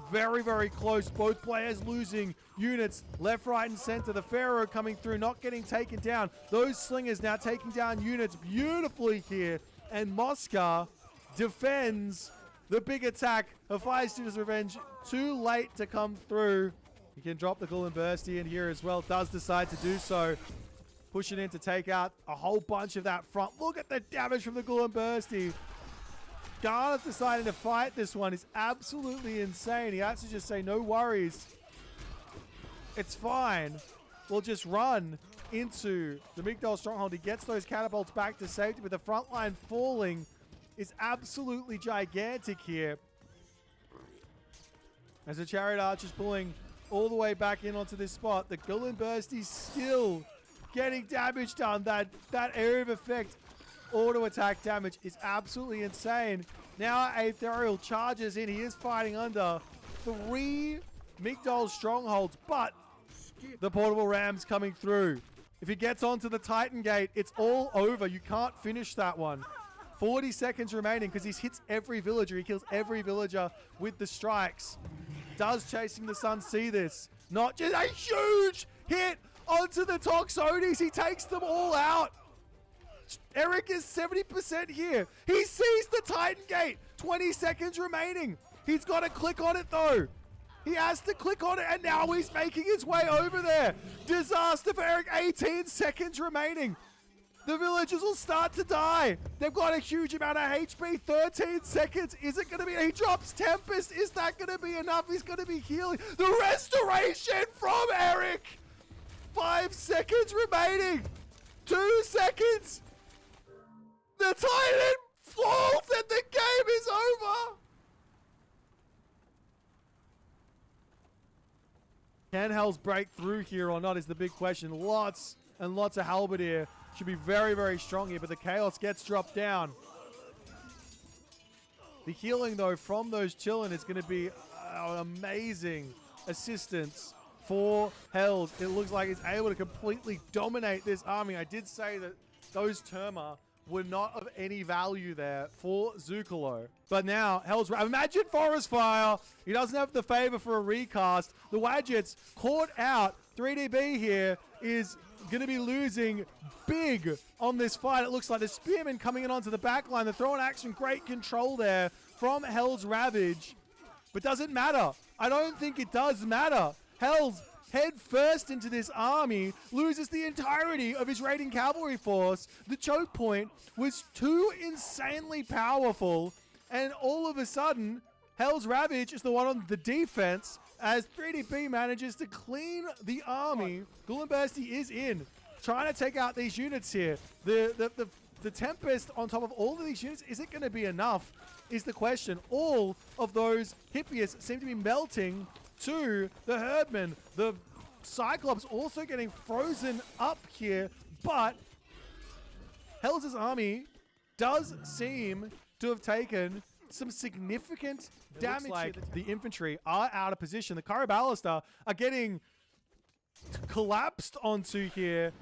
Speaker 1: very, very close. Both players losing units left, right, and center. The Pharaoh coming through, not getting taken down. Those Slingers now taking down units beautifully here. And Mosca defends the big attack. Hephaestus Revenge too late to come through. He can drop the Ghoul and Bursty in here as well. Does decide to do so. Pushing in to take out a whole bunch of that front. Look at the damage from the Ghoul and Bursty. Gareth deciding to fight this one is absolutely insane. He has to just say, no worries. It's fine. We'll just run into the Migdol stronghold. He gets those catapults back to safety, but the front line falling is absolutely gigantic here. As the Chariot Archer's pulling all the way back in onto this spot. The Ghoul and Bursty still getting damage done. That area of effect auto attack damage is absolutely insane. Now Aetherial charges in. He is fighting under 3 Migdol strongholds, but the portable rams coming through. If he gets onto the Titan Gate, it's all over. You can't finish that one. 40 seconds remaining because he hits every villager. He kills every villager with the strikes. Does Chasing the Sun see this? Not just a huge hit onto the Toxotes. He takes them all out. Eric is 70% here. He sees the Titan Gate. 20 seconds remaining. He's got to click on it though. He has to click on it and now he's making his way over there. Disaster for Eric. 18 seconds remaining. The villagers will start to die. They've got a huge amount of HP. 13 seconds. Is it going to be? He drops Tempest. Is that going to be enough? He's going to be healing. The restoration from Eric. 5 seconds remaining. 2 seconds. The Titan falls and the game is over. Can Hells break through here or not is the big question. Lots and lots of Halberdier. Should be very, very strong here, but the Chaos gets dropped down. The healing, though, from those Chillin is going to be an amazing assistance for Hells. It looks like it's able to completely dominate this army. I did say that those Terma were not of any value there for Zuccolo. But now, Hell's imagine Forest Fire. He doesn't have the favor for a recast. The Wadgets caught out. 3DB here is going to be losing big on this fight. It looks like the Spearmen coming in onto the back line. They're throwing action. Great control there from Hell's Ravage. But does it matter? I don't think it does matter. Hell's head first into this army, loses the entirety of his raiding cavalry force. The choke point was too insanely powerful, and all of a sudden, Hell's Ravage is the one on the defense as 3DB manages to clean the army. Gullenbursty is in, trying to take out these units here. The Tempest on top of all of these units, is it going to be enough, is the question. All of those Hippias seem to be melting to the Herdman. The Cyclops also getting frozen up here, but Hell's army does seem to have taken some significant damage. Looks like the infantry are out of position. The Caraballista are getting collapsed onto here,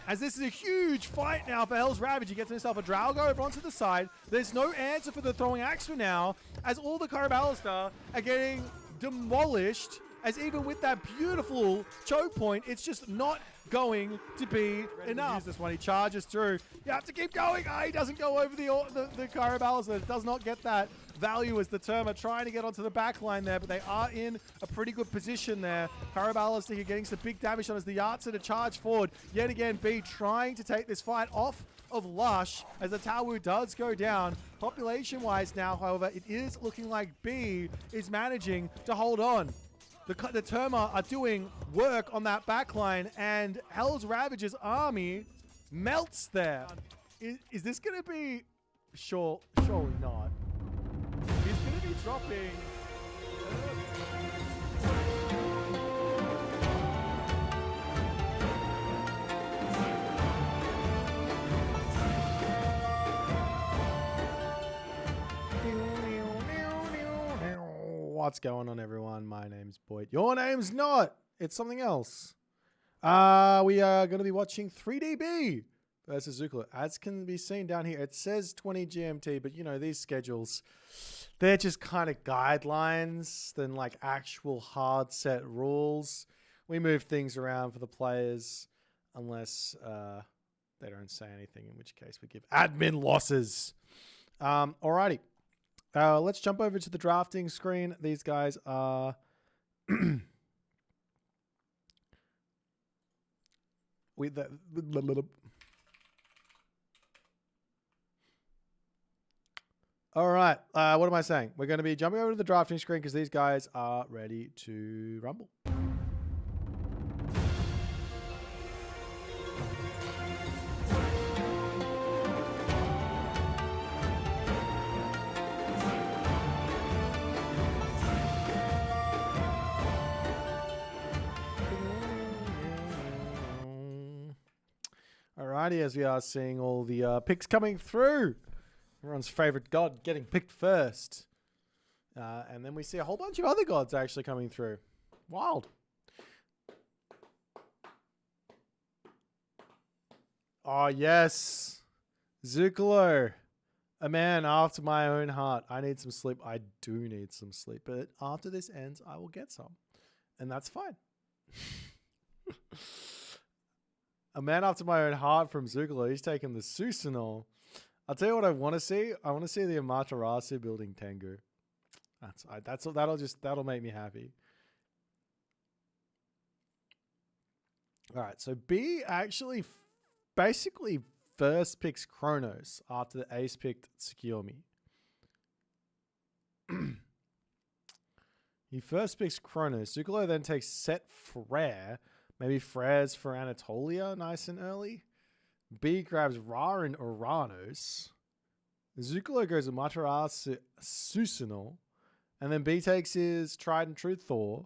Speaker 1: as this is a huge fight now for Hell's Ravage. He gets himself a Drago over onto the side. There's no answer for the throwing axe for now, as all the Caraballista are getting demolished, as even with that beautiful choke point, it's just not going to be enough. Use this one. He charges through. You have to keep going. He doesn't go over the Caraballista. It does not get that value as the Terma trying to get onto the back line there, but they are in a pretty good position there. Caraballista here getting some big damage on as the Yartser to charge forward. Yet again, B trying to take this fight off of Lush as the Tawu does go down. Population-wise now, however, it is looking like B is managing to hold on. The Terma are doing work on that backline, and Hell's Ravage's army melts there. Is this going to be... Surely not. He's going to be dropping... What's going on, everyone? My name's Boit. Your name's not. It's something else. We are going to be watching 3DB versus Zuccolo. As can be seen down here, it says 20 GMT, but you know, these schedules, they're just kind of guidelines than like actual hard set rules. We move things around for the players unless they don't say anything, in which case we give admin losses. Alrighty. Let's jump over to the drafting screen. These guys are... All right. What am I saying? We're going to be jumping over to the drafting screen because these guys are ready to rumble. Alrighty, as we are seeing all the picks coming through. Everyone's favorite god getting picked first. And then we see a whole bunch of other gods actually coming through. Wild. Oh, yes. Zuccolo. A man after my own heart. I need some sleep. I do need some sleep. But after this ends, I will get some. And that's fine. A man after my own heart from Zuccolo. He's taking the Susanoo. I'll tell you what I want to see. I want to see the Amaterasu building Tengu. That'll make me happy. All right, so B actually basically first picks Kronos after the ace picked Tsukiyomi. He first picks Kronos. Zuccolo then takes Set Frere. Maybe Frere's for Anatolia nice and early. B grabs Ra and Uranus. Zuccolo goes Amaterasu Susanoo. And then B takes his tried and true Thor,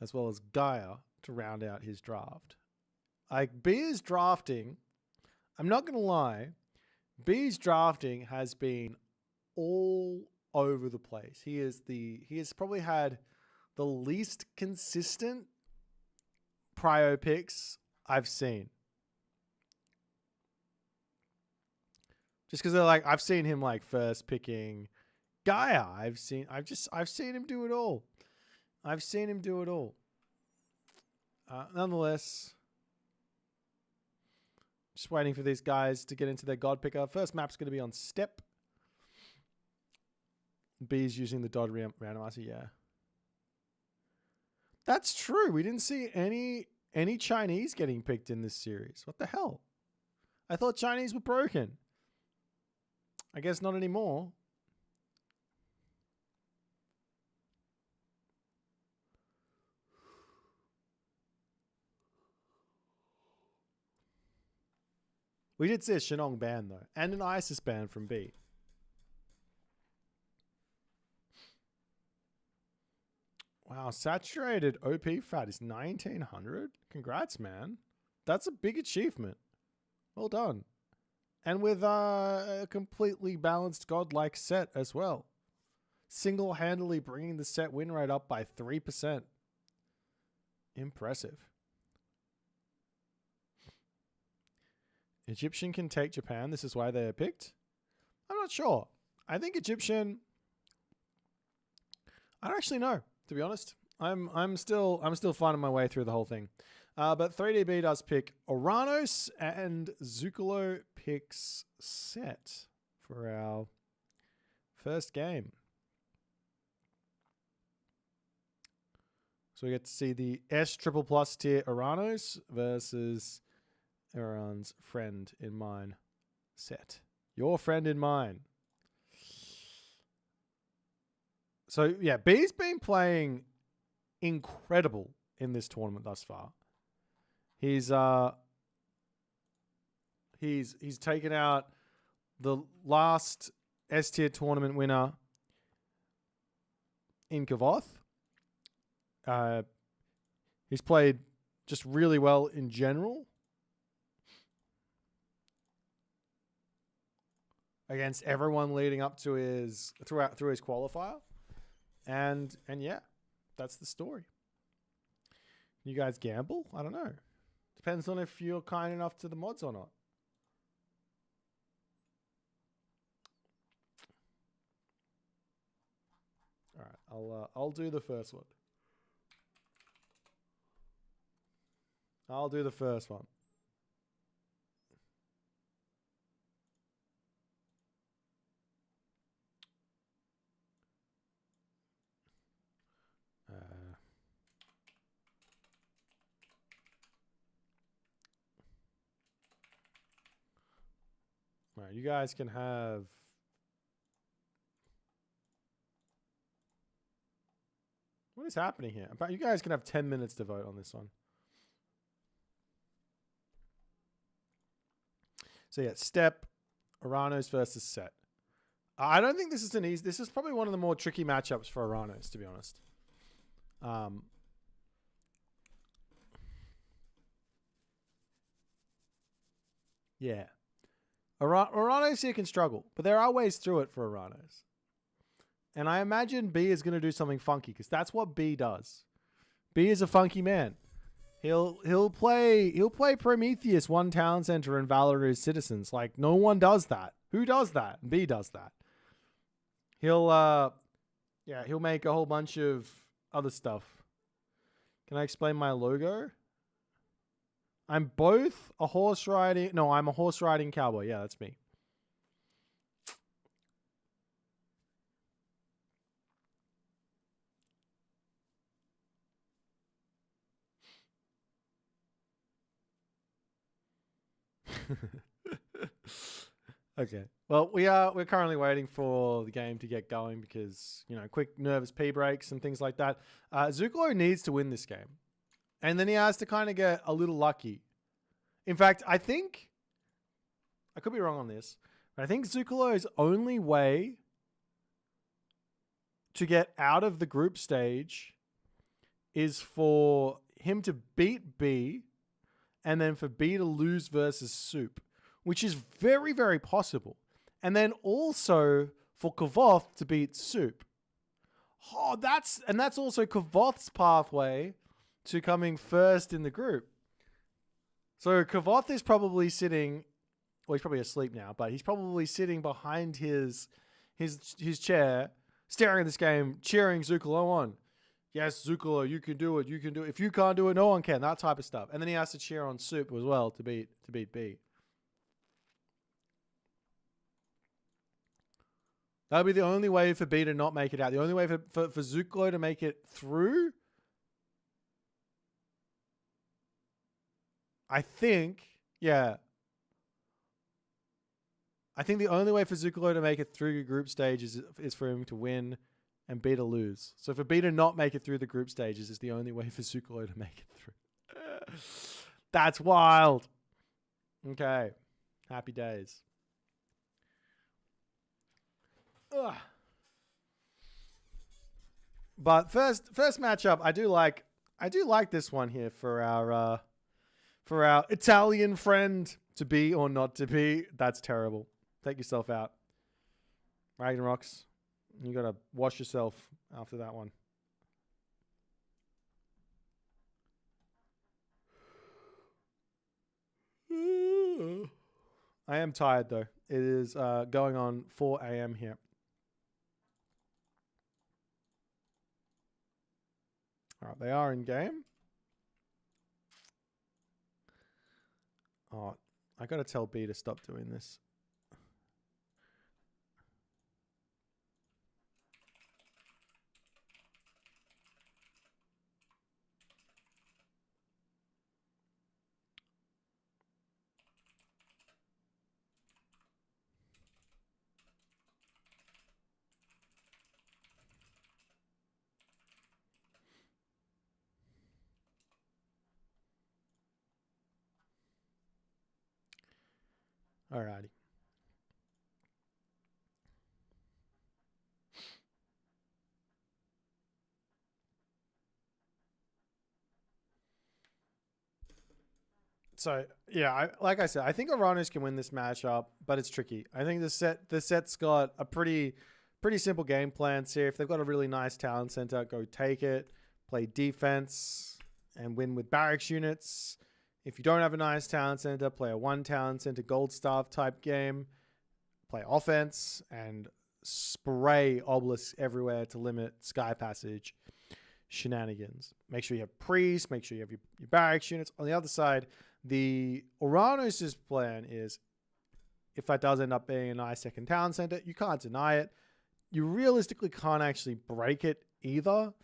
Speaker 1: as well as Gaia, to round out his draft. Like, B is drafting, I'm not going to lie, B's drafting has been all over the place. He has probably had the least consistent prio picks I've seen. Just because they're like, I've seen him like first picking Gaia. I've seen him do it all. I've seen him do it all. Nonetheless, just waiting for these guys to get into their God picker. First map's going to be on Step. B's using the Dodd randomizer. Yeah, that's true. We didn't see any Chinese getting picked in this series. What the hell? I thought Chinese were broken. I guess not anymore. We did see a Shenong ban though, and an ISIS ban from B. Wow, saturated OP fat is 1900. Congrats, man. That's a big achievement. Well done. And with a completely balanced godlike set as well. Single-handedly bringing the set win rate up by 3%. Impressive. Egyptian can take Japan. This is why they are picked. I'm not sure. I think Egyptian. I don't actually know, to be honest. I'm still finding my way through the whole thing. But 3DB does pick Oranos, and Zuccolo picks Set for our first game. So we get to see the S triple plus tier Oranos versus Iran's friend in mine, Set. Your friend in mine. So yeah, B's been playing incredible in this tournament thus far. He's taken out the last S tier tournament winner in Kavoth. He's played just really well in general against everyone leading up to his through his qualifier, and yeah, that's the story. You guys gamble? I don't know. Depends on if you're kind enough to the mods or not. All right, I'll do the first one. I'll do the first one. All right, you guys can have. What is happening here? You guys can have 10 minutes to vote on this one. So yeah, Step, Oranos versus Set. I don't think this is an easy. This is probably one of the more tricky matchups for Oranos, to be honest. Yeah. Oranos here can struggle, but there are ways through it for Oranos. And I imagine B is going to do something funky because that's what B does. B is a funky man. He'll play Prometheus, one town center, and Valor's citizens. Like no one does that. Who does that? B does that. He'll make a whole bunch of other stuff. Can I explain my logo? I'm both a horse riding. No, I'm a horse riding cowboy. Yeah, that's me. Okay. Well, we're currently waiting for the game to get going because, quick nervous pee breaks and things like that. Zuccolo needs to win this game. And then he has to kind of get a little lucky. In fact, I think I could be wrong on this, but I think Zuccolo's only way to get out of the group stage is for him to beat B and then for B to lose versus Soup, which is very, very possible. And then also for Kavoth to beat Soup. Oh, that's also Kavoth's pathway to coming first in the group. So Kavoth is probably sitting, well, he's probably asleep now, but he's probably sitting behind his chair, staring at this game, cheering Zuccolo on. Yes, Zuccolo, you can do it. You can do it. If you can't do it, no one can. That type of stuff. And then he has to cheer on Soup as well to beat B. That would be the only way for B to not make it out. The only way for Zuccolo to make it through, I think, yeah. I think the only way for Zuccolo to make it through the group stage is for him to win and B to lose. So for B to not make it through the group stages is the only way for Zuccolo to make it through. That's wild. Okay. Happy days. Ugh. But first matchup, I do like this one here for our Italian friend to be or not to be. That's terrible. Take yourself out. Ragnaroks. You got to wash yourself after that one. I am tired though. It is going on 4 a.m. here. All right, they are in game. Oh, I got to tell B to stop doing this. Alrighty. So yeah, like I said, I think Uranus can win this matchup, but it's tricky. I think the set's got a pretty simple game plan here. If they've got a really nice talent center, go take it, play defense, and win with barracks units. If you don't have a nice talent center, play a one talent center gold staff type game. Play offense and spray obelisks everywhere to limit sky passage shenanigans. Make sure you have priests. Make sure you have your barracks units. On the other side, the Uranus' plan is, if that does end up being a nice second town center, you can't deny it. You realistically can't actually break it either.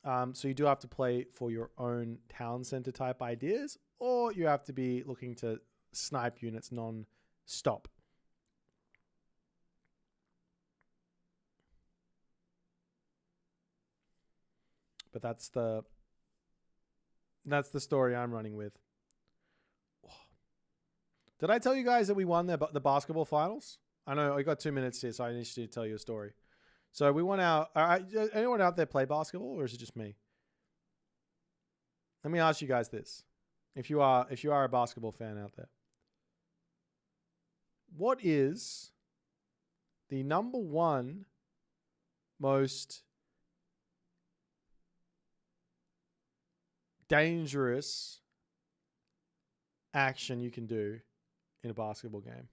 Speaker 1: So you do have to play for your own town center type ideas, or you have to be looking to snipe units non-stop. But that's the story I'm running with. Did I tell you guys that we won the basketball finals? I know I got 2 minutes here, so I need to tell you a story. So we won our. Anyone out there play basketball, or is it just me? Let me ask you guys this: if you are a basketball fan out there, what is the number one most dangerous action you can do in a basketball game?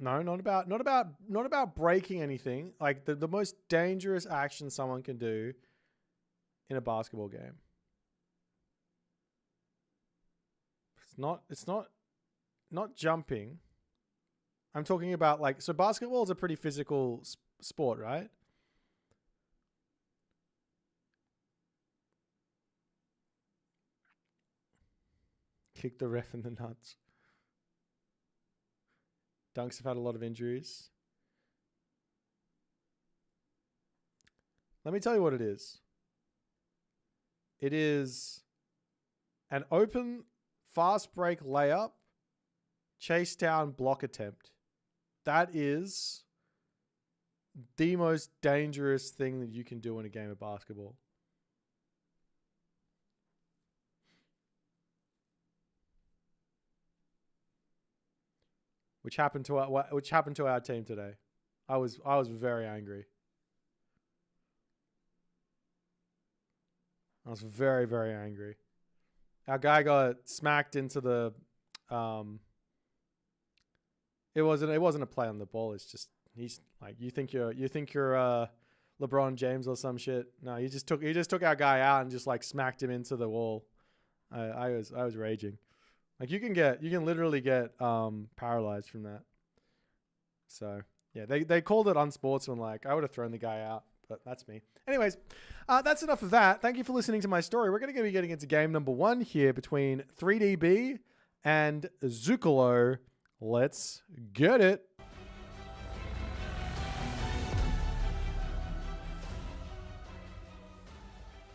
Speaker 1: No, not about breaking anything. Like the most dangerous action someone can do in a basketball game. It's not jumping. I'm talking about so basketball is a pretty physical sport, right? Kick the ref in the nuts. Dunks have had a lot of injuries. Let me tell you what it is. It is an open fast break layup, chase down block attempt. That is the most dangerous thing that you can do in a game of basketball. which happened to our team today. I was very angry. I was very, very angry. Our guy got smacked into the it wasn't a play on the ball. It's just he's like you think you're LeBron James or some shit. No, he just took our guy out and just like smacked him into the wall. I was raging. Like you can literally get paralyzed from that. So yeah, they called it unsportsmanlike. I would have thrown the guy out, but that's me. Anyways, that's enough of that. Thank you for listening to my story. We're going to be getting into game number 1 here between 3DB and Zuccolo. Let's get it.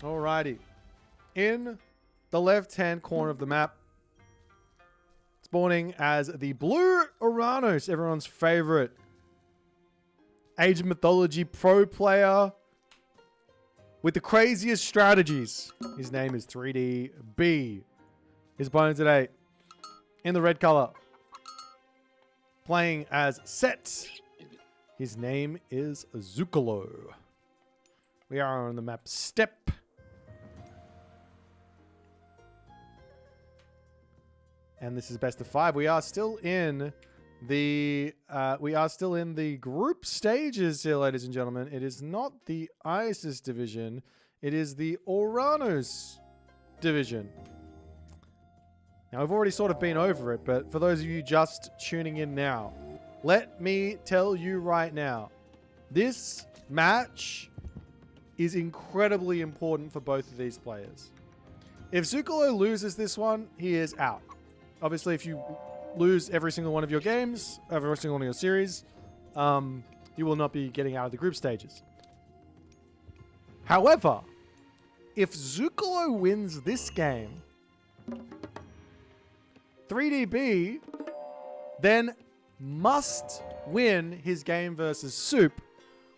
Speaker 1: Alrighty. In the left-hand corner of the map, spawning as the Blue Uranus, everyone's favorite Age of Mythology pro player with the craziest strategies. His name is 3DB. His opponent today, in the red color, playing as Set. His name is Zuccolo. We are on the map Step. And this is best of 5. We are still in the group stages here, ladies and gentlemen. It is not the ISIS division. It is the Uranus division. Now, I've already sort of been over it, but for those of you just tuning in now, let me tell you right now, this match is incredibly important for both of these players. If Zuccolo loses this one, he is out. Obviously, if you lose every single one of your games, every single one of your series, you will not be getting out of the group stages. However, if Zuccolo wins this game, 3DB then must win his game versus Soup,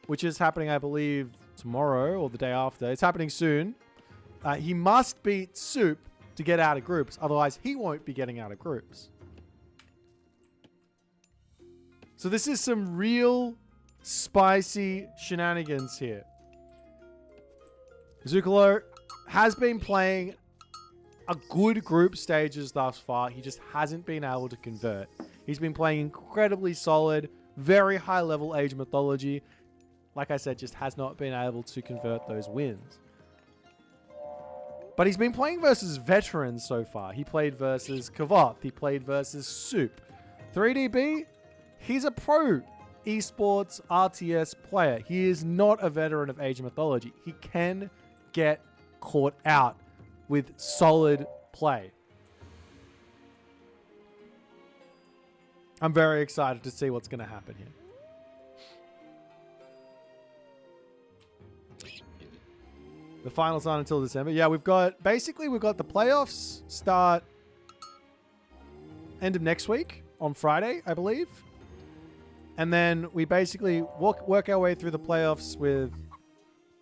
Speaker 1: which is happening, I believe, tomorrow or the day after. It's happening soon. He must beat Soup to get out of groups. Otherwise, he won't be getting out of groups. So this is some real spicy shenanigans here. Zuccolo has been playing a good group stages thus far. He just hasn't been able to convert. He's been playing incredibly solid, very high level Age Mythology. Like I said, just has not been able to convert those wins. But he's been playing versus veterans so far. He played versus Kavoth. He played versus Soup. 3DB, he's a pro esports RTS player. He is not a veteran of Age of Mythology. He can get caught out with solid play. I'm very excited to see what's going to happen here. The finals aren't until December. Yeah, we've got the playoffs start end of next week on Friday, I believe. And then we basically work our way through the playoffs with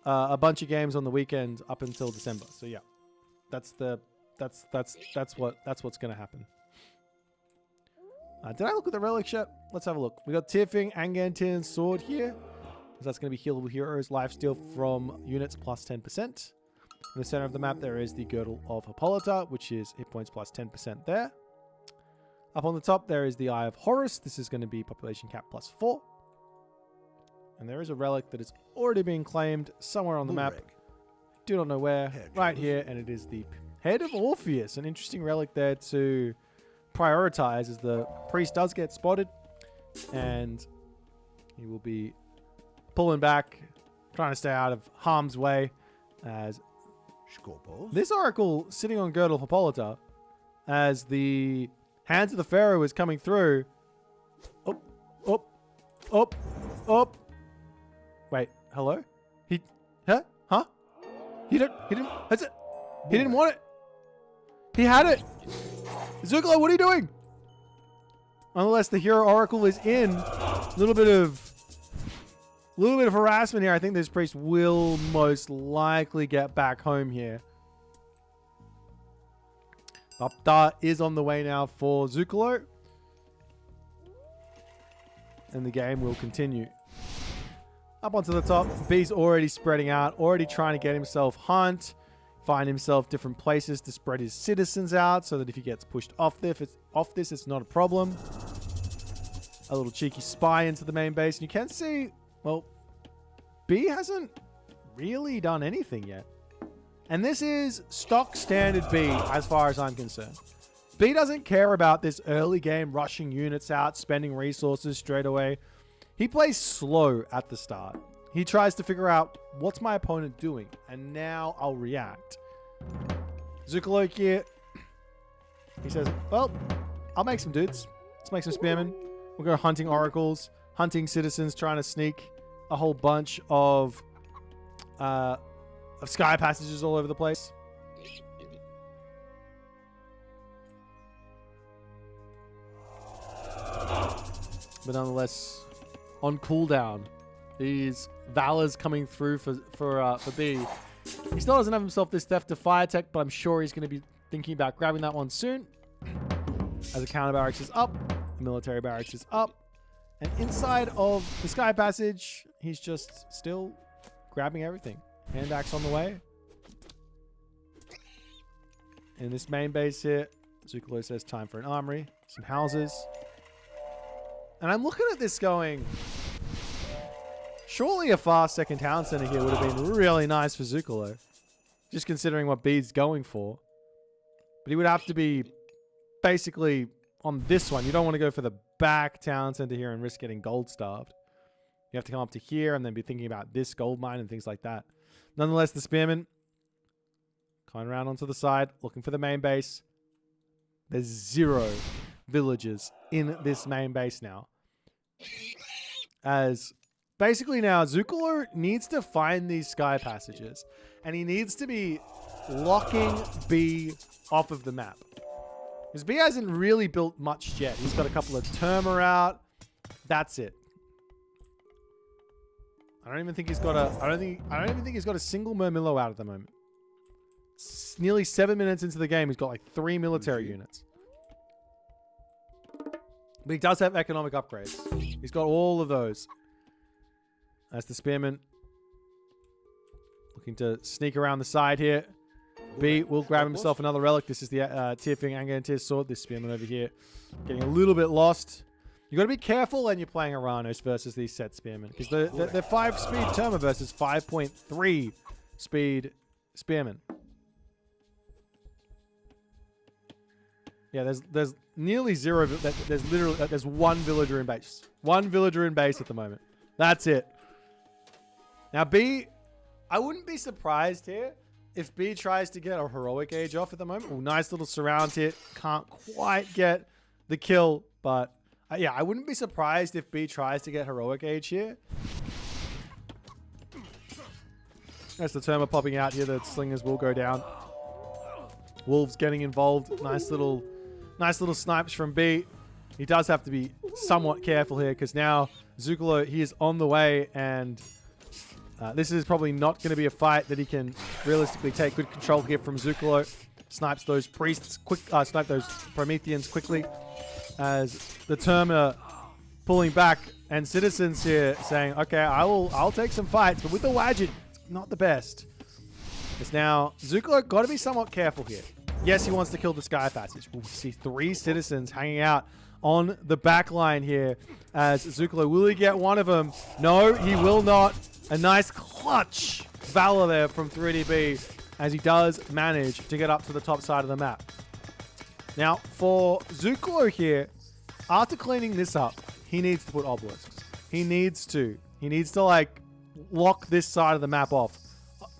Speaker 1: a bunch of games on the weekend up until December. So yeah, that's what's going to happen. Did I look at the relic yet? Let's have a look. We got Tifing, Angantin, Sword here. So that's going to be healable heroes, lifesteal from units plus 10%. In the center of the map, there is the Girdle of Hippolyta, which is hit points plus 10% there. Up on the top, there is the Eye of Horus. This is going to be population cap plus 4. And there is a relic that is already being claimed somewhere on the map. Do not know where. Right here, and it is the Head of Orpheus. An interesting relic there to prioritize as the priest does get spotted. And he will be pulling back, trying to stay out of harm's way, as this oracle sitting on Girdle of Hippolyta as the Hands of the Pharaoh is coming through. Up. Wait, hello? Huh? He didn't, that's it. He didn't want it. He had it. Zuccolo, what are you doing? Unless the hero oracle is in, a little bit of harassment here. I think this priest will most likely get back home here. Bapta is on the way now for Zuccolo. and the game will continue. Up onto the top, B's already spreading out, already trying to get himself hunt, find himself different places to spread his citizens out so that if he gets pushed off this, it's not a problem. A little cheeky spy into the main base, and you can see, well, B hasn't really done anything yet. And this is stock standard B as far as I'm concerned. B doesn't care about this early game rushing units out, spending resources straight away. He plays slow at the start. He tries to figure out, what's my opponent doing? And now I'll react. Zuccolo here, he says, well, I'll make some dudes. Let's make some spearmen. We'll go hunting oracles, hunting citizens, trying to sneak a whole bunch of sky passages all over the place. But nonetheless, on cooldown, these Valors coming through for B. He still doesn't have himself this Theft to Fire tech, but I'm sure he's going to be thinking about grabbing that one soon. As a counter barracks is up, the military barracks is up, and inside of the Sky Passage, he's just still grabbing everything. Hand axe on the way. In this main base here, Zuccolo says time for an armory, some houses. And I'm looking at this going, surely a fast second town center here would have been really nice for Zuccolo. Just considering what B's going for. But he would have to be basically on this one. You don't want to go for the back town center here and risk getting gold starved. You have to come up to here and then be thinking about this gold mine and things like that. Nonetheless, the spearmen coming around onto the side, looking for the main base. There's 0 villagers in this main base now. As basically now, Zuccolo needs to find these sky passages. And he needs to be locking B off of the map. Because B hasn't really built much yet. He's got a couple of Terma out. That's it. I don't even think he's got a... I don't even think he's got a single Murmillo out at the moment. It's nearly 7 minutes into the game. He's got like 3 military units. But he does have economic upgrades. He's got all of those. As the spearman looking to sneak around the side here. B will grab himself another relic. This is the Tearfing Anger and Tear Sword. This spearman over here getting a little bit lost. You got to be careful when you're playing Aranos versus these set spearmen. Because they're 5 speed Terma versus 5.3 speed spearmen. Yeah, there's nearly 0. There's 1 villager in base. 1 villager in base at the moment. That's it. Now B, I wouldn't be surprised here if B tries to get a heroic age off at the moment. Ooh, nice little surround hit. Can't quite get the kill, but yeah, I wouldn't be surprised if B tries to get heroic age here. As the Terma popping out here, the slingers will go down. Wolves getting involved. Nice little snipes from B. He does have to be somewhat careful here because now Zuccolo, he is on the way, and this is probably not going to be a fight that he can realistically take good control here from Zuccolo. Snipes those priests snipe those Prometheans quickly as the Terma pulling back, and citizens here saying, okay, I'll take some fights, but with the Wadget, it's not the best. It's now Zuccolo got to be somewhat careful here. Yes, he wants to kill the Sky Passage. We see 3 citizens hanging out on the back line here as Zuccolo. Will he get one of them? No, he will not. A nice clutch Valor there from 3DB as he does manage to get up to the top side of the map. Now, for Zuccolo here, after cleaning this up, he needs to put obelisks. He needs to like lock this side of the map off.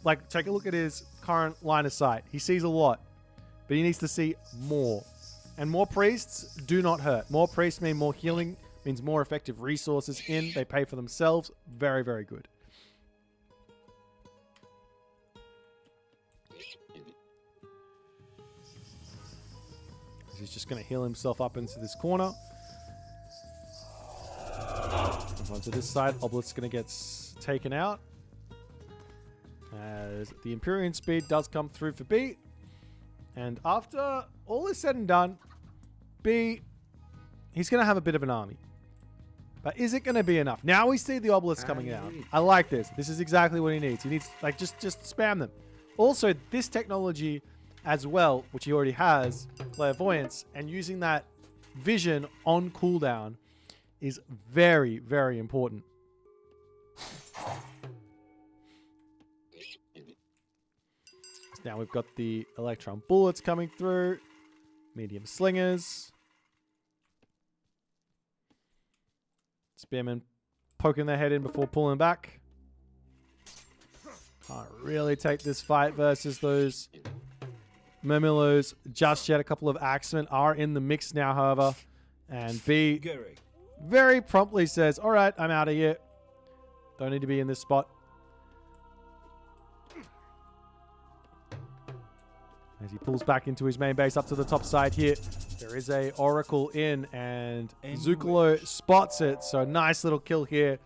Speaker 1: Like, take a look at his current line of sight. He sees a lot, but he needs to see more. And more priests do not hurt. More priests mean more healing, means more effective resources in. They pay for themselves. Very, very good. He's just going to heal himself up into this corner. Onto this side, Obelisk's going to get taken out. As the Empyrean speed does come through for B. And after all is said and done, B, he's going to have a bit of an army. But is it going to be enough? Now we see the obelisk coming down. I like this. This is exactly what he needs. He needs, like, just spam them. Also, this technology as well, which he already has, clairvoyance, and using that vision on cooldown is very, very important. So now we've got the electron bullets coming through. Medium slingers. Spearmen poking their head in before pulling back. Can't really take this fight versus those Murmillos just yet. A couple of axemen are in the mix now, however. And B very promptly says, all right, I'm out of here. Don't need to be in this spot. As he pulls back into his main base up to the top side here. There is a Oracle in, and Zuccolo spots it. So nice little kill here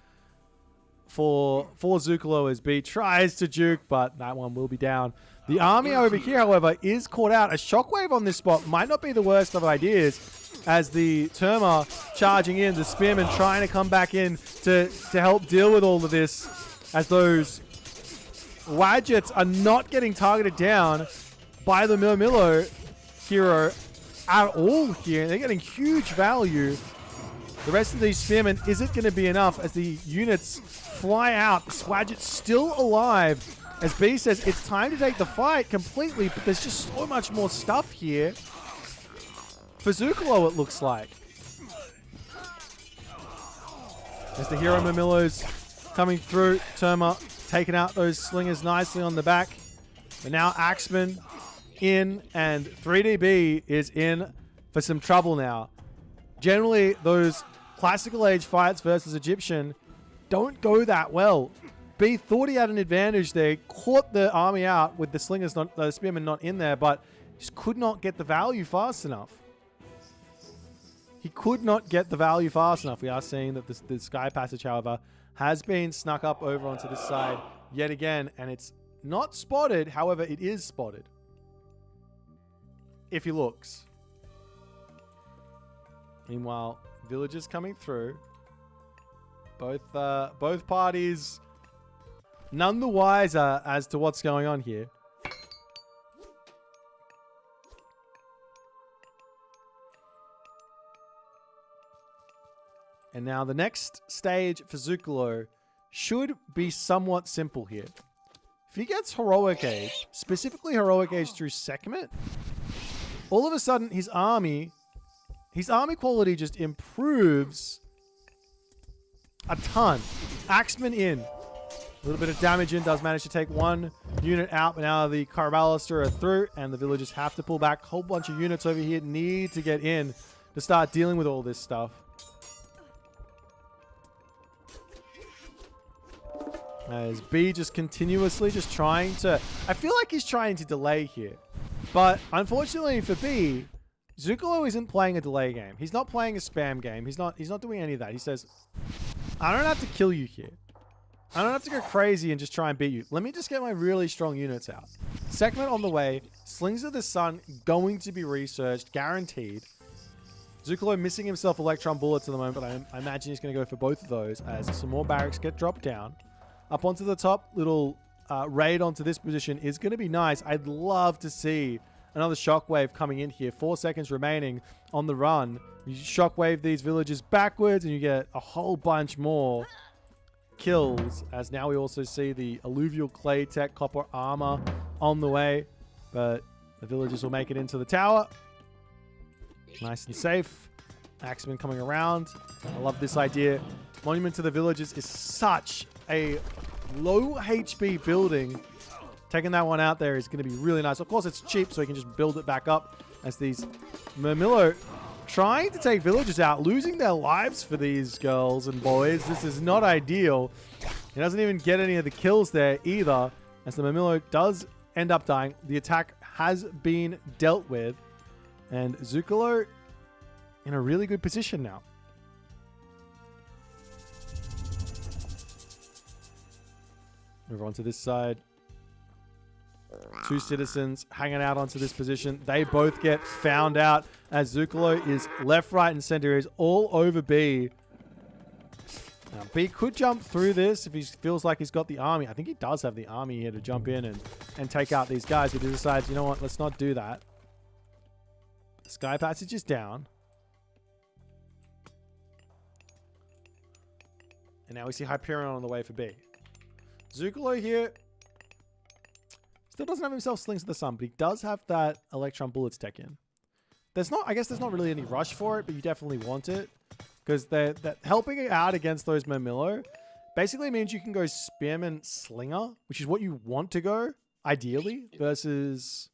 Speaker 1: for Zuccolo as B tries to juke, but that one will be down. The army over here, however, is caught out. A shockwave on this spot might not be the worst of ideas, as the Terma charging in, the Spearmen trying to come back in to help deal with all of this, as those Wadgets are not getting targeted down by the Murmillo hero at all here. They're getting huge value. The rest of these Spearmen isn't going to be enough as the units fly out. Swadget's still alive. As B says, it's time to take the fight completely, but there's just so much more stuff here. For Zuccolo, it looks like. As the hero Murmillos coming through, Terma taking out those slingers nicely on the back. But now Axeman in, and 3DB is in for some trouble now. Generally, those classical age fights versus Egyptian don't go that well. B thought he had an advantage there, caught the army out with the slingers, the spearmen not in there, but just could not get the value fast enough. He could not get the value fast enough. We are seeing that the Sky Passage, however, has been snuck up over onto this side yet again, and it's not spotted. However, it is spotted if he looks. Meanwhile, villagers coming through. Both parties none the wiser as to what's going on here. And now the next stage for Zuccolo should be somewhat simple here. If he gets Heroic Age, specifically Heroic Age through Sekhmet, all of a sudden his army quality just improves a ton. Axeman in. A little bit of damage in, does manage to take one unit out, but now the Carabalister are through, and the villagers have to pull back. A whole bunch of units over here need to get in to start dealing with all this stuff. As B just continuously just trying to... I feel like he's trying to delay here. But unfortunately for B, Zuccolo isn't playing a delay game. He's not playing a spam game. He's not doing any of that. He says, I don't have to kill you here. I don't have to go crazy and just try and beat you. Let me just get my really strong units out. Sekhmet on the way. Slings of the Sun going to be researched. Guaranteed. Zuccolo missing himself electron bullets at the moment, but I imagine he's going to go for both of those as some more barracks get dropped down. Up onto the top, little raid onto this position is going to be nice. I'd love to see another shockwave coming in here. 4 seconds remaining on the run. You shockwave these villages backwards and you get a whole bunch more kills, as now we also see the alluvial clay tech copper armor on the way, but the villagers will make it into the tower. Nice and safe. Axeman coming around. I love this idea. Monument to the Villagers is such a low HP building. Taking that one out there is going to be really nice. Of course, it's cheap, so you can just build it back up as these Murmillo trying to take villagers out, losing their lives for these girls and boys. This is not ideal. He doesn't even get any of the kills there either, as the Murmillo does end up dying. The attack has been dealt with, and Zuccolo in a really good position now. Move on to this side. 2 citizens hanging out onto this position. They both get found out as Zuccolo is left, right, and center. He's all over B. Now, B could jump through this if he feels like he's got the army. I think he does have the army here to jump in and take out these guys, but he decides, you know what, let's not do that. Sky Passage is down. And now we see Hyperion on the way for B. Zuccolo here still doesn't have himself Slings of the Sun, but he does have that Electron Bullets tech in. I guess there's not really any rush for it, but you definitely want it. Because that helping it out against those Murmillo basically means you can go Spearman Slinger, which is what you want to go, ideally, versus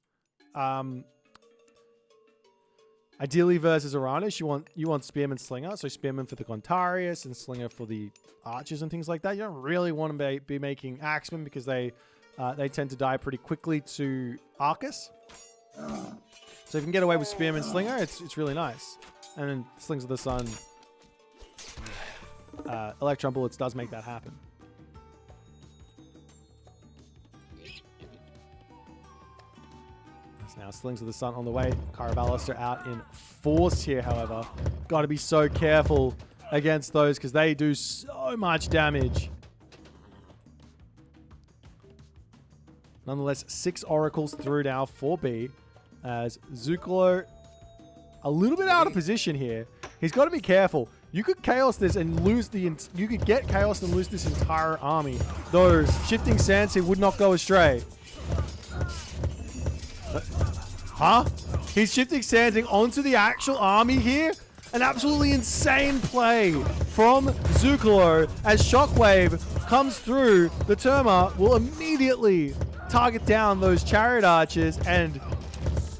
Speaker 1: Uranus. You want Spearman Slinger, so Spearman for the Gontarius and Slinger for the archers and things like that. You don't really want to be making Axemen because they tend to die pretty quickly to Arcus. So if you can get away with Spearman Slinger, it's really nice. And then Slings of the Sun, Electron Bullets does make that happen. That's now Slings of the Sun on the way. Caraballister out in force here, however. Got to be so careful against those because they do so much damage. Nonetheless, 6 oracles through now for B. As Zuccolo a little bit out of position here. He's got to be careful. You could chaos this and lose you could get chaos and lose this entire army. Though shifting sands here would not go astray. Huh? He's shifting sanding onto the actual army here. An absolutely insane play from Zuccolo as Shockwave comes through. The Terma will immediately target down those chariot archers, and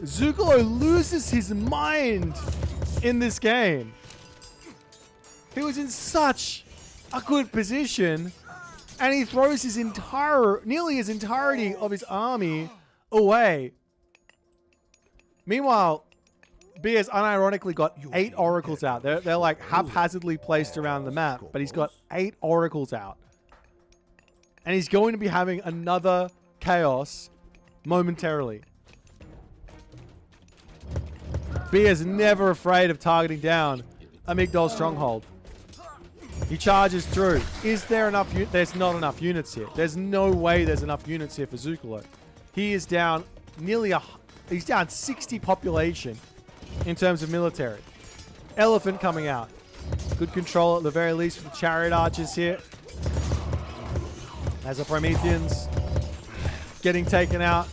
Speaker 1: Zuccolo loses his mind in this game. He was in such a good position, and he throws his nearly his entirety of his army away. Meanwhile, B has unironically got 8 oracles out. They're like haphazardly placed around the map, but he's got 8 oracles out. And he's going to be having another chaos momentarily. B is never afraid of targeting down Amygdala Stronghold. He charges through. Is there enough? There's not enough units here. There's no way there's enough units here for Zuccolo. He is down he's down 60 population in terms of military. Elephant coming out. Good control at the very least for the chariot archers here. As the Prometheans getting taken out.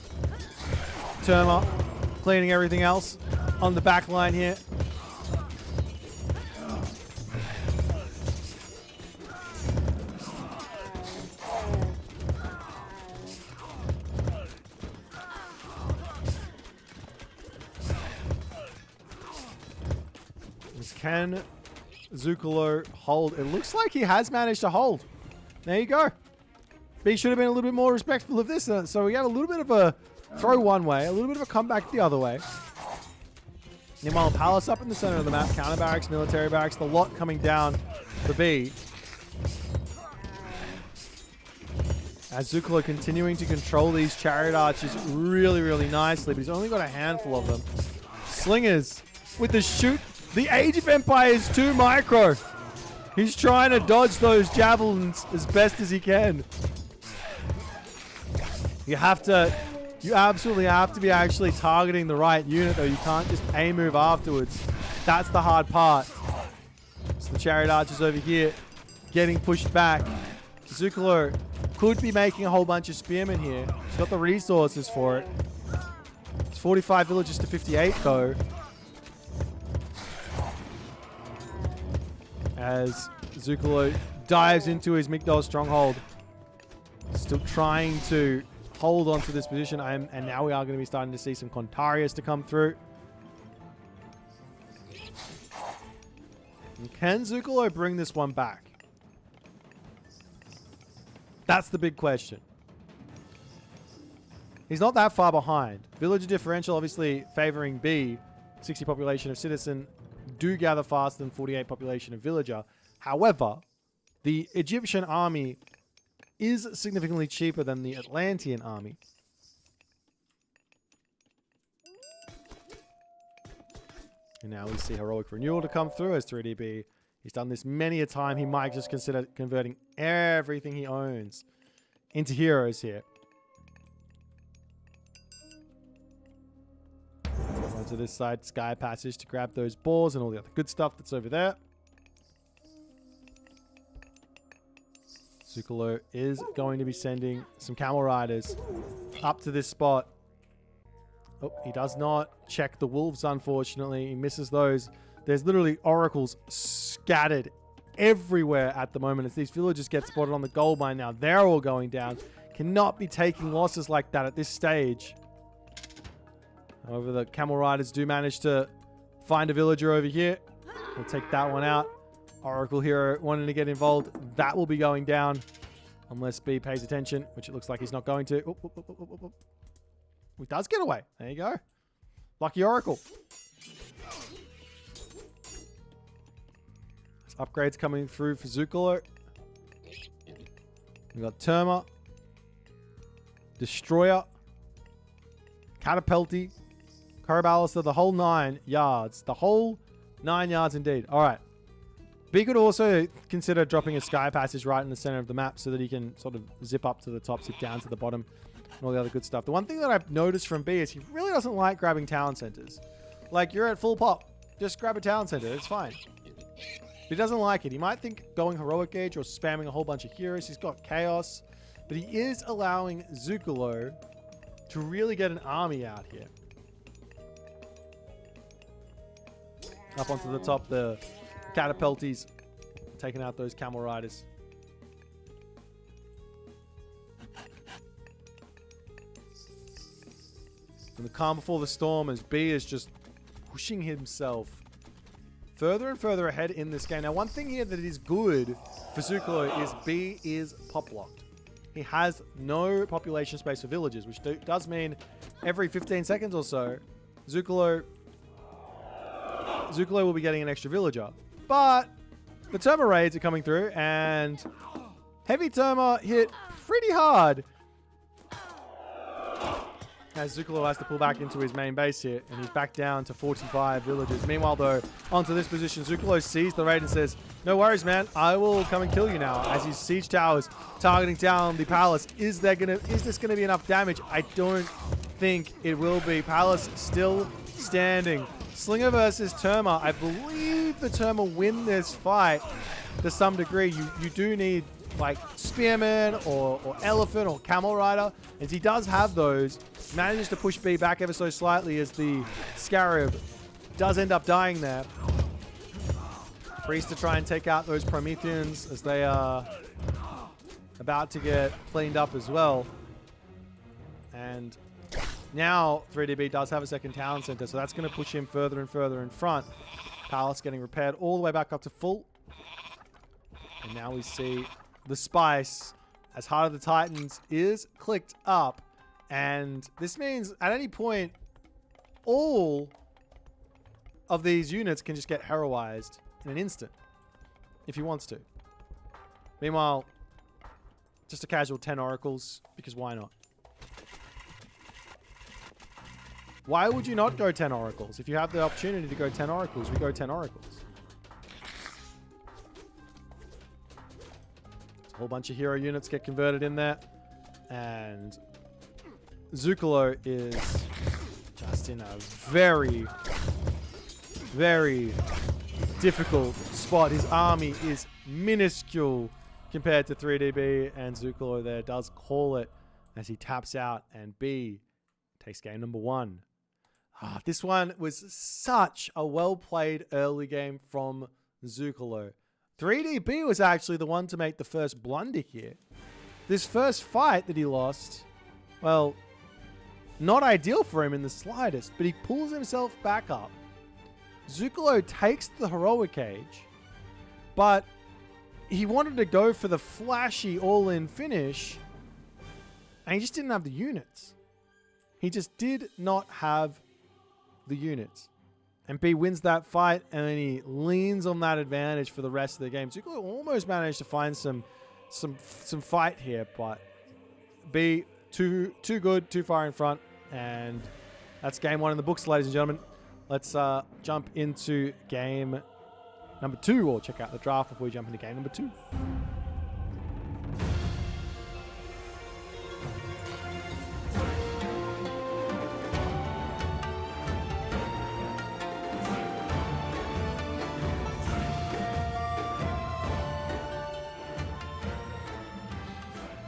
Speaker 1: Terma cleaning everything else on the back line here. Can Zuccolo hold? It looks like he has managed to hold. There you go. B should have been a little bit more respectful of this. So we have a little bit of a throw one way, a little bit of a comeback the other way. Meanwhile, Palace up in the center of the map. Counter barracks, military barracks, the lot coming down for B. As Zuccolo continuing to control these chariot archers really, really nicely, but he's only got a handful of them. Slingers with the shoot. The Age of Empire is too micro. He's trying to dodge those javelins as best as he can. You absolutely have to be actually targeting the right unit, though. You can't just A-move afterwards. That's the hard part. So the chariot archers over here getting pushed back. Zuccolo could be making a whole bunch of spearmen here. He's got the resources for it. It's 45 villages to 58, though. As Zuccolo dives into his Migdol stronghold. Still trying to hold on to this position. And now we are going to be starting to see some Gontarius to come through. And can Zuccolo bring this one back? That's the big question. He's not that far behind. Villager differential obviously favoring B. 60 population of citizen. Do gather faster than 48 population of villager. However, the Egyptian army is significantly cheaper than the Atlantean army. And now we see Heroic Renewal to come through as 3DB He's done this many a time. He might just consider converting everything he owns into heroes here. Onto this side, Sky Passage to grab those balls and all the other good stuff that's over there. Zuccolo is going to be sending some camel riders up to this spot. Oh, he does not check the wolves, unfortunately. He misses those. There's literally oracles scattered everywhere at the moment as these villagers get spotted on the gold mine now. They're all going down. Cannot be taking losses like that at this stage. However, the camel riders do manage to find a villager over here. We'll take that one out. Oracle hero wanting to get involved. That will be going down unless B pays attention, which it looks like he's not going to. Oop, oop, oop, oop, oop, oop. He does get away. There you go. Lucky Oracle. There's upgrades coming through for Zuccolo. We've got Terma, Destroyer, Catapulti, Corabalister, the whole 9 yards. The whole 9 yards indeed. All right. B could also consider dropping a Sky Passage right in the center of the map so that he can sort of zip up to the top, zip down to the bottom, and all the other good stuff. The one thing that I've noticed from B is he really doesn't like grabbing town centers. Like, you're at full pop. Just grab a town center. It's fine. He doesn't like it. He might think going heroic gauge or spamming a whole bunch of heroes. He's got chaos. But he is allowing Zuccolo to really get an army out here. Up onto the top, the Catapultis taking out those camel riders. And the calm before the storm as B is just pushing himself further and further ahead in this game. Now, one thing here that is good for Zuccolo is B is pop locked. He has no population space for villages, which does mean every 15 seconds or so, Zuccolo will be getting an extra villager. But the Terma raids are coming through, and heavy Terma hit pretty hard as Zuccolo has to pull back into his main base here, and he's back down to 45 villagers. Meanwhile, though, onto this position, Zuccolo sees the raid and says, "No worries, man. I will come and kill you now." As his siege towers targeting down the palace. Is this gonna be enough damage? I don't think it will be. Palace still standing. Slinger versus Terma. I believe the Terma win this fight to some degree. You do need like Spearman or Elephant or Camel Rider, and he does have those. Manages to push B back ever so slightly as the Scarab does end up dying there. Priest to try and take out those Prometheans as they are about to get cleaned up as well. And now 3DB does have a second town center, so that's going to push him further and further in front. Palace getting repaired all the way back up to full. And now we see the Spice as Heart of the Titans is clicked up. And this means at any point, all of these units can just get heroized in an instant if he wants to. Meanwhile, just a casual 10 oracles, because why not? Why would you not go 10 oracles? If you have the opportunity to go 10 oracles, we go 10 oracles. A whole bunch of hero units get converted in there. And Zuccolo is just in a very, very difficult spot. His army is minuscule compared to 3DB, and Zuccolo there does call it as he taps out, and B takes game number 1. This one was such a well-played early game from Zuccolo. 3DB was actually the one to make the first blunder here. This first fight that he lost, well, not ideal for him in the slightest, but he pulls himself back up. Zuccolo takes the heroic cage, but he wanted to go for the flashy all-in finish, and he just didn't have the units. He just did not have the units. And B wins that fight, and then he leans on that advantage for the rest of the game. Zuccolo almost managed to find some fight here, but B too good, too far in front, and that's game 1 in the books, ladies and gentlemen. Let's jump into game number 2, or check out the draft before we jump into game number 2.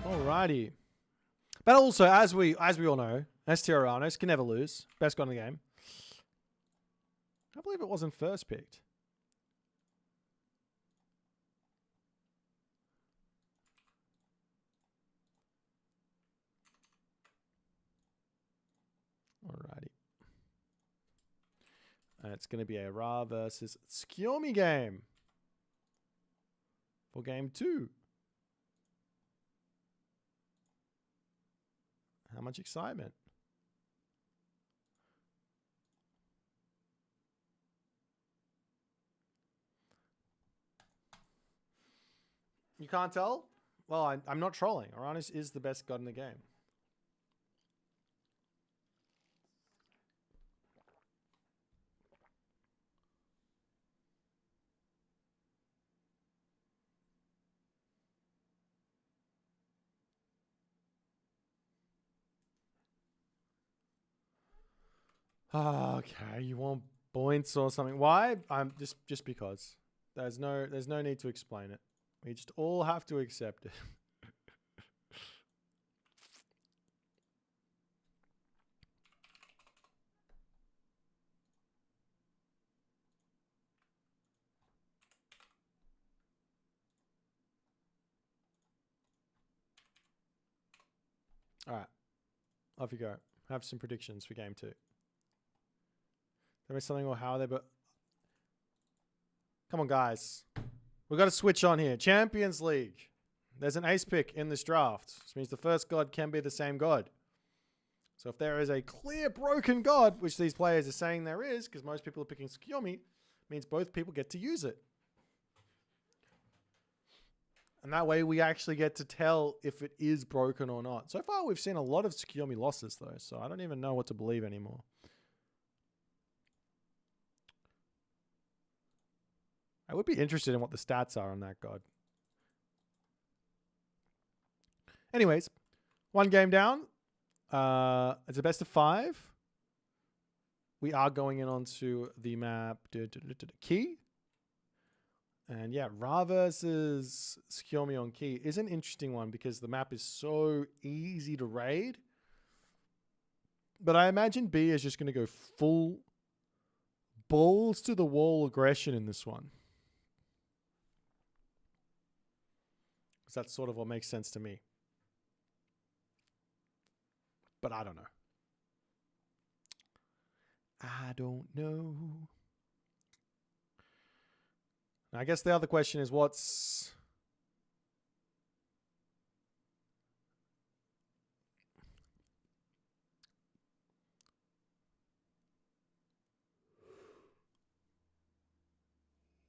Speaker 1: Alrighty. But also, as we all know, Estieranos can never lose. Best god in the game. I believe it wasn't first picked. Alrighty. It's going to be a Ra versus Skiomi game for game 2. How much excitement. You can't tell? Well, I'm not trolling. Uranus is the best god in the game. Okay, you want points or something? Why? I'm just because. There's no need to explain it. We just all have to accept it. All right, off you go. Have some predictions for game 2. There is something or how they, but come on, guys. We've got to switch on here. Champions League. There's an ace pick in this draft, which means the first god can be the same god. So if there is a clear broken god, which these players are saying there is, because most people are picking Skiomi, means both people get to use it. And that way we actually get to tell if it is broken or not. So far we've seen a lot of Skiomi losses though, so I don't even know what to believe anymore. I would be interested in what the stats are on that god. Anyways, 1 game down. It's a best of 5. We are going in onto the map Key. And yeah, Ra versus Skiomi on Key is an interesting one because the map is so easy to raid. But I imagine B is just going to go full balls to the wall aggression in this one. Because that's sort of what makes sense to me. But I don't know. I don't know. I guess the other question is what's...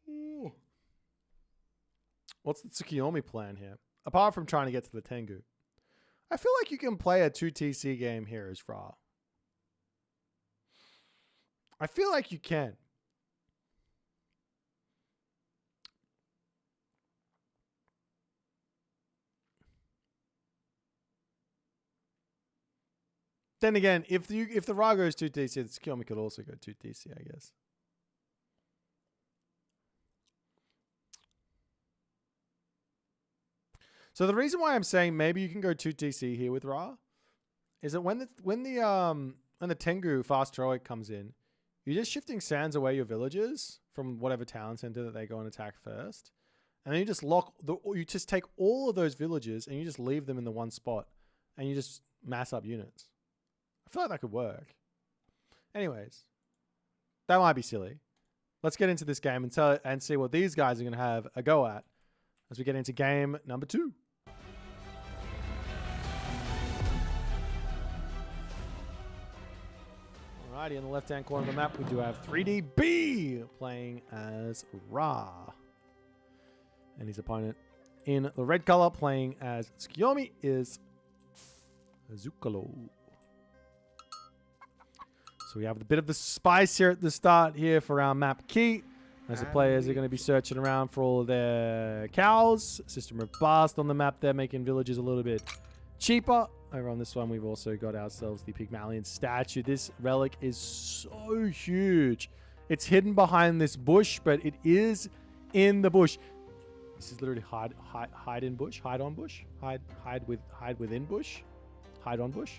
Speaker 1: Ooh. What's the Tsukiyomi plan here? Apart from trying to get to the Tengu. I feel like you can play a 2TC game here as Ra. I feel like you can. Then again, if the Ra goes 2TC, the Tsukiyomi could also go 2TC, I guess. So the reason why I'm saying maybe you can go 2TC here with Ra is that when the Tengu fast heroic comes in, you're just shifting sands away your villagers from whatever town center that they go and attack first. And then you just you just take all of those villagers and you just leave them in the one spot and you just mass up units. I feel like that could work. Anyways, that might be silly. Let's get into this game and see what these guys are going to have a go at as we get into game number 2. Alrighty, in the left-hand corner of the map, we do have 3DB playing as Ra. And his opponent in the red color playing as Skiomi is Zuccolo. So we have a bit of the spice here at the start here for our map Key. As the players are going to be searching around for all of their cows. System of Bast on the map there, making villages a little bit cheaper. Over on this one, we've also got ourselves the Pygmalion statue. This relic is so huge. It's hidden behind this bush, but it is in the bush. This is literally hide in bush, hide on bush, hide within bush, hide on bush,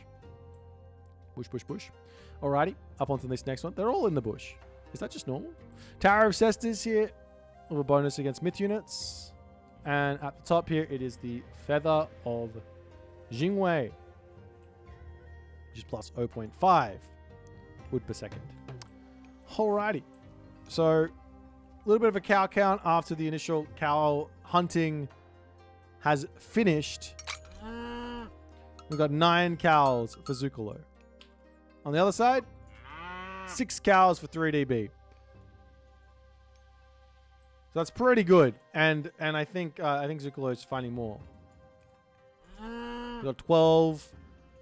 Speaker 1: bush. Alrighty, up onto this next one. They're all in the bush. Is that just normal? Tower of Cestus here, with a bonus against myth units. And at the top here, it is the Feather of Jingwei, which is plus 0.5 wood per second. Alrighty. So, a little bit of a cow count after the initial cow hunting has finished. We've got 9 cows for Zuccolo. On the other side, 6 cows for 3DB. So that's pretty good. And I think Zuccolo is finding more. We've got 12,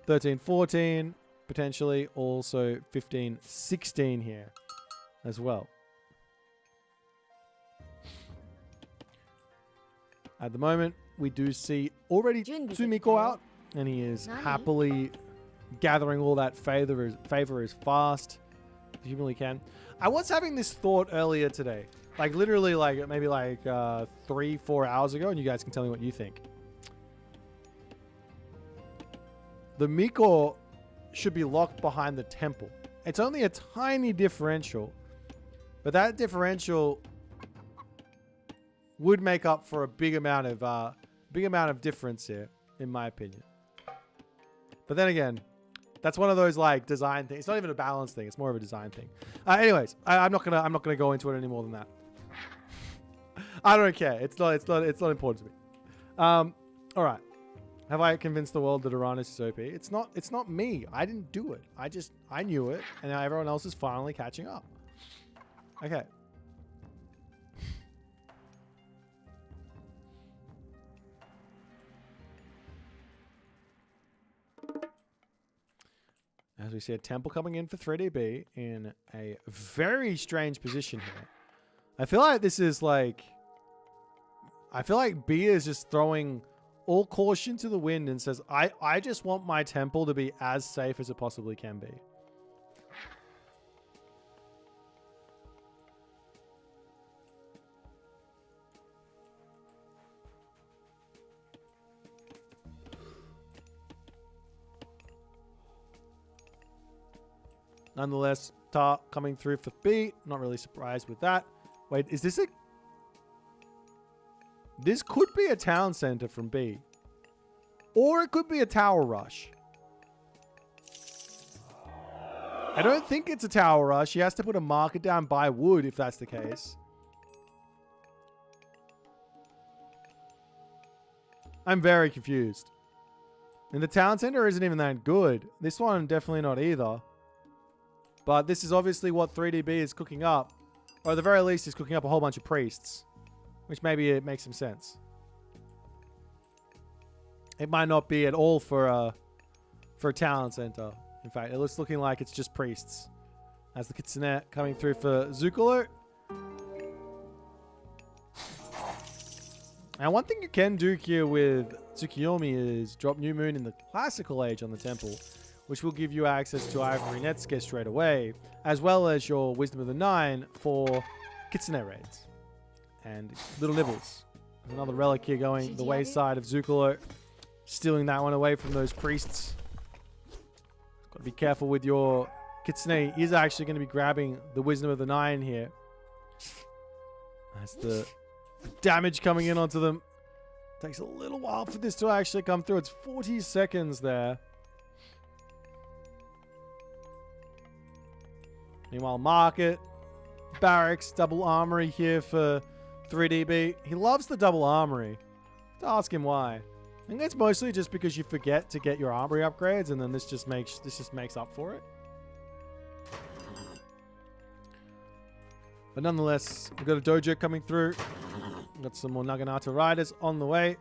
Speaker 1: 13, 14, potentially also 15, 16 here as well. At the moment, we do see already Tsumiko out, and he is happily gathering all that favor as fast as he humanly can. I was having this thought earlier today, like literally like maybe like 3-4 hours ago, and you guys can tell me what you think. The Miko should be locked behind the temple. It's only a tiny differential, but that differential would make up for a big amount of difference here, in my opinion. But then again, that's one of those like design things. It's not even a balance thing. It's more of a design thing. Anyways, I'm not gonna go into it any more than that. I don't care. It's not important to me. All right. Have I convinced the world that Uranus is OP? It's not me. I didn't do it. I knew it, and now everyone else is finally catching up. Okay. As we see a temple coming in for 3DB in a very strange position here. I feel like this is like... I feel like B is just throwing all caution to the wind and says, I just want my temple to be as safe as it possibly can be. Nonetheless, Tar coming through for B. Not really surprised with that. Wait, is this a... This could be a town center from B. Or it could be a tower rush. I don't think it's a tower rush. He has to put a marker down by wood if that's the case. I'm very confused. And the town center isn't even that good. This one definitely not either. But this is obviously what 3DB is cooking up. Or at the very least, he's cooking up a whole bunch of priests. Which maybe it makes some sense. It might not be at all for a talent center. In fact, it looks looking like it's just priests. As the Kitsune coming through for Zuccolo. And one thing you can do here with Tsukiyomi is drop New Moon in the classical age on the temple, which will give you access to Ivory Netsuke straight away, as well as your Wisdom of the Nine for Kitsune raids. And Little Nibbles. There's another relic here going the wayside of Zuccolo, stealing that one away from those priests. Got to be careful with your Kitsune. He's actually going to be grabbing the Wisdom of the Nine here. That's the damage coming in onto them. Takes a little while for this to actually come through. It's 40 seconds there. Meanwhile, Market, Barracks, double armory here for 3DB. He loves the double armory. To ask him why. I think it's mostly just because you forget to get your armory upgrades, and then this just makes up for it. But nonetheless, we've got a dojo coming through. We've got some more Naginata riders on the way.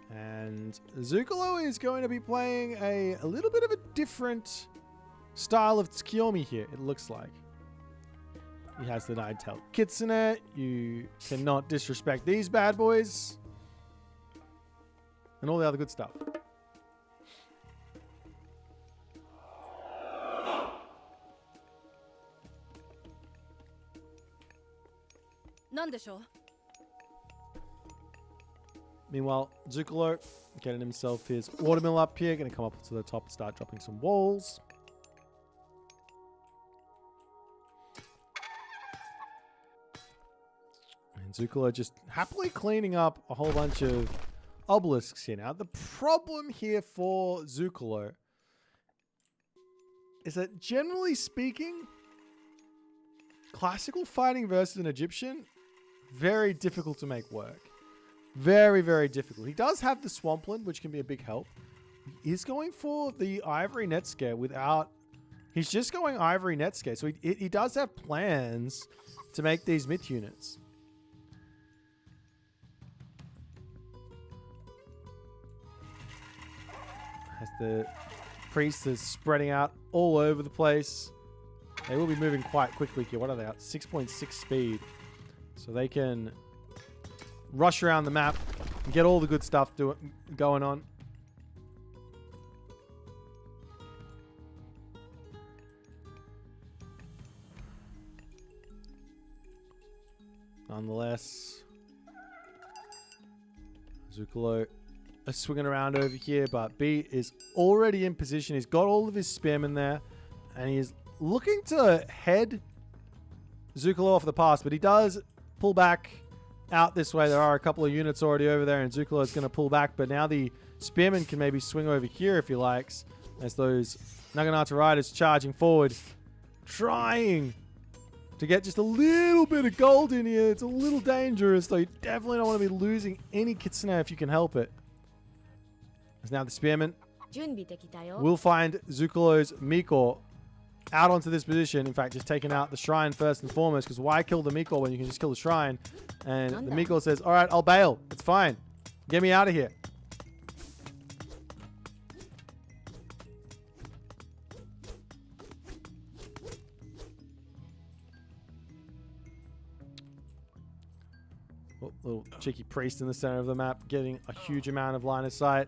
Speaker 1: And Zuccolo is going to be playing a little bit of a different style of Tsukiyomi here, it looks like. He has the nine-tailed kitsune. You cannot disrespect these bad boys. And all the other good stuff.
Speaker 9: なんでしょう
Speaker 1: Meanwhile, Zuccolo getting himself his watermill up here. Going to come up to the top and start dropping some walls. And Zuccolo just happily cleaning up a whole bunch of obelisks here. Now, the problem here for Zuccolo is that generally speaking, classical fighting versus an Egyptian, very difficult to make work. Very, very difficult. He does have the Swampland, which can be a big help. He is going for the Ivory Netscare without... He's just going Ivory Netscare. So he does have plans to make these myth units. As the priest is spreading out all over the place. They will be moving quite quickly here. What are they at? 6.6 speed. So they can rush around the map and get all the good stuff going on. Nonetheless, Zuccolo is swinging around over here, but B is already in position. He's got all of his spearmen there, and he is looking to head Zuccolo off the pass, but he does pull back out this way. There are a couple of units already over there, and Zuccolo is going to pull back, but now the spearman can maybe swing over here if he likes, as those Naginata riders charging forward, trying to get just a little bit of gold in here. It's a little dangerous, though. You definitely don't want to be losing any kitsune if you can help it. As now the spearman
Speaker 3: 準備できたよ
Speaker 1: will find Zuccolo's Miko out onto this position. In fact, just taking out the shrine first and foremost, because why kill the Miko when you can just kill the shrine? And the Miko says, all right, I'll bail. It's fine. Get me out of here. Oh, little cheeky priest in the center of the map, getting a huge amount of line of sight.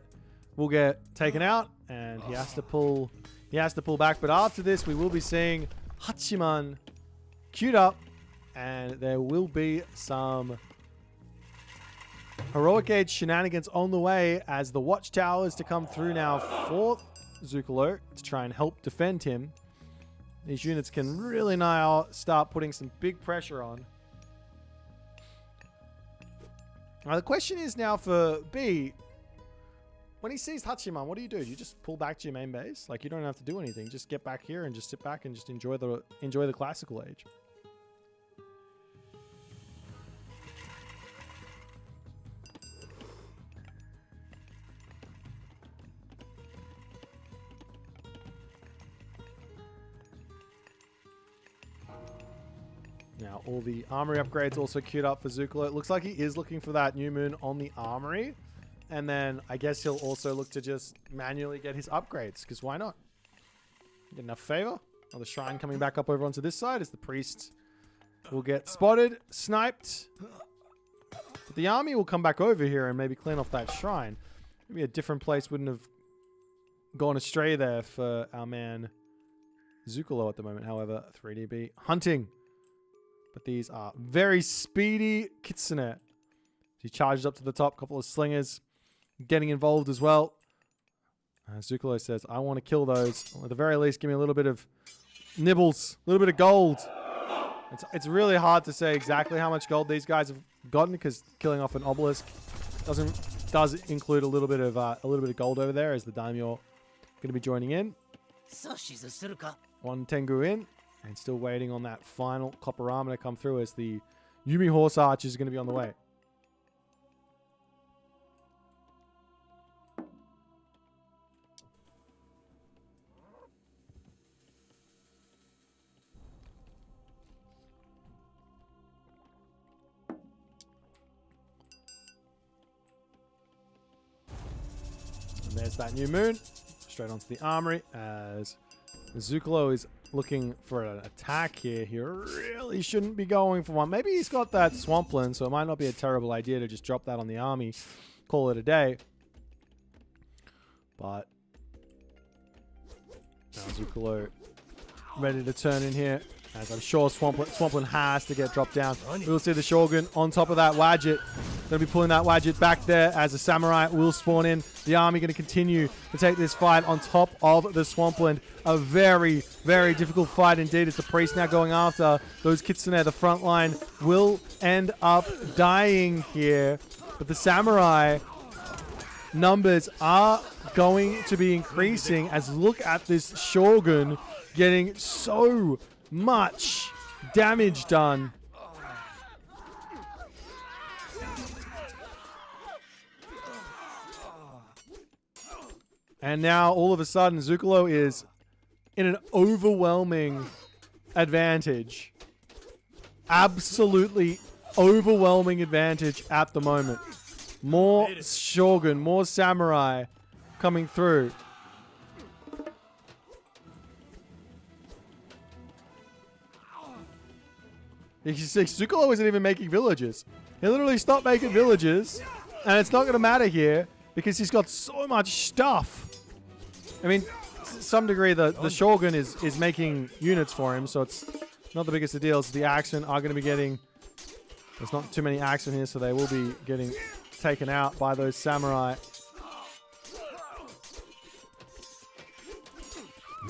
Speaker 1: Will get taken out, and he has to pull back. But after this, we will be seeing Hachiman queued up, and there will be some heroic age shenanigans on the way as the watchtower is to come through now for Zuccolo to try and help defend him. These units can really now start putting some big pressure on. Now the question is now for B, when he sees Hachiman, what do? Do you just pull back to your main base? Like, you don't have to do anything. Just get back here and just sit back and just enjoy the classical age. Now, all the armory upgrades also queued up for Zuccolo. It looks like he is looking for that new moon on the armory. And then I guess he'll also look to just manually get his upgrades, because why not? Get enough favor. Oh, the shrine coming back up over onto this side as the priest will get spotted, sniped. But the army will come back over here and maybe clean off that shrine. Maybe a different place wouldn't have gone astray there for our man Zuccolo at the moment. However, 3DB hunting. But these are very speedy kitsune. He charges up to the top, couple of slingers getting involved as well. Zuccolo says, I want to kill those. At the very least, give me a little bit of nibbles, a little bit of gold. It's really hard to say exactly how much gold these guys have gotten, because killing off an obelisk does include a little bit of gold over there, as the daimyo going to be joining in. One Tengu in, and still waiting on that final copper armor to come through, as the Yumi horse archers is going to be on the way. There's that new moon. Straight onto the armory as Zuccolo is looking for an attack here. He really shouldn't be going for one. Maybe he's got that swampland, so it might not be a terrible idea to just drop that on the army, call it a day. But now Zuccolo ready to turn in here, as I'm sure Swampland has to get dropped down. We'll see the Shogun on top of that Wadjet. Going to be pulling that Wadjet back there as the Samurai will spawn in. The army going to continue to take this fight on top of the Swampland. A very, very difficult fight indeed. It's the priest now going after those Kitsune. The front line will end up dying here. But the Samurai numbers are going to be increasing, as look at this Shogun getting so much damage done. And now all of a sudden Zuccolo is in an overwhelming advantage. Absolutely overwhelming advantage at the moment. More Shogun, more Samurai coming through. You can see Zuccolo isn't even making villages. He literally stopped making villages, and it's not going to matter here because he's got so much stuff. I mean, to some degree, the Shogun is making units for him, so it's not the biggest of deals. The Axemen are going to be getting... There's not too many Axemen here, so they will be getting taken out by those Samurai.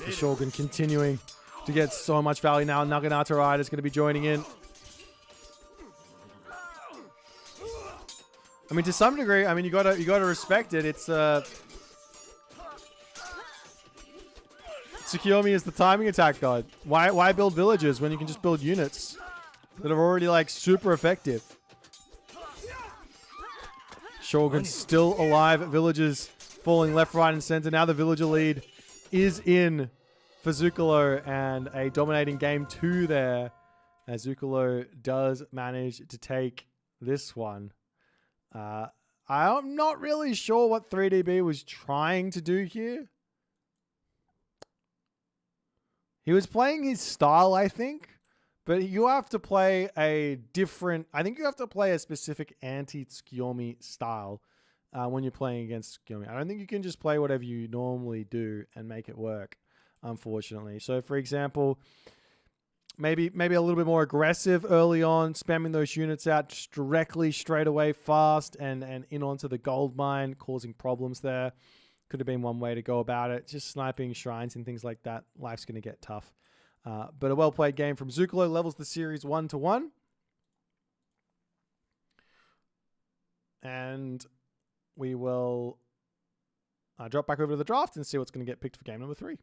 Speaker 1: The Shogun continuing to get so much value now. Naginata Rider is going to be joining in. I mean, to some degree, I mean, you gotta respect it. It's Tsukiyomi is the timing attack god. Why build villages when you can just build units that are already like super effective? Shogun's still alive. Villages falling left, right, and center. Now the villager lead is in for Zuccolo, and a dominating game 2 there, as Zuccolo does manage to take this one. I'm not really sure what 3DB was trying to do here. He was playing his style, I think, but you have to play a different... I think you have to play a specific anti-Tsukiyomi style when you're playing against Tsukiyomi. I don't think you can just play whatever you normally do and make it work, unfortunately. So, for example... Maybe a little bit more aggressive early on, spamming those units out just directly, straight away, fast, and in onto the gold mine, causing problems there. Could have been one way to go about it. Just sniping shrines and things like that. Life's going to get tough. But a well-played game from Zuccolo levels the series 1-1. And we will drop back over to the draft and see what's going to get picked for game number 3.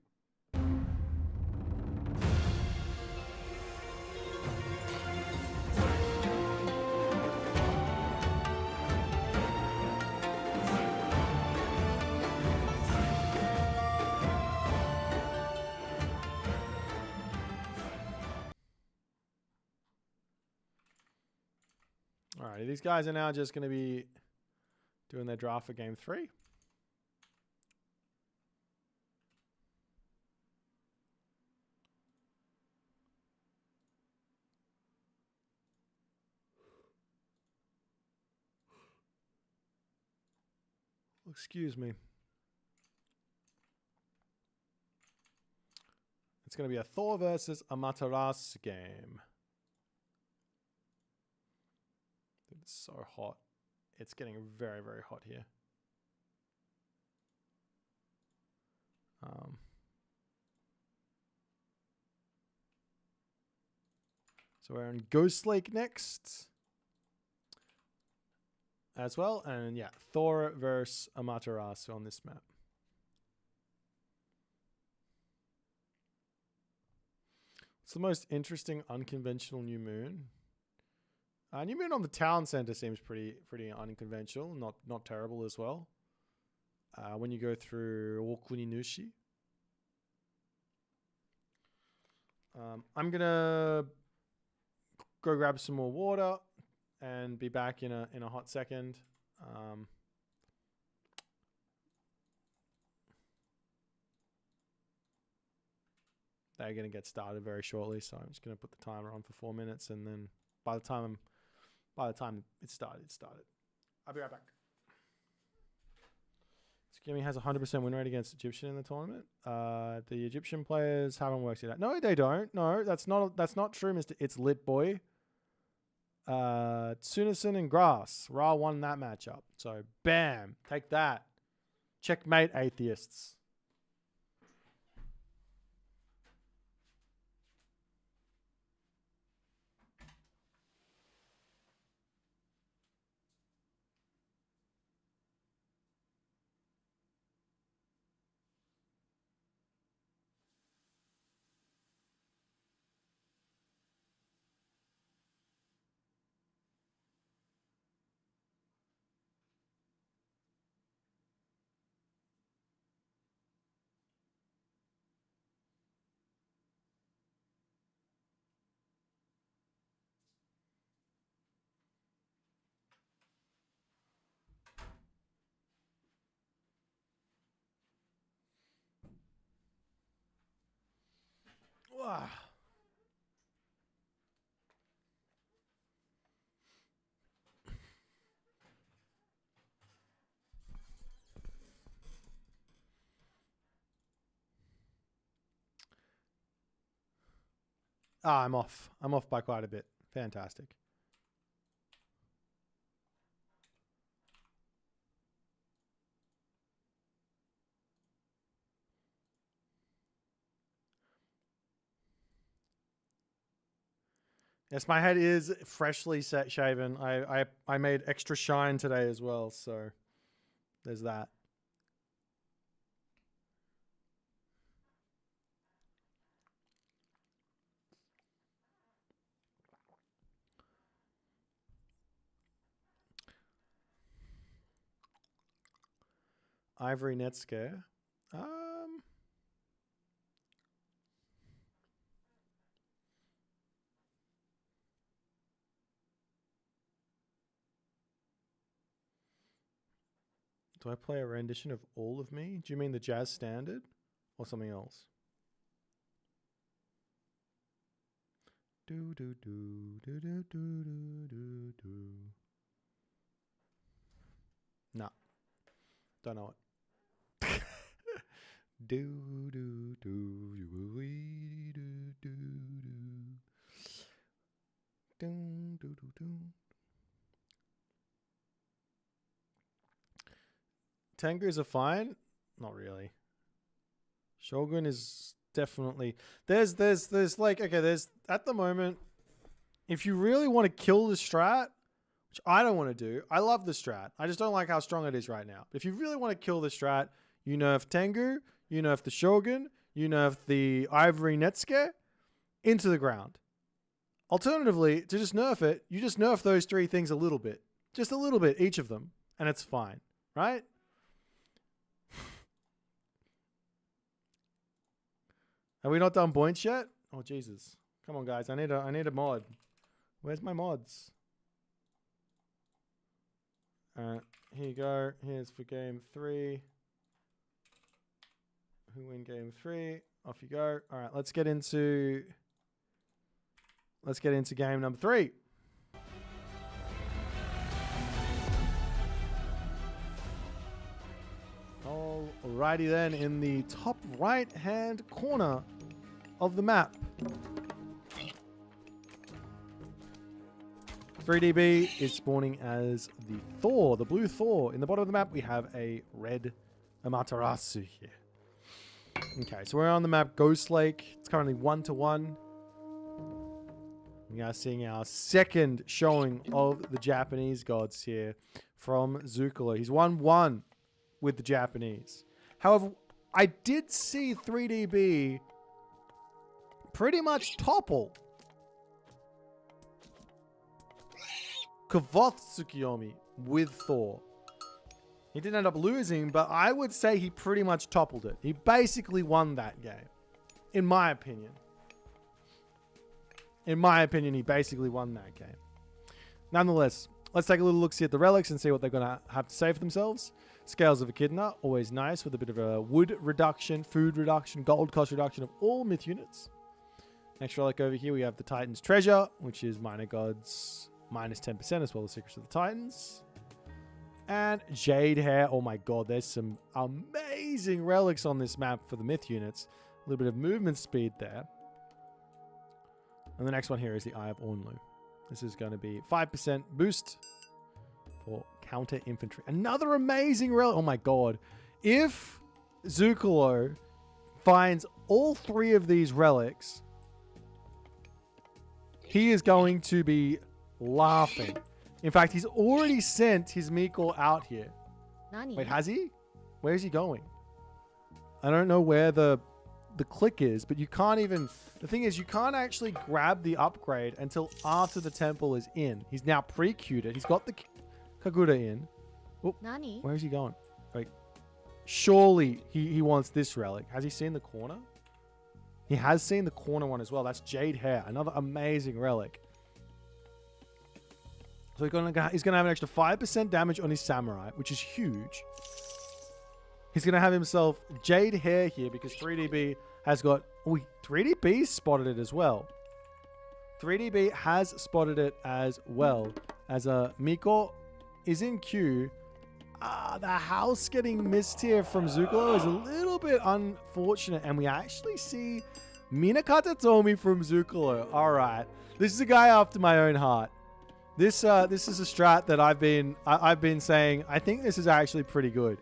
Speaker 1: Alright, these guys are now just going to be doing their draft for game 3. Excuse me. It's going to be a Thor versus Amaterasu game. It's so hot. It's getting very, very hot here. So we're in Ghost Lake next as well. And yeah, Thor versus Amaterasu on this map. It's the most interesting unconventional new moon. New moon on the town center seems pretty unconventional, not terrible as well. When you go through Okuninushi. I'm gonna go grab some more water and be back in a hot second. they're going to get started very shortly. So I'm just going to put the timer on for 4 minutes, and then by the time it started. I'll be right back. Tsukiomi has a 100% win rate against Egyptian in the tournament. The Egyptian players haven't worked it out. No, they don't. No, that's not true, Mr. It's Lit Boy. Tsunison and Grass. Ra won that matchup. So, bam. Take that. Checkmate, atheists. Wow. I'm off. I'm off by quite a bit. Fantastic. Yes, my head is freshly shaven. I made extra shine today as well, so there's that. Ivory net scare. Do I play a rendition of All of Me? Do you mean the jazz standard or something else? Do do do do do do do do do. Nah, don't know it. Do do do do do do do do do do. Tengus are fine. Not really. Shogun is definitely there's like, okay, there's at the moment, if you really want to kill the strat, which I don't want to do, I love the strat, I just don't like how strong it is right now. If you really want to kill the strat, you nerf Tengu, you nerf the Shogun, you nerf the Ivory Netsuke into the ground. Alternatively, to just nerf it, you just nerf those three things a little bit, just a little bit, each of them, and it's fine, right? Have we not done points yet? Oh Jesus! Come on, guys! I need a mod. Where's my mods? Here you go. Here's for game 3. Who win game 3? Off you go. All right, let's get into game number 3. Alrighty then, in the top right-hand corner of the map, 3DB is spawning as the Thor, the blue Thor. In the bottom of the map, we have a red Amaterasu here. Okay, so we're on the map Ghost Lake. It's currently 1-1. We are seeing our second showing of the Japanese gods here from Zuccolo. He's 1-1 with the Japanese. However, I did see 3DB pretty much topple Kavoth Tsukiyomi with Thor. He didn't end up losing, but I would say he pretty much toppled it. He basically won that game, in my opinion. In my opinion, he basically won that game. Nonetheless, let's take a little look-see at the relics and see what they're going to have to say for themselves. Scales of Echidna, always nice with a bit of a wood reduction, food reduction, gold cost reduction of all myth units. Next relic over here, we have the Titan's Treasure, which is Minor Gods minus 10% as well as Secrets of the Titans. And Jade Hair. Oh my god, there's some amazing relics on this map for the myth units. A little bit of movement speed there. And the next one here is the Eye of Ornlu. This is going to be 5% boost for counter infantry. Another amazing relic. Oh my god. If Zuccolo finds all 3 of these relics, he is going to be laughing. In fact, he's already sent his Mikor out here.
Speaker 3: Nani?
Speaker 1: Wait, has he? Where is he going? I don't know where the click is, but you can't even... The thing is, you can't actually grab the upgrade until after the temple is in. He's now pre-queued it. He's got the Kagura in. Oh,
Speaker 3: Nani?
Speaker 1: where is he going? Wait. Surely he wants this relic. Has he seen the corner? He has seen the corner one as well. That's Jade Hair. Another amazing relic. So he's going to have an extra 5% damage on his Samurai, which is huge. He's going to have himself Jade Hair here because 3DB has got... Oh, 3DB spotted it as well. 3DB has spotted it as well. As Mikor is in queue. The house getting missed here from Zuccolo is a little bit unfortunate. And we actually see Minakata Tomi from Zuccolo. All right. This is a guy after my own heart. This is a strat that I've been saying. I think this is actually pretty good.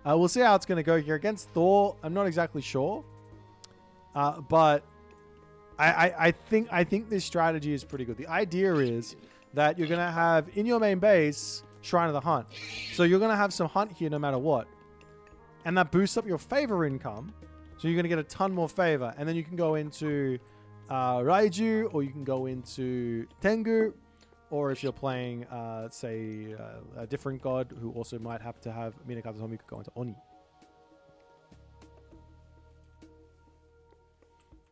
Speaker 1: We'll see how it's going to go here against Thor. I'm not exactly sure, but I think this strategy is pretty good. The idea is that you're going to have in your main base Shrine of the Hunt, so you're going to have some hunt here no matter what, and that boosts up your favor income. So you're going to get a ton more favor, and then you can go into Raiju, or you can go into Tengu. Or if you're playing, say, a different god who also might have to have Minakata Tomi, you could go into Oni.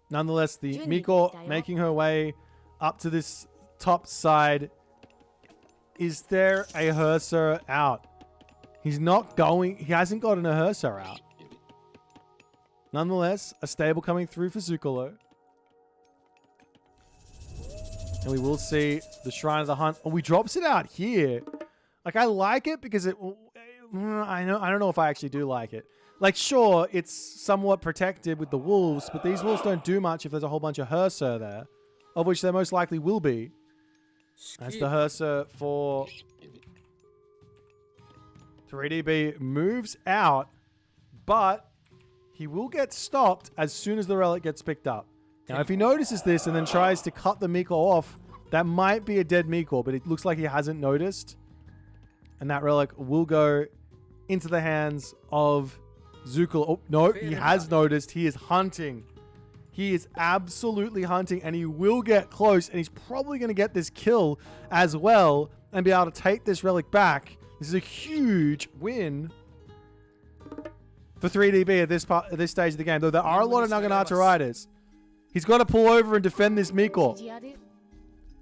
Speaker 1: Nonetheless, the Mikor making her way up to this top side. Is there a Hersir out? He's not going. He hasn't gotten a Hersir out. Nonetheless, a stable coming through for Zuccolo. And we will see the Shrine of the Hunt. Oh, he drops it out here. Like, I like it because it... I don't know if I actually do like it. Like, sure, it's somewhat protected with the wolves, but these wolves don't do much if there's a whole bunch of Hersir there, of which there most likely will be. As the Hersir for 3DB moves out, but he will get stopped as soon as the relic gets picked up. Now, if he notices this and then tries to cut the Mikor off, that might be a dead Mikor, but it looks like he hasn't noticed. And that relic will go into the hands of Zuccolo. Oh, no, he has noticed. He is hunting. He is absolutely hunting, and he will get close, and he's probably going to get this kill as well and be able to take this relic back. This is a huge win for 3DB at this stage of the game, though there are a lot of Naginata riders. He's got to pull over and defend this Mikor.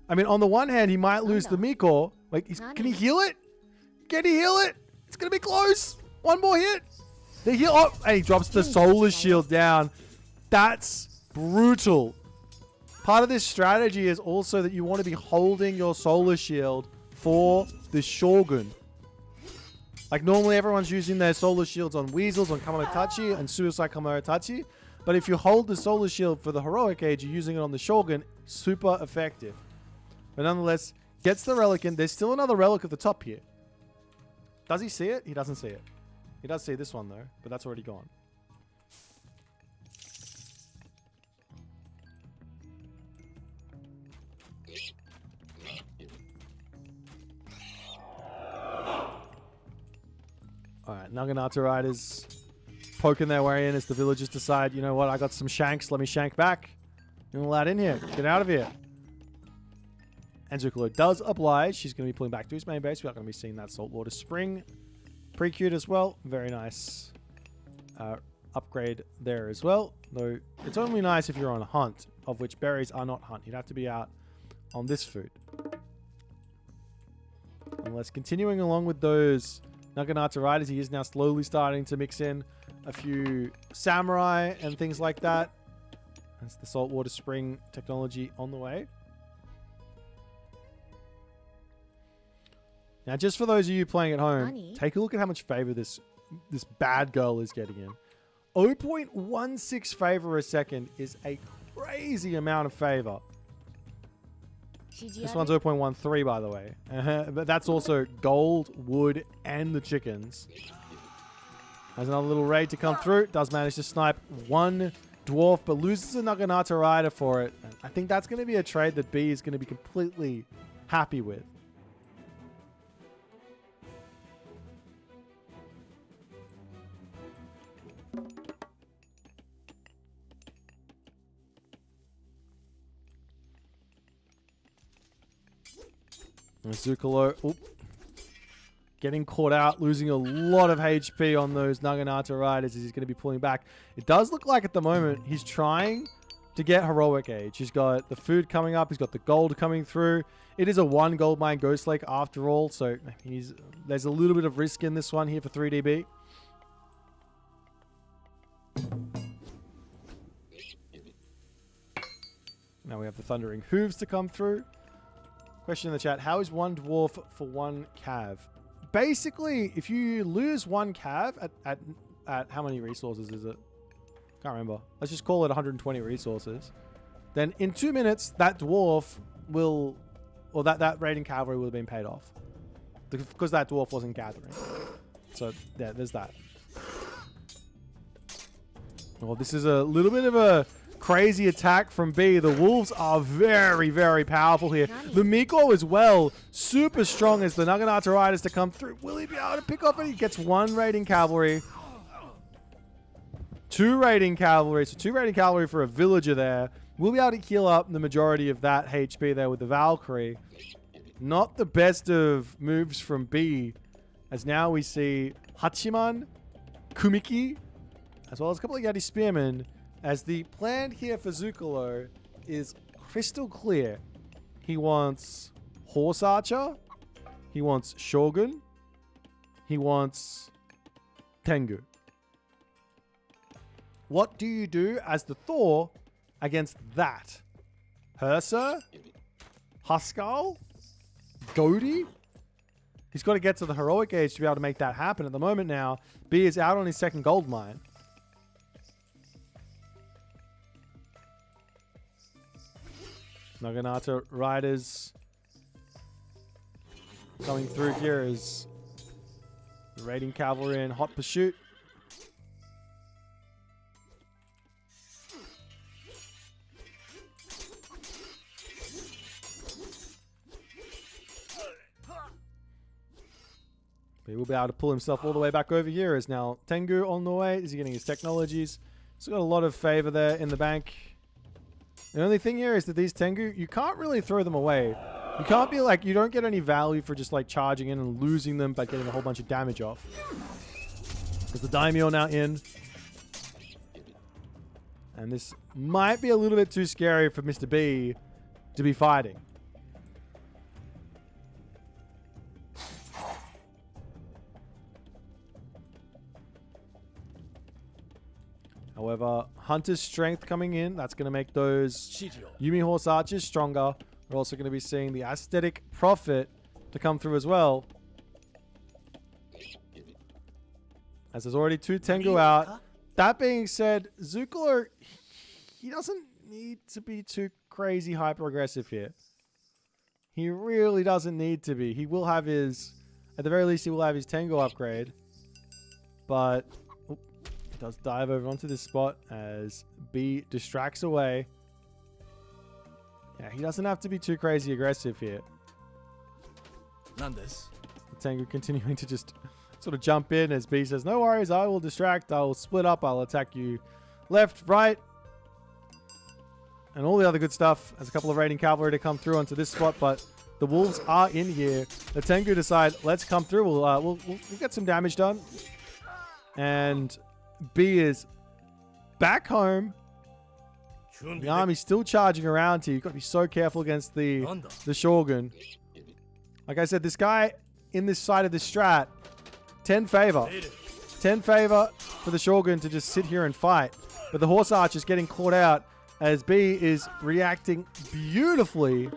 Speaker 1: I mean, on the one hand, he might lose the Mikor. Like, can he heal it? Can he heal it? It's going to be close. One more hit. The heal. Oh, and he drops the Solar Shield down. That's brutal. Part of this strategy is also that you want to be holding your Solar Shield for the Shogun. Like, normally everyone's using their Solar Shields on Weasels, on Kamonotachi, and Suicide Kamonotachi. But if you hold the Solar Shield for the Heroic Age, you're using it on the Shogun, super effective. But nonetheless, gets the relic in. There's still another relic at the top here. Does he see it? He doesn't see it. He does see this one, though, but that's already gone. Alright, Naginata Riders poking their way in as the villagers decide, you know what, I got some shanks, let me shank back. You're not allowed in here. Get out of here. And Zuccolo does oblige. She's going to be pulling back to his main base. We are going to be seeing that Saltwater Spring pre-queued as well. Very nice upgrade there as well. Though it's only nice if you're on a hunt, of which berries are not hunt. You'd have to be out on this food. Unless continuing along with those Naginata riders. He is now slowly starting to mix in a few samurai and things like that. That's the saltwater spring technology on the way. Now, just for those of you playing at home,
Speaker 3: Nani?
Speaker 1: take a look at how much favor this bad girl is getting in. 0.16 favor a second is a crazy amount of favor. This one's 0.13, by the way. But that's also gold, wood, and the chickens. Has another little raid to come through. Does manage to snipe one dwarf, but loses a Naginata rider for it. I think that's going to be a trade that B is going to be completely happy with. Zuccolo, getting caught out, losing a lot of HP on those Naginata riders as he's going to be pulling back. It does look like at the moment he's trying to get heroic age. He's got the food coming up. He's got the gold coming through. It is a 1 gold mine Ghost Lake after all, so there's a little bit of risk in this one here for 3DB. Now we have the Thundering Hooves to come through. Question in the chat, how is 1 dwarf for 1 cav? Basically, if you lose 1 cav at how many resources is it? Can't remember. Let's just call it 120 resources. Then in 2 minutes, that dwarf will, or that raiding cavalry will have been paid off. Because that dwarf wasn't gathering. So, yeah, there's that. Well, this is a little bit of a crazy attack from B. The wolves are very, very powerful here. The Miko as well, super strong as the Naginata riders to come through. Will he be able to pick off it? He gets 1 raiding cavalry. 2 raiding cavalry. So 2 raiding cavalry for a villager there. We'll be able to heal up the majority of that HP there with the Valkyrie. Not the best of moves from B, as now we see Hachiman, Kumiki, as well as a couple of Yeti Spearmen, as the plan here for Zuccolo is crystal clear. He wants Horse Archer. He wants Shogun. He wants Tengu. What do you do as the Thor against that? Hersa? Huskal? Goaty? He's got to get to the heroic age to be able to make that happen. At the moment now, B is out on his 2nd gold mine. Naginata riders coming through here as the raiding cavalry in hot pursuit. But he will be able to pull himself all the way back over here. Is now Tengu on the way. Is he getting his technologies? He's got a lot of favor there in the bank. The only thing here is that these Tengu, you can't really throw them away. You can't be like, you don't get any value for just like charging in and losing them by getting a whole bunch of damage off. Because the Daimyo now in. And this might be a little bit too scary for Mr. B to be fighting. However, Hunter's Strength coming in. That's going to make those Yumi Horse Archers stronger. We're also going to be seeing the Aesthetic Prophet to come through as well. As there's already 2 Tengu out. That being said, Zuccolo, he doesn't need to be too crazy hyper-aggressive here. He really doesn't need to be. He will have his, at the very least, he will have his Tengu upgrade. But he does dive over onto this spot as B distracts away. Yeah, he doesn't have to be too crazy aggressive here. The Tengu continuing to just sort of jump in as B says, no worries, I will distract, I will split up, I'll attack you left, right, and all the other good stuff. As a couple of raiding cavalry to come through onto this spot, but the wolves are in here. The Tengu decide, let's come through, we'll get some damage done. And B is back home. The army's still charging around here. You've got to be so careful against the Shogun. Like I said, this guy in this side of the strat 10 favor. 10 favor for the Shogun to just sit here and fight. But the Horse Arch is getting caught out as B is reacting beautifully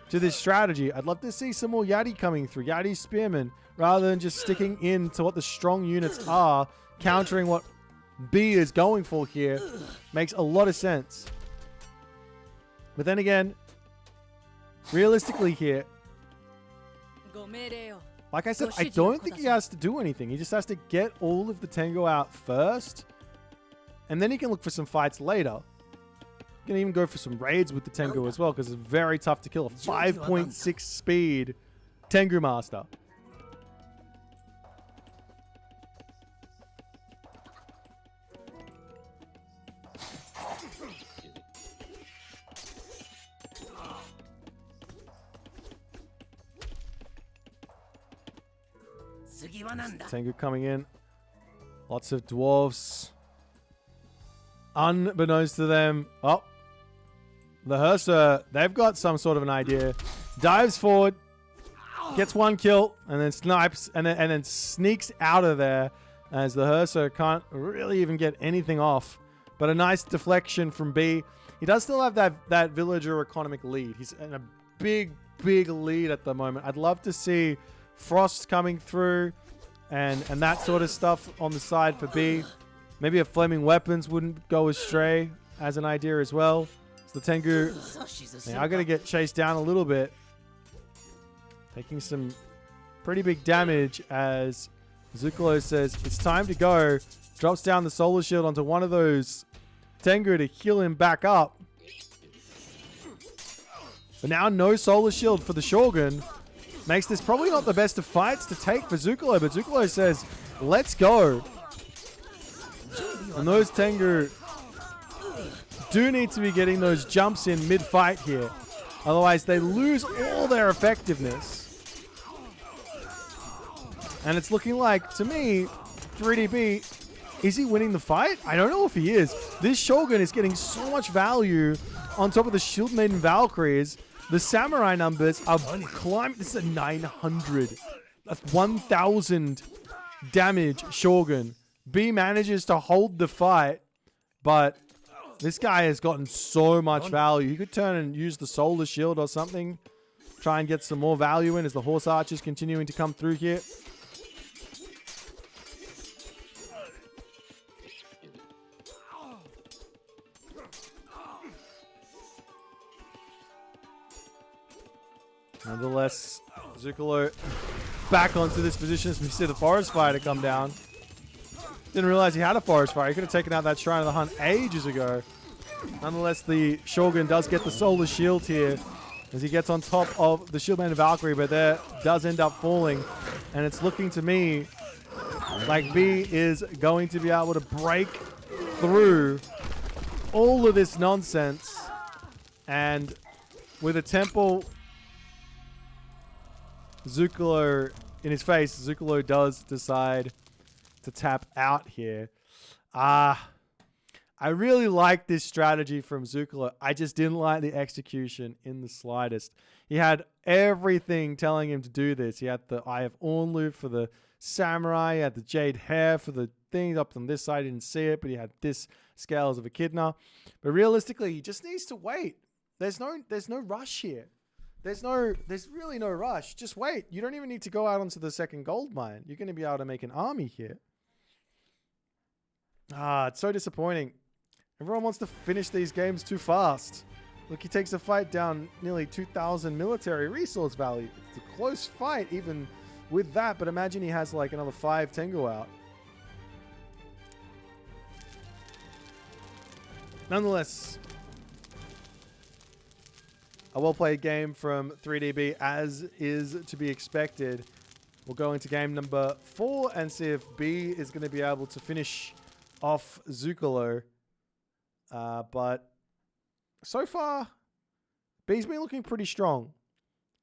Speaker 1: to this strategy. I'd love to see some more Yati coming through. Yati Spearmen, rather than just sticking in to what the strong units are, countering what B is going for here. Makes a lot of sense. But then again, realistically here, like I said, I don't think he has to do anything. He just has to get all of the Tengu out first, and then he can look for some fights later. He can even go for some raids with the Tengu as well, because it's very tough to kill a 5.6 speed Tengu Master. Tengu coming in. Lots of dwarves. Unbeknownst to them. Oh. The Hersa, they've got some sort of an idea. Dives forward. Gets one kill. And then snipes. And then sneaks out of there. As the Hersa can't really even get anything off. But a nice deflection from B. He does still have that villager economic lead. He's in a big lead at the moment. I'd love to see Frost coming through and that sort of stuff on the side for B. Maybe a Flaming Weapons wouldn't go astray as an idea as well. So the Tengu are going to get chased down a little bit. Taking some pretty big damage as Zuccolo says it's time to go. Drops down the Solar Shield onto one of those Tengu to heal him back up. But now no Solar Shield for the Shogun. Makes this probably not the best of fights to take for Zuccolo, but Zuccolo says, let's go. And those Tengu do need to be getting those jumps in mid-fight here. Otherwise, they lose all their effectiveness. And it's looking like, to me, 3DB, is he winning the fight? I don't know if he is. This Shogun is getting so much value on top of the Shield Maiden Valkyries. The samurai numbers are climbing. This is a 900. That's 1,000 damage Shogun. B manages to hold the fight, but this guy has gotten so much value. He could turn and use the Solar Shield or something. Try and get some more value in as the Horse Archers continuing to come through here. Nonetheless, Zuccolo back onto this position as we see the Forest Fire to come down. Didn't realize he had a Forest Fire. He could have taken out that Shrine of the Hunt ages ago. Nonetheless, the Shogun does get the Solar Shield here as he gets on top of the Shield Maiden Valkyrie, but there does end up falling. And it's looking to me like B is going to be able to break through all of this nonsense. And with a temple Zuccolo in his face, Zuccolo does decide to tap out here. I really like this strategy from Zuccolo. I just didn't like the execution in the slightest. He had everything telling him to do this. He had the Eye of Ornlu for the samurai. He had the Jade Hair for the thing up on this side. I didn't see it, but he had this Scales of Echidna. But realistically, he just needs to wait. There's no rush here. There's really no rush. Just wait. You don't even need to go out onto the second gold mine. You're going to be able to make an army here. It's so disappointing. Everyone wants to finish these games too fast. Look, he takes a fight down nearly 2,000 military resource value. It's a close fight even with that, but imagine he has like another 5 Tengu out. Nonetheless, a well-played game from 3DB, as is to be expected. We'll go into game number 4 and see if B is going to be able to finish off Zuccolo. But so far, B's been looking pretty strong.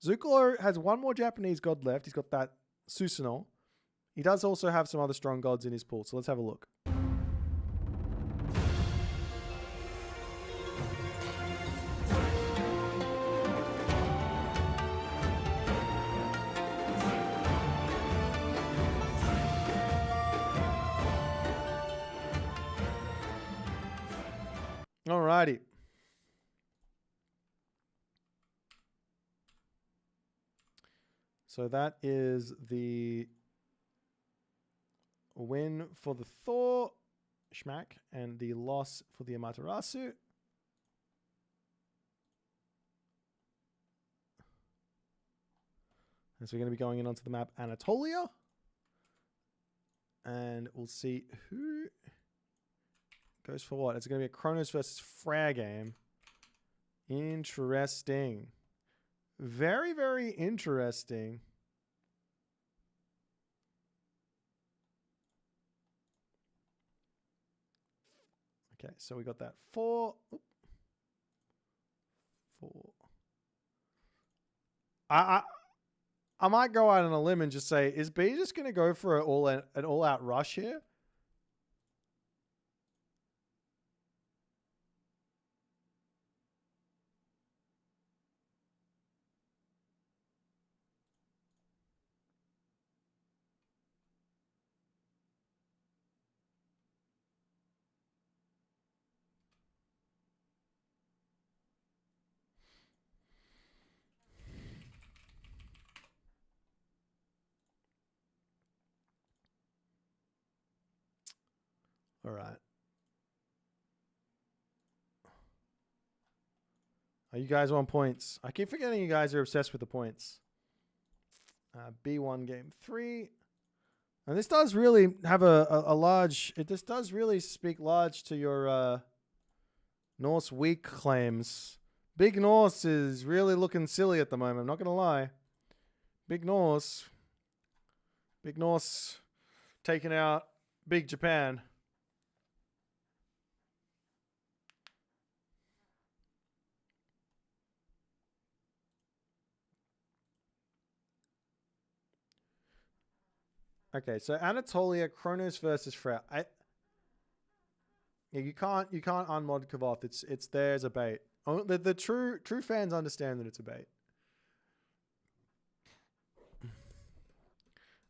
Speaker 1: Zuccolo has one more Japanese god left. He's got that Susanoo. He does also have some other strong gods in his pool, so let's have a look. So that is the win for the Thor, Schmack, and the loss for the Amaterasu. And so we're going to be going in onto the map Anatolia. And we'll see who goes for what. It's going to be a Kronos versus Freyr game. Interesting. Very, very interesting. Okay, so we got that 4. Oop. 4. I might go out on a limb and just say, is B just going to go for an all-out rush here? All right. Oh, you guys want points? I keep forgetting you guys are obsessed with the points. B1 game 3. And this does really have a large... This does really speak large to your Norse weak claims. Big Norse is really looking silly at the moment. I'm not going to lie. Big Norse taking out Big Japan. Okay, so Anatolia, Kronos versus Freyr. Yeah, you can't unmod Kavoth. It's there as a bait. The true fans understand that it's a bait.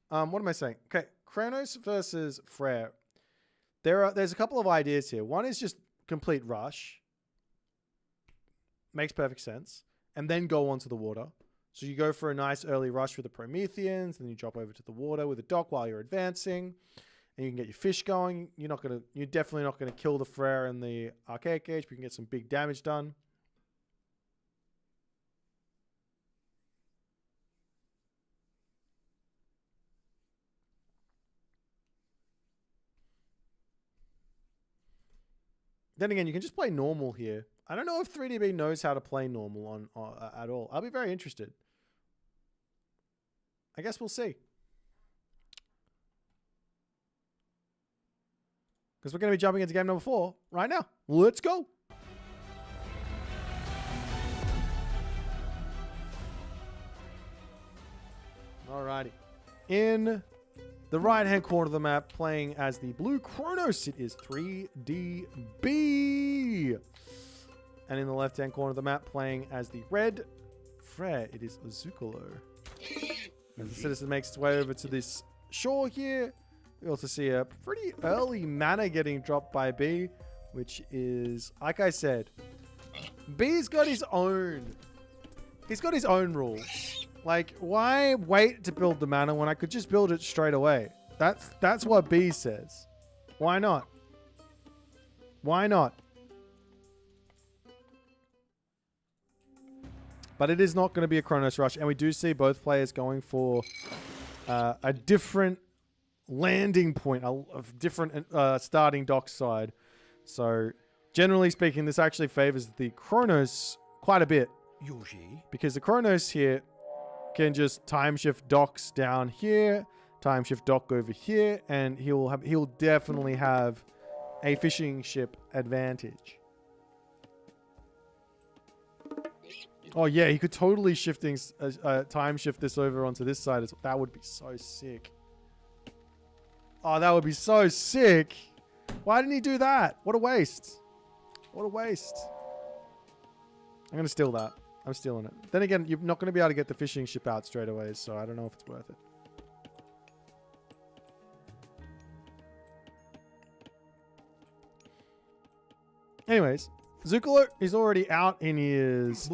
Speaker 1: What am I saying? Okay, Kronos versus Freyr. There's a couple of ideas here. One is just complete rush. Makes perfect sense. And then go onto the water. So you go for a nice early rush with the Prometheans, then you drop over to the water with a dock while you're advancing, and you can get your fish going. You're definitely not gonna kill the Freyr in the Archaic Age, but you can get some big damage done. Then again, you can just play normal here. I don't know if 3DB knows how to play normal at all. I'll be very interested. I guess we'll see. Because we're going to be jumping into game number 4 right now. Let's go. Alrighty. In the right-hand corner of the map, playing as the blue Kronos, it is 3DB. And in the left-hand corner of the map, playing as the red Freyr, it is Zuccolo. As the citizen makes its way over to this shore here, we also see a pretty early mana getting dropped by B, which is, like I said, B's got his own. He's got his own rules. Like, why wait to build the mana when I could just build it straight away? That's what B says. Why not? Why not? But it is not going to be a Kronos rush, and we do see both players going for a different landing point, a different starting dock side. So, generally speaking, this actually favors the Kronos quite a bit. Because the Kronos here can just time shift docks down here, time shift dock over here, and he'll definitely have a fishing ship advantage. Oh yeah, he could totally time shift this over onto this side. That would be so sick. Oh, that would be so sick. Why didn't he do that? What a waste. What a waste. I'm going to steal that. I'm stealing it. Then again, you're not going to be able to get the fishing ship out straight away, so I don't know if it's worth it. Anyways, Zuccolo is already out in his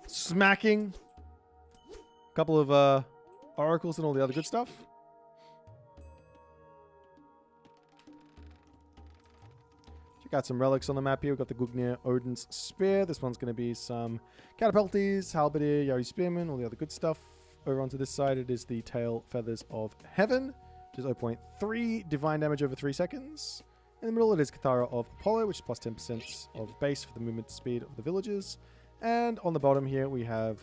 Speaker 1: smacking couple of oracles and all the other good stuff. Check out some relics on the map here. We've got the Gugnir Odin's Spear. This one's going to be some Catapulties, Halberdier, Yari Spearman, all the other good stuff. Over onto this side, it is the Tail Feathers of Heaven, which is 0.3 divine damage over 3 seconds. In the middle, it is Cathara of Apollo, which is plus 10% of base for the movement speed of the villagers. And on the bottom here, we have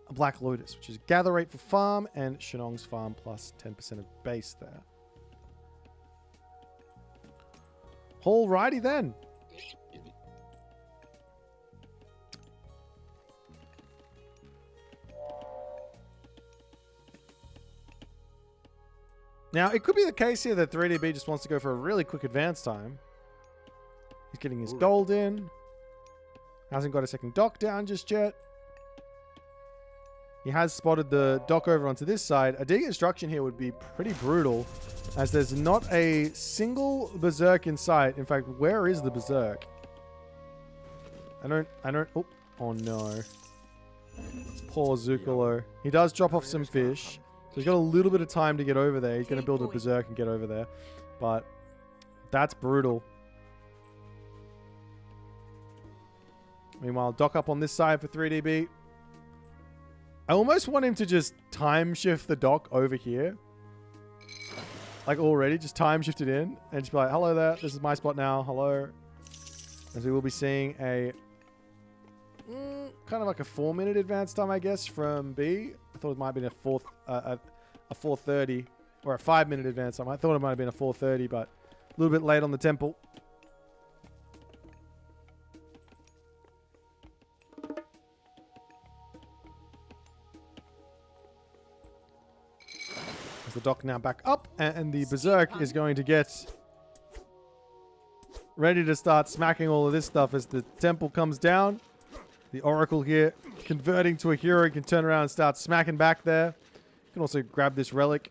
Speaker 1: a Black Lotus, which is gather rate for farm, and Shenong's farm plus 10% of base there. Alrighty then. Now, it could be the case here that 3DB just wants to go for a really quick advance time. He's getting his gold in. Hasn't got a second dock down just yet. He has spotted the dock over onto this side. A deconstruction here would be pretty brutal, as there's not a single berserk in sight. In fact, where is the berserk? I don't, oh no. Poor Zuccolo. He does drop off some fish. So he's got a little bit of time to get over there. He's going to build a berserk and get over there. But that's brutal. Meanwhile, dock up on this side for 3DB. I almost want him to just time shift the dock over here. Like already, just time shift it in. And just be like, hello there, this is my spot now, hello. As we will be seeing a... kind of like a 4-minute advance time, I guess, from B. I thought it might have been a 4:30 or a 5-minute advance time. I thought it might have been a 4:30, but a little bit late on the temple. As the dock now back up, and the berserk is going to get ready to start smacking all of this stuff as the temple comes down. The Oracle here, converting to a hero, can turn around and start smacking back there. You can also grab this relic,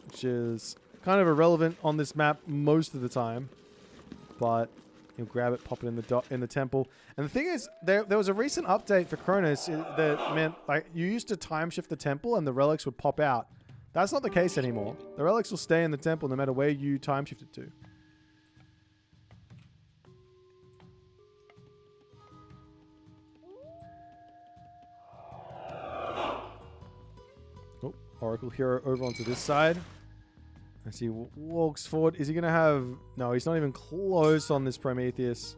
Speaker 1: which is kind of irrelevant on this map most of the time. But you'll grab it, pop it in the temple. And the thing is, there was a recent update for Chronos that meant like you used to time shift the temple and the relics would pop out. That's not the case anymore. The relics will stay in the temple no matter where you time shift it to. Oracle hero over onto this side. As he walks forward. Is he going to have... No, he's not even close on this Prometheus.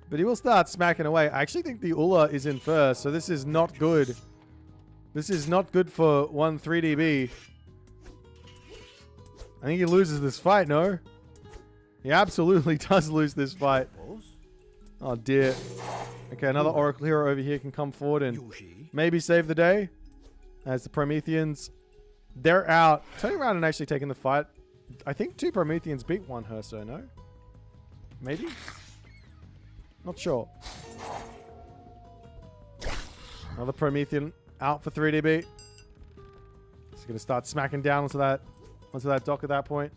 Speaker 1: But he will start smacking away. I actually think the Ulla is in first, so this is not good. This is not good for 1 3DB. I think he loses this fight, no? He absolutely does lose this fight. Oh, dear. Okay, another Oracle hero over here can come forward and maybe save the day. As the Prometheans, they're out. Turning around and actually taking the fight. I think 2 Prometheans beat 1 Herso, no? Maybe? Not sure. Another Promethean out for 3DB. He's going to start smacking down onto that dock at that point.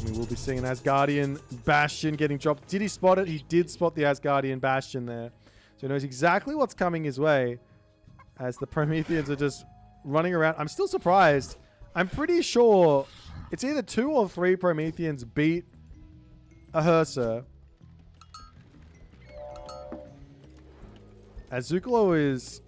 Speaker 1: We will be seeing an Asgardian Bastion getting dropped. Did he spot it? He did spot the Asgardian Bastion there. So he knows exactly what's coming his way as the Prometheans are just running around. I'm still surprised. I'm pretty sure it's either 2 or 3 Prometheans beat a Hersa. As Zuccolo is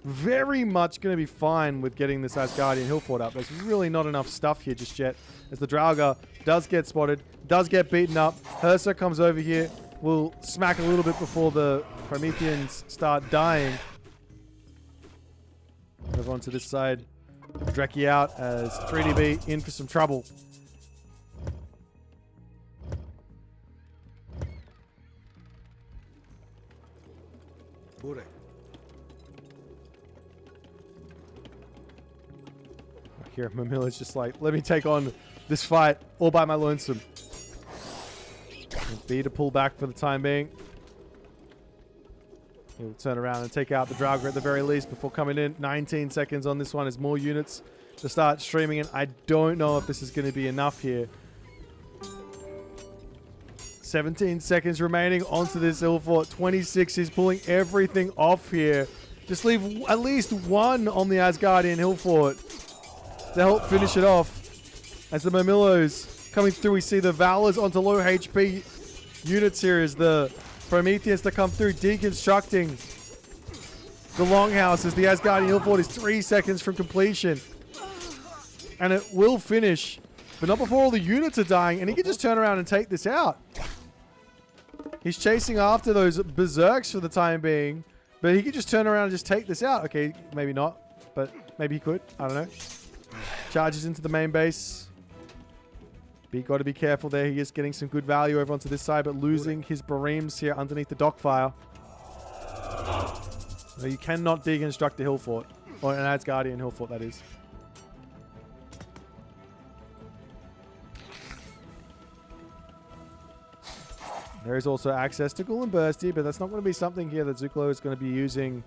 Speaker 1: very much going to be fine with getting this Asgardian hill fort up. There's really not enough stuff here just yet. As the Draugr does get spotted, does get beaten up. Hersa comes over here. Will smack a little bit before the Prometheans start dying. Move on to this side. Dreki out as 3DB in for some trouble. Here, Mamilla's just like, let me take on this fight all by my lonesome. And B to pull back for the time being. He'll turn around and take out the Draugr at the very least before coming in. 19 seconds on this one as more units to start streaming in. I don't know if this is going to be enough here. 17 seconds remaining onto this hill fort. 26 is pulling everything off here. Just leave at least one on the Asgardian hill fort to help finish it off. As the Murmillos coming through, we see the Valors onto low HP units here as the Prometheans to come through, deconstructing the Longhouse as the Asgardian hill fort is 3 seconds from completion. And it will finish, but not before all the units are dying, and he can just turn around and take this out. He's chasing after those berserks for the time being, but he could just turn around and just take this out. Okay, maybe not, but maybe he could. I don't know. Charges into the main base. But got to be careful there. He is getting some good value over onto this side, but losing his Bareems here underneath the dockfire. No, you cannot deconstruct a hill fort, or an Asgardian hill fort, that is. There is also access to Ghoul and Bursty, but that's not going to be something here that Zuccolo is going to be using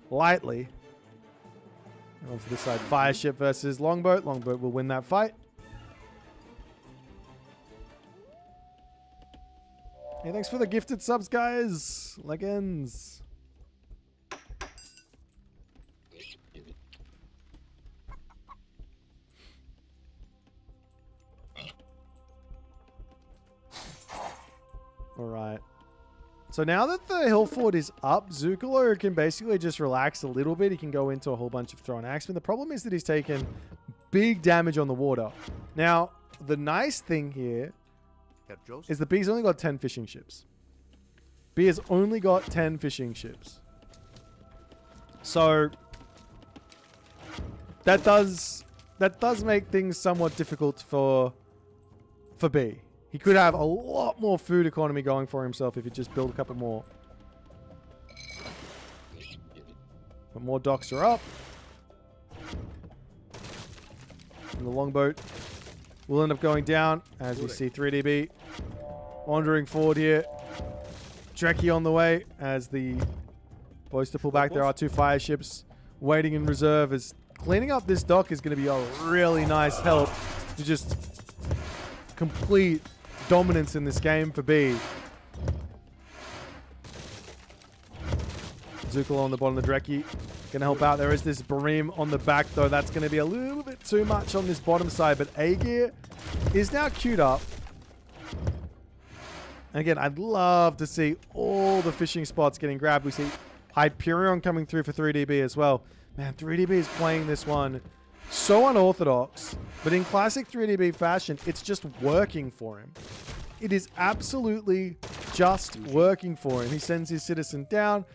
Speaker 1: lightly. Onto this side, Fireship versus Longboat. Longboat will win that fight. Hey, thanks for the gifted subs, guys. Legends. All right. So now that the hill fort is up, Zuccolo can basically just relax a little bit. He can go into a whole bunch of thrown axemen. The problem is that he's taken big damage on the water. Now, the nice thing here is the B's only got 10 fishing ships. B has only got 10 fishing ships. So that does make things somewhat difficult for B. He could have a lot more food economy going for himself if he just build a couple more. But more docks are up. And the longboat will end up going down as we see 3DB wandering forward here. Dreki on the way as the boys to pull back. There are 2 fire ships waiting in reserve as cleaning up this dock is going to be a really nice help to just complete dominance in this game for B. Zuccolo on the bottom of the Dreki. Gonna help out. There is this Bareem on the back though. That's gonna be a little bit too much on this bottom side, but A-Gear is now queued up. And again, I'd love to see all the fishing spots getting grabbed. We see Hyperion coming through for 3DB as well. Man, 3DB is playing this one so unorthodox, but in classic 3DB fashion, it's just working for him. It is absolutely just working for him. He sends his citizen down.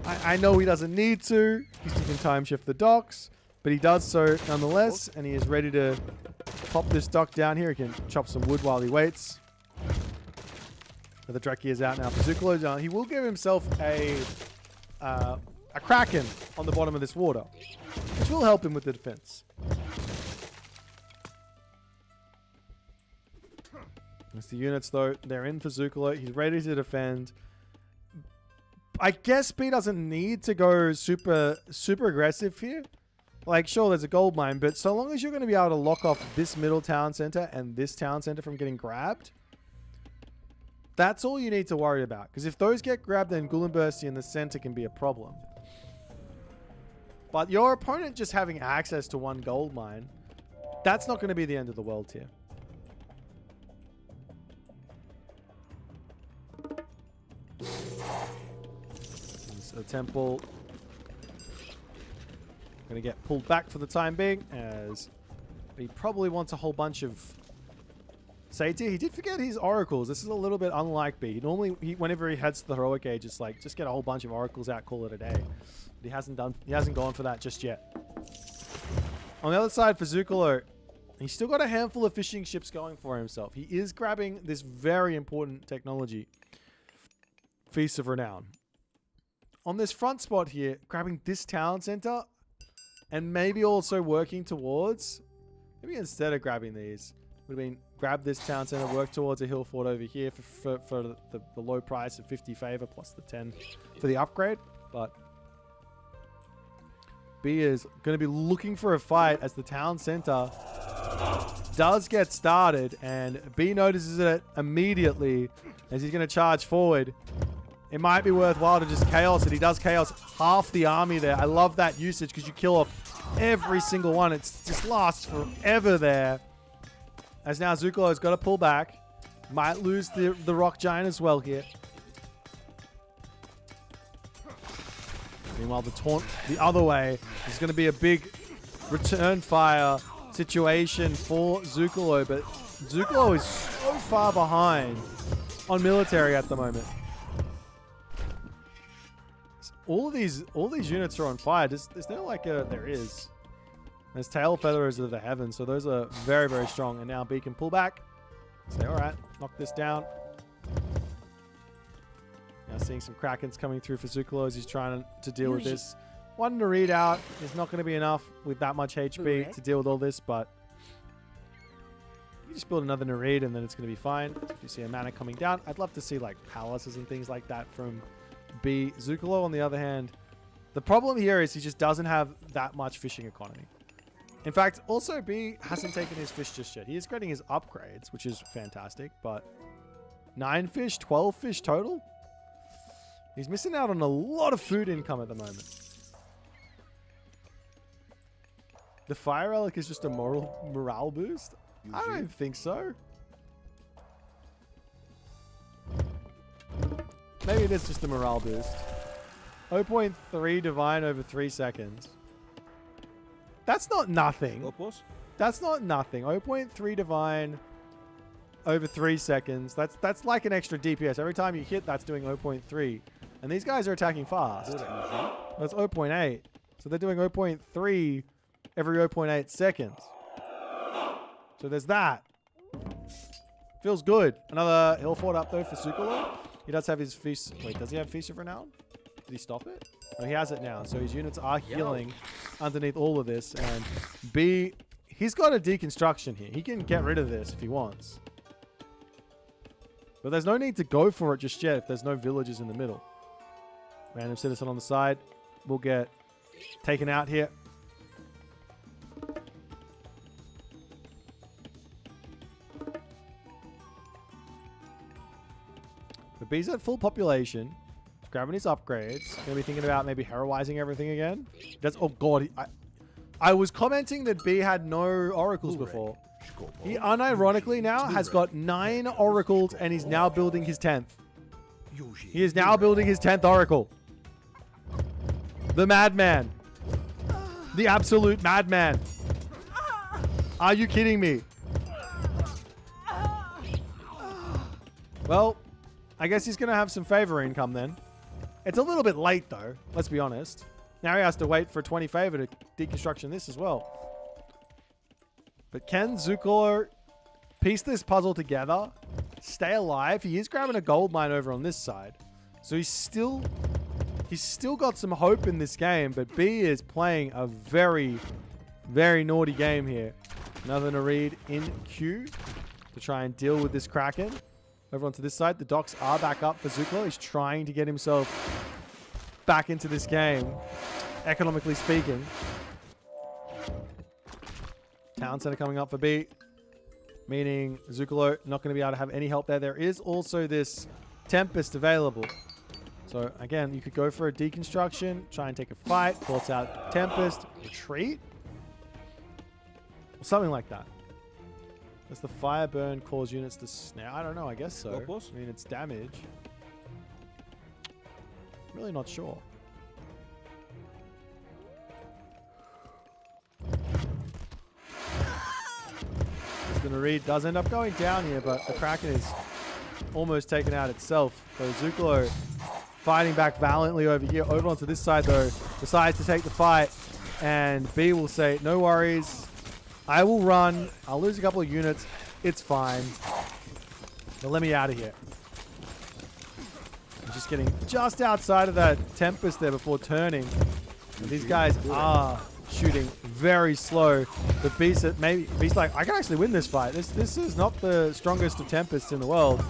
Speaker 1: I know he doesn't need to. He can time shift the docks, but he does so nonetheless, and he is ready to pop this dock down here. He can chop some wood while he waits. But the Dreki is out now for Zuccolo. He will give himself a Kraken on the bottom of this water, which will help him with the defense. That's the units, though. They're in for Zuccolo. He's ready to defend. I guess B doesn't need to go super aggressive here. Like, sure, there's a gold mine, but so long as you're going to be able to lock off this middle town center and this town center from getting grabbed, that's all you need to worry about. Because if those get grabbed, then Ghoul and Bursty in the center can be a problem. But your opponent just having access to one gold mine, that's not going to be the end of the world here. So the temple going to get pulled back for the time being, as he probably wants a whole bunch of Satyr. He did forget his oracles. This is a little bit unlike B. Normally, whenever he heads to the heroic age, it's like just get a whole bunch of oracles out, call it a day. But he hasn't gone for that just yet. On the other side for Zuccolo, he's still got a handful of fishing ships going for himself. He is grabbing this very important technology, Feast of Renown. On this front spot here, grabbing this town center, and maybe also working towards, maybe instead of grabbing these, would have been grab this town center, work towards a hill fort over here for the low price of 50 favor plus the 10 for the upgrade. But B is going to be looking for a fight as the town center does get started, and B notices it immediately as he's going to charge forward. It might be worthwhile to just chaos it. He does chaos half the army there. I love that usage because you kill off every single one. It just lasts forever there. As now Zuccolo's got to pull back. Might lose the rock giant as well here. Meanwhile, the taunt the other way is going to be a big return fire situation for Zuccolo, but Zuccolo is so far behind on military at the moment. All these units are on fire. There's no like there is. There's tail feathers of the heavens, so those are very, very strong. And now B can pull back. Say, all right, knock this down. Now seeing some Krakens coming through for Zuccolo as he's trying to deal with this. One to read out is not going to be enough with that much HP to deal with all this, but you just build another Nereid and then it's going to be fine. You see a mana coming down. I'd love to see like palaces and things like that from B. Zuccolo, on the other hand, the problem here is he just doesn't have that much fishing economy. In fact, also B hasn't taken his fish just yet. He is getting his upgrades, which is fantastic, but 9 fish, 12 fish total? He's missing out on a lot of food income at the moment. The fire relic is just a morale boost? I don't think so. Maybe it is just a morale boost. 0.3 divine over 3 seconds. That's not nothing. That's not nothing. 0.3 divine over 3 seconds. That's like an extra DPS. Every time you hit, that's doing 0.3. And these guys are attacking fast. That's 0.8. So they're doing 0.3 every 0.8 seconds. So there's that. Feels good. Another hill fort up though for Zuccolo. He does have his feast. Wait, does he have Feast of Renown? Did he stop it? Oh, he has it now. So his units are healing underneath all of this. And B, he's got a deconstruction here. He can get rid of this if he wants. But there's no need to go for it just yet if there's no villages in the middle. Random citizen on the side will get taken out here. But B's at full population. Grabbing his upgrades. Gonna be thinking about maybe heroizing everything again. That's, oh god. I was commenting that B had no oracles before. He unironically now has got 9 oracles and he's now building his 10th. He is now building his 10th oracle. The madman. The absolute madman. Are you kidding me? Well, I guess he's going to have some favor income then. It's a little bit late though, let's be honest. Now he has to wait for 20 favor to deconstruction this as well. But can Zuccolo piece this puzzle together? Stay alive? He is grabbing a gold mine over on this side. So he's still got some hope in this game, but B is playing a very, very naughty game here. Another Nereid in queue to try and deal with this Kraken. Over onto this side, the docks are back up for Zuccolo. He's trying to get himself back into this game, economically speaking. Town center coming up for B, meaning Zuccolo not going to be able to have any help there. There is also this Tempest available. So again, you could go for a deconstruction, try and take a fight, force out Tempest, retreat, or something like that. Does the fire burn cause units to snare? I don't know. I guess so. I mean, it's damage. Really not sure. The Nereid does end up going down here, but the Kraken is almost taken out itself. So Zuccolo fighting back valiantly over here. Over onto this side, though, decides to take the fight. And B will say, no worries. I will run. I'll lose a couple of units. It's fine. But let me out of here. I'm just getting just outside of that Tempest there before turning. And these guys are shooting very slow. But Beast like, I can actually win this fight. This is not the strongest of Tempests in the world.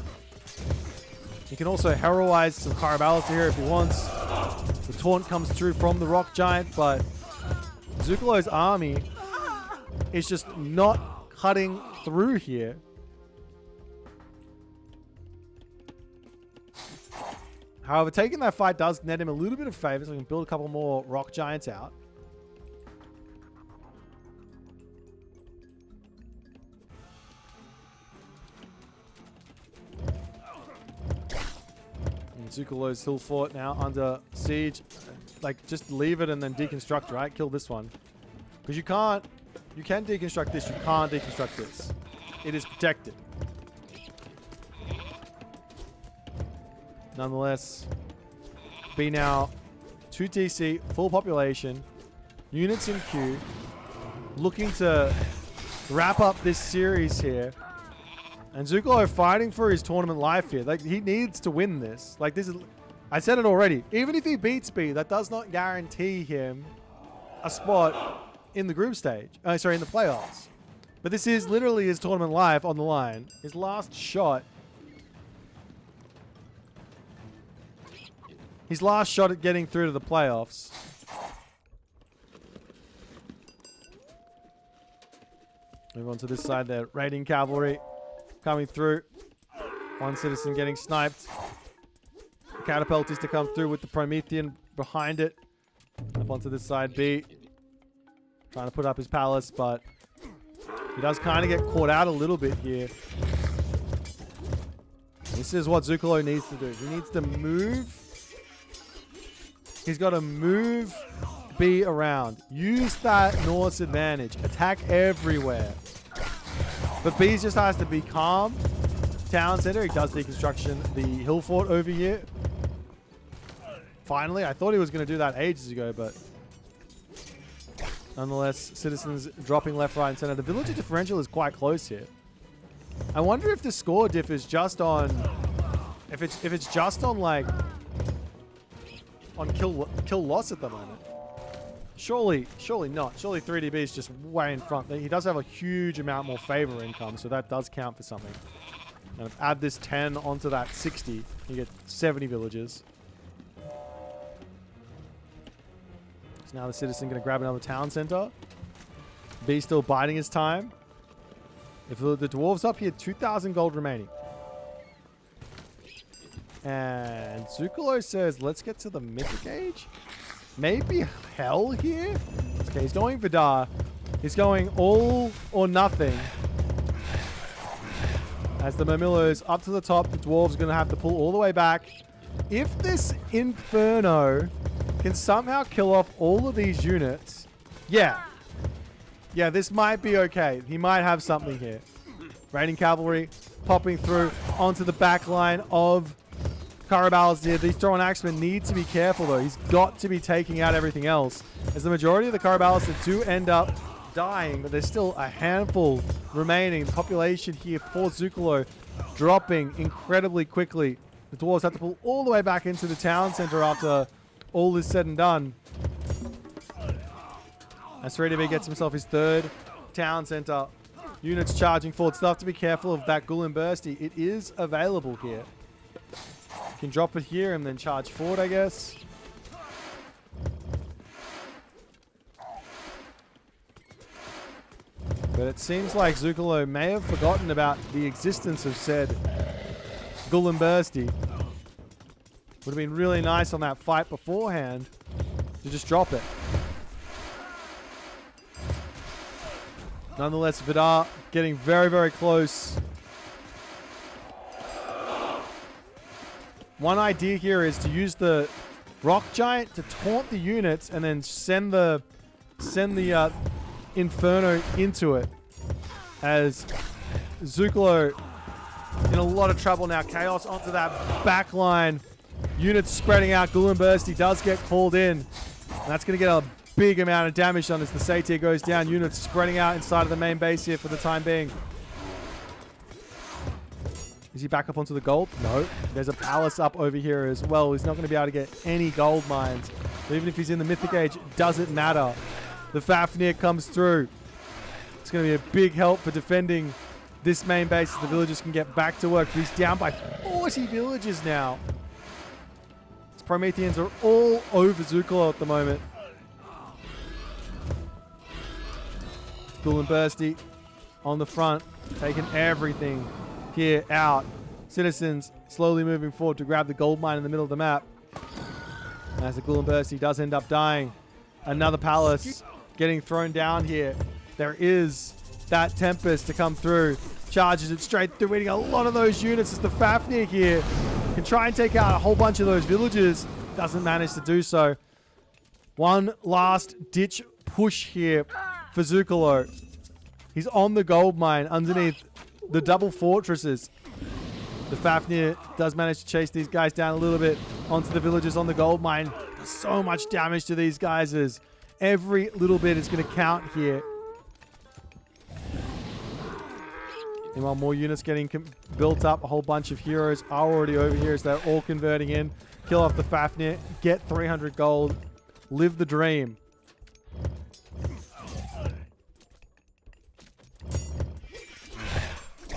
Speaker 1: He can also heroize some Caraballas here if he wants. The taunt comes through from the Rock Giant, but Zuccolo's army is just not cutting through here. However, taking that fight does net him a little bit of favor, so we can build a couple more rock giants out. And Zuccolo's hill fort now under siege. Like, just leave it and then deconstruct, right? Kill this one. Because you can deconstruct this, you can't deconstruct this. It is protected. Nonetheless, B now 2 TC, full population, units in queue, looking to wrap up this series here. And Zuccolo fighting for his tournament life here. Like, he needs to win this. Like, this is, I said it already. Even if he beats B, that does not guarantee him a spot in the group stage. Sorry, in the playoffs. But this is literally his tournament life on the line. His last shot. His last shot at getting through to the playoffs. Move on to this side there. Raiding cavalry coming through. One citizen getting sniped. The catapult is to come through with the Promethean behind it. Up onto this side B. Trying to put up his palace, but he does kind of get caught out a little bit here. This is what Zuccolo needs to do. He needs to move. He's got to move B around. Use that Norse advantage. Attack everywhere. But B just has to be calm. Town center. He does deconstruction. The hill fort over here. Finally. I thought he was going to do that ages ago, but nonetheless, citizens dropping left, right, and center. The villager differential is quite close here. I wonder if the score diff is just on... If it's just on, like... on kill loss at the moment. Surely not. Surely 3DB is just way in front. He does have a huge amount more favor income, so that does count for something. And add this 10 onto that 60, you get 70 villagers. So now the citizen going to grab another town center. B still biding his time. If the dwarves up here, 2,000 gold remaining. And Zuccolo says, let's get to the mythic age. Maybe hell here? Okay, he's going Vidar. He's going all or nothing. As the Murmillo's up to the top, the dwarves are going to have to pull all the way back. If this Inferno can somehow kill off all of these units, yeah, this might be okay. He might have something here. Raiding cavalry popping through onto the back line of Carabal's here. These Thrown Axemen need to be careful, though. He's got to be taking out everything else, as the majority of the Carabal's do end up dying, but there's still a handful remaining. The population here for Zuccolo dropping incredibly quickly. The dwarves have to pull all the way back into the town center after all is said and done. As 3DB gets himself his third town center. Units charging forward. Still have to be careful of that Ghoul and Bursty. It is available here. Can drop it here and then charge forward, I guess. But it seems like Zuccolo may have forgotten about the existence of said Ghoul and Bursty. Would have been really nice on that fight beforehand to just drop it. Nonetheless, Vidar getting very, very close. One idea here is to use the Rock Giant to taunt the units and then send the Inferno into it. As Zuccolo in a lot of trouble now. Chaos onto that back line. Units spreading out. Ghoul and Bursty does get called in. And that's going to get a big amount of damage done as the Satyr goes down. Units spreading out inside of the main base here for the time being. Is he back up onto the gold? No. There's a palace up over here as well. He's not going to be able to get any gold mines. But even if he's in the Mythic Age, it doesn't matter. The Fafnir comes through. It's going to be a big help for defending this main base. The villagers can get back to work. He's down by 40 villagers now. His Prometheans are all over Zuccolo at the moment. Ghoul and Bursty on the front, taking everything here out. Citizens slowly moving forward to grab the gold mine in the middle of the map. As the Gullenburst, he does end up dying. Another palace getting thrown down here. There is that Tempest to come through. Charges it straight through, winning a lot of those units as the Fafnir here can try and take out a whole bunch of those villages. Doesn't manage to do so. One last ditch push here for Zuccolo. He's on the gold mine underneath the double fortresses. The Fafnir does manage to chase these guys down a little bit onto the villages on the gold mine. Does so much damage to these guys as every little bit is going to count here. Meanwhile, more units getting built up. A whole bunch of heroes are already over here as they're all converting in. Kill off the Fafnir. Get 300 gold. Live the dream.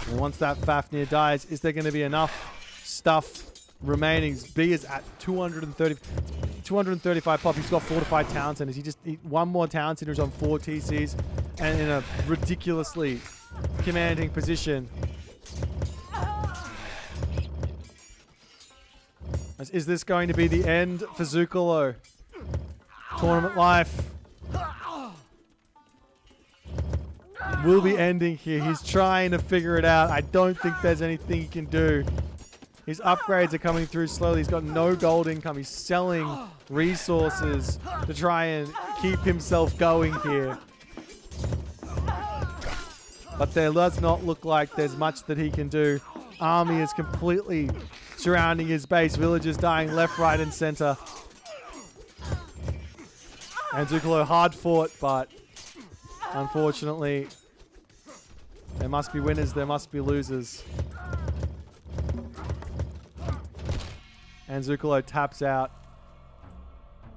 Speaker 1: And once that Fafnir dies, is there going to be enough stuff remaining? B is at 235 pop. He's got fortified town centers. One more town center is on 4 TCs and in a ridiculously commanding position. Is this going to be the end for Zuccolo? Tournament life will be ending here. He's trying to figure it out. I don't think there's anything he can do. His upgrades are coming through slowly. He's got no gold income. He's selling resources to try and keep himself going here. But there does not look like there's much that he can do. Army is completely surrounding his base. Villagers dying left, right, and center. And Zuccolo hard fought, but unfortunately, there must be winners, there must be losers. And Zuccolo taps out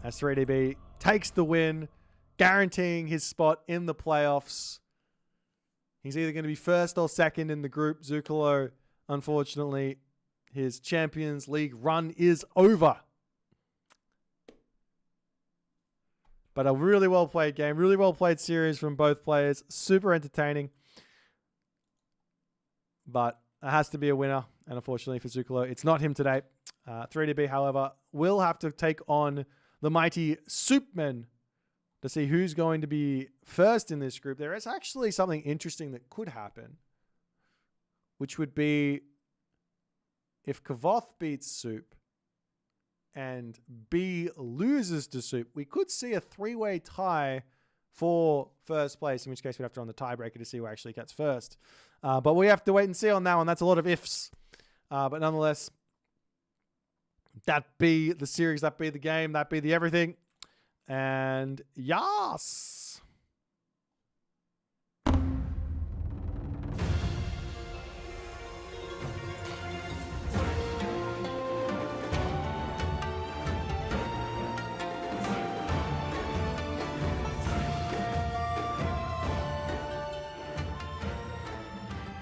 Speaker 1: as 3DB takes the win, guaranteeing his spot in the playoffs. He's either going to be first or second in the group. Zuccolo, unfortunately, his Champions League run is over. But a really well played game, really well played series from both players. Super entertaining. But it has to be a winner. And unfortunately for Zuccolo, it's not him today. 3DB, however, will have to take on the mighty Soupmen to see who's going to be first in this group. There is actually something interesting that could happen, which would be if Kavoth beats Soup and B loses to Soup, we could see a 3-way tie for first place, in which case we'd have to run the tiebreaker to see who actually gets first. But we have to wait and see on that one. That's a lot of ifs. But nonetheless, that be the series, that be the game, that be the everything. And yes!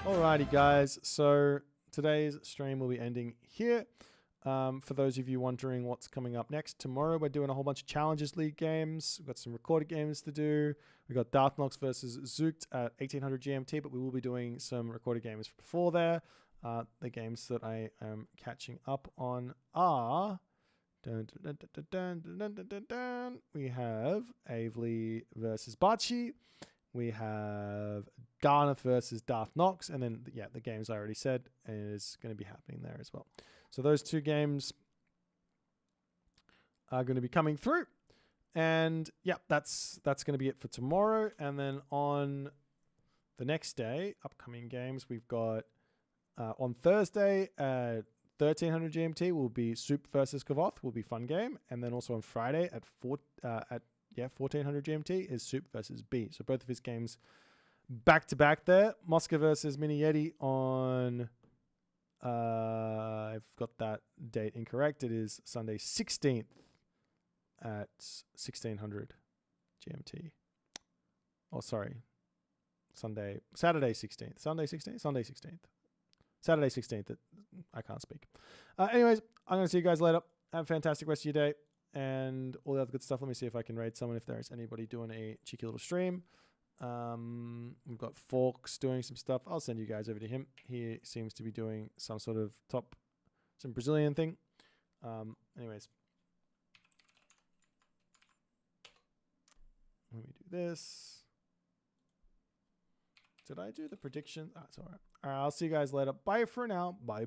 Speaker 1: Alrighty, guys. So today's stream will be ending here. For those of you wondering what's coming up next, tomorrow we're doing a whole bunch of Challenges League games. We've got some recorded games to do. We've got Darthnox versus Zucht at 1800 GMT, but we will be doing some recorded games before there. The games that I am catching up on are... We have Avely versus Bachi. We have Garneth versus Darthnox. And then, yeah, the games I already said is going to be happening there as well. So those two games are going to be coming through. And, yeah, that's going to be it for tomorrow. And then on the next day, upcoming games, we've got on Thursday at 1300 GMT will be Soup versus Kavoth, will be a fun game. And then also on Friday at 1400 GMT is Soup versus B. So both of his games back to back there. Moscow versus Mini Yeti on I've got that date incorrect. It is Sunday 16th at 1600 GMT. Oh, sorry. Saturday 16th. Sunday 16th? Sunday 16th. Saturday 16th. I can't speak. Anyways, I'm going to see you guys later. Have a fantastic rest of your day and all the other good stuff. Let me see if I can raid someone if there is anybody doing a cheeky little stream. We've got Forks doing some stuff. I'll send you guys over to him. He seems to be doing some sort of some Brazilian thing. Anyways. Let me do this. Did I do the prediction? That's all right. All right, I'll see you guys later. Bye for now. Bye-bye.